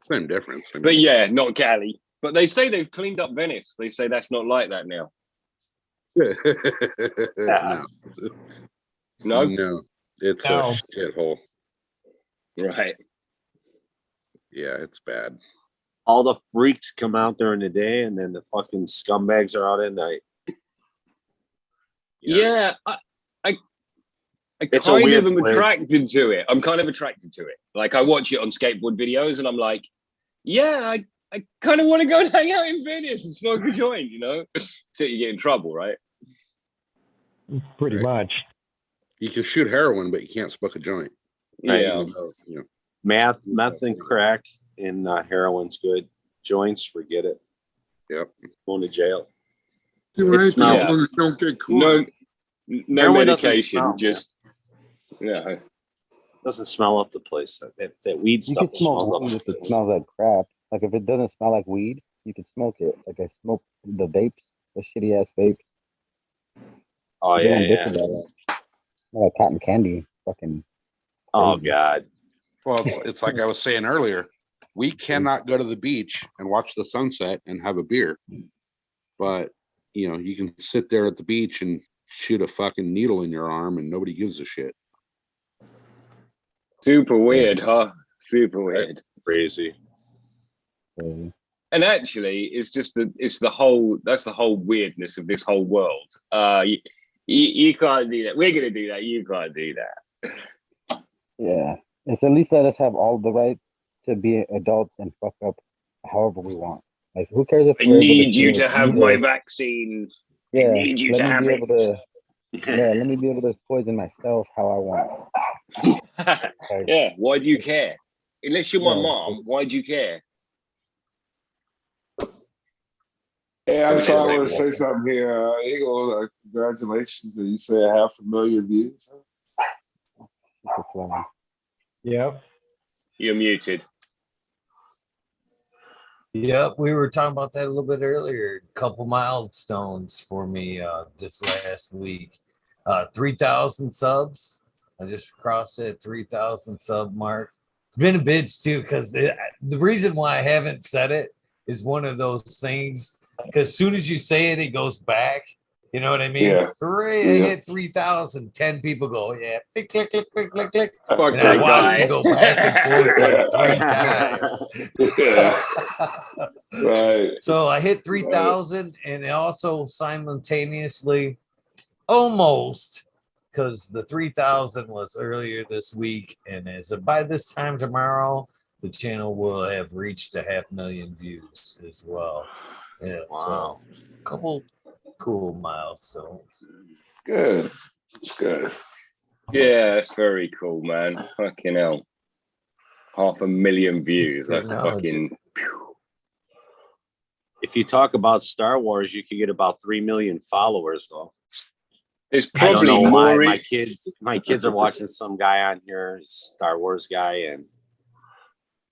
Same difference. But yeah, not Cali. But they say they've cleaned up Venice. They say that's not like that now. No, it's a shithole. Right. Yeah, it's bad. All the freaks come out during the day and then the fucking scumbags are out at night. Yeah, I It's a kind weird of am place. attracted to it. I'm kind of attracted to it. Like I watch it on skateboard videos and I'm like, yeah, I kind of want to go and hang out in Venice and smoke a joint, So you get in trouble, right? Pretty much. You can shoot heroin, but you can't smoke a joint. Yeah. Meth and crack and heroin's good. Joints, forget it. Yep. Going to jail. Do It anything smells. as long as you don't get caught. No Heroin doesn't medication, smell. just Doesn't smell up the place. That weed You stuff can smoke smells weed up if the it place. smells like crap. Like, if it doesn't smell like weed, you can smoke it. Like, I smoke the vapes, the shitty ass vapes. Oh They're yeah, indifferent yeah. to that. They're like cotton candy. Fucking. Oh crazy. god. Well, it's like I was saying earlier. We cannot go to the beach and watch the sunset and have a beer. But, you can sit there at the beach and shoot a fucking needle in your arm and nobody gives a shit. super weird, huh? Super weird. Crazy. Crazy. And actually, that's the whole weirdness of this whole world. You can't do that. We're gonna do that. You can't do that. Yeah. It's at least let us have all the rights to be adults and fuck up however we want. Like, who cares if I we're able need you steal to have either? my vaccine. Yeah, I need you let to me have be it. able to. Yeah, let me be able to poison myself how I want. Yeah, why do you care? Unless you're my Yeah. mom, why do you care? Hey, I'm It sorry, is I want like- to say something here. Eagle, congratulations. You say 500,000 views. Yep. You're muted. Yep, we were talking about that a little bit earlier. A couple milestones for me this last week. 3,000 subs. I just crossed that 3,000 sub mark. It's been a bitch too, because the reason why I haven't said it is one of those things. Because as soon as you say it, it goes back. You know what I mean? Yeah. Hooray, I hit 3,000. 10 people go, yeah, click, click, click, click, click, click. Fuck And I that watch guy. you go back and forth like 3 times. Yeah. Right. So I hit 3,000 and also simultaneously almost, because the 3,000 was earlier this week, and as of by this time tomorrow, the channel will have reached 500,000 views as well. Yeah, Wow. so a couple cool milestones. Good. It's good. Yeah, that's very cool, man. Fucking hell. 500,000 views. For That's acknowledging. fucking. If you talk about Star Wars, you could get about 3 million followers, though. It's I don't probably know why. more. My kids are watching some guy on here, Star Wars guy, and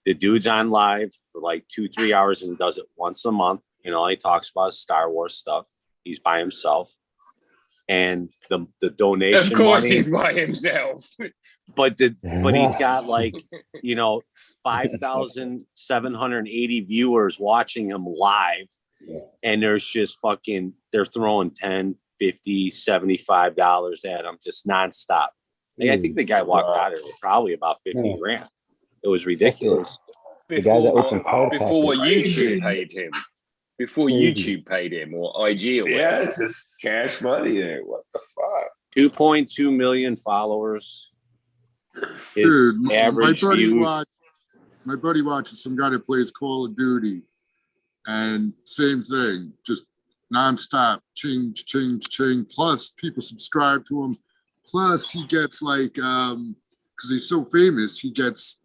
the dude's on live for like 2-3 hours and does it once a month. You know, he talks about Star Wars stuff. He's by himself, and the donation. Of course, money, he's by himself. but he's got like 5,780 viewers watching him live, and there's just fucking they're throwing $10, $50, $75 at him just nonstop. Like, I think the guy walked out of it with probably about 50 grand. It was ridiculous. Before what YouTube paid him. Before YouTube paid him or IG or yeah, it's just cash money there. What the fuck? 2.2 million followers. Dude, my average buddy view. my buddy watches some guy that plays Call of Duty, and same thing, just nonstop, ching, ching, ching. Plus, people subscribe to him. Plus, he gets like, because he's so famous, he gets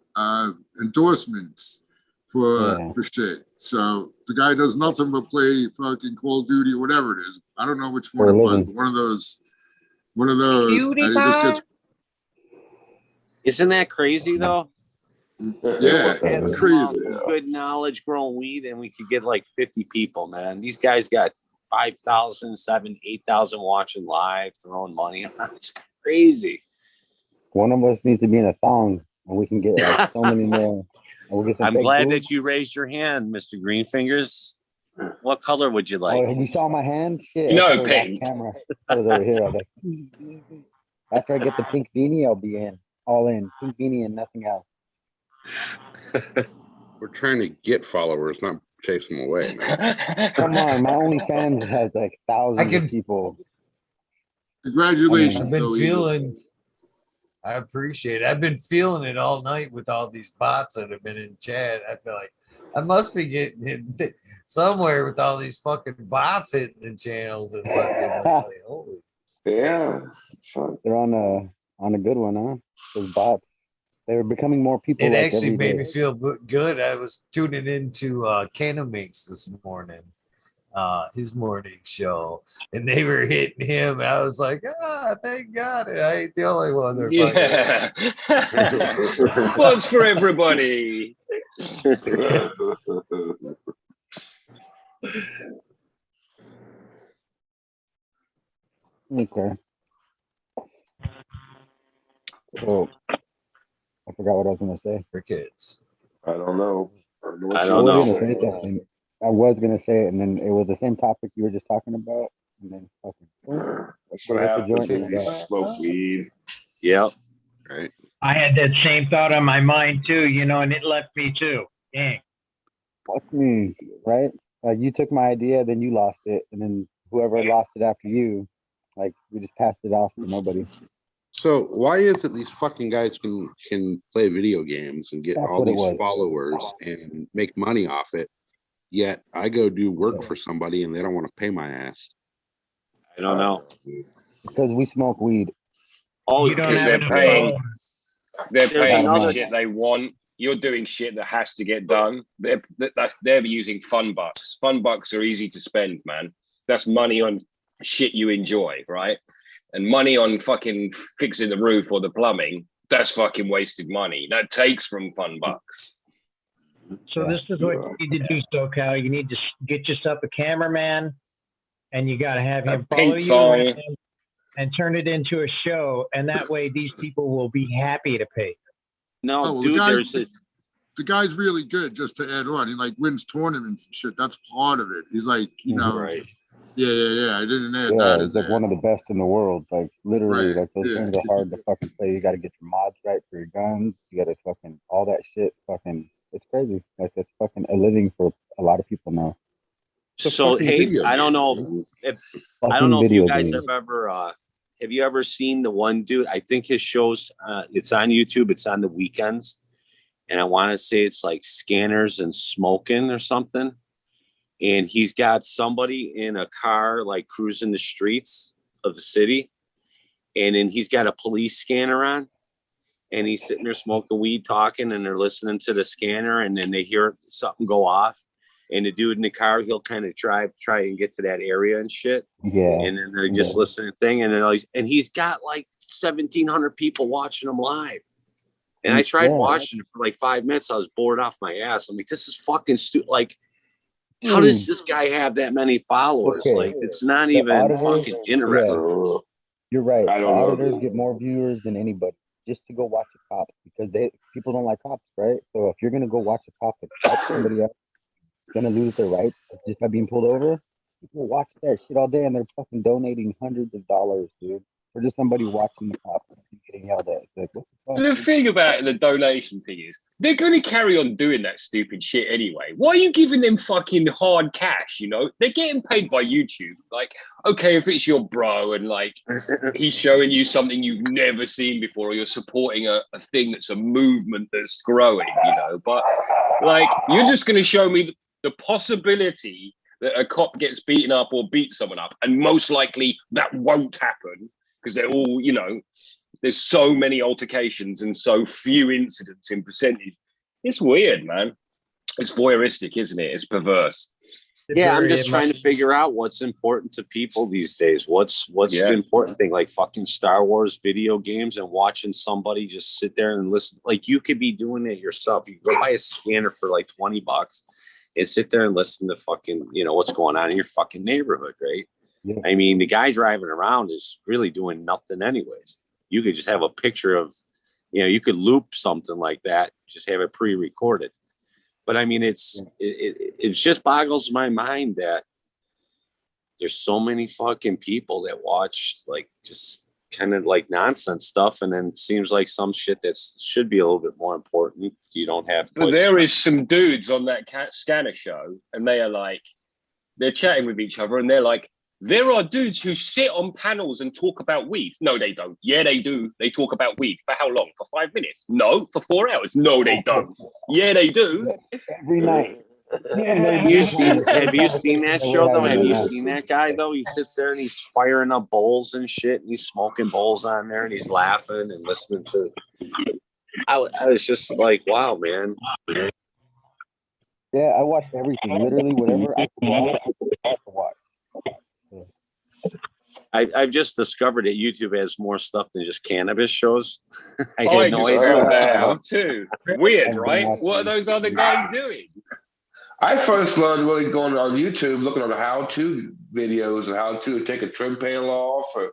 endorsements for shit. So the guy does nothing but play fucking Call of Duty or whatever it is. I don't know which one it was. One of those. And he just gets. Isn't that crazy though? Yeah, it's crazy. Good knowledge growing weed, and we could get like 50 people, man. These guys got 5,000, 7,000, 8,000 watching live, throwing money. It's crazy. One of us needs to be in a thong, and we can get like so many more. We'll get some I'm fake glad boobs. that you raised your hand, Mr. Greenfingers. What color would you like? Oh, you saw my hand? Shit. No, I thought it was off pink. camera. I was over here. I was like, after I get the pink beanie, I'll be in. All in. Pink beanie and nothing else. We're trying to get followers, not chase them away, man. Come on, my OnlyFans has like thousands of people. Congratulations, I've been though, feeling. I appreciate it. I've been feeling it all night with all these bots that have been in chat. I feel like I must be getting hit somewhere with all these fucking bots hitting the channel. To fucking, like, holy. Yeah, it's fun. They're on a good one, huh? Those bots. They're becoming more people. It like actually every made day. me feel good. I was tuning into Canna this morning, his morning show, and they were hitting him, and I was like, thank God I ain't the only one. They're Yeah. What's for everybody? Okay. So I forgot what I was gonna say. For kids. I don't know. I don't know. I was gonna say it, and then it was the same topic you were just talking about, and then fucking. That's what happens when you smoke weed. Yep. Right. I had that same thought on my mind too, and it left me too. Dang. Fuck me, right? Like you took my idea, then you lost it, and then whoever lost it after you, like we just passed it off to nobody. So why is it these fucking guys can play video games and get all these followers and make money off it, yet I go do work for somebody and they don't want to pay my ass? I don't know. Because we smoke weed. Oh, because they're paying another the shit they want. You're doing shit that has to get done. They're using fun bucks. Fun bucks are easy to spend, man. That's money on shit you enjoy, right? And money on fucking fixing the roof or the plumbing, that's fucking wasted money. That takes from fun bucks. So this is what you need to do, Socal. You need to get yourself a cameraman, and you got to have him follow you around and turn it into a show. And that way, these people will be happy to pay. No, dude, the guy's really good. Just to add on, he like wins tournaments and shit. That's part of it. He's like, right. Yeah. I didn't add Yeah, that. he's like one of the best in the world. Like literally, like those Yeah. things are hard to fucking play. You got to get your mods right for your guns. You got to fucking all that shit. Fucking, it's crazy. Like it's fucking a living for a lot of people now. So hey, I don't know if you guys have ever have you ever seen the one dude? I think his shows, it's on YouTube. It's on the weekends. And I want to say it's like Scanners and Smoking or something. And he's got somebody in a car, like cruising the streets of the city. And then he's got a police scanner on. And he's sitting there smoking weed, talking, and they're listening to the scanner. And then they hear something go off. And the dude in the car, he'll kind of try and get to that area and shit. Yeah. And then they're just listening to the thing. And then he's got like 1,700 people watching him live. And I tried watching it for like 5 minutes. I was bored off my ass. I'm like, this is fucking stupid. Like, how does this guy have that many followers? Okay. Like, it's not even fucking interesting. Yeah. You're right. I don't know. Auditors get more viewers than anybody just to go watch a cop because people don't like cops, right? So if you're gonna go watch a cop that cuts somebody up, gonna lose their rights just by being pulled over. People watch that shit all day and they're fucking donating hundreds of dollars, dude, for just somebody watching the cop getting yelled at. It's like, what the fuck? The thing about the donation thing is they're going to carry on doing that stupid shit anyway. Why are you giving them fucking hard cash? You know, they're getting paid by YouTube. Like, okay, if it's your bro and like he's showing you something you've never seen before, or you're supporting a thing that's a movement that's growing, you know, but like you're just going to show me the possibility that a cop gets beaten up or beats someone up, and most likely that won't happen because they're all, you know, there's so many altercations and so few incidents in percentage. It's weird, man. It's voyeuristic, isn't it? It's perverse. Yeah, I'm just trying to figure out what's important to people these days. What's the important thing? Like fucking Star Wars video games and watching somebody just sit there and listen. Like you could be doing it yourself. You go buy a scanner for like $20 and sit there and listen to fucking, you know, what's going on in your fucking neighborhood, right? Yeah. I mean, the guy driving around is really doing nothing anyways. You could just have a picture of, you know, you could loop something like that, just have it pre-recorded. But I mean, it just boggles my mind that there's so many fucking people that watch like just kind of like nonsense stuff, and then it seems like some shit that should be a little bit more important. You don't have. But there is some dudes on that scanner show, and they are like, they're chatting with each other, and they're like, there are dudes who sit on panels and talk about weed. No, they don't. Yeah, they do. They talk about weed. For how long? For 5 minutes? No. For 4 hours? No, they don't. Yeah, they do. Every night. Have you seen that show though? Have you seen that guy though? He sits there and he's firing up bowls and shit, and he's smoking bowls on there, and he's laughing and listening to. I was just like, wow, man. Yeah, I watch everything. Literally, whatever I can watch. I've just discovered that YouTube has more stuff than just cannabis shows. I had no idea that too. Weird, right? What are those other guys doing? I first learned really going on YouTube, looking on how-to videos of how to take a trim panel off or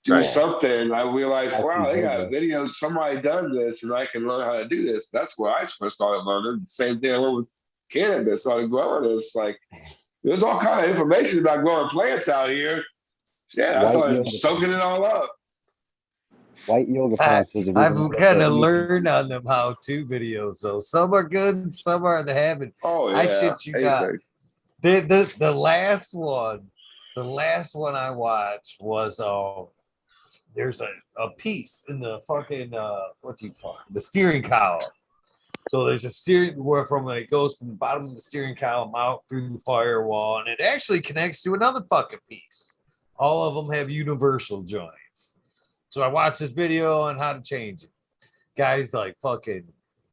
do something. I realized, wow, they got videos. Somebody done this, and I can learn how to do this. That's where I first started learning. Same thing I learned with cannabis. Started growing. It's like there's all kind of information about growing plants out here. Yeah, I started soaking it all up. White yoga pants. I've kind of learned on them how-to videos, though. Some are good, some are the habit. Oh yeah, I shit you not. The last one I watched was there's a piece in the fucking the steering column. So there's a steering where it goes from the bottom of the steering column out through the firewall, and it actually connects to another fucking piece. All of them have universal joints. So I watched this video on how to change it. Guys, like fucking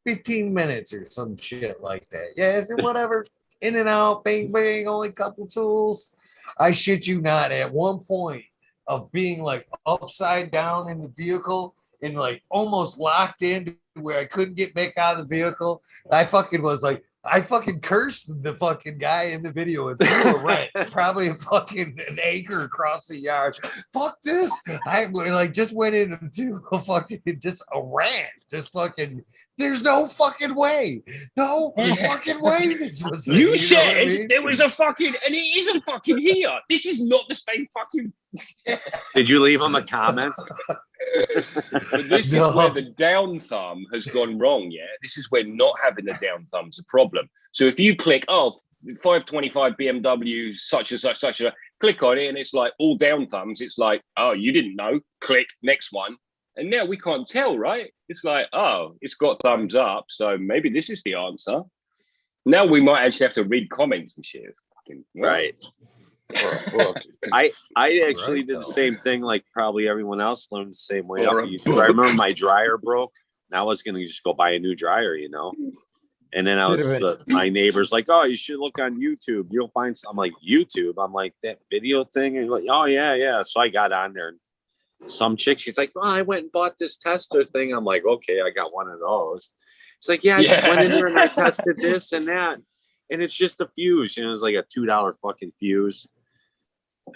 15 minutes or some shit like that. Yeah, whatever. In and out, bang, bang, only a couple tools. I shit you not, at one point of being like upside down in the vehicle and like almost locked in where I couldn't get back out of the vehicle, I fucking was like, I fucking cursed the fucking guy in the video and threw a wrench, probably an acre across the yard. Fuck this. I like just went into a fucking just a rant. Just fucking, there's no fucking way. No fucking way this was. You said there was a fucking, and it isn't fucking here. This is not the same fucking. Did you leave him a comment? But this is where the down thumb has gone wrong, yeah? This is where not having the down thumb's a problem. So if you click, 525 BMW, such and such, click on it, and it's like all down thumbs. It's like, oh, you didn't know. Click next one. And now we can't tell, right? It's like, oh, it's got thumbs up, so maybe this is the answer. Now we might actually have to read comments and shit. Fucking, Right. I actually did the same thing, like probably everyone else learned the same way. Or off a YouTube. I remember my dryer broke, and I was gonna just go buy a new dryer, you know. And then I was my neighbor's like, "Oh, you should look on YouTube. You'll find." I'm like, "YouTube." I'm like, "That video thing." And like, "Oh yeah." So I got on there, and some chick, she's like, "Oh, I went and bought this tester thing." I'm like, "Okay, I got one of those." It's like, "Yeah, I just went in there and I tested this and that, and it's just a fuse. You know, it was like a $2 fucking fuse."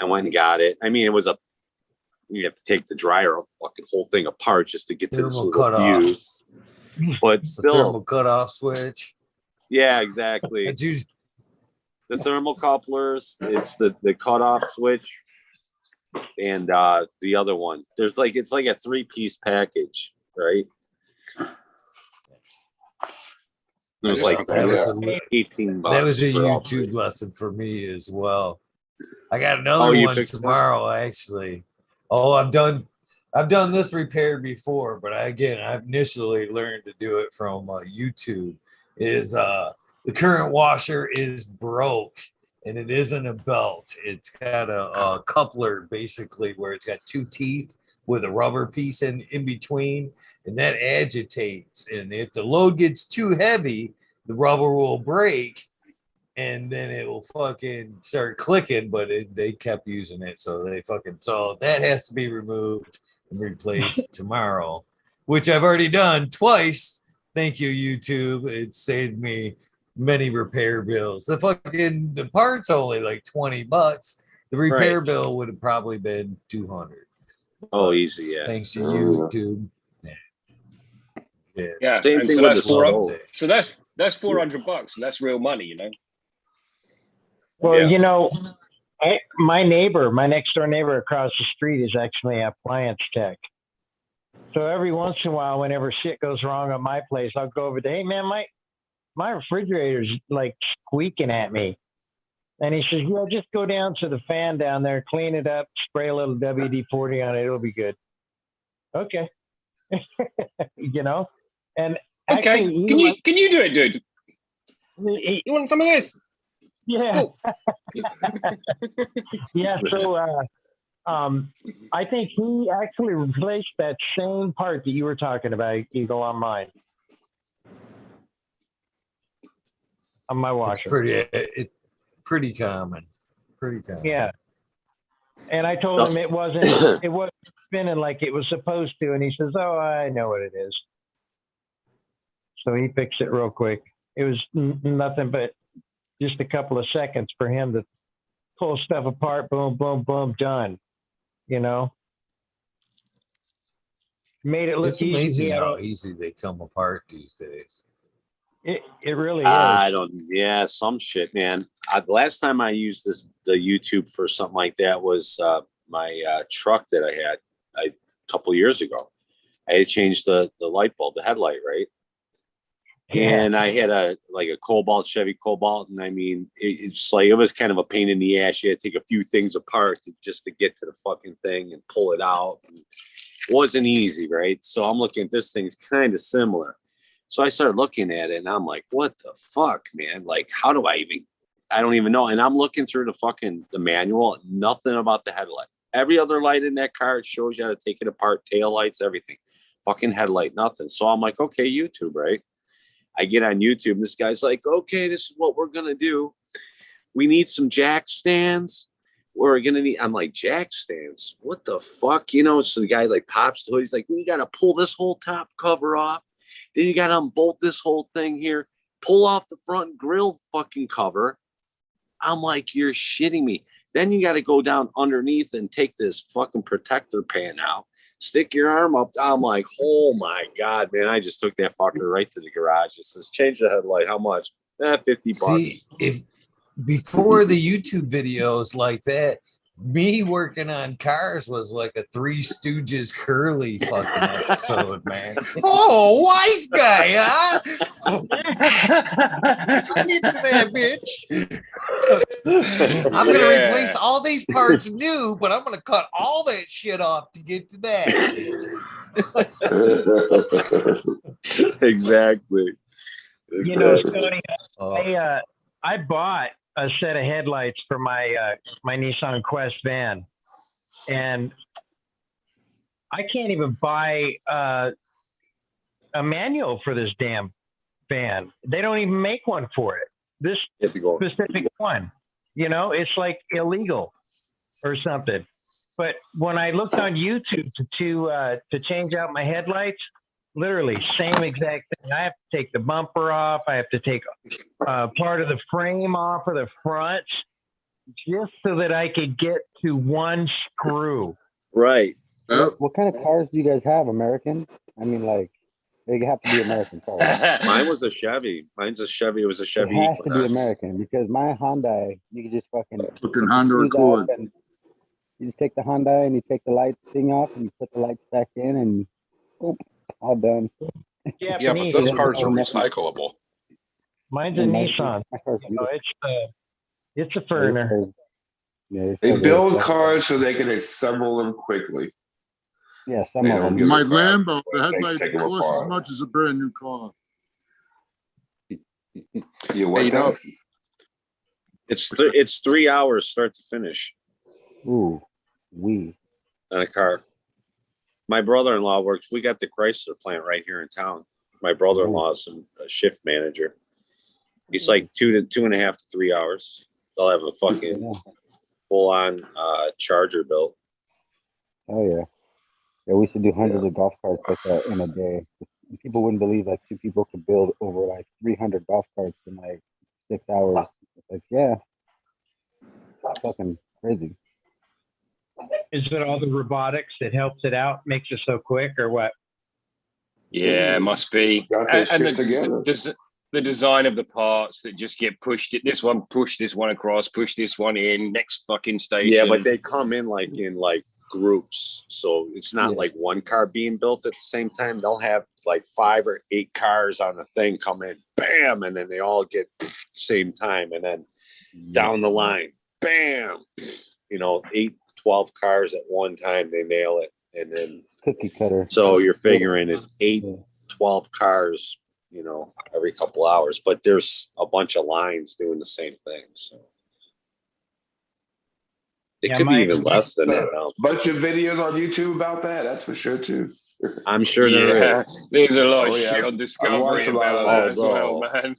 I went and got it. I mean, you have to take the dryer fucking whole thing apart just to get to this little fuse. But still, the thermal cutoff switch. Yeah, exactly. The thermal couplers. It's the cutoff switch, and the other one. There's like it's like a 3-piece package, right? It was like that was $18. That was a for all YouTube three. lesson for me as well. I got another one tomorrow, actually. Oh, I've done this repair before, but I initially learned to do it from YouTube. The current washer is broke, and it isn't a belt. It's got a coupler, basically, where it's got 2 teeth with a rubber piece in between, and that agitates. And if the load gets too heavy, the rubber will break, and then it will fucking start clicking. But they kept using it, so that has to be removed and replaced tomorrow, which I've already done twice. Thank you, YouTube. It saved me many repair bills. The part's only like $20. The repair bill would have probably been $200. Oh, easy, yeah. Thanks to YouTube. Yeah. Same And thing so with that's the stove. so that's $400, and that's real money, you know. Well, you know, my next door neighbor across the street is actually an appliance tech. So every once in a while, whenever shit goes wrong at my place, I'll go over to, hey man, my refrigerator's like squeaking at me. And he says, yeah, just go down to the fan down there, clean it up, spray a little WD-40 on it, it'll be good. Okay. You know? And okay, actually, can you do it, dude? You want some of this? Yeah. Yeah. So I think he actually replaced that same part that you were talking about, Eagle, on mine. On my washer. It's pretty common. Yeah. And I told him it wasn't spinning like it was supposed to, and he says, "Oh, I know what it is." So he fixed it real quick. It was nothing but just a couple of seconds for him to pull stuff apart. Boom, boom, boom, done. You know, made it look It's easy. amazing how easy they come apart these days. It really is. I don't. Yeah, some shit, man. The last time I used the YouTube for something like that was my truck that I had a couple years ago. I had changed the light bulb, the headlight, right? And I had a Chevy Cobalt, and I mean, it's like it was kind of a pain in the ass. You had to take a few things apart just to get to the fucking thing and pull it out. It wasn't easy, right? So I'm looking at this thing's kind of similar. So I started looking at it, and I'm like, what the fuck, man? Like, how do I don't even know. And I'm looking through the manual, nothing about the headlight. Every other light in that car, it shows you how to take it apart, tail lights, everything. Fucking headlight, nothing. So I'm like, okay, YouTube, right? I get on YouTube, and this guy's like, okay, this is what we're going to do. We need some jack stands. We're going to need, I'm like, jack stands? What the fuck? You know, so the guy like pops the hood. He's like, we got to pull this whole top cover off. Then you got to unbolt this whole thing here, pull off the front grill fucking cover. I'm like, you're shitting me. Then you got to go down underneath and take this fucking protector pan out, stick your arm up. I'm like, oh my God, man. I just took that fucker right to the garage. It says, change the headlight. How much? $50. See, if before the YouTube videos like that, me working on cars was like a Three Stooges Curly fucking episode, man. Oh, wise guy, huh? I'll get to that, bitch. I'm gonna replace all these parts new, but I'm gonna cut all that shit off to get to that. Exactly. You know, Stoney, I bought a set of headlights for my my Nissan Quest van, and I can't even buy a manual for this damn van. They don't even make one for it. This specific one, you know, it's like illegal or something. But when I looked on YouTube to change out my headlights, literally same exact thing. I have to take the bumper off. I have to take part of the frame off of the front just so that I could get to one screw. Right. What kind of cars do you guys have? American? I mean, like, they have to be American cars. Mine was a Chevy. Mine's a Chevy. It was a Chevy. It has to be American because my Hyundai, you can just fucking Honda Accord. You just take the Hyundai and you take the light thing off and you put the lights back in and boom, all done. Yeah, but those cars are recyclable. Mine's a Nissan. You know, it's a Ferner. They build cars so they can assemble them quickly. Yeah, some of them. My Lambo, the headlight costs as much as a brand new car. You what? know, It's 3 hours start to finish. Ooh, on a car. My brother-in-law works. We got the Chrysler plant right here in town. My brother-in-law is a shift manager. He's like 2.5 to 3 hours. They'll have a fucking full-on charger built. Oh yeah. Yeah, we used to do hundreds of golf carts like that in a day. People wouldn't believe like 2 people could build over like 300 golf carts in like 6 hours. It's like, yeah, it's fucking crazy. Is it all the robotics that helps it out, makes it so quick, or what? Yeah, it must be. And together. The design of the parts that just get pushed. This one, push this one across, push this one in, next fucking station. Yeah, but they come in like groups, so it's not like one car being built at the same time. They'll have like 5 or 8 cars on the thing come in, bam, and then they all get same time, and then down the line, bam, 8-12 cars at one time, they nail it, and then cookie cutter. So you're figuring it's 8-12 cars, every couple hours, but there's a bunch of lines doing the same thing, so it could be even less than that now. Bunch of videos on YouTube about that. That's for sure too. I'm sure there is. There's a lot of shit on Discovery about that as well, man.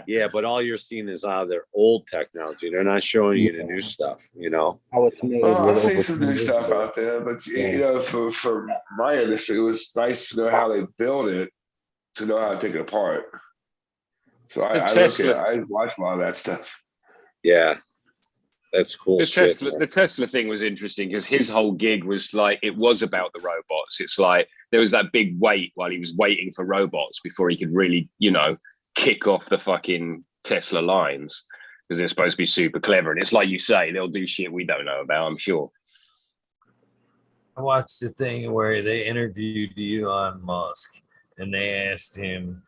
Yeah, but all you're seeing is their old technology. They're not showing you the new stuff, How it's made. I've seen some new stuff out there, but for my industry, it was nice to know how they build it, to know how to take it apart. So I watch a lot of that stuff. Yeah. That's cool. The Tesla thing was interesting because his whole gig was like, it was about the robots. It's like there was that big wait while he was waiting for robots before he could really, kick off the fucking Tesla lines, because they're supposed to be super clever. And it's like you say, they'll do shit we don't know about, I'm sure. I watched the thing where they interviewed Elon Musk and they asked him,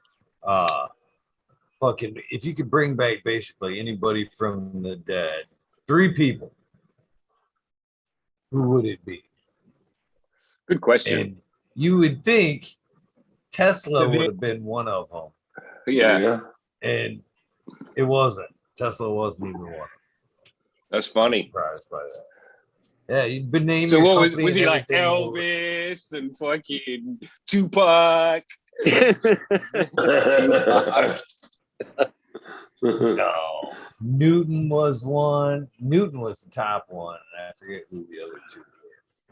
if you could bring back basically anybody from the dead, 3 people, who would it be? Good question. And you would think Tesla would have been one of them. Yeah. And it wasn't. Tesla wasn't even one. That's funny. Surprised by that. Yeah, you've been named. So what was he like? Elvis and fucking Tupac? No. Newton was one. Newton was the top one. I forget who the other 2 were.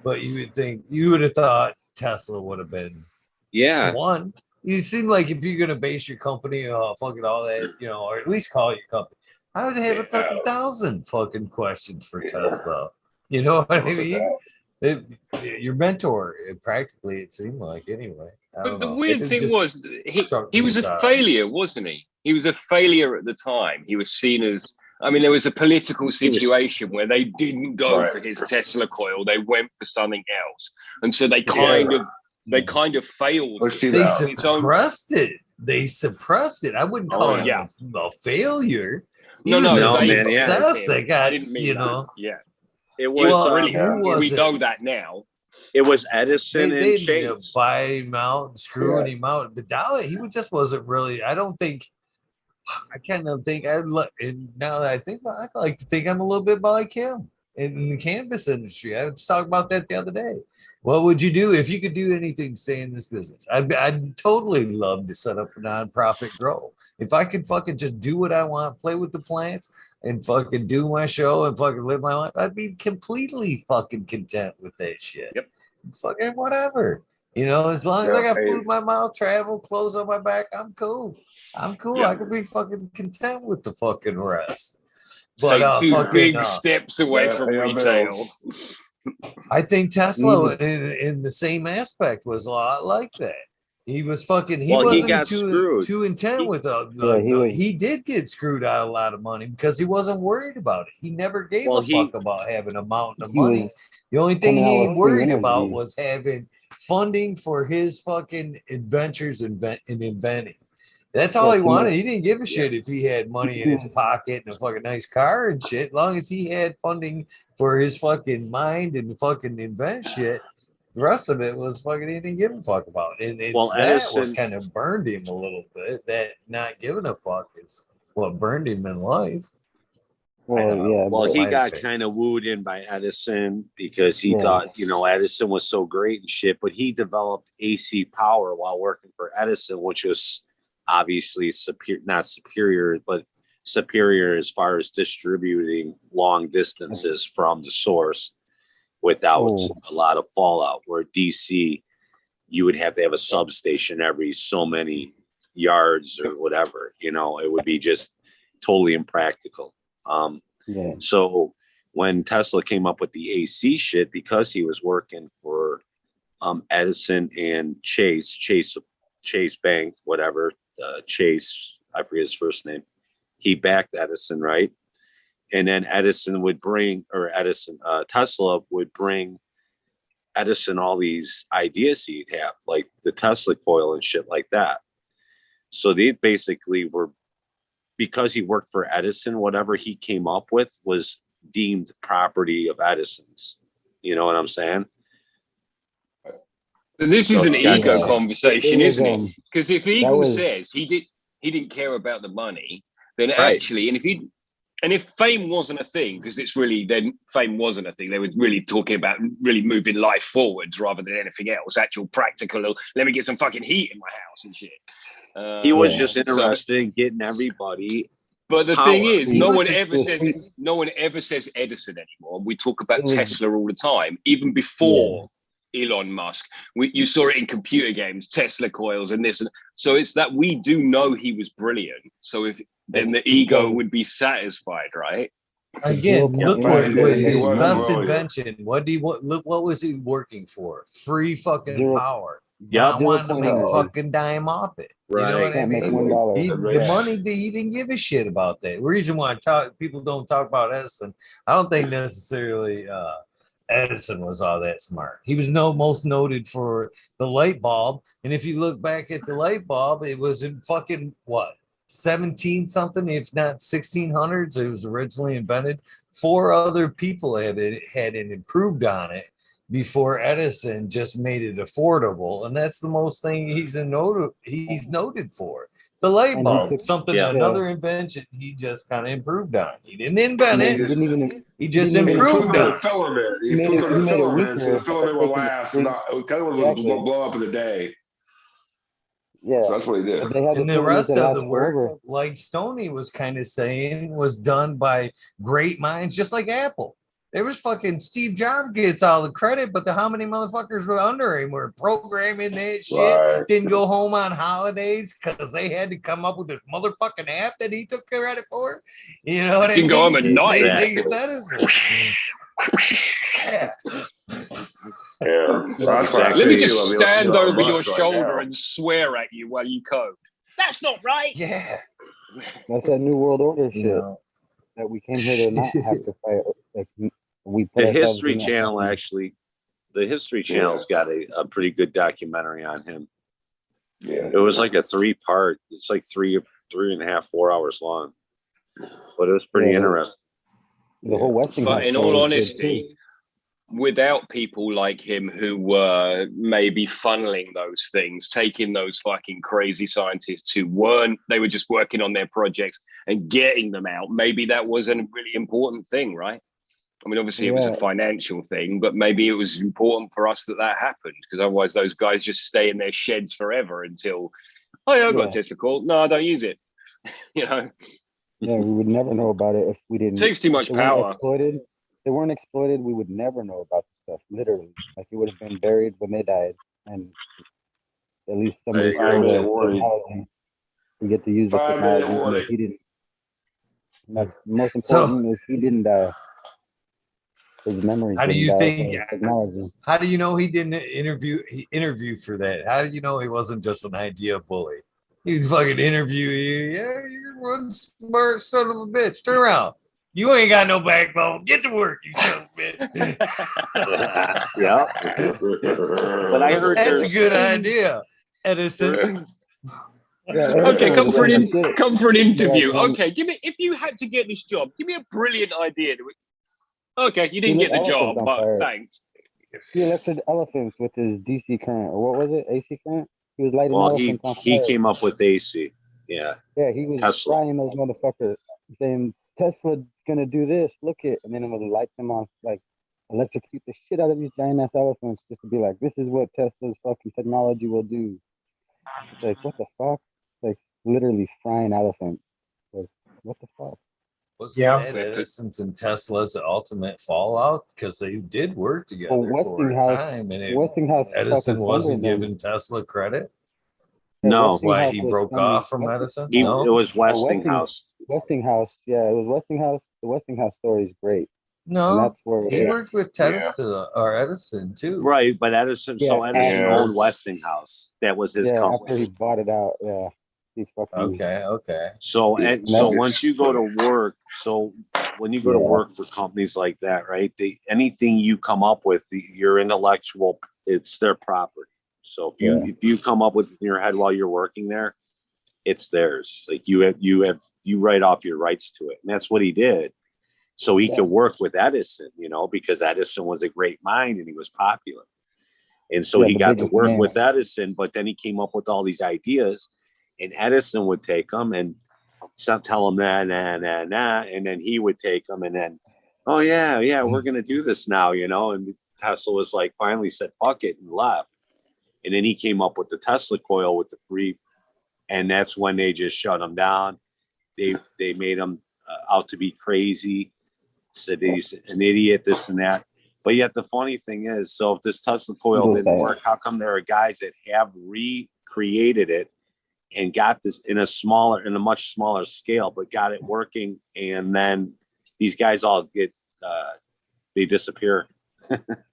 But you would have thought Tesla would have been one. You seem like if you're gonna base your company fucking all that, or at least call it your company, I would have 1,000 fucking questions for Tesla. You know what I mean? Your mentor, practically, it seemed like anyway. But the weird thing was, he was a failure, wasn't he? He was a failure at the time. He was seen as, there was a political situation where they didn't go for his Tesla coil. They went for something else. And so they kind of failed. They suppressed it. I wouldn't call it a failure. He was a man, success that I got, didn't mean you that. know. Yeah. It He was was brilliant. who was We it? know that now. it was Edison They and ended up Chase. buying him out, screwing him out. The dollar, just wasn't really. I don't think. I kind of think and now that I think, I like to think I'm a little bit like him in the cannabis industry. I was talking about that the other day. What would you do if you could do anything, stay in this business? I'd totally love to set up a nonprofit grow. If I could fucking just do what I want, play with the plants, and fucking do my show and fucking live my life, I'd be completely fucking content with that shit. Yep. Fucking whatever. You know, as long as I got food in my mouth, travel, clothes on my back, I'm cool. I'm cool. I could be fucking content with the fucking rest. But Take two big steps away from retail. I think Tesla in the same aspect was a lot like that. He was fucking. He wasn't too intent with he did get screwed out a lot of money because he wasn't worried about it. He never gave a fuck about having a mountain of money. The only thing he worried about was having funding for his fucking adventures in inventing. That's all he wanted. He didn't give a shit if he had money in his pocket and a fucking nice car and shit. As long as he had funding for his fucking mind and fucking invent shit, the rest of it was fucking he didn't give a fuck about. And it's what kind of burned him a little bit. That not giving a fuck is what burned him in life. Well, he got kind of wooed in by Edison because he thought, you know, Edison was so great and shit, but he developed AC power while working for Edison, which was obviously not superior, but superior as far as distributing long distances from the source without a lot of fallout. Where DC, you would have to have a substation every so many yards or whatever, you know, it would be just totally impractical. So when Tesla came up with the AC shit, because he was working for Edison and Chase Bank, whatever, Chase, I forget his first name, he backed Edison, right? And then Tesla would bring Edison all these ideas he'd have, like the Tesla coil and shit like that. So they basically were, because he worked for Edison, whatever he came up with was deemed property of Edison's. You know what I'm saying? This is an ego conversation, isn't it? Because if Eagle says he didn't care about the money, then actually, and if fame wasn't a thing, because it's really, then fame wasn't a thing. They were really talking about really moving life forwards rather than anything else. Actual practical. Let me get some fucking heat in my house and shit. He was just interested in getting everybody. But the thing is, no one ever says Edison anymore. We talk about Tesla all the time, even before Elon Musk. You saw it in computer games, Tesla coils and this. So it's that we do know he was brilliant. So then the ego would be satisfied, right? Again, look what was his best invention. What was he working for? Free fucking power. Not wanting to make a fucking dime off it. You know what I mean? The money, he didn't give a shit about that. The reason why people don't talk about Edison, I don't think necessarily Edison was all that smart. He was most noted for the light bulb. And if you look back at the light bulb, it was in fucking 17 something, if not 1600s. It was originally invented. 4 other people had improved on it before Edison just made it affordable, and that's the most thing he's noted for. The light bulb, another invention he just kind of improved on. He didn't invent it. He just improved on it. He took the filament, so the filament will last. It kind of will blow up in a day. Yeah, so that's what he did. And the rest of the work, like Stoney was kind of saying, was done by great minds, just like Apple. There was fucking Steve Jobs gets all the credit, but how many motherfuckers were under him were programming that shit, didn't go home on holidays because they had to come up with this motherfucking app that he took credit for. You know what I mean? Can go home at night. Let me just stand over your shoulder and swear at you while you code. That's not right. Yeah. That's that New World Order shit that we came here to not have to fight. Like the History Channel the History Channel's got a pretty good documentary on him. Yeah, it was like a 3-part. It's like 3.5, 4 hours long. But it was pretty Yeah, interesting. The whole Westinghouse. But in story all is good, too. honesty, without people like him who were maybe funneling those things, taking those fucking crazy scientists who they were just working on their projects and getting them out, maybe that wasn't a really important thing, right? I mean, obviously it was a financial thing, but maybe it was important for us that happened, because otherwise those guys just stay in their sheds forever until, oh yeah, I've got a Tesla coil. No, I don't use it. You know? Yeah, we would never know about it if we didn't. Takes too much power. They weren't exploited, we would never know about the stuff, literally. Like, it would have been buried when they died, and at least somebody told us technology. We get to use the technology that he didn't. And that's most important, is he didn't die. His memories. How do you think? Technology. How do you know he didn't interview for that? How do you know he wasn't just an idea bully? He'd fucking interview you. Yeah, you're one smart son of a bitch. Turn around. You ain't got no backbone. Get to work, you son of a bitch. Yeah. But I heard that's a good idea, Edison. Okay, come for an interview. Okay, if you had to get this job, give me a brilliant idea. Okay, you didn't get the job, but thanks. He elected elephants with his DC current, or what was it? AC current? He was lighting elephants on fire. He came up with AC. Yeah. Yeah, he was frying those motherfuckers, saying Tesla's gonna do this. Look it, and then it would light them on, like electrocute the shit out of these giant ass elephants, just to be like, this is what Tesla's fucking technology will do. It's like, what the fuck? Like, literally frying elephants. Like, what the fuck? Was that Edison's and Tesla's ultimate fallout? Because they did work together for a time, and Edison wasn't giving Tesla credit. No, that's why he broke off from Edison. It was Westinghouse. Westinghouse, yeah, it was Westinghouse. The Westinghouse story is great. No, and that's where he worked with Edison too. Right, but Edison. So Edison owned Westinghouse. That was his company. After he bought it out, yeah. Okay. So once you go to work, when you go to work for companies like that, right? Anything you come up with, your intellectual, it's their property. So if you come up with in your head while you're working there, it's theirs. Like you write off your rights to it, and that's what he did. So he could work with Edison, because Edison was a great mind and he was popular, and so he got to work with Edison. But then he came up with all these ideas. And Edison would take them and tell him nah, and then he would take them and then, oh yeah, we're gonna do this now, And Tesla was like, finally said fuck it and left. And then he came up with the Tesla coil with the free, and that's when they just shut him down. They made him out to be crazy, said he's an idiot, this and that. But yet the funny thing is, so if this Tesla coil didn't work, how come there are guys that have recreated it and got this in a much smaller scale, but got it working, and then these guys all get they disappear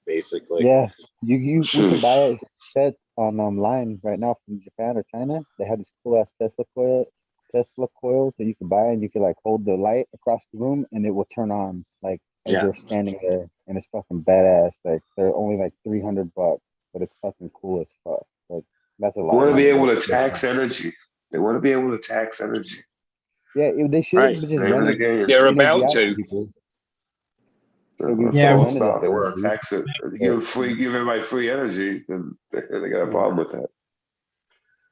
basically. Yeah, you can buy sets online right now from Japan or China. They have these cool ass Tesla coils that you can buy, and you can like hold the light across the room, and it will turn on like as you're standing there, and it's fucking badass. Like, they're only like $300, but it's fucking cool as fuck. Like, that's a lot. They want to be able to tax energy. They want to be able to tax energy. Yeah, they should. Right. They're about to. They want to tax it. Give everybody free energy, then they got a problem with that.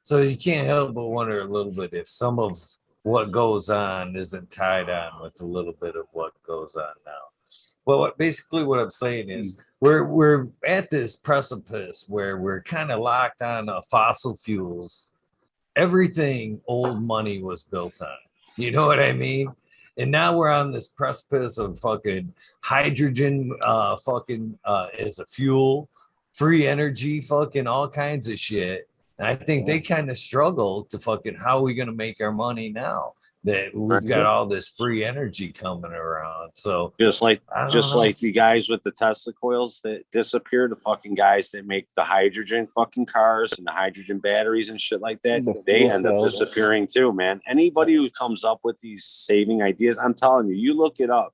So you can't help but wonder a little bit if some of what goes on isn't tied on with a little bit of what goes on now. Well, basically what I'm saying is we're at this precipice where we're kind of locked on fossil fuels. Everything old money was built on. You know what I mean? And now we're on this precipice of fucking hydrogen as a fuel, free energy, fucking all kinds of shit. And I think they kind of struggle to fucking, how are we going to make our money now that we've got all this free energy coming around? So just like the guys with the Tesla coils that disappear, the fucking guys that make the hydrogen fucking cars and the hydrogen batteries and shit like that, they end up disappearing too, man. Anybody who comes up with these saving ideas, I'm telling you, you look it up.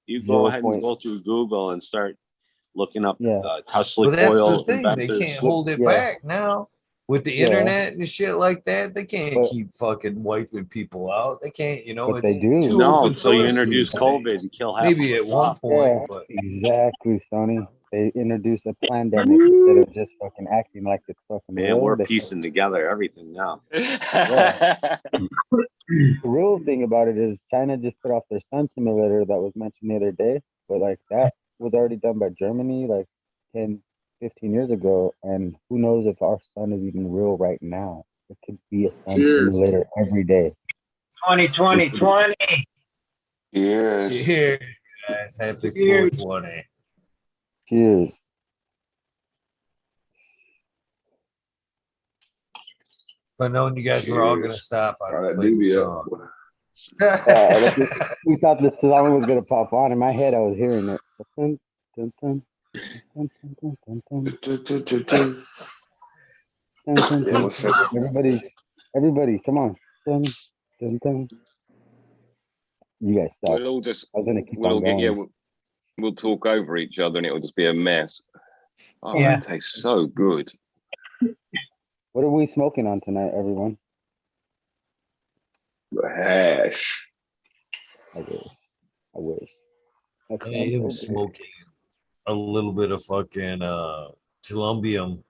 You go ahead and go through Google and start looking up Tesla coil. That's the thing. They can't hold it back now. with the Yeah. internet and shit like that, they can't But- keep fucking wiping people out. They can't, you know, But they it's do. too No, open so you source introduce these COVID days. and kill half Maybe of at us one off. point, Yeah, but exactly, Stoney. They introduce a pandemic instead of just fucking acting like it's fucking Man, real. we're They- piecing together everything now. The real thing about it is China just put off their sun simulator that was mentioned the other day, but like that was already done by Germany like 10, 15 years ago, and who knows if our sun is even real right now. It could be a sun Cheers. simulator every day. 2020. Yes. cheers, guys. Happy Cheers. 420. Cheers. But knowing you guys were all gonna Cheers. stop, I Try that played the doobie song. up. We thought the song was gonna pop on. In my head, I was hearing it. Dun, dun, dun, dun, dun, dun, dun, dun, dun, dun, Yeah, dun. what's up? Everybody, come on. Dun, dun, dun. You guys suck. We'll all just I was gonna keep we'll all on get going. we'll talk over each other and it'll just be a mess. Oh, Yeah. that tastes so good. What are we smoking on tonight, everyone? Hash. I wish. That I sounds am so good. smoking a little bit of fucking Colombium.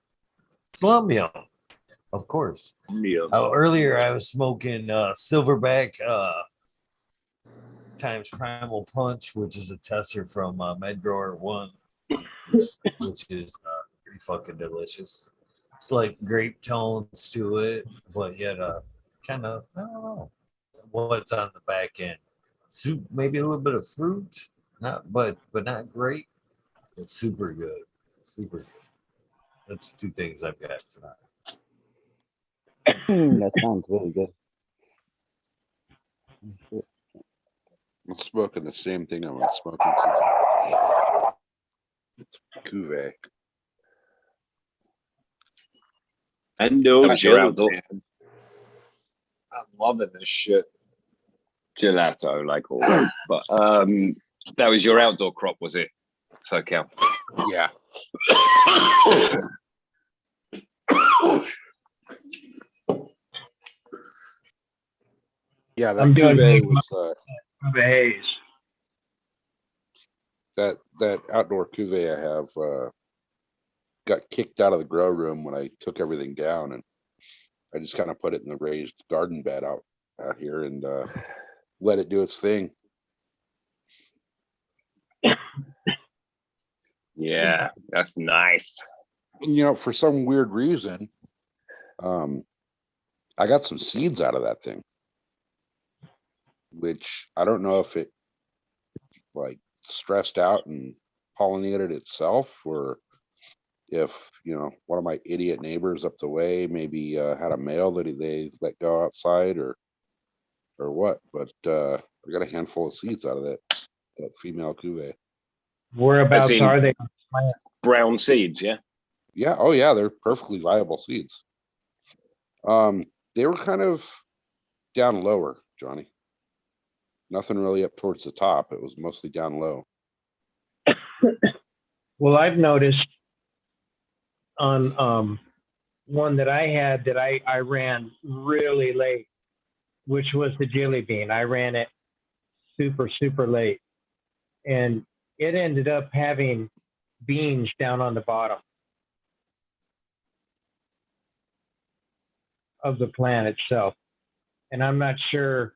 Colombium, of course. Earlier I was smoking Silverback times Primal Punch, which is a tester from Medgrower 1, which is pretty fucking delicious. It's like grape tones to it, but yet kind of, I don't know what's on the back end. Soup, maybe a little bit of fruit, but not grape. It's super good. Super good. That's two things I've got tonight. That sounds really good. I'm smoking the same thing I've been smoking since Cuvée. Endo That's your Jelly outdoor Man. I'm loving this shit. gelato, like always. But that was your outdoor crop, was it? Socal. Yeah. Yeah, that I'm doing Cuvée big was haze. that outdoor Cuvée I have got kicked out of the grow room when I took everything down, and I just kind of put it in the raised garden bed out here and let it do its thing. Yeah, that's nice. And, you know, for some weird reason, I got some seeds out of that thing, which I don't know if it like stressed out and pollinated itself, or if, you know, one of my idiot neighbors up the way maybe had a male that they let go outside, or what. But I got a handful of seeds out of that female Cuvée. Whereabouts in- are they? Brown seeds, yeah. Yeah. Oh yeah, they're perfectly viable seeds. They were kind of down lower, Johnny. Nothing really up towards the top. It was mostly down low. Well, I've noticed on one that I had that I ran really late, which was the jelly bean. I ran it super late, and it ended up having beans down on the bottom of the plant itself. And I'm not sure.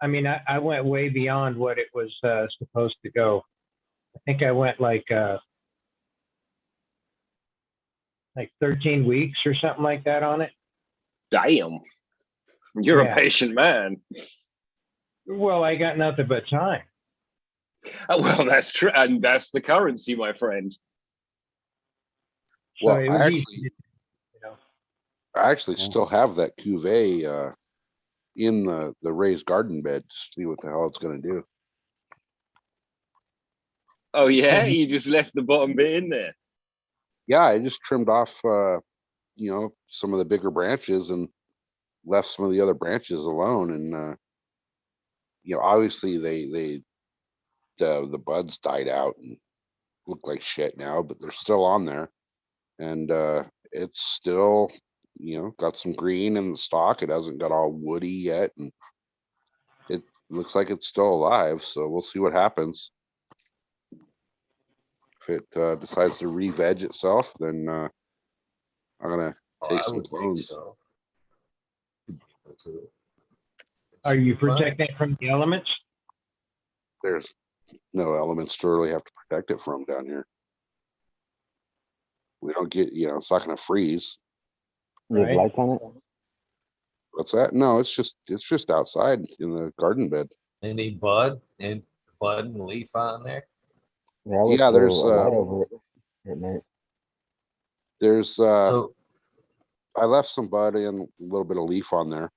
I mean, I went way beyond what it was supposed to go. I think I went like 13 weeks or something like that on it. Damn. You're Yeah. a patient man. Well, I got nothing but time. Well, that's true. And that's the currency, my friend. So Well, it I was actually, easy, you know. I actually still have that Cuvée in the raised garden bed to see what the hell it's going to do. Oh, yeah? You just left the bottom bit in there. Yeah, I just trimmed off, you know, some of the bigger branches and left some of the other branches alone. And you know, obviously the buds died out and look like shit now, but they're still on there, and it's still got some green in the stalk. It hasn't got all woody yet, and it looks like it's still alive. So we'll see what happens. If it decides to re-veg itself, then I'm gonna take I some would think clones. so. Are you protecting it from the elements? There's no elements to really have to protect it from down here. We don't get, it's not gonna freeze. You have Right. lights on it? What's that? No, it's just outside in the garden bed. Any bud and leaf on there? Yeah, I would Yeah, throw there's a light over it at night. there's So I left some bud and a little bit of leaf on there,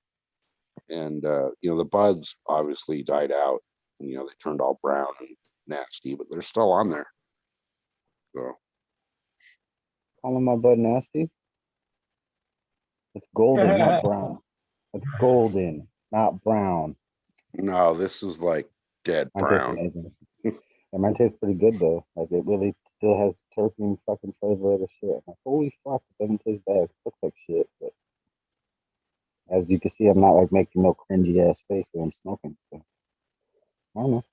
and the buds obviously died out. They turned all brown and nasty, but they're still on there. So Calling my bud nasty? It's golden, not brown. It's golden, not brown. no, this is like dead Mine tastes brown. amazing. And mine tastes pretty good though. Like it really still has terpene fucking flavor of the shit. I'm like, holy fuck, it doesn't taste bad. It looks like shit, but as you can see, I'm not like making no cringy ass face when I'm smoking. So I don't know.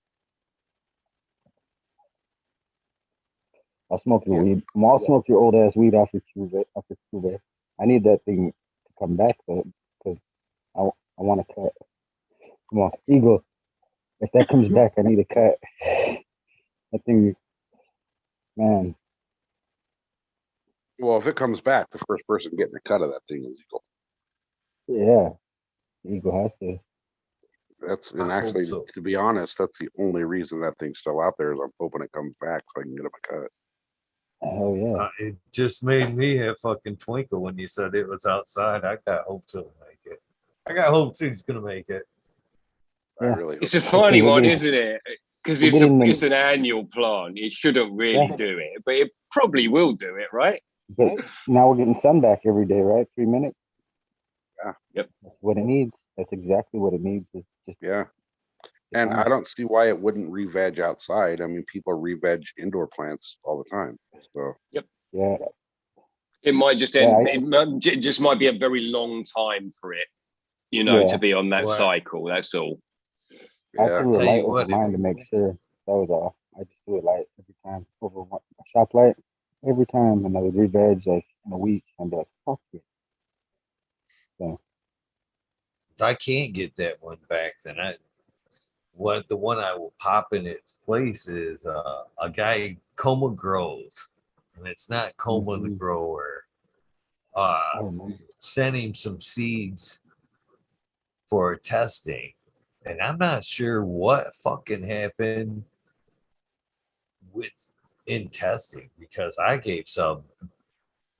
I'll smoke your weed. I'll smoke your old ass weed off your Cuba. I need that thing to come back though, because I want to cut. Come on, Eagle. If that comes back, I need a cut. That thing, man. Well, if it comes back, the first person getting a cut of that thing is Eagle. Yeah, Eagle has to. And I hope actually, so. to be honest, that's the only reason that thing's still out there is I'm hoping it comes back so I can get him a cut. Hell yeah. It just made me a fucking twinkle when you said it was outside. I got hopes it'll make it. I got hopes he's gonna make it. I really hope It's a so. funny We're one, getting- isn't it? Because we're getting them- it's an annual plant. It shouldn't really Yeah. do it, but it probably will do it, right? But now we're getting sun back every day, right? 3 minutes. Yeah. Yep. That's what it needs. That's exactly what it needs. Is just Yeah. And I don't see why it wouldn't re-veg outside. I mean, people re-veg indoor plants all the time. So yeah. It might just Yeah, end. It just might be a very long time for it, Yeah. to be on that Well, cycle. That's all. I yeah. threw a Tell light you over what, mine to make sure. That was all. I just threw a light every time over a shop light every time, and I would re-veg like in a week. And be like, fuck it. So if I can't get that one back, then the one I will pop in its place is a guy Coma grows, and it's not Coma the grower. I remember. Sent him some seeds for testing, and I'm not sure what fucking happened in testing because I gave some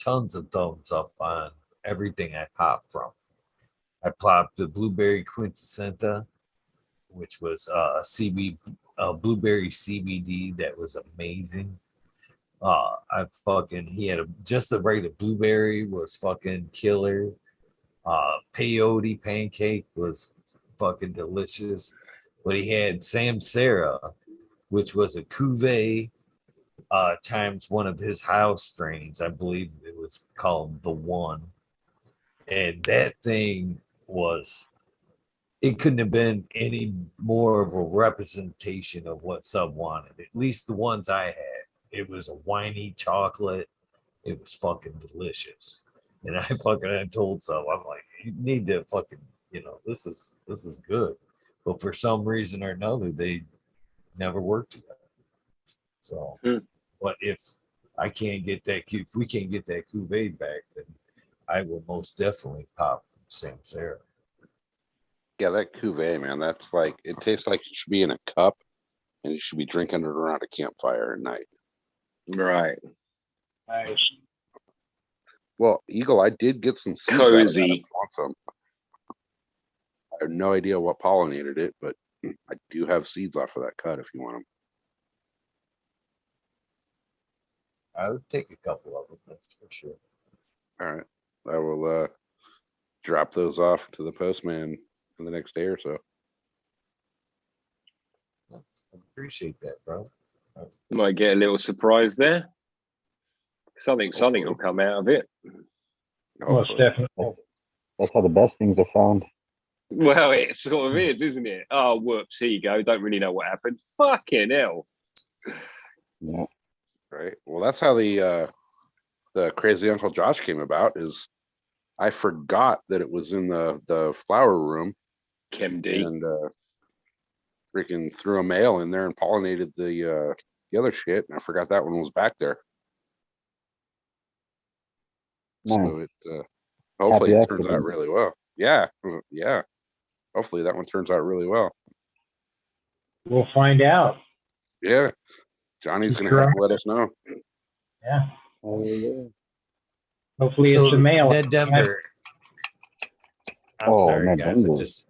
tons of thumbs up on everything I popped from. I popped the blueberry quintessenta, which was a blueberry CBD that was amazing. He had just the right of blueberry was fucking killer. Peyote pancake was fucking delicious. But he had Samsara, which was a cuvee times one of his house strains. I believe it was called the One. And that thing it couldn't have been any more of a representation of what Sub wanted. At least the ones I had. It was a winey chocolate. It was fucking delicious. And I told Sub, I'm like, you need to fucking, this is good. But for some reason or another, they never worked together. So, but if we can't get that cuvee back, then I will most definitely pop Samsara. Yeah, that cuvee, man, that's like, it tastes like it should be in a cup and you should be drinking it around a campfire at night. Right. Nice. Well, Eagle, I did get some seeds out of that if Cozy. you want some. I have no idea what pollinated it, but I do have seeds off of that cut if you want them. I would take a couple of them, that's for sure. All right. I will drop those off to the postman in the next day or so. I appreciate that, bro. Might get a little surprise there. Something will come out of it. Most Hopefully. definitely. That's how the best things are found. Well, it sort of is, isn't it? Oh, whoops, here you go. Don't really know what happened. Fucking hell. Yeah. Right. Well, that's how the crazy Uncle Josh came about. Is I forgot that it was in the flower room, Chemd. and freaking threw a male in there and pollinated the other shit, and I forgot that one was back there. Nice. So it hopefully Happy it turns out accident. really well. Yeah, yeah. Hopefully that one turns out really well. We'll find out. Yeah, Johnny's gonna have to let us know. Yeah. Oh, yeah. Hopefully So, it's a male. Ned Denver. I'm Oh, sorry, Ned guys. Denver. I just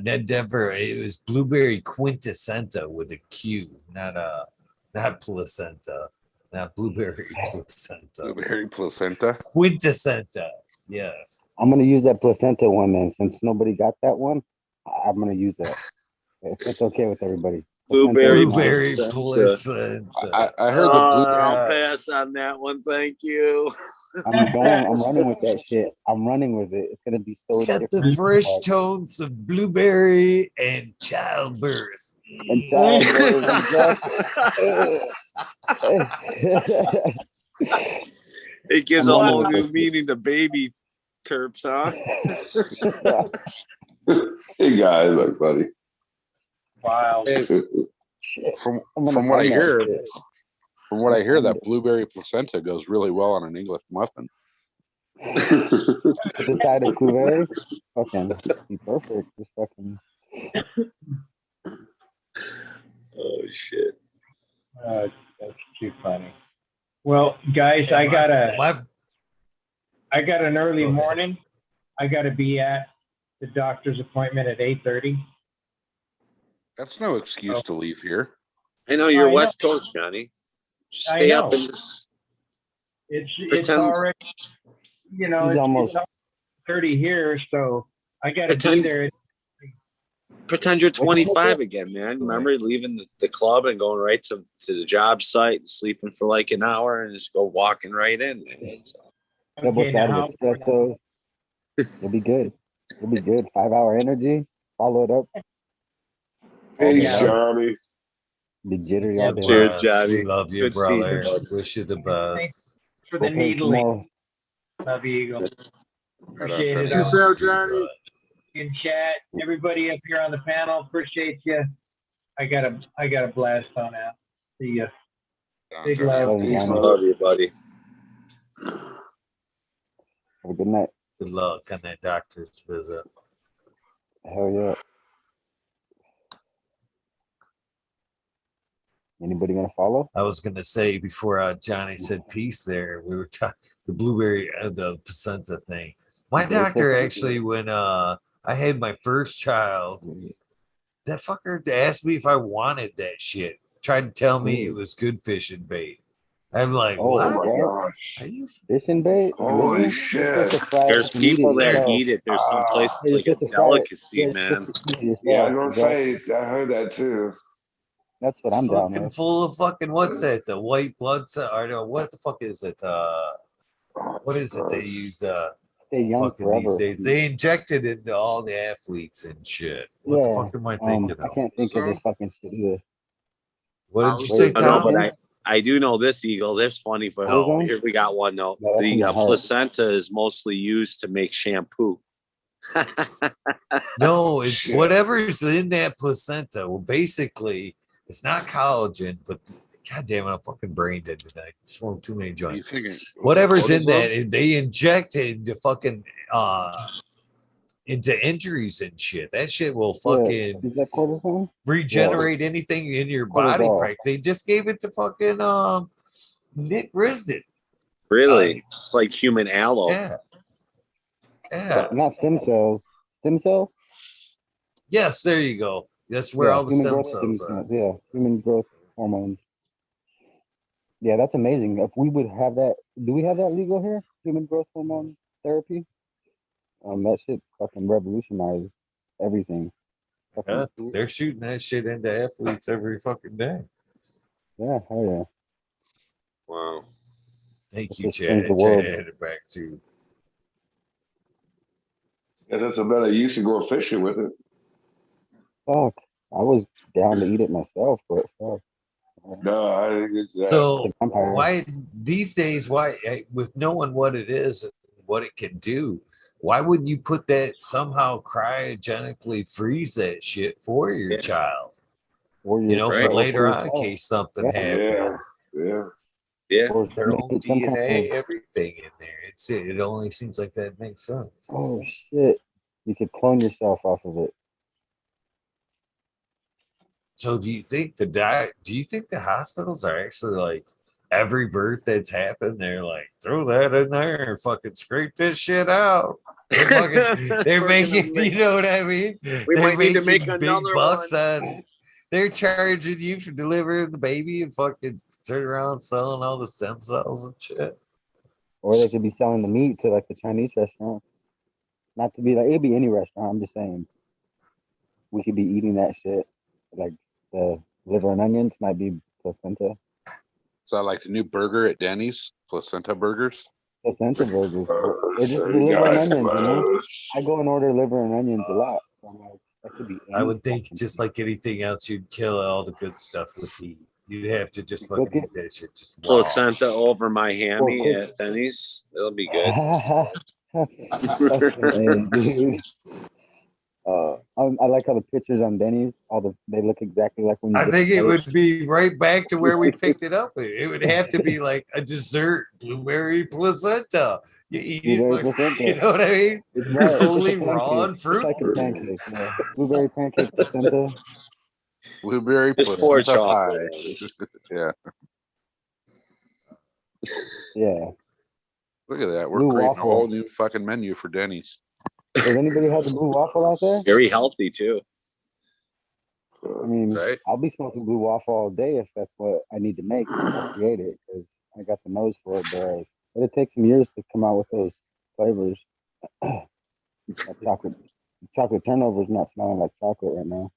Ned Denver. It was blueberry quintessenta with a Q, not placenta, not blueberry placenta. Blueberry placenta. Quintessenta. Yes. I'm gonna use that placenta one then, since nobody got that one. I'm gonna use that. If it's okay with everybody. Blueberry Blueberry placenta. placenta. I heard the blueberry. I'll pass on that one. Thank you. I'm running with that shit. I'm running with it. It's gonna be so Got different. the fresh tones of blueberry and childbirth. And childbirth, It gives I'm a running whole with new this. meaning to baby terps, huh? Hey guys, my buddy. Wow. From I'm gonna from what I find that hear, shit. from what I hear, that blueberry placenta goes really well on an English muffin. The side of blueberry, fucking be perfect. Just fucking. Oh shit. That's too funny. Well, guys, I got an early morning. I got to be at the doctor's appointment at 8:30. That's no excuse to leave here. I know you're I know. West Coast, Johnny. Just I stay know. up and just It's pretend. already, He's it's almost 30 here, so I got to be Pretend- there. Pretend you're 25 again, man. Remember leaving the club and going right to the job site and sleeping for like an hour and just go walking right in, man. So. double Okay, shot now of espresso. You'll be good. You'll be good. 5 hour energy. Follow it up. Peace, Yeah. Johnny. Be jittery all day. Cheers, Johnny. We love you, Good brother. season, bud. Wish you the best. for Go the play some needling. more. Love you, Eagle. Appreciate it. Peace out, Johnny. In chat, everybody up here on the panel, appreciate you. I got a blast on out. See ya. Big love. Peace, man. Love you, buddy. Have a good night. Good luck on that doctor's visit. Hell yeah. Anybody gonna follow? I was gonna say before Johnny said peace there, we were talking the blueberry, the placenta thing. My doctor actually, when I had my first child, that fucker asked me if I wanted that shit. Tried to tell me it was good fishing bait. I'm like, Oh what? my gosh. Are you Fishing bait? Holy Really? shit. There's people that yourself. eat it. There's some places You're like a supposed to fry it. delicacy, You're man. supposed to eat it yourself. Yeah, I'm gonna Exactly. say I heard that too. That's what I'm down Fucking with. full of fucking what's that? The white blood cell or no, what the fuck is it? What is it they use Stay young fucking these forever. days? They inject it into all the athletes and shit. What the fuck am I thinking I of? can't think of the fucking shit either. What did you say, I know, Tom? but I do know this, Eagle. That's funny, but Ozone? here we got one though. No, that's in The my heart. placenta is mostly used to make shampoo. No, it's Shit. whatever's in that placenta. Well, basically, it's not collagen, but god damn it, I'm fucking brain dead tonight. Smoked too many What are you joints. thinking? Whatever's in Cortisone? that, they inject it into fucking into injuries and shit. That shit will fucking Is that cortisone? regenerate anything in your body. Cortisol. Right? They just gave it to fucking Nick Risden. Really? It's like human aloe. Yeah. Yeah. Not stem cells. Stem cells? Yes, there you go. That's where all the human stem growth cells are. Yeah, human growth hormones. Yeah, that's amazing. If we would have that, do we have that legal here? Human growth hormone therapy? That shit fucking revolutionized everything. Yeah, they're shooting that shit into athletes every fucking day. Yeah, hell yeah. Wow. Thank It's you, just changed Chad. the world. Chad, back to And that's a better use to go fishing with it. Fuck. I was down to eat it myself, but fuck. No, I think it's that. So why these days? Why with knowing what it is and what it can do? Why wouldn't you put that somehow cryogenically freeze that shit for your child? Or You know, for right. later Or on in case something yeah. happened. Yeah. Or Their own make some kind DNA, of- everything in there. It only seems like that makes sense. Oh shit! You could clone yourself off of it. So do you think the hospitals are actually like every birth that's happened, they're like, throw that in there and fucking scrape this shit out. They're making, you know what I mean? We They're might need to make making big another bucks one. on. They're charging you for delivering the baby and fucking turn around selling all the stem cells and shit. Or they could be selling the meat to like the Chinese restaurants. Not to be like, it'd be any restaurant. I'm just saying. We could be eating that shit. Like the liver and onions might be placenta. Is that like the new burger at Denny's? Placenta burgers? Placenta burgers. Or just the liver and onions, you know? I go and order liver and onions a lot. So I'm like, that could be I would think just like anything else, you'd kill all the good stuff with heat. You'd have to just fucking eat that shit just raw. Placenta over my hammy at Denny's. It'll be good. Fucking A, dude. I like how the pictures on Denny's, they look exactly like when you I get think the it plate. would be right back to where we picked it up. It would have to be like a dessert blueberry placenta. You eat it Blueberry like, placenta. you know what I mean? It's right. It's Totally like a raw pancake. and fruit. It's like a pancake. Yeah. Blueberry pancake placenta. Blueberry Just pour placenta pie. chocolate. Yeah. Yeah. Look at that. We're Blue creating waffle. a whole new fucking menu for Denny's. Does anybody have the blue waffle out there? Very healthy too. I mean, Right. I'll be smoking blue waffle all day if that's what I need to make. I'll create it because I got the nose for it, but it takes some years to come out with those flavors. That chocolate turnover is not smelling like chocolate right now.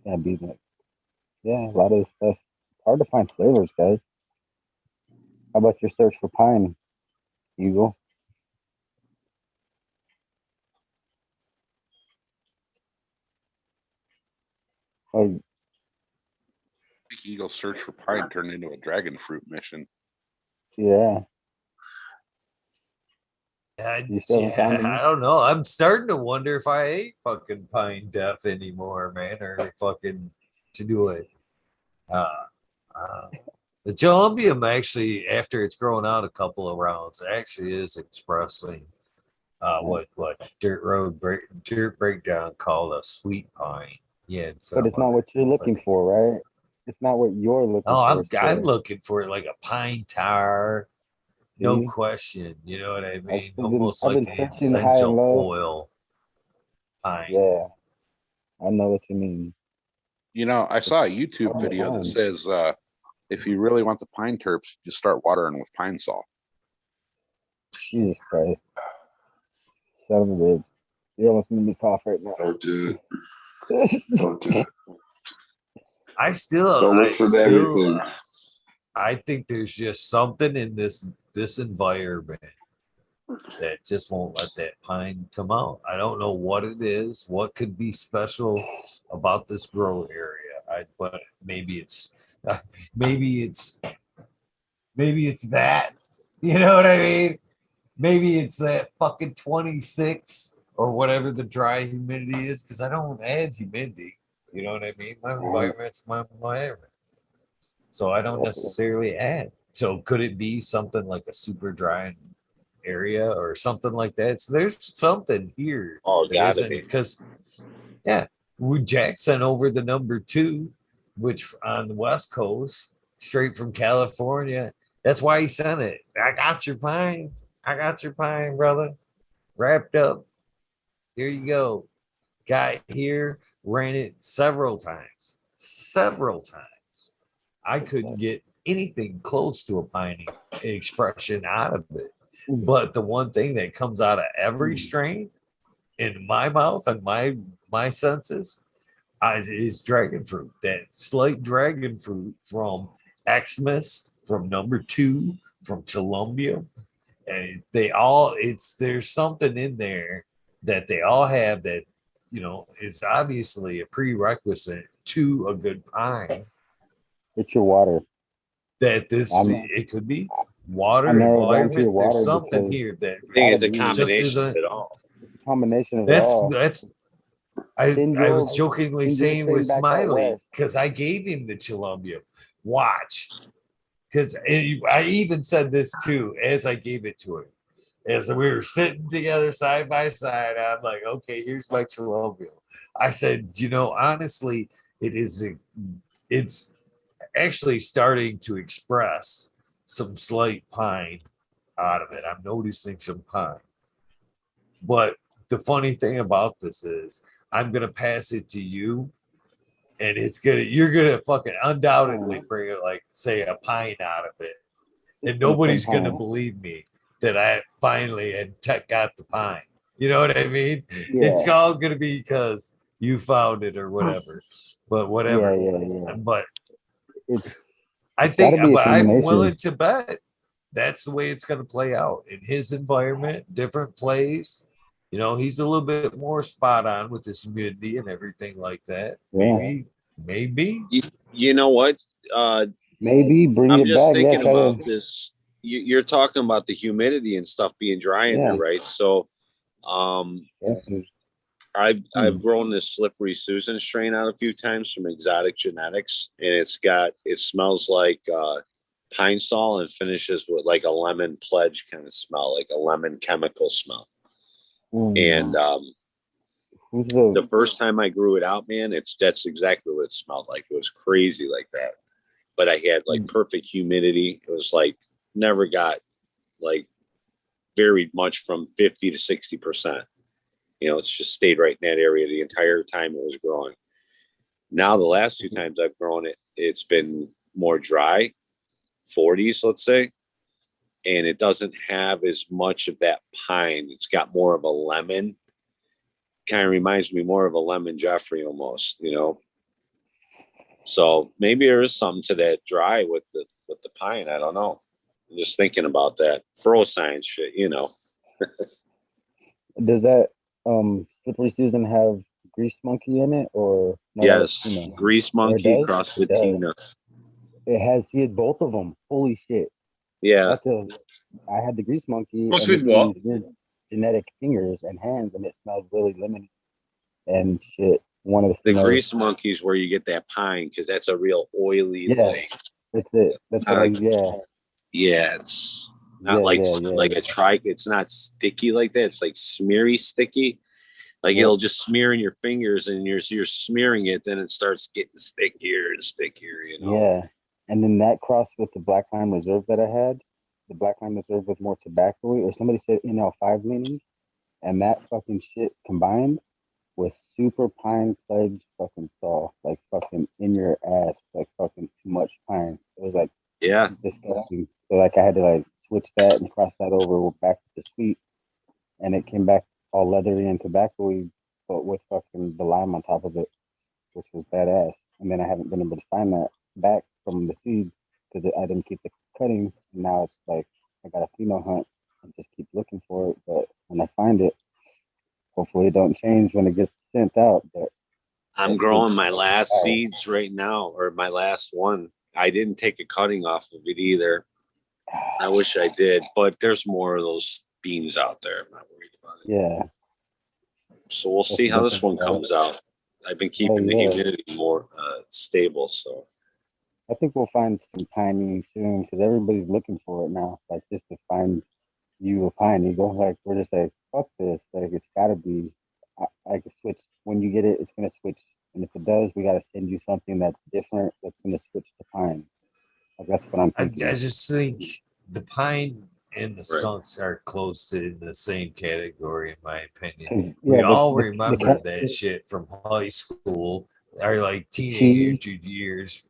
Yeah, be like, yeah, a lot of this stuff. Hard to find flavors, guys. How about your search for pine, Eagle? Oh, I think Eagle Search for Pine turned into a dragon fruit mission. yeah. I, You still haven't found them? I don't know. I'm starting to wonder if I ain't fucking pine deaf anymore, man, or fucking to do it. The Columbium actually, after it's grown out a couple of rounds, actually is expressing what dirt breakdown called a sweet pine. Yeah, But it's not what you're looking for, right? It's not what you're looking Oh, for. I'm looking for like a pine tar, no See? question. You know what I mean? I've Almost been like an searching high and essential low. oil pine. Yeah, I know what you mean. You know, I saw a YouTube video that says if you really want the pine terps, just start watering with pine salt. Jesus Christ. Son of a bitch. You almost made me cough right now. Don't do it. Don't do it. Don't listen to everything. I think there's just something in this environment that just won't let that pine come out. I don't know what it is, what could be special about this grow area. But maybe it's that. You know what I mean? Maybe it's that fucking 26 or whatever the dry humidity is, because I don't add humidity. You know what I mean? My environment's my environment. So I don't necessarily add. So could it be something like a super dry area or something like that? So there's something here. Oh, that gotta isn't- be. because Jack sent over the number 2, which on the West Coast, straight from California. That's why he sent it. I got your pine. I got your pine, brother. Wrapped up. Here you go. Got here, ran it several times. I couldn't get anything close to a piney expression out of it. But the one thing that comes out of every strain in my mouth and my senses is dragon fruit. That slight dragon fruit from Xmas, from number 2, from Columbia. And there's something in there that they all have that, is obviously a prerequisite to a good pine. It's your water. That it could be water, I narrowed down to environment. your water There's something because here that I think it's a just combination isn't. of it all. Combination of it all. I Joel- was jokingly Joel saying came with back out Smiley west. because I gave him the Columbia. Watch, because I even said this too as I gave it to him. As we were sitting together side by side, I'm like, okay, here's my Columbia. I said, honestly, it's actually starting to express some slight pine out of it. I'm noticing some pine. But the funny thing about this is I'm gonna pass it to you, and you're gonna fucking undoubtedly bring like say a pine out of it. And nobody's gonna believe me that I finally got the pine. You know what I mean? Yeah. It's all gonna be because you found it or whatever. But whatever. Yeah. But It's I think gotta be a but I'm combination. willing to bet that's the way it's gonna play out in his environment, different plays. He's a little bit more spot on with his humidity and everything like that. Yeah. Maybe. You know what? Maybe bring I'm it just back. thinking Yeah, about this. You're talking about the humidity and stuff being dry in there, right? So, I've grown this slippery Susan strain out a few times from Exotic Genetics, and it smells like pine sol and finishes with like a lemon pledge kind of smell, like a lemon chemical smell. And the first time I grew it out, man, that's exactly what it smelled like. It was crazy like that. But I had like perfect humidity. It was like never got like varied much from 50 to 60%. It's just stayed right in that area the entire time it was growing. Now, the last two times I've grown it, it's been more dry, 40s, let's say. And it doesn't have as much of that pine. It's got more of a lemon. Kind of reminds me more of a lemon Jeffrey almost, So maybe there is something to that dry with the pine. I don't know. I'm just thinking about that fro science shit, Does that slippery Susan have grease monkey in it or no? Yes, grease monkey crossed with Tina. It has. He had both of them. Holy shit! Yeah. I had the grease monkey. What's and with what? Genetic fingers and hands, and it smells really lemony and shit. One of The grease monkeys where you get that pine because that's a real oily. Yeah, that's it. That's what Yeah, it's not like a trike. It's not sticky like that. It's like smeary sticky. Like it'll just smear in your fingers, and you're smearing it, then it starts getting stickier and stickier. Yeah, and then that crossed with the Black Lime Reserve that I had. The Black Lime Reserve was more tobacco, or somebody said NL5 leaning, and that fucking shit combined with super pine pledge fucking saw, like fucking in your ass, like fucking too much pine. It was like disgusting. So like I had to like switch that and cross that over back to the sweet, and it came back all leathery and tobacco-y, but with fucking the lime on top of it, which was badass. And then I haven't been able to find that back from the seeds because I didn't keep the cutting. And now it's like I got a pheno hunt and just keep looking for it. But when I find it, hopefully it don't change when it gets sent out. But I'm growing my last seeds right now, or my last one. I didn't take a cutting off of it either. I wish I did, but there's more of those beans out there. I'm not worried about it. Yeah. So we'll see how this one comes out. I've been keeping the humidity more stable, so I think we'll find some piney soon because everybody's looking for it now. Like just to find you a pine eagle, like we're just like fuck this. Like it's got to be. I can switch when you get it. It's gonna switch, and if it does, we got to send you something that's different. That's gonna switch to pine. Like that's what I'm thinking. I just think the pine and the skunks are close to the same category, in my opinion. Yeah, we all remember that shit from high school, or like teenage years.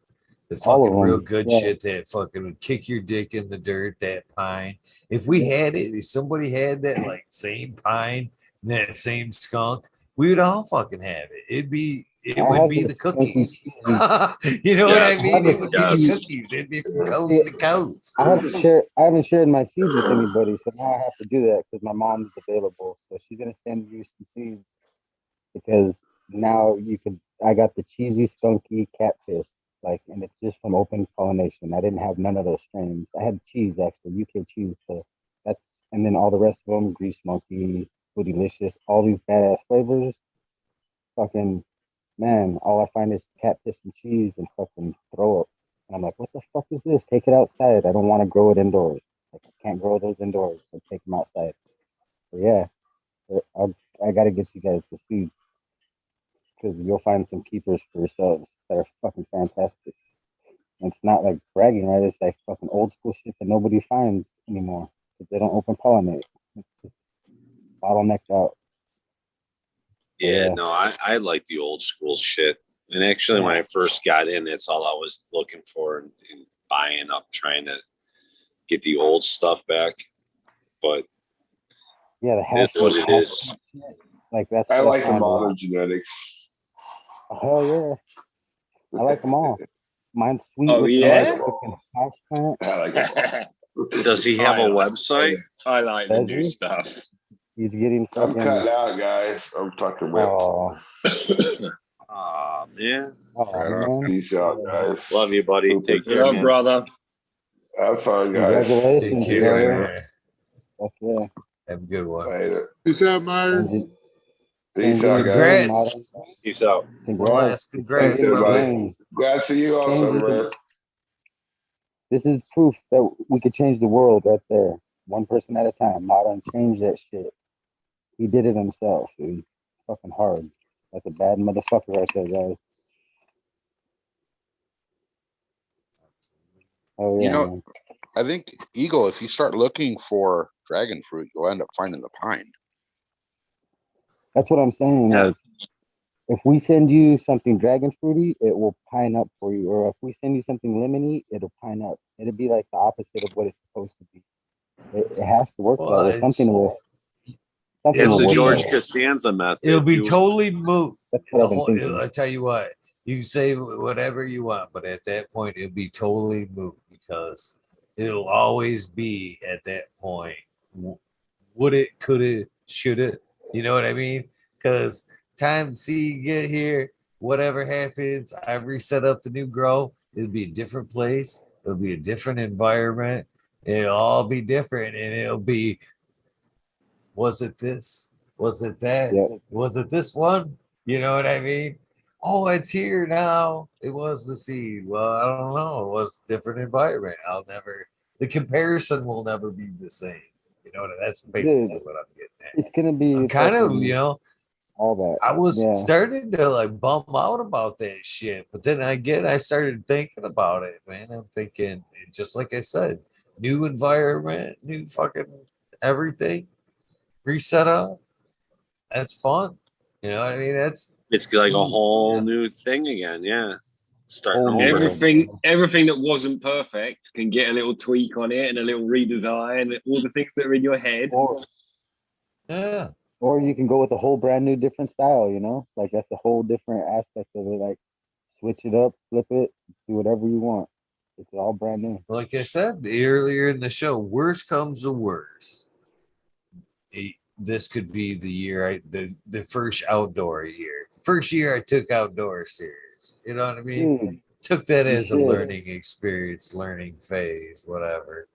The fucking real good shit that fucking would kick your dick in the dirt, that pine. If we had it, if somebody had that like same pine, that same skunk, we would all fucking have it. It'd be it I would have be the this funky cookies. cheesy. You know what Yeah. I mean? It would be the Yes. cookies. It'd be from coast to coast. I haven't shared my seeds with anybody, so now I have to do that because my mom's available. So she's gonna send you some seeds because now I got the cheesy, spunky cat piss, like, and it's just from open pollination. I didn't have none of those strains. I had cheese actually, UK cheese. So and then all the rest of them, grease monkey, bootylicious, all these badass flavors. Fucking man, all I find is cat piss and cheese and fucking throw up. And I'm like, what the fuck is this? Take it outside. I don't want to grow it indoors. Like, I can't grow those indoors. So take them outside. So yeah, I got to get you guys the seeds because you'll find some keepers for yourselves that are fucking fantastic. And it's not like bragging, right? It's like fucking old school shit that nobody finds anymore because they don't open pollinate. It's just bottlenecked out. Yeah, Yeah. no, I like the old school shit. And actually, when I first got in, that's all I was looking for and buying up, trying to get the old stuff back. But Yeah, the hash it's what it is. Like that's I what like the found a lot. modern genetics. Hell yeah. I like them all. Mine's sweet Oh, with yeah? the fucking hash plant. I like it. Does he have a website? I like the Does new he? stuff. He's getting I'm fucking. cutting out, guys. I'm talking whipped. Oh, Aw, man. man. Peace out, guys. Love you, buddy. Super Take care, Love, man. brother. Have fun, guys. Congratulations, Take brother. care. Fuck yeah. Have a good one. Later. Peace out, Myron. Peace out, guys. Congrats. Peace out. One Congrats. last congrats, Thanks, everybody. brother. Glad to see you also, Change man. This is proof that we could change the world right there. One person at a time. Modern change that shit. He did it himself, dude. Fucking hard. That's a bad motherfucker right there, guys. Oh yeah, You know, man. I think Eagle, if you start looking for dragon fruit, you'll end up finding the pine. That's what I'm saying. Yeah. If we send you something dragon fruity, it will pine up for you. Or if we send you something lemony, it'll pine up. It'll be like the opposite of what it's supposed to be. It has to work that way. Something will It's the work George that way. Costanza method. It'll be You- totally moot. That's what I've been thinking. I tell you what, you can say whatever you want, but at that point, it'll be totally moot because it'll always be at that point. Would it, could it, should it? You know what I mean? Because time seed get here, whatever happens, I reset up the new grow. It'll be a different place. It'll be a different environment. It'll all be different, and it'll be. Was it this? Was it that? Yeah. Was it this one? You know what I mean? Oh, it's here now. It was the seed. Well, I don't know. It was a different environment. The comparison will never be the same. You know, that's basically Dude, what I'm getting at. It's gonna be I'm kind of, fucking all that. I was Yeah. starting to like bum out about that shit, but then I started thinking about it, man. I'm thinking, just like I said, new environment, new fucking everything, reset up. That's fun. You know what I mean? It's like a whole new thing again. Yeah. Starting over. Everything that wasn't perfect can get a little tweak on it and a little redesign. All the things that are in your head. Yeah. Or you can go with a whole brand new different style, you know? Like that's a whole different aspect of it. Like switch it up, flip it, do whatever you want. It's all brand new. Like I said earlier in the show, worst comes to worst. This could be the year the first outdoor year. First year I took outdoor serious. You know what I mean? Took that as a learning experience, learning phase, whatever.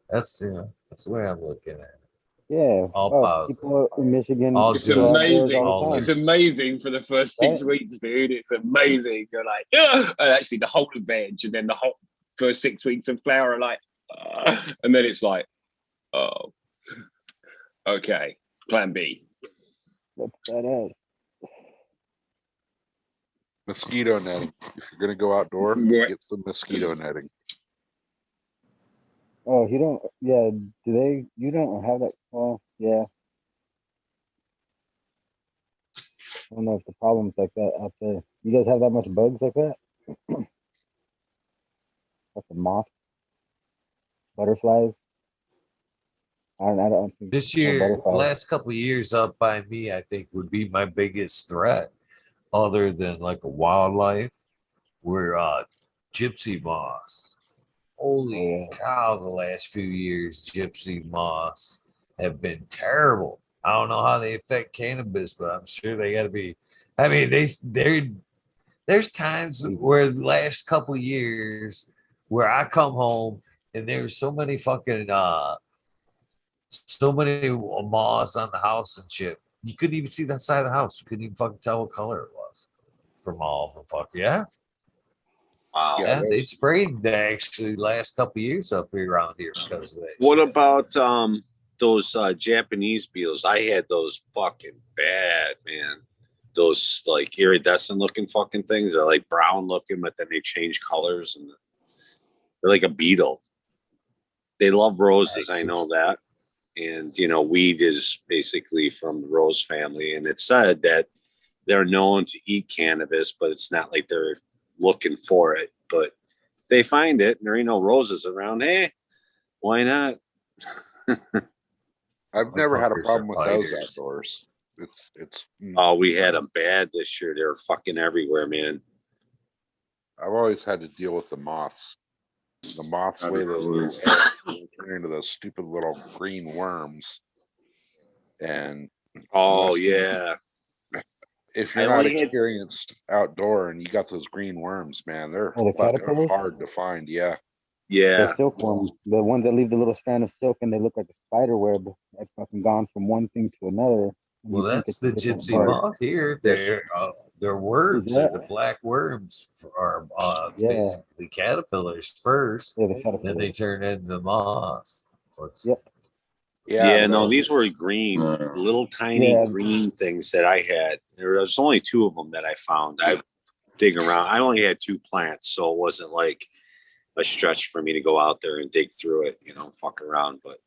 That's that's the way I'm looking at it. Yeah. All positive. People in Michigan. It's amazing. It's amazing for the first 6 weeks, dude. It's amazing. You're like, and actually the whole veg, and then the whole first 6 weeks of flower are like, and then it's like, oh, okay, plan B. That's badass. Mosquito netting. If you're gonna go outdoor, get some mosquito netting. Oh, you don't. Yeah. You don't have that. Well, yeah. I don't know if the problem's like that out there. You guys have that much bugs like that? Fucking moths, butterflies. I don't think This no year, butterflies. last couple of years up by me, I think would be my biggest threat. other than like a wildlife were gypsy moths. Holy cow, the last few years, gypsy moths have been terrible. I don't know how they affect cannabis, but I'm sure they got to be. I mean, there's times where the last couple years where I come home and there's so many fucking so many moths on the house and shit. You couldn't even see that side of the house. You couldn't even fucking tell what color it was from all of them. Fuck yeah. Wow. Yeah, they sprayed the actually last couple years up here around here because of that. What shit. about those Japanese beetles? I had those fucking bad, man. Those like iridescent looking fucking things. They're like brown looking, but then they change colors and they're like a beetle. They love roses, I know that. And you know, weed is basically from the rose family, and it's said that they're known to eat cannabis, but it's not like they're looking for it. But if they find it and there ain't no roses around, hey, why not? I've never had a problem with those outdoors. It's Oh, we had them bad this year. They were fucking everywhere, man. I've always had to deal with the moths. The moths lay those little eggs and turn into those stupid little green worms. And oh yeah, if you're not experienced outdoor and you got those green worms, man, they're the fucking caterpillars? hard to find. Yeah. The silkworm, the ones that leave the little strand of silk and they look like a spider web. That's fucking gone from one thing to another. Well, that's the gypsy moth here. They're worms. They're the black worms are basically caterpillars first. Then they turn into moths. Yep. Yeah, no, these were green, little tiny green things that I had. There was only 2 of them that I found. I dig around. I only had 2 plants, so it wasn't like a stretch for me to go out there and dig through it, fuck around. But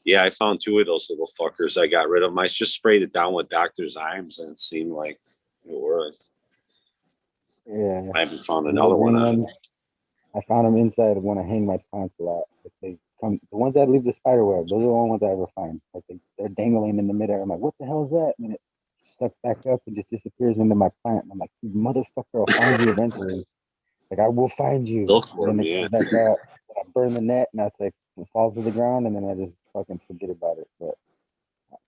yeah, I found 2 of those little fuckers. I got rid of them. I just sprayed it down with Dr. Zymes and it seemed like it worked. Yeah. I haven't found another one. I found them inside when I hang my plants a lot. If they come, the ones that leave the spider web, those are the only ones I ever find. Like they're dangling in the midair. I'm like, what the hell is that? And it sucks back up and just disappears into my plant. And I'm like, you motherfucker, I'll find you eventually. Like, I will find you. And then it comes back out. I burn the net, and that's like, it falls to the ground, and then I just fucking forget about it. But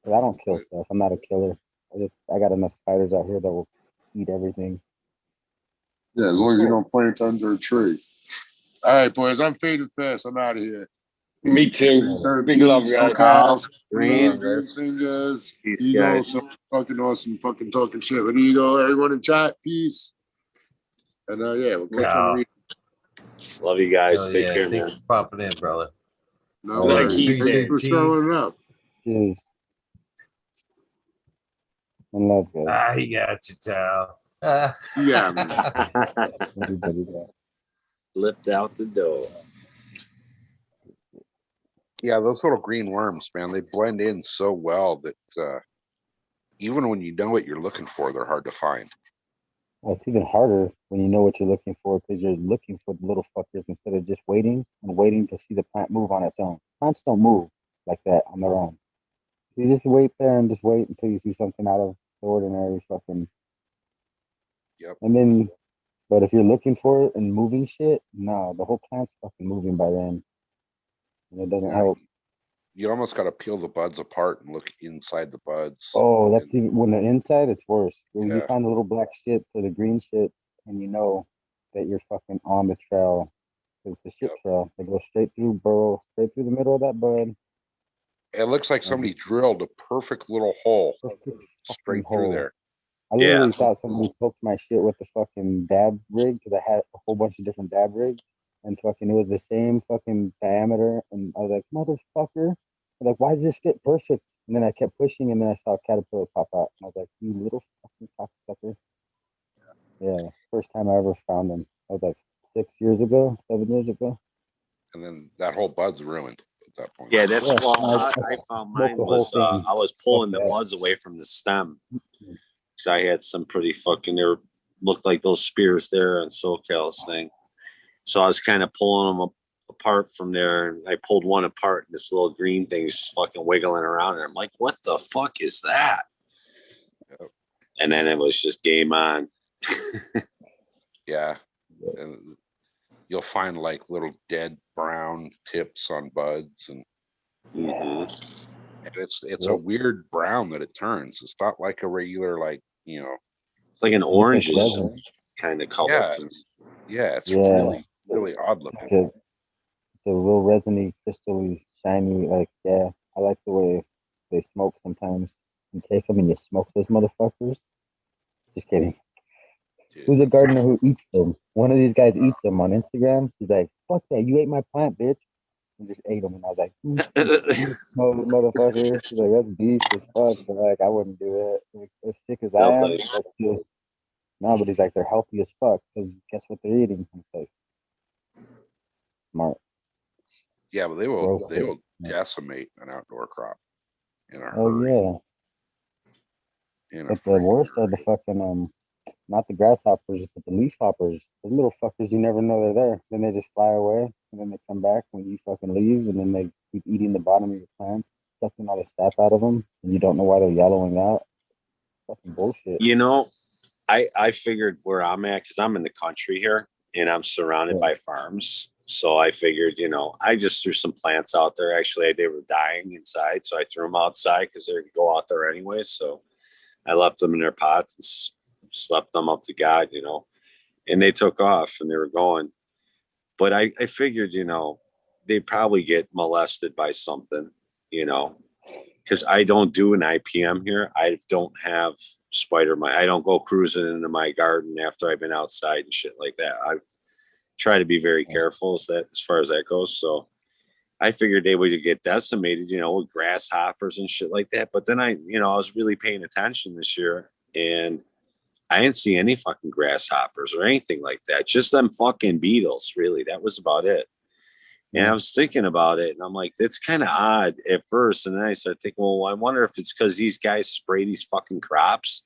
I don't kill stuff. I'm not a killer. I got enough spiders out here that will eat everything. Yeah, as long as you don't plant under a tree. All right, boys, I'm fading fast. I'm out of here. Me too. Big love, guys. Greenstalk, Eagle, so fucking awesome, fucking talking shit. But Eagle, everyone in chat, peace. And yeah, we'll catch on reading. Love you guys. Take care, man. Thanks for popping in, brother. No worries. Thanks for showing up. Cheers. And love, guys. He got you, Tal. Yeah, man. Flipped out the door. Yeah, those little green worms, man, they blend in so well that even when you know what you're looking for, they're hard to find. Well, it's even harder when you know what you're looking for because you're looking for the little fuckers instead of just waiting to see the plant move on its own. Plants don't move like that on their own. You just wait there and just wait until you see something out of the ordinary fucking. Yep. And then, but if you're looking for it and moving shit, no, the whole plant's fucking moving by then. And it doesn't help. You almost got to peel the buds apart and look inside the buds. Oh, that's even, when they're inside, it's worse. When you Yeah. find the little black shits or the green shits, and you know that you're fucking on the trail. It's a shit trail. They go straight through, burrow straight through the middle of that bud. It looks like somebody drilled a perfect little hole straight through there. I literally thought somebody poked my shit with the fucking dab rig because I had a whole bunch of different dab rigs, and fucking it was the same fucking diameter, and I was like, motherfucker. I was like, why does this fit perfect? And then I kept pushing, and then I saw a caterpillar pop out. And I was like, you little fucking cocksucker. Yeah, first time I ever found them. That was like 7 years ago. And then that whole bud's ruined at that point. Yeah, that's why I found mine was I was pulling the buds away from the stem. So I had some pretty fucking, they looked like those spears there on Socal's thing. So I was kind of pulling them apart from there, and I pulled one apart, and this little green thing's fucking wiggling around, and I'm like, what the fuck is that? Yep. and then it was just game on. Yeah. And you'll find like little dead brown tips on buds, and it's a weird brown that it turns. It's not like a regular, like, you know, it's like an orange resin. kind of color. Yeah, to me. it's really, really odd looking. It's a real resiny, crystally, shiny. Like, yeah, I like the way they smoke sometimes. You take them and you smoke those motherfuckers. Just kidding. Who's a gardener who eats them? One of these guys eats them on Instagram. He's like, "Fuck that! You ate my plant, bitch!" And just ate them. And I was like, "Motherfucker!" He's like, "That's beast as fuck." But like, I wouldn't do it. Like, as sick as I am, that's just no. But he's like, they're healthy as fuck because guess what they're eating? He's like, smart. Yeah, but they will decimate an outdoor crop in a Oh hurry. yeah. But the worst are the fucking not the grasshoppers, but the leaf hoppers. Those little fuckers, you never know they're there. Then they just fly away, and then they come back when you fucking leave, and then they keep eating the bottom of your plants, sucking all the sap out of them, and you don't know why they're yellowing out. Fucking bullshit. You know, I figured where I'm at, because I'm in the country here and I'm surrounded by farms. So I figured, you know, I just threw some plants out there. Actually, they were dying inside, so I threw them outside because they're gonna go out there anyway. So I left them in their pots and slept them up to God, you know, and they took off and they were going. But I figured, you know, they probably get molested by something, you know, because I don't do an IPM here. I don't have I don't go cruising into my garden after I've been outside and shit like that. I try to be very careful as far as that goes. So I figured they would get decimated, you know, with grasshoppers and shit like that. But then I was really paying attention this year, and I didn't see any fucking grasshoppers or anything like that. Just them fucking beetles, really. That was about it. And I was thinking about it, and I'm like, that's kind of odd at first. And then I started thinking, well, I wonder if it's because these guys spray these fucking crops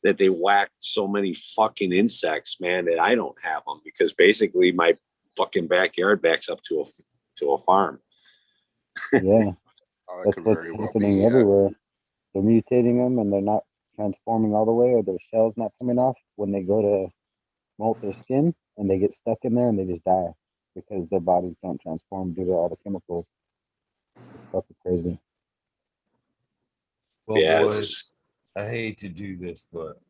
that they whack so many fucking insects, man, that I don't have them, because basically my fucking backyard backs up to a farm. Yeah, that's what's happening everywhere. They're mutating them, and they're not transforming all the way, or their shell's not coming off when they go to molt their skin, and they get stuck in there and they just die because their bodies don't transform due to all the chemicals. It's fucking crazy. Well, yeah, boys, I hate to do this, but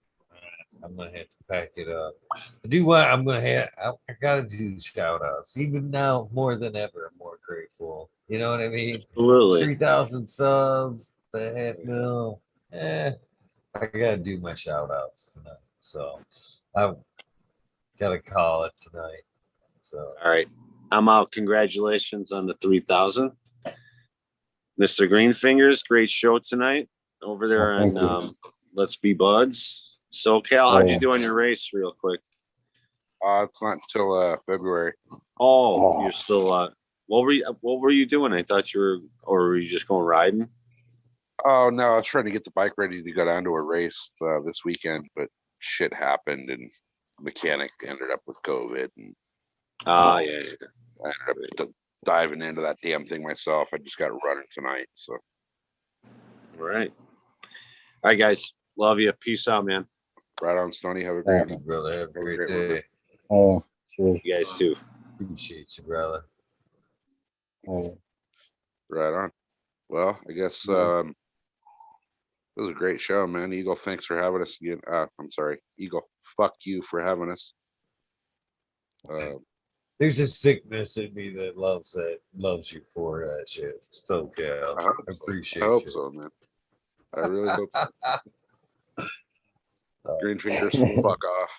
I'm gonna have to pack it up. I do what I'm gonna have. I gotta do shout outs. Even now, more than ever, I'm more grateful. You know what I mean? Absolutely. 3,000 subs, the half mil. I gotta do my shout outs tonight. So I gotta call it tonight. So all right, I'm out. Congratulations on the 3,000, Mr. Greenfingers. Great show tonight over there on Let's Be Buds. Socal, how'd you do on your race, real quick? It's not until February. Oh, you're still what were you doing? I thought you were, or were you just going riding? Oh no, I was trying to get the bike ready to go down to a race this weekend, but shit happened, and the mechanic ended up with COVID, and I ended up diving into that damn thing myself. I just got running tonight, so. All right, guys, love you. Peace out, man. Right on, Stoney. Have a great one, brother. Have a great day. Oh, sure. You guys too. Appreciate you, brother. Right on. Well, I guess it was a great show, man. Eagle, thanks for having us again. I'm sorry, Eagle. Fuck you for having us. There's a sickness in me that loves you for that shit. So yeah, I appreciate I hope you. so, man. I really hope so. Greenfingers, fuck off.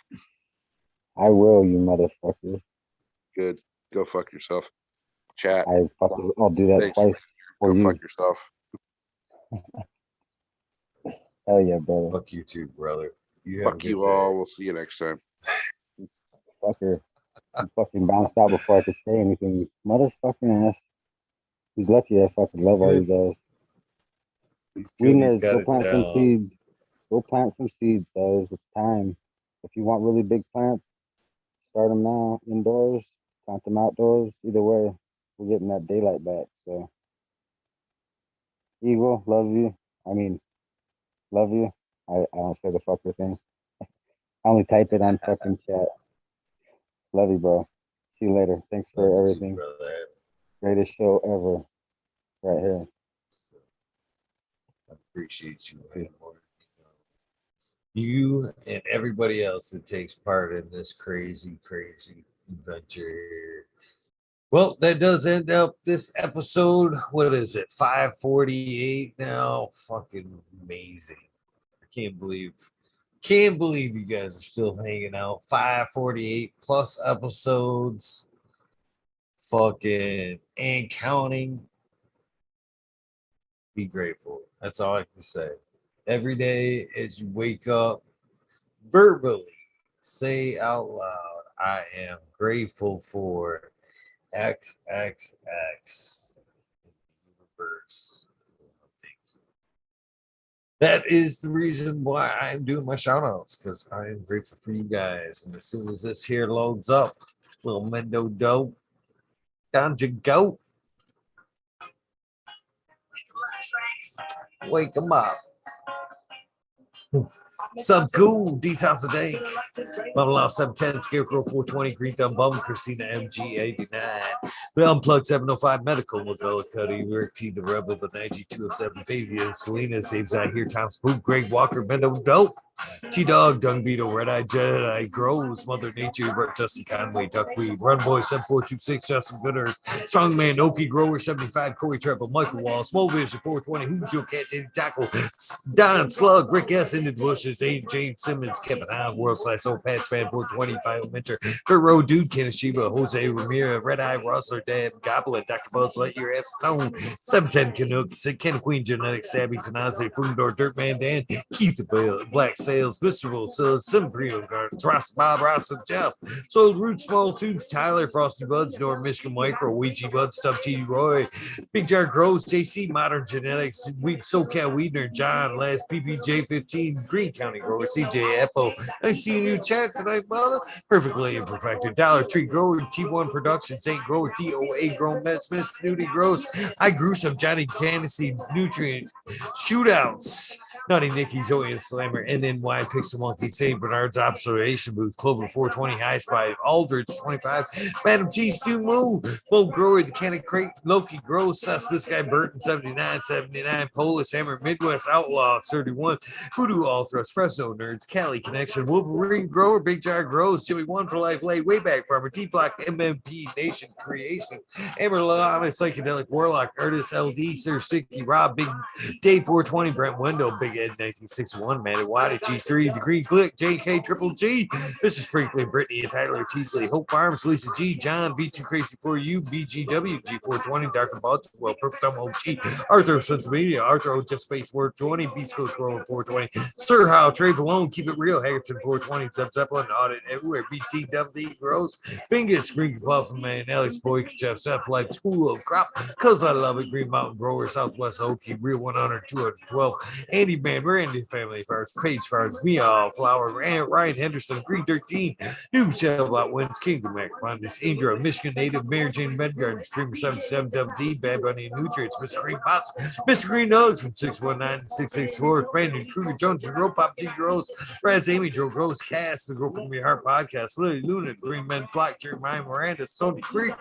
I will, you motherfucker. Good. Go fuck yourself. Chat. I'll do that twice for you. Go fuck yourself. Hell yeah, brother. Fuck you too, brother. Fuck you all. We'll see you next time. Fucker. You fucking bounced out before I could say anything. You motherfucking ass. He's lucky I fucking love all you guys. We nerds, go plant some seeds. Go plant some seeds, guys. It's time. If you want really big plants, start them now indoors, plant them outdoors. Either way, we're getting that daylight back. So, Eagle, love you. Love you. I don't say the fucker thing. I only type it on fucking chat. Love you, bro. See you later. Thanks for everything. Greatest show ever. Right here. I appreciate you, man. You and everybody else that takes part in this crazy, crazy adventure. Well, that does end up this episode. What is it? 548 now. Fucking amazing. I can't believe you guys are still hanging out. 548 plus episodes. Fucking and counting. Be grateful. That's all I can say. Every day as you wake up, verbally say out loud, I am grateful for XXX universe. Thank you. That is the reason why I'm doing my shout outs, because I am grateful for you guys. And as soon as this here loads up, little Mendo dope, down you go. Wake them up. Sub cool, details today. Bubble off 710, Scarecrow 420, Green Thumb Bum, Christina MG 89. The Unplugged 705 Medical, Mabella Cuddy, Rick T, the Rebel, the 9207 Fabian, Selena, Saves I Hear, Tom Spook, Greg Walker, Mendo Dope, T Dog, Dung Beetle, Red Eye Jedi, Grows, Mother Nature, Justin Conway, Duckweed, Run Boy 7426, Justin Gooder, Strongman, Okie Grower 75, Corey Treble, Michael Wall, Small Vision 420, Who's Your Cat, Danny Tackle, Don Slug, Rick S. Into the Bushes, James Simmons, Kevin Hahn, World Slash Old Pats Fan 420, Bio Mentor, Kurt Rowe, Dude, Kanashiba, Jose Ramirez, Red Eye, Rustler, Dad, Goblin, Dr. Buzz, Let Your Ass Stone, 710 Canuck, Ken Queen, Genetics, Sabby, Tanaze, Fundor, Dirtman Dan, Keith Bill, Black Sales, Mr. Will, Simprio Gardens, Ross, Bob, Ross, and Jeff, Soul Root, Small Tunes, Tyler, Frosty Buds, North Michigan Micro, Ouija Buds, Stub T. Roy, Big Jar Grows, JC, Modern Genetics, Socal Weedner, John, Last PBJ 15, Green County Grower, CJ Epo. I see a new chat tonight, mother. Perfectly imperfected. Dollar Tree Grower, T1 Productions, Ain't Grower, DOA Grown Med Smith, Snooty Grows. I grew some Johnny Candice Nutrient Shootouts. Nutty Nicky, Zoe and Slammer, NNY Pixel Monkey, St. Bernard's Observation Booth, Clover 420, High Spy, Aldridge 25, Madam T, Stu Moo, Full Grower, the Canna Crate, Loki Grow, Sus, This Guy Burton 79, Polish Hammer, Midwest Outlaw 31, Voodoo All Thrust, Fresno Nerds, Cali Connection, Wolverine Grower, Big Jar Grows, Jimmy One for Life, Lay, Wayback Farmer, T Block, MMP Nation Creation, Amberlana, Psychedelic Warlock, Artist LD, Sir Sticky, Rob, Big Dave 420, Brent Wendell, Big Ed 1961, Matty Waddy, G3, The Green Click, JK Triple G, Mrs. Franklin, Brittany, Tyler Teasley, Hope Farms, Lisa G, John, B2 Crazy for You, BGW, G420, Dr. Baltimore, Perfect OG, Arthur Sons Media, Arthur Just Space 420, Beast Coast Road 420, Sir How, Trade Alone, Keep It Real, Haggerton 420, Zep Zeppelin, Audit Everywhere, BTWD Grows, Bingus, Green Puff, Man, Alex Boy, Jeff Seth, Life, School of Crop, Cause I Love It, Green Mountain Grower, Southwest Okie, Real 100, 212, Andy Man, Miranda Family Farms, Page Farms, Me All, Flower, Ryan Henderson, Green 13, New Shell About Wins, Kingdom Mac, Fondness, Indra, Michigan Native, Mary Jane Medgarden, Streamer 77, WD, Bad Bunny and Nutrients, Mr. Green Pots, Mr. Green Nugs from 619 to 664, Brandon Kruger, Jones, and Rope Pop G Grows, Raz Amy, Joe Grows, Cass, the Grow From Your Heart Podcast, Lily Luna, Green Men Flock, Jeremiah Miranda, Stoney Creek,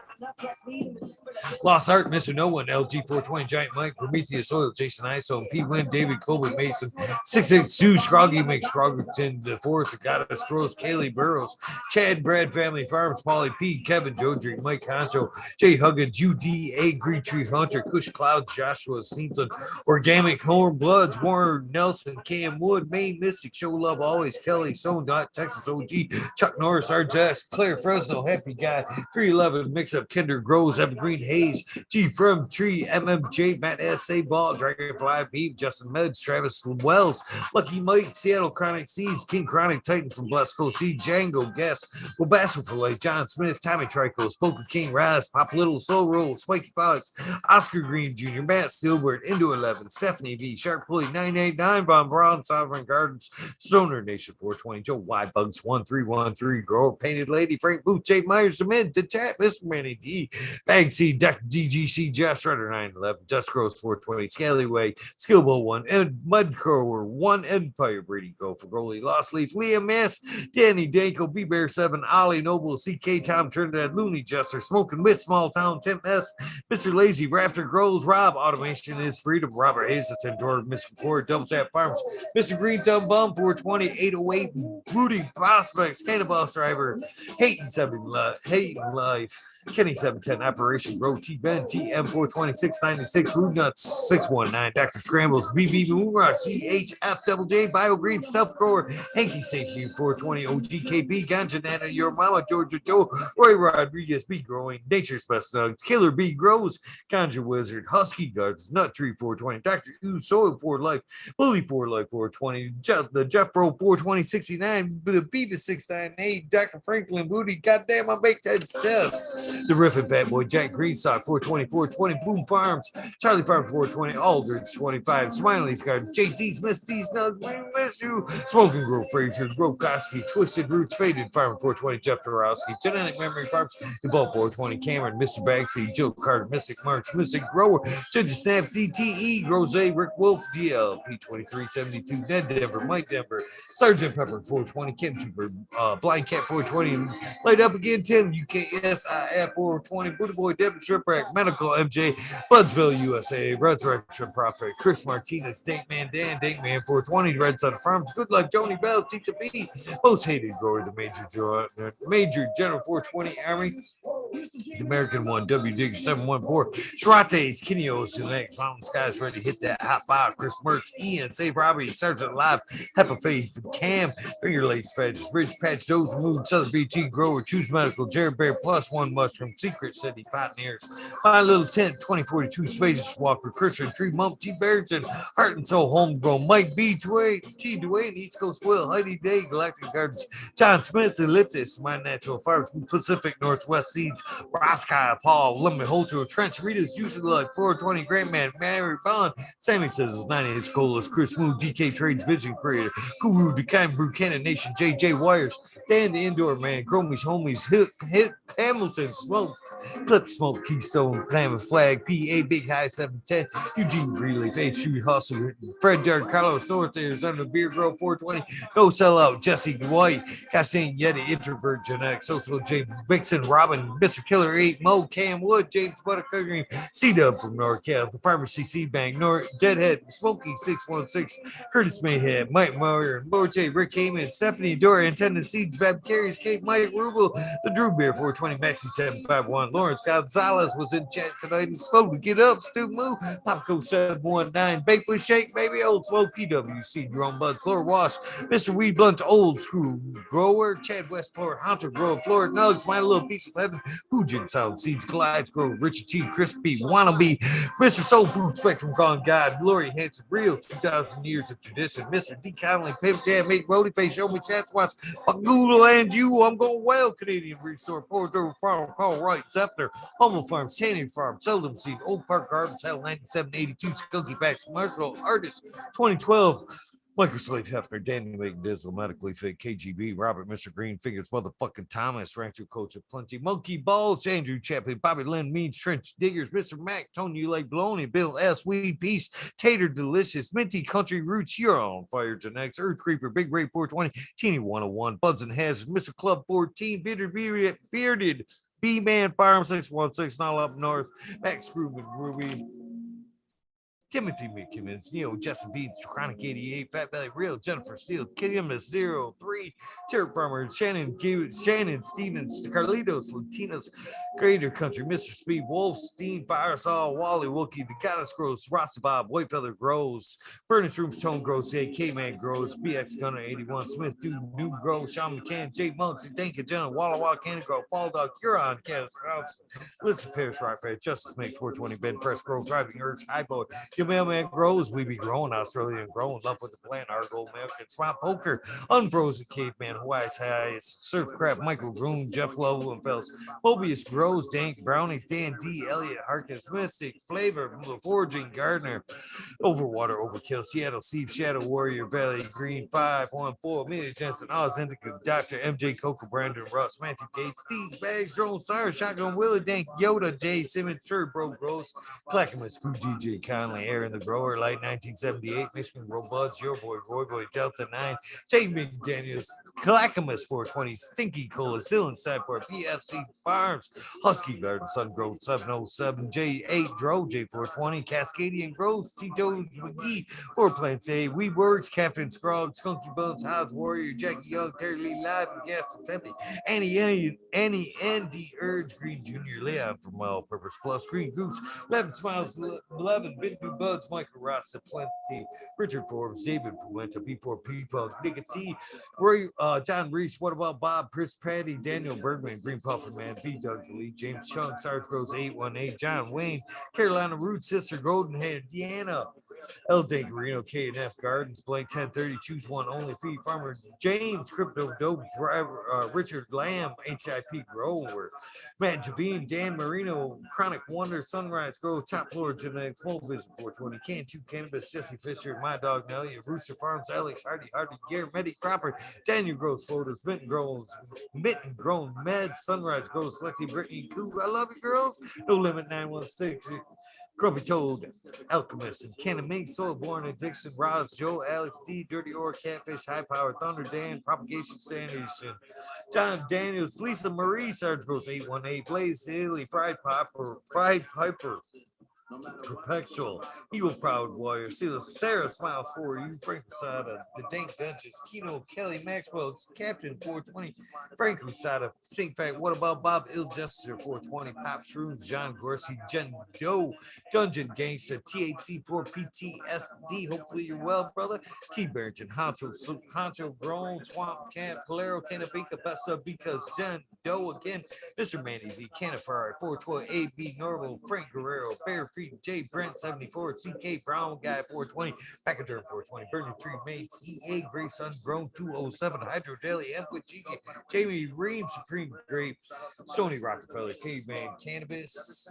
Lost Art, Mr. No One, LG 420, Giant Mike, Prometheus Oil, Jason Iso, P. Wynn, David Colby Mason, 682, Scroggy makes Scroggerton, the fourth, the Goddess Grows, Kaylee Burrows, Chad Brad Family Farms, Polly P, Kevin Jodry, Mike Concho, Jay Huggins, UDA, Green Tree Hunter, Kush Cloud, Joshua Simpson, Organic Horn Bloods, Warren Nelson, Cam Wood, Maine Mystic, Show Love Always, Kelly Stone, Texas OG, Chuck Norris, RJS, Claire Fresno, Happy Guy, 311, Mix Up, Kinder Grows, Evergreen Hayes, G From Tree, MMJ, Matt S.A. Ball, Dragonfly Beef, Justin Meds, Travis Wells, Lucky Mike, Seattle Chronic Seas, King Chronic Titan from Blessed Coast Sea, Django Guest, Wabasco for Life, John Smith, Tommy Trico, Spoken King Raz, Pop Little, Soul Roll, Spiky Fox, Oscar Green Jr., Matt Steelbird, Into 11, Stephanie V, Shark Pulley 989, Von Brown, Sovereign Gardens, Stoner Nation 420, Joe Y Bugs 1313, Grower Painted Lady, Frank Booth, Jay Myers, the Men, the Chat, Mr. Manny D, Bag C, Deck DGC, Jeff Shredder 911, Just Grows 420, Scallyway, Skillbo 1, and Mud Bud Grower, One Empire, Brady Go for goalie, Lost Leaf, Liam S, Danny Danko, B Bear 7, Ollie Noble, CK Tom Trinidad, Looney Jester, Smoking with Small Town, Tim S, Mr. Lazy, Rafter Grows, Rob, Automation is Freedom, Robert Hazelton, Dora, Mr. Ford, Double Tap Farms, Mr. Green Thumb Bum, 420, 808, Rudy Prospects, Cannonball Driver, Hating Life, Kenny 710, Operation Grow, T Ben, TM 42696, Root Nuts 619, Dr. Scrambles, BB Moonrock, CHF Double J, Bio Green, Stuff Grower, Hanky Safety 420, OGKP, Ganja Nana, Your Mama, Georgia Joe, Roy Rodriguez, Bee Growing, Nature's Best Nugs, Killer Bee Grows, Ganja Wizard, Husky Guards, Nut Tree 420, Dr. Ooh, Soil for Life, Bully for Life 420, the Jeff Pro 42069, the Beavis 698, Dr. Franklin Booty, goddamn, I make that test. The Riffin Fat Boy, Jack Greenstock 420, 420, Boom Farms, Charlie Farm 420, Aldridge 25, Smileys Garden, JT's Miss T's Nugs, we miss you, Smoking Grove, Frazier, Grove Koski, Twisted Roots, Faded Farm 420, Jeff Dorowski, Genetic Memory Farms, Evolve 420, Cameron, Mr. Bagsy, Joe Carter, Mystic Marks, Mystic Grower, Judge Snap, CTE, Rose, Rick Wolf, DL, P2372, Ned Denver, Mike Denver, Sergeant Pepper 420, Kim Keeper, Blind Cat 420, Light Up Again, Tim, UKSIF 420, Buddha Boy, Devin Shipwreck, Medical MJ, Budsville, USA, Resurrection Prophet, Chris Martinez, Dankman Dan, Dankman 420, Red Sun Farms, Good Luck, Joni Bell, Teacher B, Most Hated Grower, the Major General 420 Army, the American one, W Dig 714, Shrates, Kinios, and X Mountain Skies ready to hit that hot fire, Chris Mertz, Ian, Save Robbie, Sergeant Live, Hepa Faith, Cam, Finger Lakes Feds, Ridge Patch, Doze Moon, Southern BT Grower, Choose Medical, Jared Bear, Plus One Mushroom, Secret City, Pioneers, My Little Tent, 2042, Spacious Walker, Christian Tree, Mump, T. Barrington, Heart and Soul, Homegrown, Mike B. T. Dwayne, East Coast Will, Heidi Day, Galactic Gardens, John Smith, Elliptis, My Natural Farms, Pacific Northwest Seeds, Roscoe, Paul, Lemon, Holter, Trench, Rita's, Usually Life, 420, Grandman, Mary Bond, Sammy Sizzles, 98 Colas, Chris Moon, DK Trades, Vision Creator, Guru, Decine, Buchanan Nation, JJ Wires, Dan the Indoor Man, Chromies, Homies, Hit, Hamilton, Smoke, Clip Smoke, Keystone, Climate Flag, PA, Big High 710, Eugene Greenleaf, H. Hustle, Fred Dark, Carlos North, Arizona, Beer Grove 420, No Sellout, Jesse White, Castaigne Yeti, Introvert, Genetic, Social J, Vixen, Robin, Mr. Killer 8, Mo, Cam Wood, James Buttercream, C-Dub from NorCal, the Pharmacy Seed Bank, Deadhead, Smokey 616, Curtis Mayhead, Mike Moyer, Lord J, Rick Heyman, Stephanie Dora, Intended Seeds, Fab Carries, Kate, Mike Rubel, the Drew Bear 420, Maxi 751, Lawrence Gonzalez was in chat tonight. And slowly get up, Stu Moo, Popco 719, Bakewood Shake, Baby Old Smoke, PWC, Drone Bud, Floor Wash, Mr. Weed Blunt, Old School Grower, Chad West, Florida, Hunter Grove, Florida Nugs, My Little Piece of Heaven, Hoojin Sound Seeds, Collides Grove, Richard T, Crispy, Wannabe, Mr. Soul Food Spectrum Gone God, Glory Handsome, Real 2,000 Years of Tradition, Mr. D. Connolly, Paper Jam, Mate, Roly Face, Show Me Sasquatch, Google and you, I'm going well, Canadian Restore, Ford Door Farm, Paul Wright, Zephyr, Humble Farm, Tanny Farm, Seldom Seed, Old Park Gardens, Hell 9782, Skunky Packs, Marshall, Artist, 2012, Microslave Hefner, Danny McDizzle, Medically Fit, KGB, Robert, Mr. Green Fingers, Motherfucking Thomas, Rancho Coach of Plenty, Monkey Balls, Andrew Chaplin, Bobby Lynn, Means, Trench Diggers, Mr. Mac, Tony Lake Baloney, Bill S. Weed Peace, Tater Delicious, Minty Country Roots, you're on fire tonight, Earth Creeper, Big Ray 420, Teeny 101, Buds and Hazard, Mr. Club 14, Bearded, B-Man Farm 616, not up north, Max Grubman, Ruby, Timothy McKimmons, Neo, Justin Beats, Chronic 88, Fat Belly Real, Jennifer Steele, Killiamus 03, Terror Farmer, Shannon Stevens, Carlitos, Latinos, Greater Country, Mr. Speed, Wolfstein, Firesaw, Wally Wookie, The Goddess Grows, Rasta Bob, White Feather Grows, Burning Shrooms, Tone Grows, K-Man Grows, BX Gunner 81, Smith, Dude, New Grows, Sean McCann, Jay Monks, Danka Jenna, Walla Walla, Canada Grow, Fall Dog, Huron, Canis House, Listen Paris, Rock Fed, Justice Make 420, Ben Press, Grow, Driving Urge, High Boy, Your Mailman Grows, We Be Growing, Australian Growing, Love with the Plant, Argo, American Swamp Poker, Unfrozen Caveman, Hawaii's Highest, Surf Crap, Michael Groom, Jeff Love, and Phelps, Mobius Grows, Dank, Brownies, Dan D, Elliott, Harkins, Mystic, Flavor, Forging, Gardner, Overwater, Overkill, Seattle, Steve, Shadow Warrior, Valley, Green, 514, Amelia Jensen, Oz, Indica, Dr. MJ, Coco, Brandon, Russ, Matthew Gates, Steve's Bags, Drone, Star, Shotgun, Willie, Dank, Yoda, Jay, Simmons, Sure, Bro, Gross, Clackamas, Crew, DJ, Conley, Aaron the Grower, Light 1978, Michigan Robuds, your boy, Boy, Delta 9, J. McDaniels, Clackamas 420, Stinky Cola, Still Inside for PFC Farms, Husky Garden, Sun Grove 707, J8, Dro, J420, Cascadian Groves, Tito's McGee, Four Plants A, We Works, Captain Scrog, Skunky Bones, House Warrior, Jackie Young, Terry Lee Live, and Gaston Tempe, Annie Andy Urge, Green Jr., Leon from All Purpose Plus, Green Goose, 11 Smiles, 11 Big New Buds, Michael Rasta, Plenty, Richard Forbes, David Puenta, B4 P-Punk, Nick T, Roy, John Reese, What About Bob, Chris Patty, Daniel Bergman, Green Puffer Man, B. Doug Lee, James Chung, Sarge Rose 818, John Wayne, Carolina Root, Sister Golden Hair, Deanna, El Dangarino, K&F Gardens, Blank 1030, Choose One Only, Feed Farmer, James, Crypto Dope, Driver, Richard Lamb, HIP Grower, Matt Javine, Dan Marino, Chronic Wonder, Sunrise Grove, Top Floor Genetics, Mole Vision 420, Can 2 Cannabis, Jesse Fisher, My Dog Nelly, Rooster Farms, Alex Hardy, Gear, Medi Cropper, Daniel Grows Photos, Mitten Grown, Med, Sunrise Grows, Lexi, Brittany, Coo, I love you girls, No Limit 916, Grumpy Toad, Alchemist, and Canna Mink, Soilborn Addiction, Roz, Joe, Alex D, Dirty Ore, Catfish, High Power, Thunder Dan, Propagation Sanitation, John Daniels, Lisa Marie, Sarge Gross 818, Blaze Haley, Fried Piper, Perpetual, Evil Proud Warrior, Sarah Smiles for you, Frank Posada, The Dank Dungeons, Kino, Kelly Maxwell, Captain 420, Frank Posada, St. Fact, What About Bob, Ill Jester 420, Pop Shrooms, John Gorsey, Jen Doe, Dungeon Gangster, THC 4 PTSD, hopefully you're well, brother, T. Barrington, Honcho Grown, Swamp Camp, Valero, Canabika, Best Up Because, Jen Doe again, Mr. Manny V, Canafari, 412, AB Normal, Frank Guerrero, Bear J. Brent 74, CK Brown Guy 420, Pachyderm 420, Burning Tree Mates, EA Grace Ungrown 207, Hydro Daily, M with Gigi, Jamie Ream, Supreme Grape, Stoney Rockafeller, Caveman Cannabis,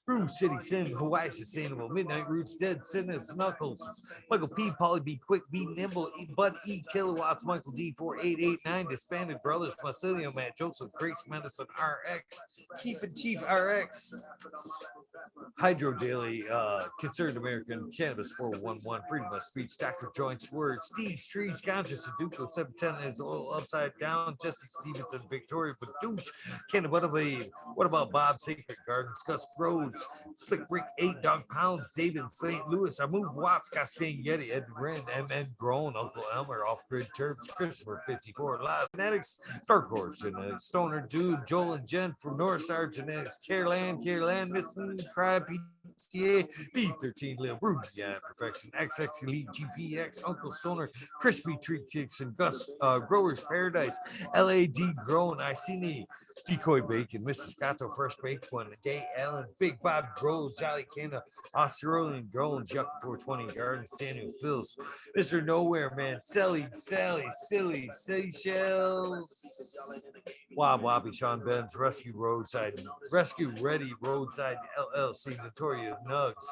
Brew City Sin, Hawaii Sustainable, Midnight Roots, Dead Sinners, Knuckles, Michael P, Polly B, Quick, Be Nimble, Bud E, Kilowatts, Michael D, 4889, Disbanded Brothers, Marcelio, Matt Joseph, Grace Medicine, RX, Keith and Chief RX, Hydro Daily, Concerned American Cannabis 411, Freedom of Speech, Dr. Joints Words, Steve's Trees, Conscious Duco 710 is all upside down, Jesse Stevenson, Victoria Badouche, Cannabis, What About Bob, Sacred Gardens, Gus Rhodes, Slick Rick 8 Dog Pounds, David St. Louis, I Move Watts, Cassane Yeti, Ed Wren, MN Grown, Uncle Elmer, Off Grid Terps, Christopher 54, Live Genetics, Dark Horse Genetics, Stoner Dude, Joel and Jen from North Star Genetics, Caroline, Miss Cry PTA, B13 Lil Ruby, Perfection, XX Elite, GPX, Uncle Stoner, Crispy Tree Kicks, and Gus Growers Paradise, LAD Grown, Iceni, Decoy Bacon, Mrs. Cato, Fresh Baked One, Day Allen, Big Bob Grows, Jolly Canna, Australian Grown, Juck 420 Gardens, Daniel Phils, Mr. Nowhere Man, Sally, Silly, Seychelles, Wobby, Sean Benz, Rescue Ready Roadside LLC, Notorious Nugs,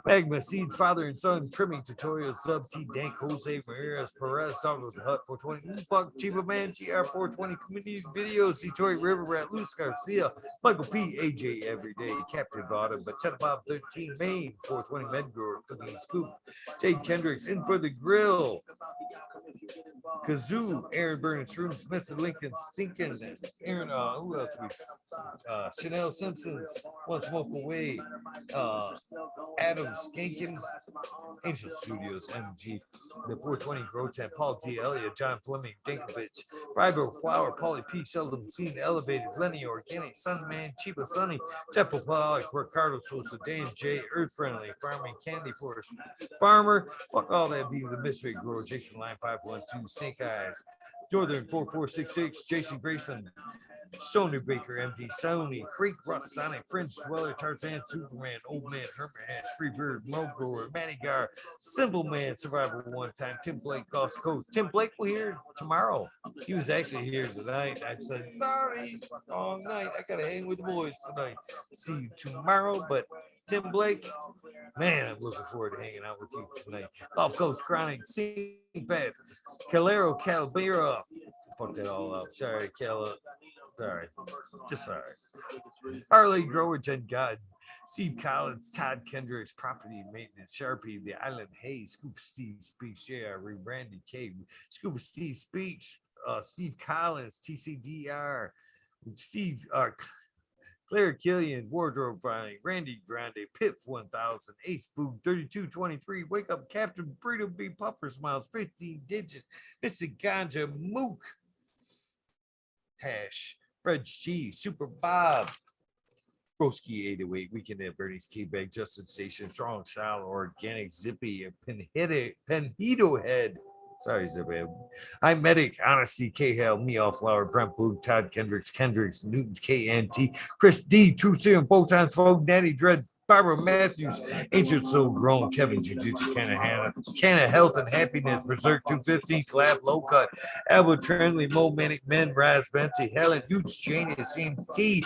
Magma Seeds, Father and Son, Trimming Tutorials, Sub T Dank, Jose Ramirez, Perez, Dog with the Hut 420, Buck, Chiba Man, GR 420, Community Videos, Detroit River Rat, Luis Garcia, Michael P, AJ Everyday, Captain Bottom, Bachetta Bob 13, Maine 420, Medgrower, Cooking Scoop, Jake Kendricks, In for the Grill, Kazoo, Aaron Burning Shrooms, Mr. Lincoln Stinkin', Aaron, who else we Chanel Simpsons, One Smoke Away, Adam Skankin, Angel Studios, MG, the 420 Grow 10, Paul T. Elliott, John Fleming, Dinkovich, Fibro Flower, Polly P. Seldom Seen, Elevated, Lenny Organic, Sunman, Chiba Sunny, Jeff Pollock, Ricardo Sosa, Dan J, Earth Friendly, Farming Candy Forest, Farmer, fuck all that be the Misfit Grower, Jason Line 512, Snake Eyes, Northern 4466, Jason Grayson, Sony Baker, MD, Sony, Creek, Russ, Sonic, French Dweller, Tarzan, Superman, Old Man, Hermit Hatch, Freebird, Mo Grower, Matty Gar, Simple Man, Survivor One Time, Tim Blake, Coast Coast. Tim Blake will here tomorrow. He was actually here tonight. I said, sorry, wrong night. I got to hang with the boys tonight. See you tomorrow, but Tim Blake, man, I'm looking forward to hanging out with you tonight. Gulf Coast Chronic, Scene Bad, Calero, Calabera. Fuck that all up. Sorry, Cala. Sorry. Just sorry. Harley Grower, Jen God, Steve Collins, Todd Kendricks, Property Maintenance, Sharpie, The Island Hayes, Scuba Steve Speaks, JR, Randy K, Scuba Steve Speaks, Steve Collins, TCDR, Steve Claire Killian, Wardrobe Filing, Randy Grande, Piff 1000, Ace Boom 3223, Wake Up Captain Burrito B Puffer Smiles 15 digits, Mr. Ganja Mook, Hash, Fred G, Super Bob, Broski 808, Weekend at Bernie's K-Bag, Justin Station, Strong Style, Organic Zippy, Penhito Head. Sorry, Zippy. I'm Medic, Honesty, K-Hell, Meow Flower, Brent Boog, Todd Kendricks, Newton's KNT, Chris D, True Serum, Both Times Folk, Natty Dread, Barbara Matthews, Ancient Soul Grown, Kevin Jiu-Jitsu, Canna Health and Happiness, Berserk 215, Collab Low Cut, Albert Trendley, Mo Manic Men, Raz Benty, Helen, Huge Janius, James T,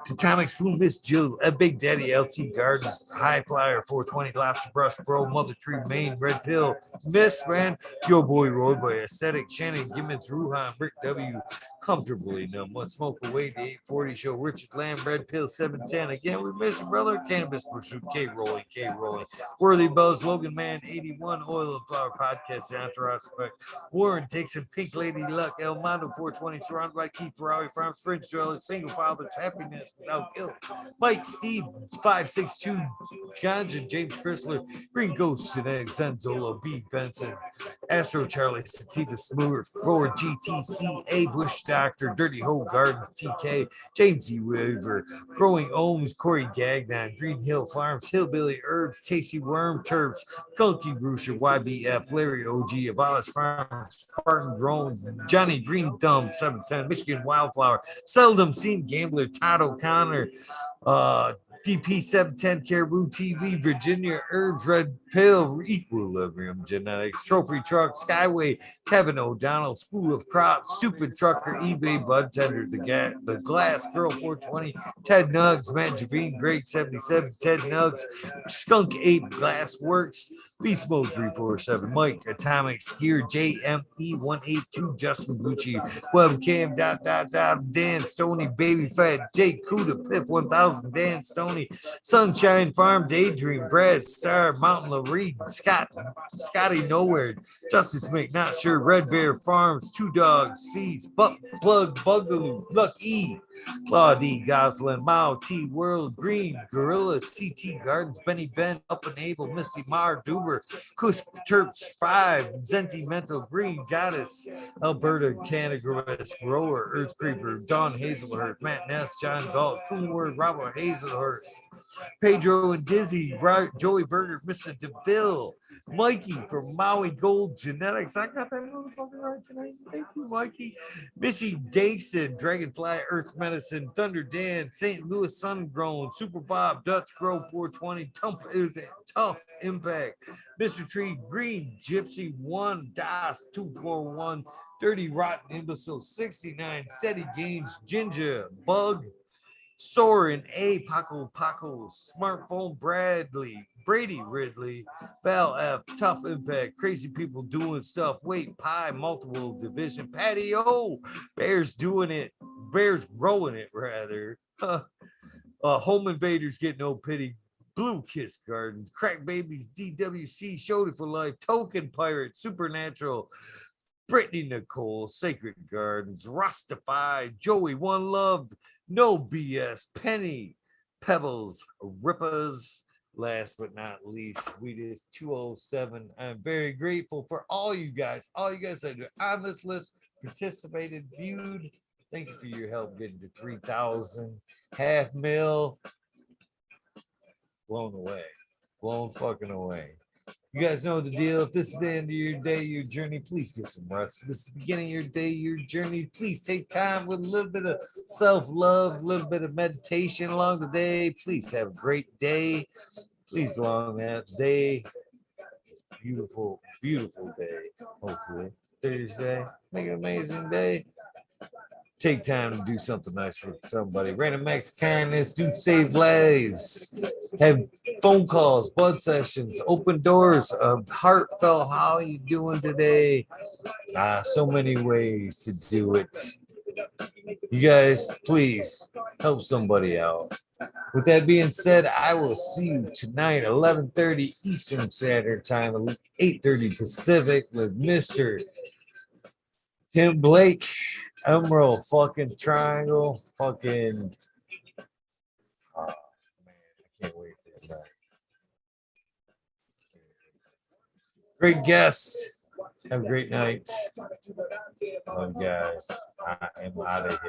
Atomic Spoon, Miss Jill, a Big Daddy, LT Gardens, High Flyer, 420, Lobster Brush, Bro, Mother Tree, Maine, Red Pill, Miss Man, Yo Boy, Roy Boy, Aesthetic, Shannon, Gimmons, Ruhan, Rick W, Comfortably Numb, One Smoke Away, The 840 Show, Richard Lamb, Red Pill, 710. Again, we miss your brother, Cannabis Pursuit, K Rolling, Worthy Buzz, Logan Man, 81, Oil of Flower Podcast, Entourage Spec, Warren Dixon, Pink Lady Luck, El Mondo 420, surrounded by Keith Ferrari Farms, French Dweller, Single Father's Happiness Without Guilt, Mike Steve, 562, Ganja, James Chrysler, Green Ghost, Genetics, Zenzolo, B. Benson, Astro Charlie, Sativa Smooth, Ford GTCA, Bush Doctor, Dirty Hole Garden, TK, James E. Weaver, Growing Ohms, Corey Gagnon, Green Hill Farms, Hillbilly Herbs, Tasty Worm, Turps, Gunky Brewster, YBF, Larry OG, Avalis Farms, Spartan Drone, Johnny Green Thumb, 710, Michigan Wildflower, Seldom Seen Gambler, Todd O'Connor, DP 710 Caribou TV, Virginia Herbs, Red Pill, Equilibrium Genetics, Trophy Truck, Skyway, Kevin O'Donnell, School of Crops, Stupid Trucker, eBay Bud Tender, the Glass Girl 420, Ted Nugs, Matt Javine, Great 77, Ted Nugs, Skunk 8, Glass Works, Beast Mode 347, Mike, Atomic Skier, JME 182, Justin Gucci, Webcam, Dan Stoney, Baby Fat, Jake Kuda, Pip 1000, Dan Stoney, Sunshine Farm, Daydream, Brad Star, Mountain LaReed, Scotty Nowhere, Justice Not Sure, Red Bear Farms, Two Dogs, Seeds, Buck Plug, Bugaloo, Luck E, Claudie Goslin, Mao T World, Green, Gorilla, CT Gardens, Benny Ben, Up and Able, Missy Mar, Duber, Kush Terps 5, Zenti Mental, Green Goddess, Alberta, Canada Grower, Earth Creeper, Dawn Hazelhurst, Matt Ness, John Galt, Coonward, Robert Hazelhurst, Pedro and Dizzy, Joey Berger, Mr. DeVille, Mikey from Maui Gold Genetics. I got that motherfucker right tonight. Thank you, Mikey. Missy Dason, Dragonfly Earth Medicine, Thunder Dan, St. Louis Sungrown, Super Bob, Dutch Grove 420, Tough Impact, Mr. Tree, Green, Gypsy 1, Das 241, Dirty Rotten Imbecile 69, Steady Gains, Ginger, Bug, Soren A, Paco, Smartphone Bradley, Brady Ridley, Val F, Tough Impact, Crazy People Doing Stuff, Wait Pie, Multiple Division, Patty O, Bears Doing It, Bears Growing It rather, Home Invaders Get No Pity, Blue Kiss Gardens, Crack Babies, DWC, Showed It for Life, Token Pirate, Supernatural, Brittany Nicole, Sacred Gardens, Rustify, Joey One Love, No BS, Penny, Pebbles, Rippers. Last but not least, Sweetest 207. I'm very grateful for all you guys that are on this list, participated, viewed. Thank you for your help getting to 3,000, half mil. Blown away, blown fucking away. You guys know the deal. If this is the end of your day, your journey, please get some rest. If this is the beginning of your day, your journey, please take time with a little bit of self-love, a little bit of meditation along the day. Please have a great day. Please along that day. It's a beautiful, beautiful day. Hopefully. Thursday. Make an amazing day. Take time to do something nice for somebody. Random acts of kindness, do save lives. Have phone calls, blood sessions, open doors, heartfelt. How are you doing today? So many ways to do it. You guys, please help somebody out. With that being said, I will see you tonight, 11:30 Eastern Standard Time, 8:30 Pacific, with Mr. Tim Blake, Emerald fucking Triangle, fucking. Oh, man, I can't wait for that. Great guests. Have a great night. Guys, I am out of here.